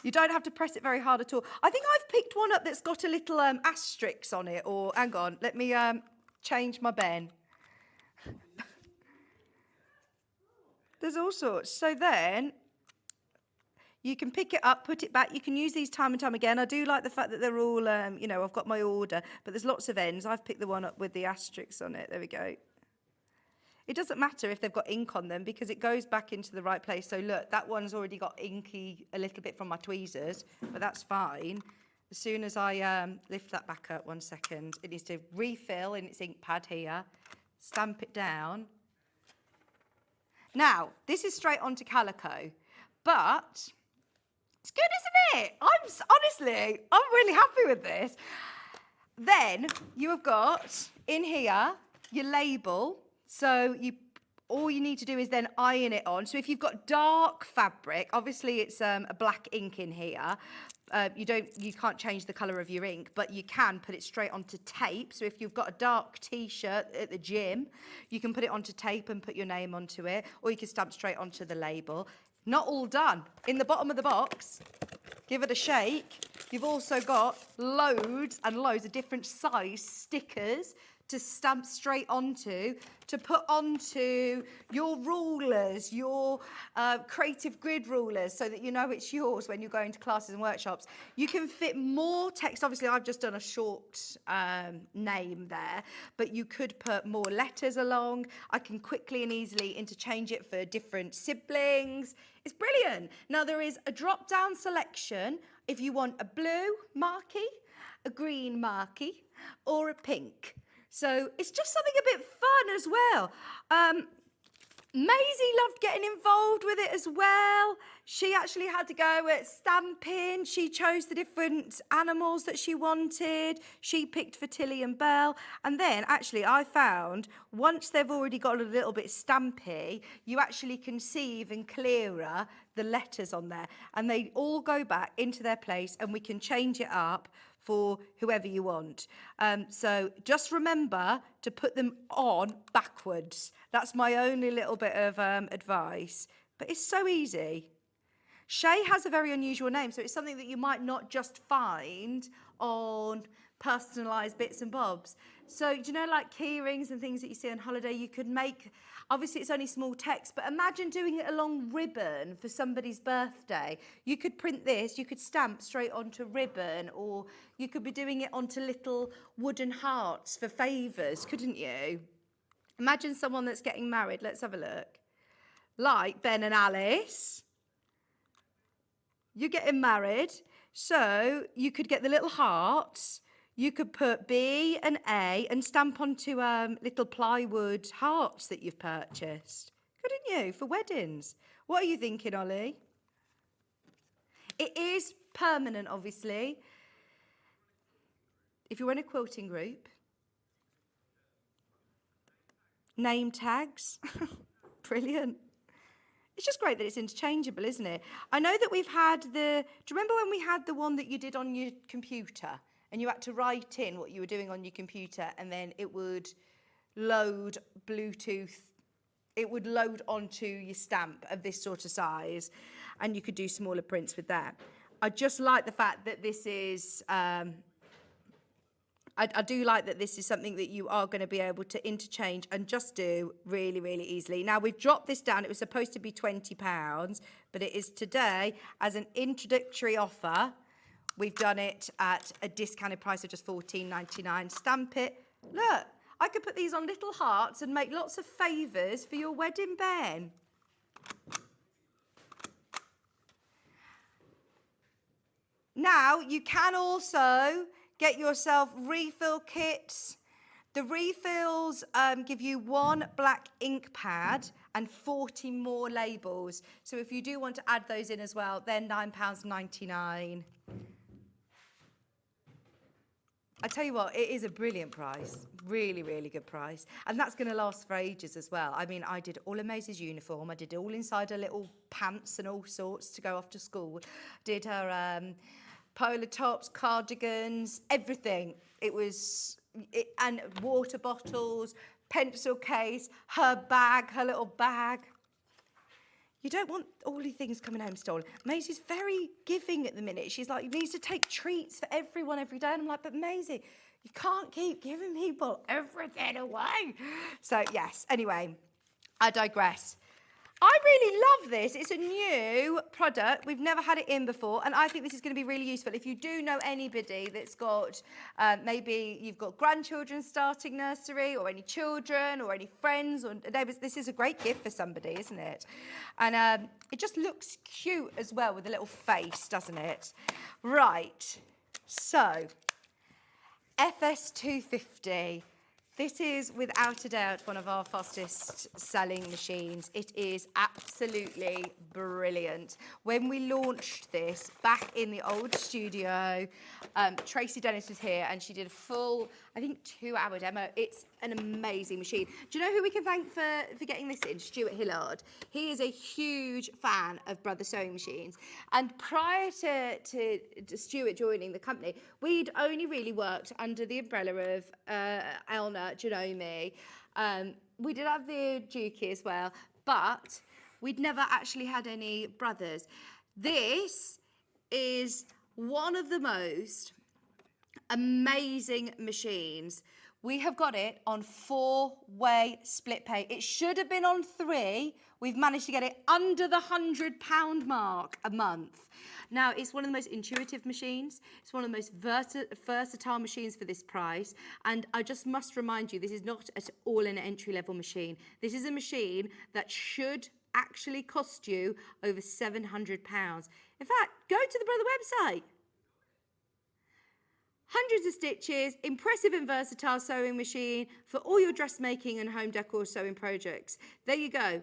You don't have to press it very hard at all. I think I've picked one up that's got a little asterisk on it, or hang on, let me change my pen. There's all sorts. So then you can pick it up, put it back. You can use these time and time again. I do like the fact that they're all, you know, I've got my order, but there's lots of ends. I've picked the one up with the asterisks on it. There we go. It doesn't matter if they've got ink on them because it goes back into the right place. So look, that one's already got inky a little bit from my tweezers, but that's fine. As soon as I lift that back up, 1 second, it needs to refill in its ink pad here, stamp it down. Now, this is straight onto calico, but it's good, isn't it? Honestly, I'm really happy with this. Then you have got in here your label. So all you need to do is then iron it on. So if you've got dark fabric, obviously it's a black ink in here. You can't change the colour of your ink, but you can put it straight onto tape. So if you've got a dark T-shirt at the gym, you can put it onto tape and put your name onto it, or you can stamp straight onto the label. Not all done. In the bottom of the box, give it a shake. You've also got loads and loads of different size stickers to stamp straight onto, to put onto your rulers, your creative grid rulers, so that you know it's yours when you're going to classes and workshops. You can fit more text. Obviously, I've just done a short name there, but you could put more letters along. I can quickly and easily interchange it for different siblings. It's brilliant. Now, there is a drop-down selection if you want a blue marquee, a green marquee, or a pink. So it's just something a bit fun as well. Maisie loved getting involved with it as well. She actually had to go at stamping. She chose the different animals that she wanted. She picked for Tilly and Belle. And then actually I found once they've already got a little bit stampy, you actually can see even clearer the letters on there. And they all go back into their place and we can change it up for whoever you want. So just remember to put them on backwards. That's my only little bit of advice. but it's so easy. Shay has a very unusual name, so it's something that you might not just find on personalised bits and bobs. So, do you know, like key rings and things that you see on holiday, you could make, obviously it's only small text, but imagine doing it along ribbon for somebody's birthday. You could print this, you could stamp straight onto ribbon, or you could be doing it onto little wooden hearts for favours, couldn't you? Imagine someone that's getting married. Let's have a look. Like Ben and Alice. You're getting married, so you could get the little hearts. You could put B and A and stamp onto little plywood hearts that you've purchased. Couldn't you, for weddings? What are you thinking, Ollie? It is permanent, obviously. If you're in a quilting group, name tags, brilliant. It's just great that it's interchangeable, isn't it? I know that we've had do you remember when we had the one that you did on your computer and you had to write in what you were doing on your computer and then it would load Bluetooth, it would load onto your stamp of this sort of size and you could do smaller prints with that. I just like the fact that this is, I do like that this is something that you are going to be able to interchange and just do really, really easily. Now, we've dropped this down. It was supposed to be £20, but it is today as an introductory offer. We've done it at a discounted price of just £14.99. Stamp it. Look, I could put these on little hearts and make lots of favours for your wedding, Ben. Now, you can also get yourself refill kits. The refills give you one black ink pad and 40 more labels. So if you do want to add those in as well, they're £9.99. I tell you what, it is a brilliant price. Really, really good price. And that's going to last for ages as well. I mean, I did all of Maisie's uniform. I did it all inside her little pants and all sorts to go off to school. Did her polar tops, cardigans, everything. And water bottles, pencil case, her bag, her little bag. You don't want all these things coming home stolen. Maisie's very giving at the minute. She's like, needs to take treats for everyone every day. And I'm like, but Maisie, you can't keep giving people everything away. So yes, anyway, I digress. I really love this. It's a new product. We've never had it in before, and I think this is going to be really useful. If you do know anybody that's got, maybe you've got grandchildren starting nursery, or any children, or any friends, or neighbours, this is a great gift for somebody, isn't it? And it just looks cute as well with a little face, doesn't it? Right, so FS250. This is, without a doubt, one of our fastest selling machines. It is absolutely brilliant. When we launched this back in the old studio, Tracy Dennis was here and she did a full, I think, 2-hour demo. It's an amazing machine. Do you know who we can thank for getting this in? Stuart Hillard. He is a huge fan of Brother Sewing Machines. And prior to Stuart joining the company, we'd only really worked under the umbrella of Elna, Janome. We did have the Dukey as well, but we'd never actually had any brothers. This is one of the most amazing machines. We have got it on 4-way split pay. It should have been on 3. We've managed to get it under the £100 mark a month. Now, it's one of the most intuitive machines. It's one of the most versatile machines for this price. And I just must remind you, this is not at all an entry-level machine. This is a machine that should actually cost you over £700. In fact, go to the Brother website. Hundreds of stitches, impressive and versatile sewing machine for all your dressmaking and home decor sewing projects. There you go.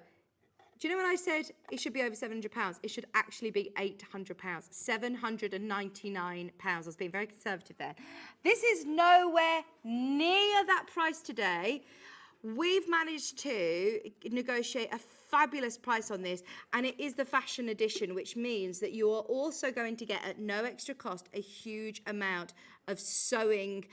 Do you know when I said it should be over £700? It should actually be £800, £799. I was being very conservative there. This is nowhere near that price today. We've managed to negotiate a fabulous price on this, and it is the fashion edition, which means that you are also going to get at no extra cost a huge amount of sewing,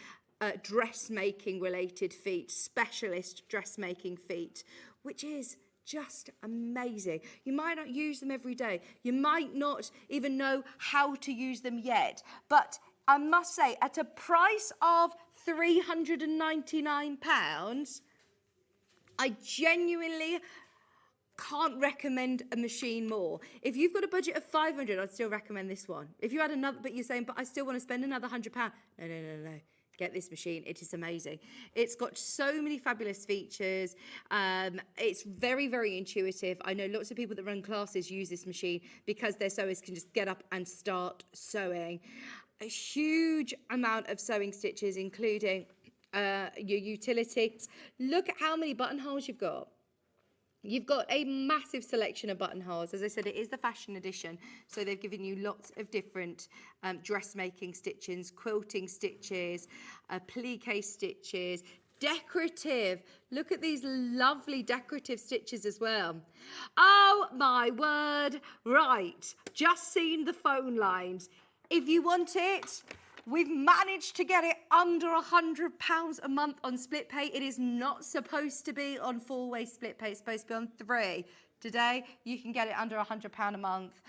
dressmaking related feet, specialist dressmaking feet, which is just amazing. You might not use them every day. You might not even know how to use them yet. But I must say, at a price of £399, I genuinely can't recommend a machine more. If you've got a budget of 500, I'd still recommend this one. If you had another, but you're saying, but I still want to spend another £100. No. Get this machine. It is amazing. It's got so many fabulous features. It's very, very intuitive. I know lots of people that run classes use this machine because their sewers can just get up and start sewing. A huge amount of sewing stitches, including your utilities. Look at how many buttonholes you've got. You've got a massive selection of buttonholes. As I said, it is the fashion edition, so they've given you lots of different dressmaking stitches, quilting stitches, applique stitches, decorative. Look at these lovely decorative stitches as well. Oh my word. Right, just seen the phone lines. If you want it, we've managed to get it under £100 a month on split pay. It is not supposed to be on 4-way split pay. It's supposed to be on 3. Today, you can get it under £100 a month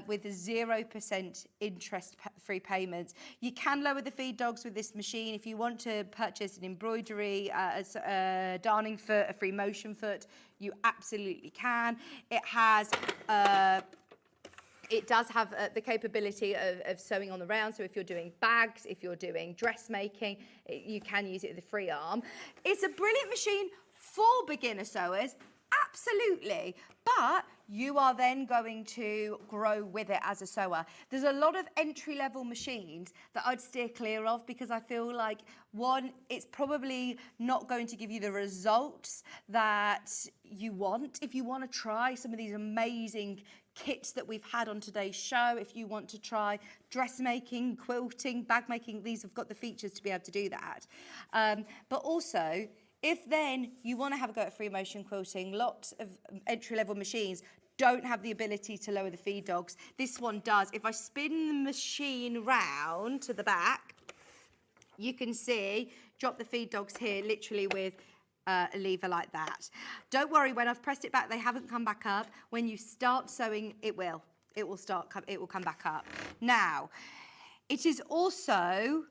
with 0% interest-free payments. You can lower the feed dogs with this machine. If you want to purchase an embroidery, a darning foot, a free motion foot, you absolutely can. It has... It does have the capability of sewing on the round. So if you're doing bags, if you're doing dressmaking, you can use it with a free arm. It's a brilliant machine for beginner sewers, absolutely. But you are then going to grow with it as a sewer. There's a lot of entry-level machines that I'd steer clear of because I feel like, one, it's probably not going to give you the results that you want. If you want to try some of these amazing kits that we've had on today's show, if you want to try dressmaking, quilting, bag making, these have got the features to be able to do that. But also, if then you want to have a go at free motion quilting, lots of entry-level machines don't have the ability to lower the feed dogs. This one does. If I spin the machine round to the back, you can see, drop the feed dogs here, literally with a lever like that. Don't worry, when I've pressed it back, they haven't come back up. When you start sewing, it will. It will come back up. Now, it is also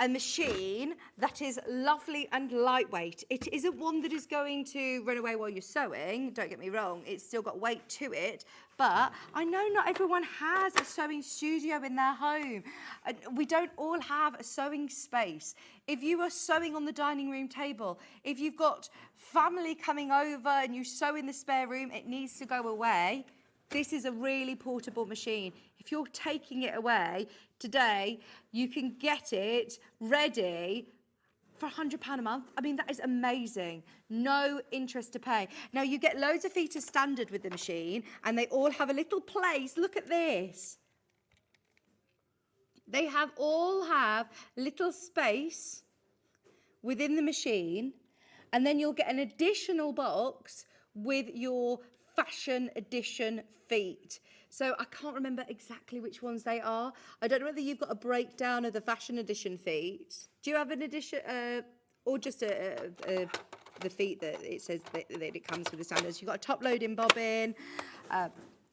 a machine that is lovely and lightweight. It isn't one that is going to run away while you're sewing, don't get me wrong, it's still got weight to it, but I know not everyone has a sewing studio in their home. We don't all have a sewing space. If you are sewing on the dining room table, if you've got family coming over and you sew in the spare room, it needs to go away. This is a really portable machine. If you're taking it away today, you can get it ready for £100 a month. I mean, that is amazing. No interest to pay. Now, you get loads of feet as standard with the machine, and they all have a little place. Look at this. They all have little space within the machine, and then you'll get an additional box with your fashion edition feet. So I can't remember exactly which ones they are. I don't know whether you've got a breakdown of the fashion edition feet. Do you have an edition or just the feet that it says that it comes with the standards? You've got a top loading bobbin,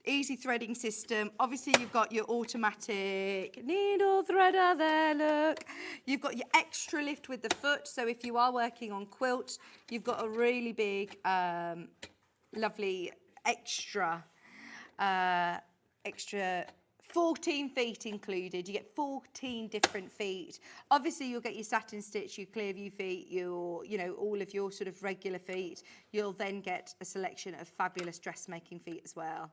easy threading system. Obviously you've got your automatic needle threader there, look. You've got your extra lift with the foot. So if you are working on quilts, you've got a really big, lovely extra 14 feet included. You get 14 different feet. Obviously you'll get your satin stitch, your clear view feet, your, all of your sort of regular feet. You'll then get a selection of fabulous dressmaking feet as well.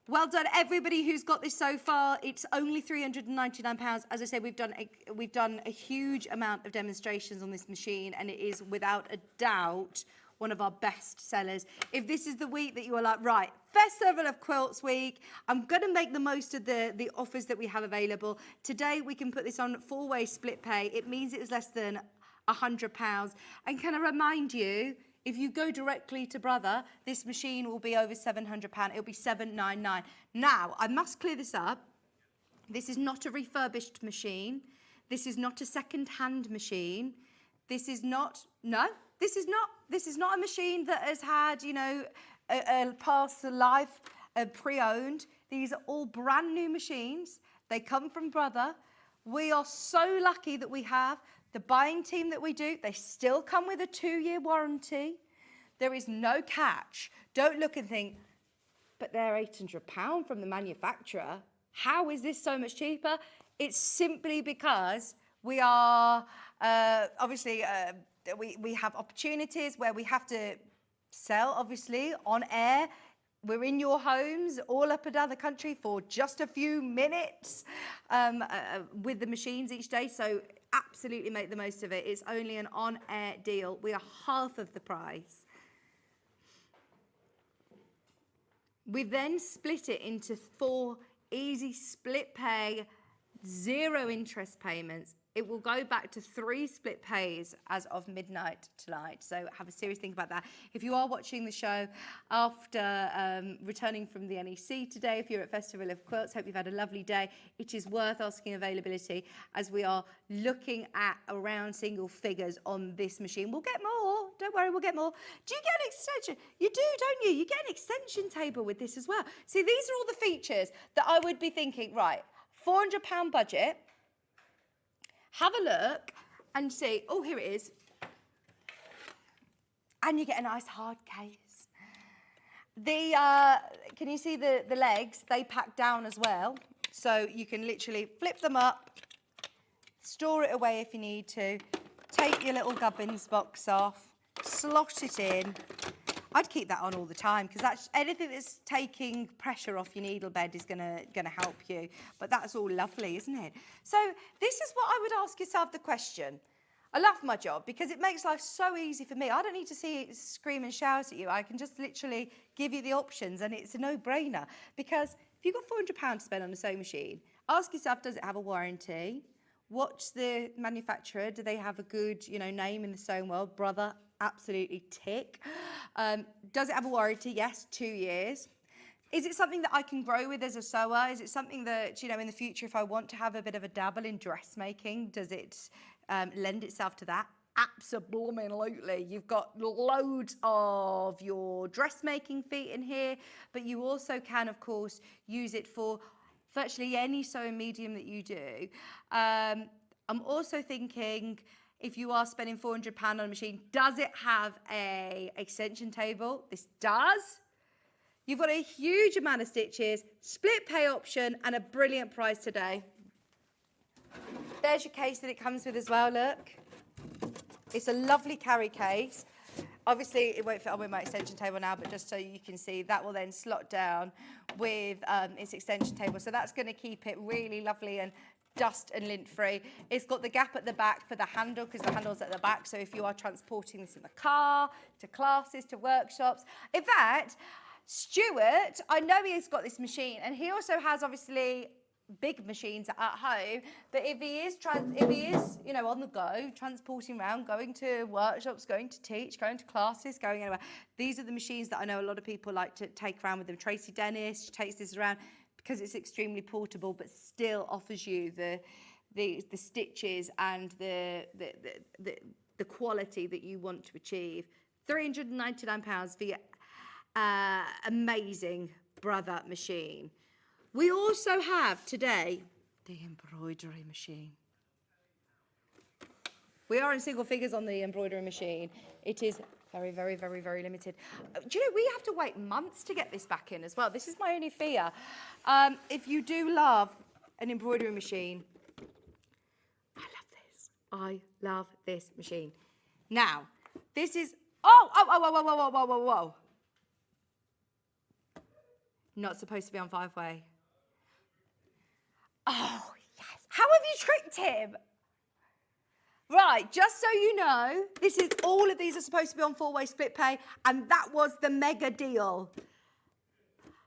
Well done, everybody who's got this so far. It's only £399. As I said, we've done a huge amount of demonstrations on this machine, and it is without a doubt one of our best sellers. If this is the week that you are like, right, Festival of Quilts week, I'm going to make the most of the offers that we have available. Today, we can put this on 4-way split pay. It means it is less than £100. And can I remind you, if you go directly to Brother, this machine will be over £700. It'll be £799. Now, I must clear this up. This is not a refurbished machine. This is not a second-hand machine. This is not, no, this is not a machine that has had, you know, a past life pre-owned. These are all brand new machines. They come from Brother. We are so lucky that we have the buying team that we do. They still come with a 2-year warranty. There is no catch. Don't look and think, but they're £800 from the manufacturer. How is this so much cheaper? It's simply because we are, obviously, we have opportunities where we have to sell, obviously, on air. We're in your homes all up and down the country for just a few minutes with the machines each day. So absolutely make the most of it. It's only an on-air deal. We are half of the price. We've then split it into 4 easy split pay, 0 interest payments. It will go back to 3 split pays as of midnight tonight. So have a serious think about that. If you are watching the show after returning from the NEC today, if you're at Festival of Quilts, hope you've had a lovely day. It is worth asking availability as we are looking at around single figures on this machine. We'll get more. Don't worry, we'll get more. Do you get an extension? You do, don't you? You get an extension table with this as well. See, these are all the features that I would be thinking, right, £400 budget. Have a look and see, oh, here it is. And you get a nice hard case. Can you see the legs? They pack down as well. So you can literally flip them up, store it away if you need to, take your little gubbins box off, slot it in. I'd keep that on all the time because that's anything that's taking pressure off your needle bed is gonna help you. But that's all lovely, isn't it? So this is what I would ask yourself the question. I love my job because it makes life so easy for me. I don't need to see it scream and shout at you. I can just literally give you the options and it's a no-brainer. Because if you've got £400 to spend on a sewing machine, ask yourself, does it have a warranty? What's the manufacturer? Do they have a good, you know, name in the sewing world? Brother, absolutely tick. Does it have a warranty? Yes, 2 years. Is it something that I can grow with as a sewer? Is it something that, you know, in the future, if I want to have a bit of a dabble in dressmaking, does it lend itself to that? Absolutely. You've got loads of your dressmaking feet in here, but you also can, of course, use it for virtually any sewing medium that you do. I'm also thinking, if you are spending £400 on a machine, does it have a extension table? This does. You've got a huge amount of stitches, split pay option, and a brilliant price today. There's your case that it comes with as well, look. It's a lovely carry case. Obviously, it won't fit on with my extension table now, but just so you can see, that will then slot down with its extension table. So that's going to keep it really lovely and dust and lint free. It's got the gap at the back for the handle because the handle's at the back. So if you are transporting this in the car, to classes, to workshops. In fact, Stuart, I know he's got this machine and he also has obviously big machines at home, but if he is, you know, on the go, transporting around, going to workshops, going to teach, going to classes, going anywhere, these are the machines that I know a lot of people like to take around with them. Tracy Dennis takes this around because it's extremely portable, but still offers you the stitches and the quality that you want to achieve. £399 for your amazing Brother machine. We also have today the embroidery machine. We are in single figures on the embroidery machine. It is very, very, very, very limited. Do you know, we have to wait months to get this back in as well. This is my only fear. If you do love an embroidery machine, I love this. I love this machine. Now, this is, whoa. Not supposed to be on 5-way. Oh, yes. How have you tricked him? Right, just so you know, all of these are supposed to be on 4-way split pay, and that was the mega deal.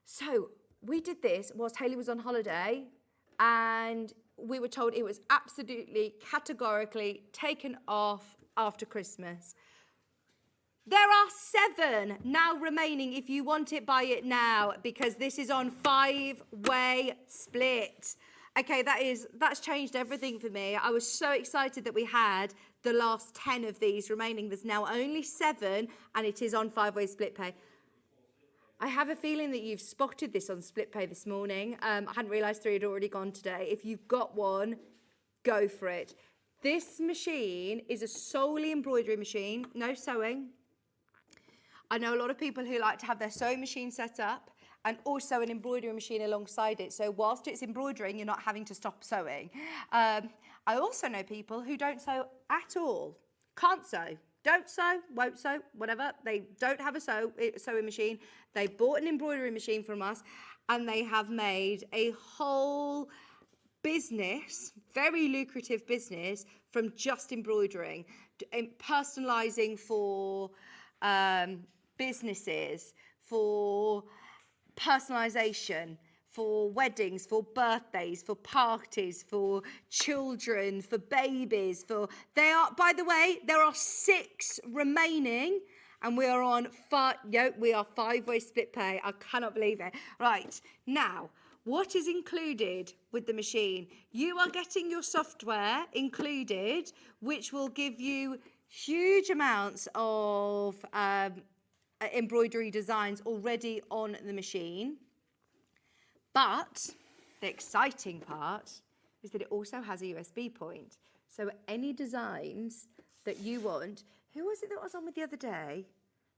So we did this whilst Haley was on holiday, and we were told it was absolutely categorically taken off after Christmas. There are 7 now remaining. If you want it, buy it now, because this is on 5-way split. Okay, that's changed everything for me. I was so excited that we had the last 10 of these remaining. There's now only 7, and it is on 5-way split pay. I have a feeling that you've spotted this on split pay this morning. I hadn't realised 3 had already gone today. If you've got one, go for it. This machine is a solely embroidery machine, no sewing. I know a lot of people who like to have their sewing machine set up and also an embroidery machine alongside it. So whilst it's embroidering, you're not having to stop sewing. I also know people who don't sew at all, can't sew, don't sew, won't sew, whatever. They don't have a sewing machine. They bought an embroidery machine from us and they have made a whole business, very lucrative business, from just embroidering, personalising for businesses, for personalisation, for weddings, for birthdays, for parties, for children, for babies, by the way, there are 6 remaining and we are on 5-way split pay. I cannot believe it. Right, now, what is included with the machine? You are getting your software included, which will give you huge amounts of embroidery designs already on the machine. But the exciting part is that it also has a USB point. So any designs that you want, who was it that I was on with the other day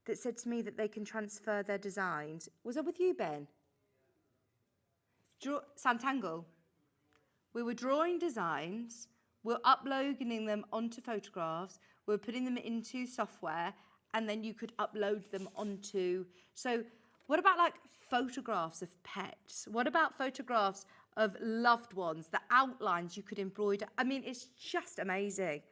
that said to me that they can transfer their designs? Was I with you, Ben? Santangle. We were drawing designs, we're uploading them onto photographs, we're putting them into software, and then you could upload them onto. So what about like photographs of pets? What about photographs of loved ones, the outlines you could embroider? I mean, it's just amazing.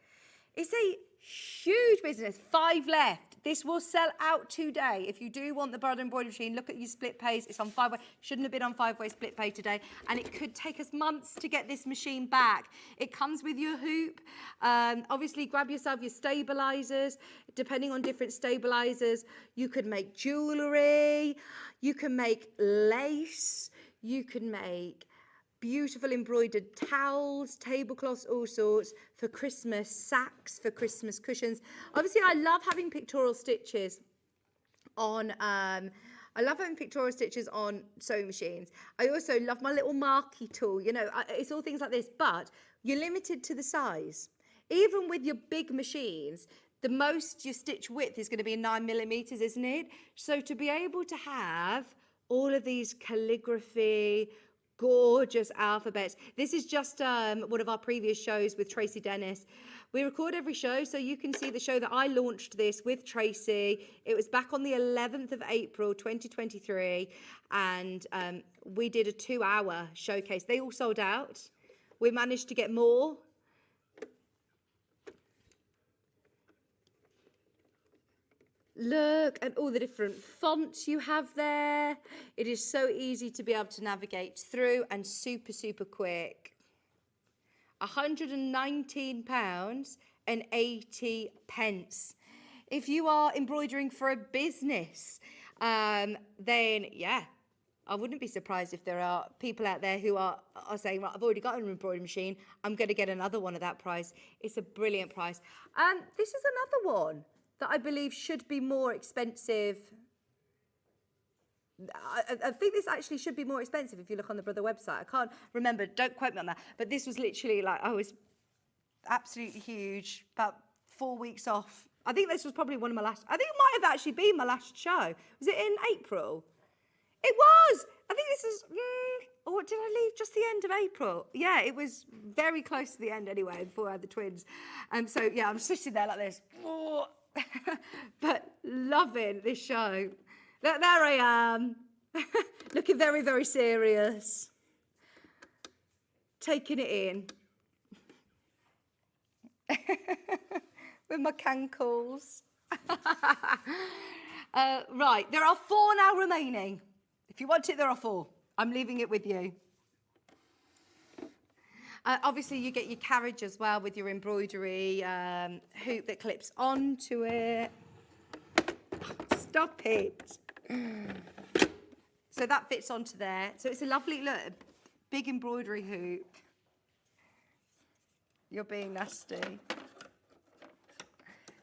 It's a huge business. 5 left. This will sell out today. If you do want the Bridal Embroidery Machine, look at your split pays. It's on 5-way. Shouldn't have been on 5-way split pay today. And it could take us months to get this machine back. It comes with your hoop. Obviously, grab yourself your stabilizers. Depending on different stabilizers, you could make jewellery. You can make lace. You can make beautiful embroidered towels, tablecloths, all sorts, for Christmas sacks, for Christmas cushions. Obviously, I love having pictorial stitches on sewing machines. I also love my little marquee tool. You know, it's all things like this, but you're limited to the size. Even with your big machines, the most your stitch width is going to be 9mm, isn't it? So to be able to have all of these calligraphy, gorgeous alphabets. This is just one of our previous shows with Tracy Dennis. We record every show, so you can see the show that I launched this with Tracy. It was back on the 11th of April, 2023, and we did a 2-hour showcase. They all sold out. We managed to get more. Look at all the different fonts you have there. It is so easy to be able to navigate through and super, super quick. £119.80. If you are embroidering for a business, then yeah, I wouldn't be surprised if there are people out there who are saying, right, I've already got an embroidery machine, I'm going to get another one at that price. It's a brilliant price. This is another one that I believe should be more expensive. I think this actually should be more expensive if you look on the Brother website. I can't remember, don't quote me on that, but this was literally like, I was absolutely huge, about 4 weeks off. I think this was probably one of my last, I think it might have actually been my last show. Was it in April? It was! I think this is, or did I leave just the end of April? Yeah, it was very close to the end anyway, before I had the twins. So yeah, I'm sitting there like this. But loving this show. There I am, looking very, very serious, taking it in with my cankles. Right, there are 4 now remaining. If you want it, there are 4. I'm leaving it with you. Obviously, you get your carriage as well with your embroidery hoop that clips onto it. Stop it. So that fits onto there. So it's a lovely, look, big embroidery hoop. You're being nasty.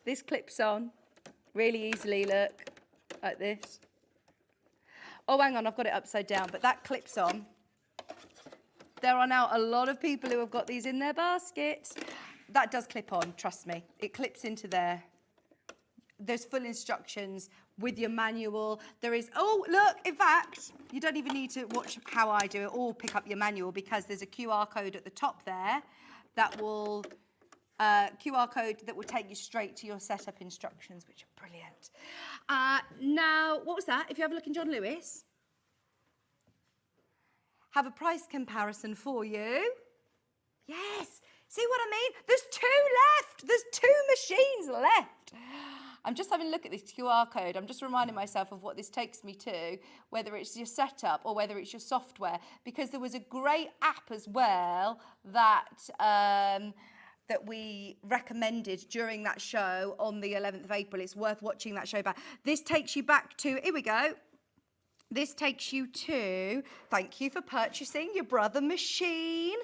This clips on really easily, look, like this. Oh, hang on, I've got it upside down, but that clips on. There are now a lot of people who have got these in their baskets. That does clip on, trust me. It clips into there. There's full instructions with your manual. There is, oh, look, in fact, you don't even need to watch how I do it or pick up your manual, because there's a QR code at the top there that will, QR code that will take you straight to your setup instructions, which are brilliant. Now, what was that? If you have a look in John Lewis, have a price comparison for you. Yes, see what I mean? There's 2 left. There's 2 machines left. I'm just having a look at this QR code. I'm just reminding myself of what this takes me to, whether it's your setup or whether it's your software, because there was a great app as well that that we recommended during that show on the 11th of April. It's worth watching that show back. This takes you back to, here we go. This takes you to, thank you for purchasing your brother machine.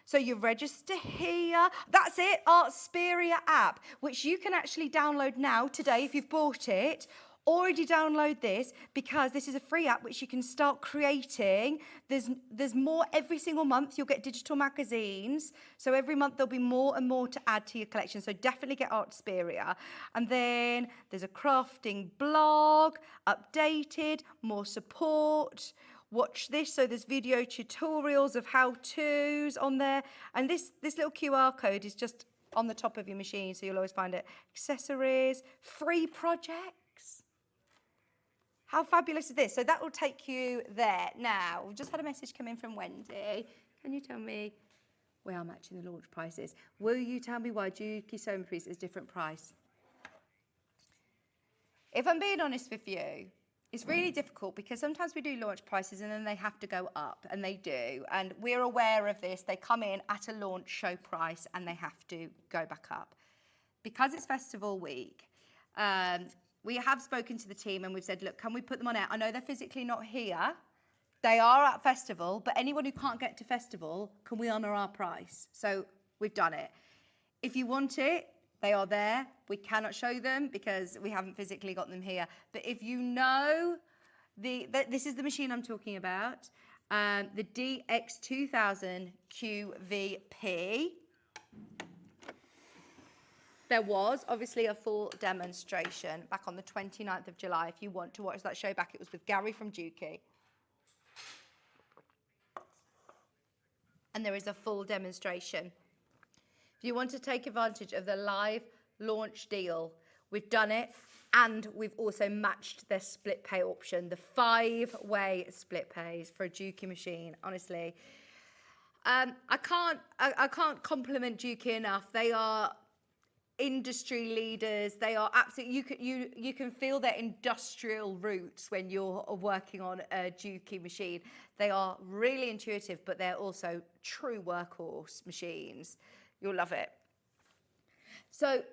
So you register here. That's it, Artsperia app, which you can actually download now today if you've bought it. Already download this, because this is a free app which you can start creating. There's more every single month. You'll get digital magazines. So every month there'll be more and more to add to your collection. So definitely get Artsperia. And then there's a crafting blog, updated, more support. Watch this. So there's video tutorials of how-tos on there. And this little QR code is just on the top of your machine, so you'll always find it. Accessories, free projects. How fabulous is this? So that will take you there. Now, we've just had a message come in from Wendy. Can you tell me, we are matching the launch prices. Will you tell me why Juki Sewing Piece is different price? If I'm being honest with you, it's really difficult, because sometimes we do launch prices and then they have to go up, and they do. And we're aware of this. They come in at a launch show price and they have to go back up. Because it's festival week, we have spoken to the team and we've said, look, can we put them on air? I know they're physically not here. They are at festival, but anyone who can't get to festival, can we honour our price? So we've done it. If you want it, they are there. We cannot show them because we haven't physically got them here. But if you know, this is the machine I'm talking about, the DX2000 QVP. There was obviously a full demonstration back on the 29th of July. If you want to watch that show back, it was with Gary from Juki. And there is a full demonstration. If you want to take advantage of the live launch deal, we've done it, and we've also matched their split pay option, the 5-way split pays for a Juki machine. Honestly, I can't compliment Juki enough. They are industry leaders. They are absolutely, you can feel their industrial roots when you're working on a Juki machine. They are really intuitive, but they're also true workhorse machines. You'll love it. So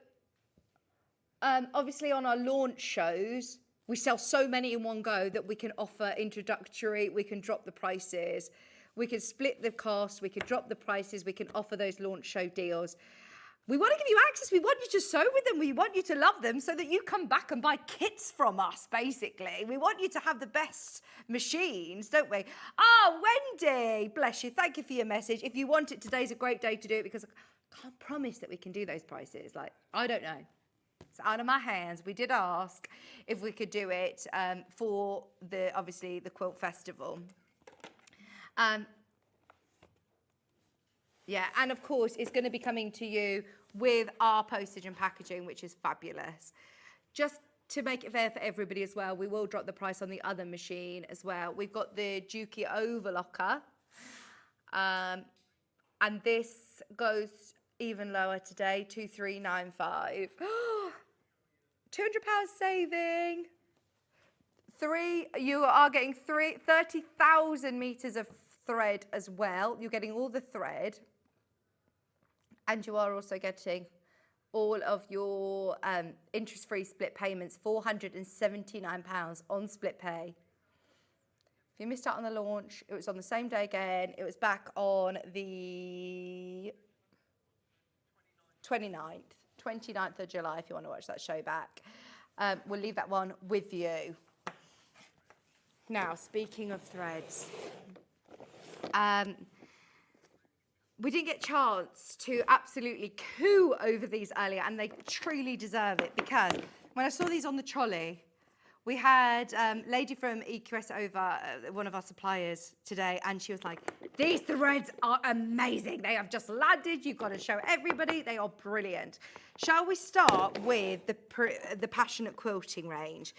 obviously on our launch shows, we sell so many in one go that we can offer introductory, we can drop the prices, we can split the cost, we can drop the prices, we can offer those launch show deals. We want to give you access. We want you to sew with them. We want you to love them so that you come back and buy kits from us, basically. We want you to have the best machines, don't we? Ah, Wendy, bless you. Thank you for your message. If you want it, today's a great day to do it, because I can't promise that we can do those prices. Like, I don't know. It's out of my hands. We did ask if we could do it for obviously the Quilt Festival. Yeah, and of course, it's going to be coming to you with our postage and packaging, which is fabulous. Just to make it fair for everybody as well, we will drop the price on the other machine as well. We've got the Juki Overlocker, and this goes even lower today, 2395. £200 saving. You are getting 30,000 meters of thread as well. You're getting all the thread. And you are also getting all of your interest-free split payments, £479 on split pay. If you missed out on the launch, it was on the same day again. It was back on the 29th of July, if you want to watch that show back. We'll leave that one with you. Now, speaking of threads, we didn't get a chance to absolutely coo over these earlier, and they truly deserve it, because when I saw these on the trolley, we had a lady from EQS over, one of our suppliers today, and she was like, these threads are amazing. They have just landed. You've got to show everybody. They are brilliant. Shall we start with the Passionate Quilting range?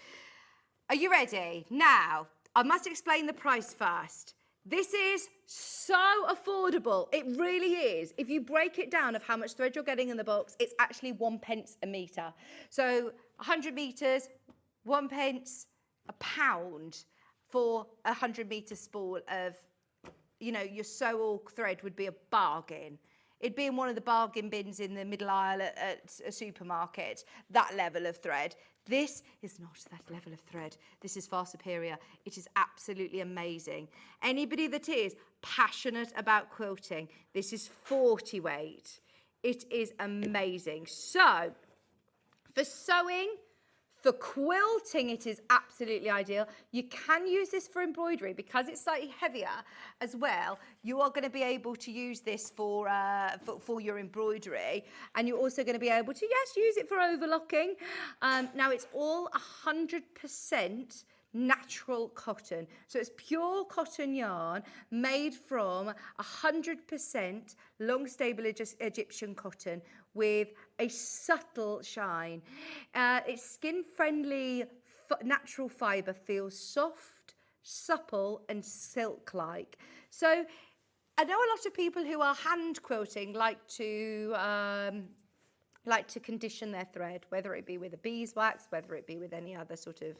Are you ready? Now, I must explain the price first. This is so affordable. It really is. If you break it down of how much thread you're getting in the box, it's actually 1 pence a metre. So 100 metres, 1 pence, £1 for a 100 metre spool of, you know, your sew all thread would be a bargain. It'd be in one of the bargain bins in the middle aisle at a supermarket, that level of thread. This is not that level of thread. This is far superior. It is absolutely amazing. Anybody that is passionate about quilting, this is 40 weight. It is amazing. So, for sewing, for quilting, it is absolutely ideal. You can use this for embroidery because it's slightly heavier as well. You are going to be able to use this for your embroidery, and you're also going to be able to, yes, use it for overlocking. Now, it's all 100% natural cotton. So it's pure cotton yarn made from 100% long stable Egyptian cotton with a subtle shine. It's skin friendly natural fibre, feels soft, supple and silk like. So I know a lot of people who are hand quilting like to condition their thread, whether it be with a beeswax, whether it be with any other sort of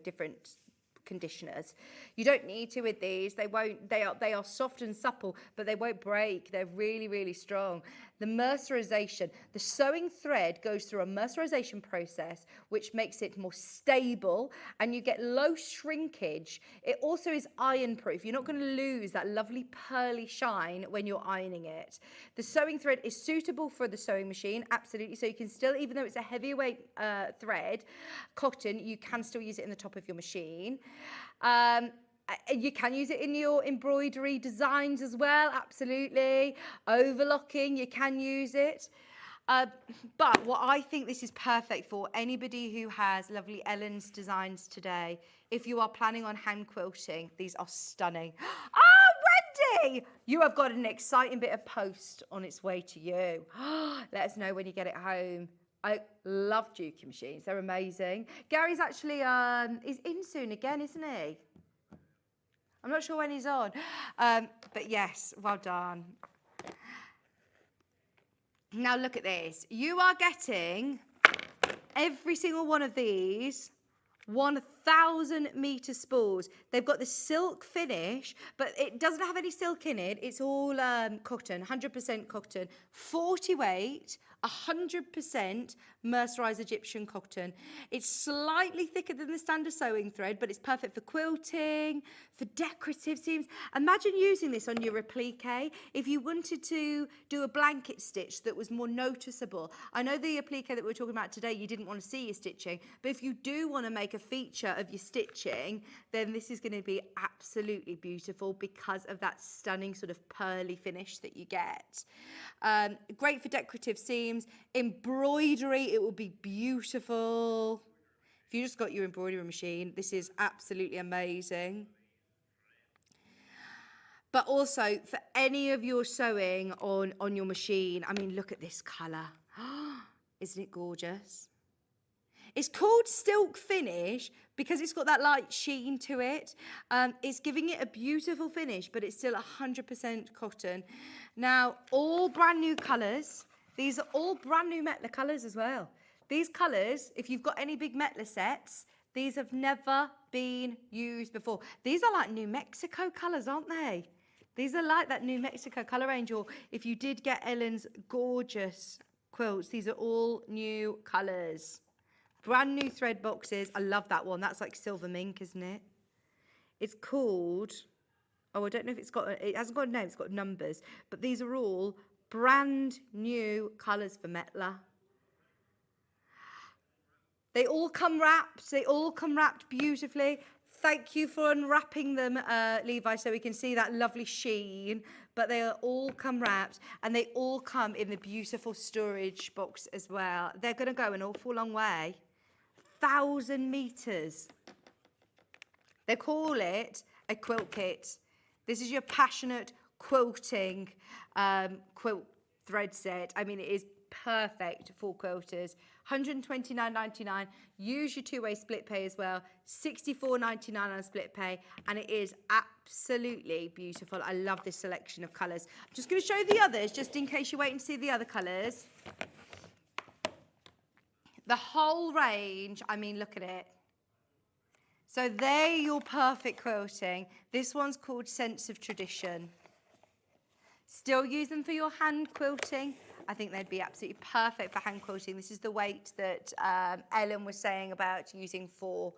different conditioners. You don't need to with these. They are soft and supple, but they won't break. They're really, really strong. The mercerization, the sewing thread goes through a mercerization process which makes it more stable, and you get low shrinkage. It also is iron proof. You're not going to lose that lovely pearly shine when you're ironing it. The sewing thread is suitable for the sewing machine, absolutely. So you can still, even though it's a heavier weight thread, cotton, you can still use it in the top of your machine. You can use it in your embroidery designs as well, absolutely. Overlocking, you can use it. But what I think this is perfect for, anybody who has lovely Ellen's designs today, if you are planning on hand quilting, these are stunning. Ah, Wendy! You have got an exciting bit of post on its way to you. Let us know when you get it home. I love Juki machines, they're amazing. Gary's actually, he's in soon again, isn't he? I'm not sure when he's on, but yes, well done. Now look at this. You are getting every single one of these 1,000 metre spools. They've got the silk finish, but it doesn't have any silk in it. It's all cotton, 100% cotton, 40 weight, 100% mercerized Egyptian cotton. It's slightly thicker than the standard sewing thread, but it's perfect for quilting, for decorative seams. Imagine using this on your applique if you wanted to do a blanket stitch that was more noticeable. I know the applique that we're talking about today, you didn't want to see your stitching, but if you do want to make a feature of your stitching, then this is going to be absolutely beautiful because of that stunning sort of pearly finish that you get. Great for decorative seams. Embroidery, it will be beautiful. If you just got your embroidery machine, this is absolutely amazing. But also for any of your sewing on your machine, I mean, look at this colour. Isn't it gorgeous? It's called silk finish because it's got that light sheen to it. It's giving it a beautiful finish, but it's still 100% cotton. Now, all brand new colours. These are all brand new Metla colours as well. These colours, if you've got any big Metla sets, these have never been used before. These are like New Mexico colours, aren't they? These are like that New Mexico colour range, or if you did get Ellen's gorgeous quilts, these are all new colours. Brand new thread boxes. I love that one. That's like silver mink, isn't it? It's called, oh, I don't know if it hasn't got a name, it's got numbers, but these are all brand new colours for Metla. They all come wrapped beautifully. Thank you for unwrapping them, Levi, so we can see that lovely sheen. But they are all come wrapped, and they all come in the beautiful storage box as well. They're going to go an awful long way. 1,000 metres. They call it a quilt kit. This is your passionate quilting quilt thread set. I mean, it is perfect for quilters. $129.99. Use your two-way split pay as well. $64.99 on split pay, and it is absolutely beautiful. I love this selection of colours. I'm just going to show the others, just in case you're waiting to see the other colours. The whole range, I mean, look at it. So they're your perfect quilting. This one's called Sense of Tradition. Still use them for your hand quilting. I think they'd be absolutely perfect for hand quilting. This is the weight that Ellen was saying about using for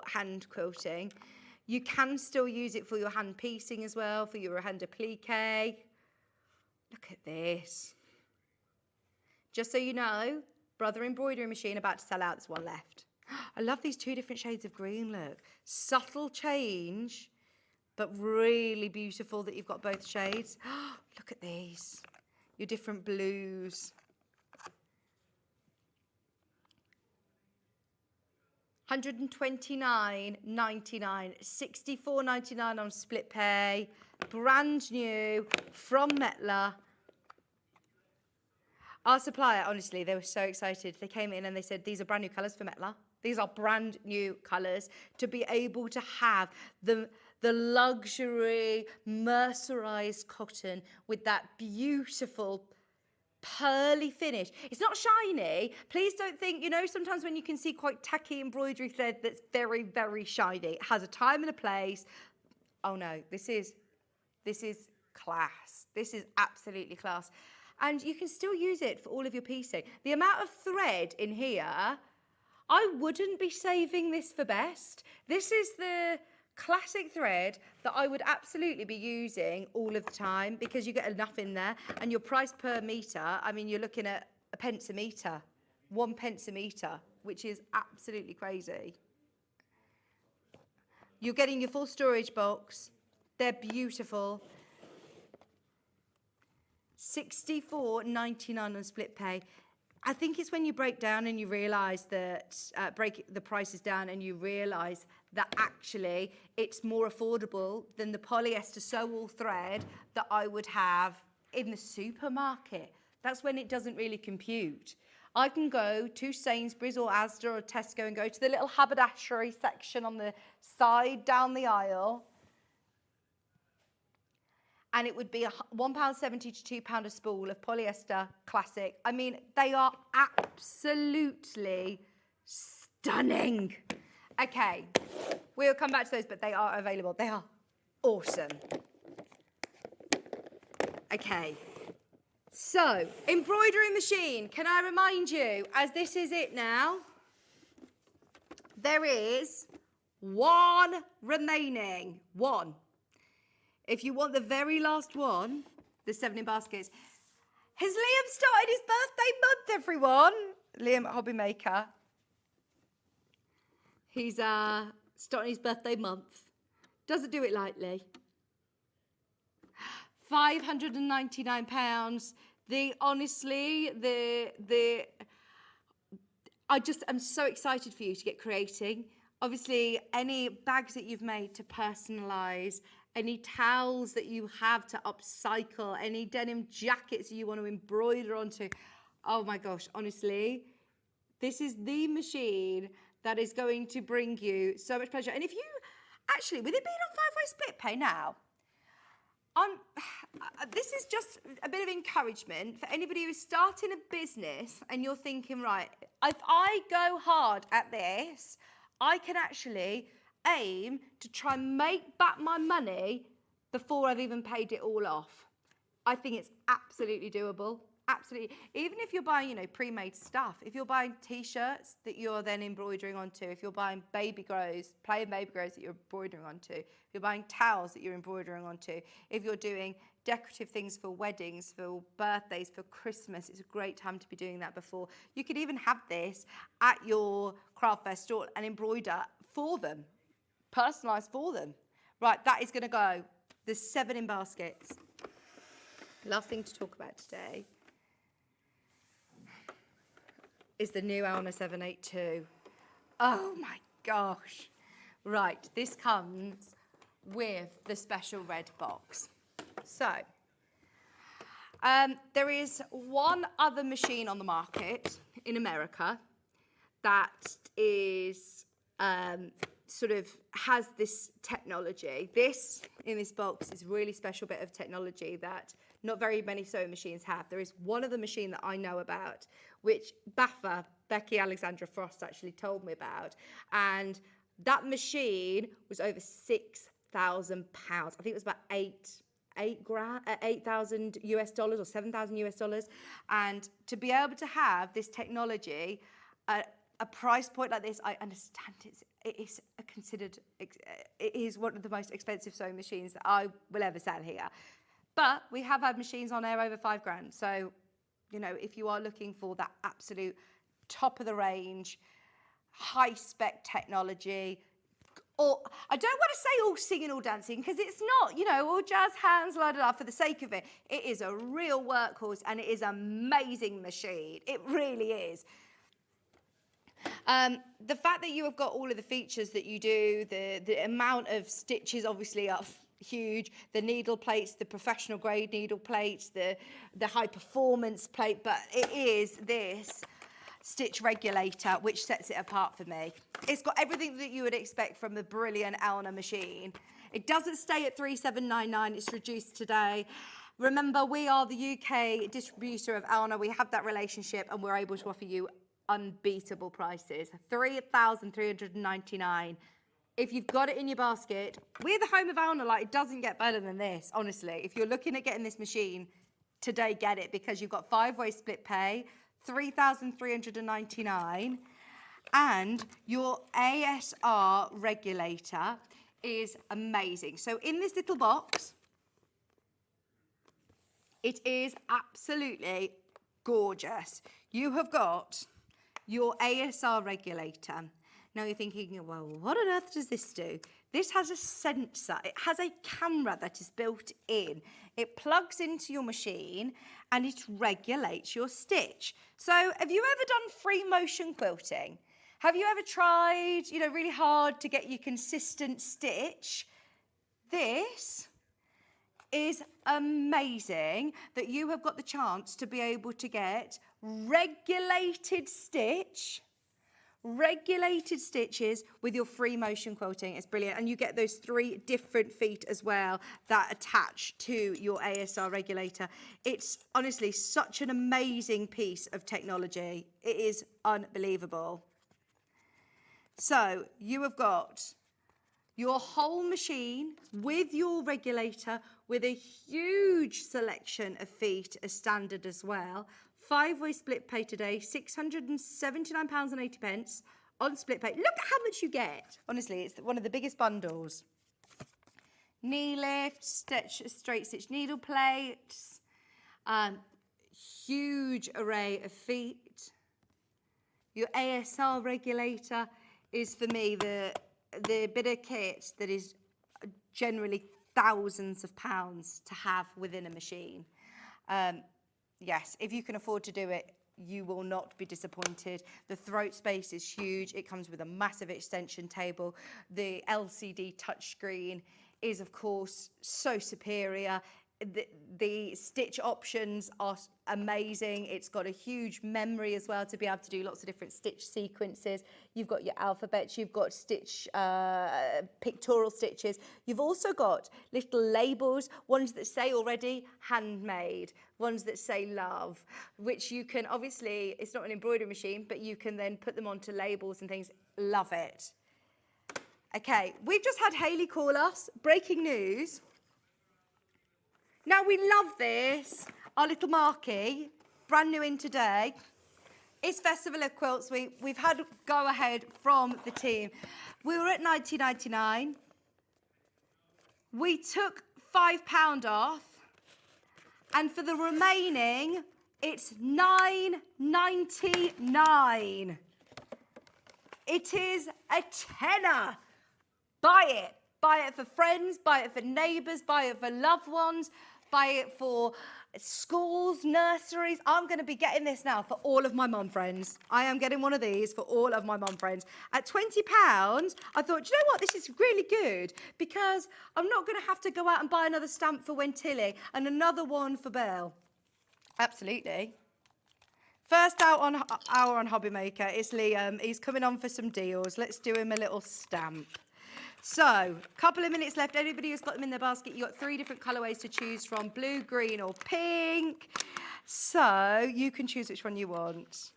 hand quilting. You can still use it for your hand piecing as well, for your hand applique. Look at this. Just so you know, Brother Embroidery Machine about to sell out. There's one left. I love these two different shades of green, look. Subtle change, but really beautiful that you've got both shades. Look at these. Your different blues. $129.99, $64.99 on split pay, brand new from Metla. Our supplier, honestly, they were so excited. They came in and they said, these are brand new colours for Metla. These are brand new colours, to be able to have the luxury mercerised cotton with that beautiful pearly finish. It's not shiny. Please don't think, you know, sometimes when you can see quite tacky embroidery thread that's very, very shiny. It has a time and a place. Oh no, this is class. This is absolutely class. And you can still use it for all of your piecing. The amount of thread in here, I wouldn't be saving this for best. This is the classic thread that I would absolutely be using all of the time, because you get enough in there, and your price per metre, I mean, you're looking at a pence a metre, 1 pence a metre, which is absolutely crazy. You're getting your full storage box. They're beautiful. $64.99 on split pay. I think it's when you break down and you realise that, break the prices down and you realise that actually it's more affordable than the polyester sew-all thread that I would have in the supermarket. That's when it doesn't really compute. I can go to Sainsbury's or Asda or Tesco and go to the little haberdashery section on the side down the aisle, and it would be £1.70 to £2 a spool of polyester classic. I mean, they are absolutely stunning. Okay, we'll come back to those, but they are available. They are awesome. Okay, so embroidery machine. Can I remind you, as this is it now, there is one remaining. One. If you want the very last one, the 7 in baskets. Has Liam started his birthday month, everyone? Liam, hobby maker. He's starting his birthday month. Doesn't do it lightly. £599. I'm so excited for you to get creating. Obviously, any bags that you've made to personalise, any towels that you have to upcycle, any denim jackets you want to embroider onto. Oh my gosh, honestly, this is the machine that is going to bring you so much pleasure. And if you, actually, with it being on 5-way split pay now, this is just a bit of encouragement for anybody who's starting a business and you're thinking, right, if I go hard at this, I can actually aim to try and make back my money before I've even paid it all off. I think it's absolutely doable. Absolutely. Even if you're buying, pre-made stuff, if you're buying T-shirts that you're then embroidering onto, if you're buying baby grows, plain baby grows that you're embroidering onto, if you're buying towels that you're embroidering onto, if you're doing decorative things for weddings, for birthdays, for Christmas, it's a great time to be doing that before. You could even have this at your craft fair stall and embroider for them, personalised for them. Right, that is going to go. There's 7 in baskets. Last thing to talk about today is the new Elna 782. Oh my gosh. Right, this comes with the special red box. So, there is one other machine on the market in America that is sort of has this technology. This, in this box, is a really special bit of technology that not very many sewing machines have. There is one other machine that I know about, which BAFA, Becky Alexandra Frost, actually told me about. And that machine was over £6,000. I think it was about $8,000 US dollars or $7,000 US dollars. And to be able to have this technology at a price point like this, I understand it is one of the most expensive sewing machines that I will ever sell here. But we have had machines on air over £5,000. So, if you are looking for that absolute top of the range, high spec technology, or I don't want to say all singing, all dancing, because it's not, all jazz hands, la da da, for the sake of it. It is a real workhorse and it is an amazing machine. It really is. The fact that you have got all of the features that you do, the amount of stitches obviously are huge, the needle plates, the professional grade needle plates, the high performance plate, but it is this stitch regulator which sets it apart for me. It's got everything that you would expect from the brilliant Elna machine. It doesn't stay at $3,799, it's reduced today. Remember, we are the UK distributor of Elna, we have that relationship and we're able to offer you unbeatable prices. $3,399. If you've got it in your basket, we're the home of Elna. Like, it doesn't get better than this, honestly. If you're looking at getting this machine today, get it, because you've got 5-way split pay, $3,399, and your ASR regulator is amazing. So in this little box, it is absolutely gorgeous. You have got your ASR regulator. Now you're thinking, well, what on earth does this do? This has a sensor. It has a camera that is built in. It plugs into your machine and it regulates your stitch. So have you ever done free motion quilting? Have you ever tried, really hard to get your consistent stitch? This is amazing that you have got the chance to be able to get regulated stitches with your free motion quilting. It's brilliant. And you get those 3 different feet as well that attach to your ASR regulator. It's honestly such an amazing piece of technology. It is unbelievable. So you have got your whole machine with your regulator, with a huge selection of feet as standard as well. 5-way split pay today, £679.80 on split pay. Look at how much you get. Honestly, it's one of the biggest bundles. Knee lift, straight stitch needle plates, huge array of feet. Your ASR regulator is, for me, the bit of kit that is generally thousands of pounds to have within a machine. Yes, if you can afford to do it, you will not be disappointed. The throat space is huge. It comes with a massive extension table. The LCD touchscreen is, of course, so superior. The stitch options are amazing. It's got a huge memory as well to be able to do lots of different stitch sequences. You've got your alphabets, you've got stitch, pictorial stitches. You've also got little labels, ones that say already handmade, ones that say love, which you can, obviously, it's not an embroidery machine, but you can then put them onto labels and things. Love it. Okay, we've just had Hayley call us. Breaking news. Now, we love this. Our little marquee brand new in today is Festival of Quilts. We've had go ahead from the team. We were at £19.99. We took £5 off, and for the remaining, it's £9.99. It is a tenner. Buy it. Buy it for friends, buy it for neighbours, buy it for loved ones, buy it for schools, nurseries. I'm going to be getting this now for all of my mum friends. I am getting one of these for all of my mum friends. At £20, I thought, do you know what? This is really good because I'm not going to have to go out and buy another stamp for Wentilly and another one for Belle. Absolutely. First hour on Hobby Maker is Liam. He's coming on for some deals. Let's do him a little stamp. So, couple of minutes left. Anybody who's got them in their basket, you've got 3 different colourways to choose from, blue, green or pink. So, you can choose which one you want.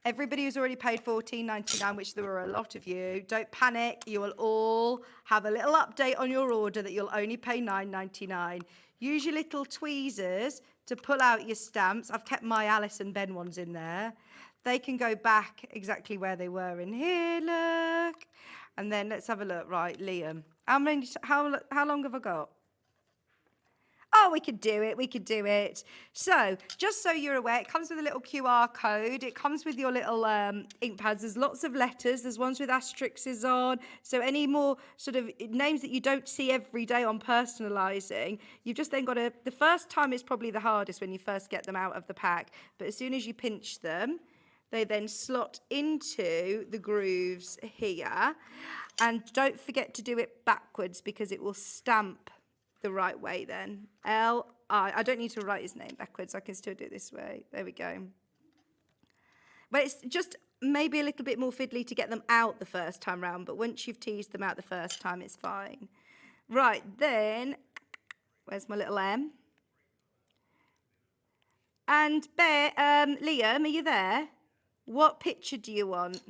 Everybody who's already paid £14.99, which there were a lot of you, don't panic. You will all have a little update on your order that you'll only pay £9.99. Use your little tweezers to pull out your stamps. I've kept my Alice and Ben ones in there. They can go back exactly where they were in here, look. And then let's have a look. Right, Liam. How long have I got? Oh, we could do it. We could do it. So, just so you're aware, it comes with a little QR code. It comes with your little ink pads. There's lots of letters. There's ones with asterisks on. So, any more sort of names that you don't see every day on personalising, you've just then got to... The first time is probably the hardest when you first get them out of the pack. But as soon as you pinch them, they then slot into the grooves here. And don't forget to do it backwards because it will stamp the right way then. L-I. I don't need to write his name backwards. I can still do it this way. There we go. But it's just maybe a little bit more fiddly to get them out the first time round. But once you've teased them out the first time, it's fine. Right, then, where's my little M? And Liam, are you there? What picture do you want?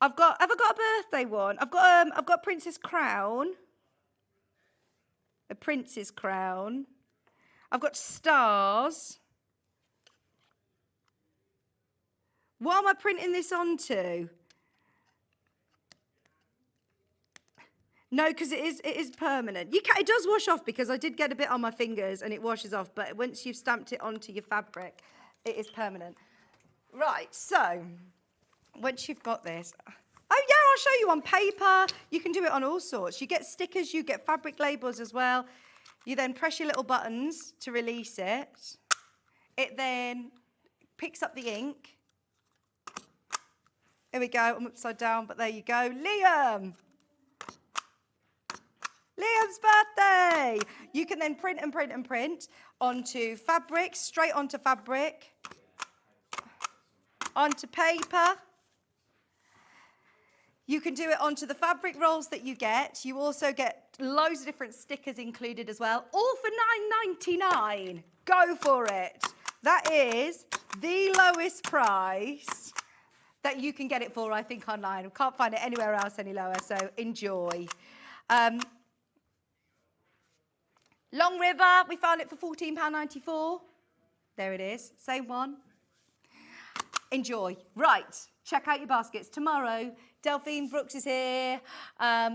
Have I got a birthday one? I've got Princess Crown. A prince's crown. I've got stars. What am I printing this onto? No, because it is permanent. It does wash off because I did get a bit on my fingers and it washes off. But once you've stamped it onto your fabric, it is permanent. Right, so once you've got this, oh yeah, I'll show you on paper. You can do it on all sorts. You get stickers, you get fabric labels as well. You then press your little buttons to release it. It then picks up the ink. Here we go, I'm upside down, but there you go. Liam! Liam's birthday! You can then print and print and print onto fabric, straight onto fabric, onto paper. You can do it onto the fabric rolls that you get. You also get loads of different stickers included as well, all for £9.99. Go for it. That is the lowest price that you can get it for, I think, online. I can't find it anywhere else any lower, so enjoy. Long River, we found it for £14.94. There it is, same one. Enjoy. Right, check out your baskets. Tomorrow, Delphine Brooks is here.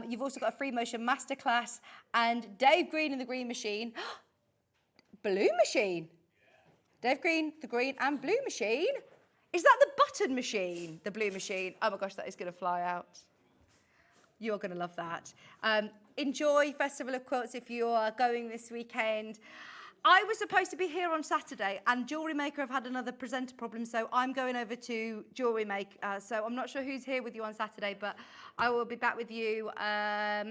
You've also got a free motion masterclass and Dave Green and the Green Machine. Blue Machine. Dave Green, the Green and Blue Machine. Is that the button machine, the Blue Machine? Oh my gosh, that is going to fly out. You're going to love that. Enjoy Festival of Quilts if you are going this weekend. I was supposed to be here on Saturday and Jewellery Maker have had another presenter problem, so I'm going over to Jewellery Maker. So I'm not sure who's here with you on Saturday, but I will be back with you at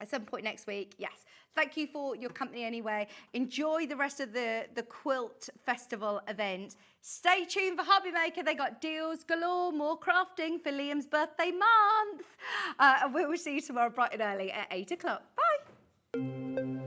some point next week. Yes. Thank you for your company anyway. Enjoy the rest of the Quilt Festival event. Stay tuned for Hobby Maker. They got deals galore, more crafting for Liam's birthday month. And we will see you tomorrow bright and early at 8 o'clock. Bye.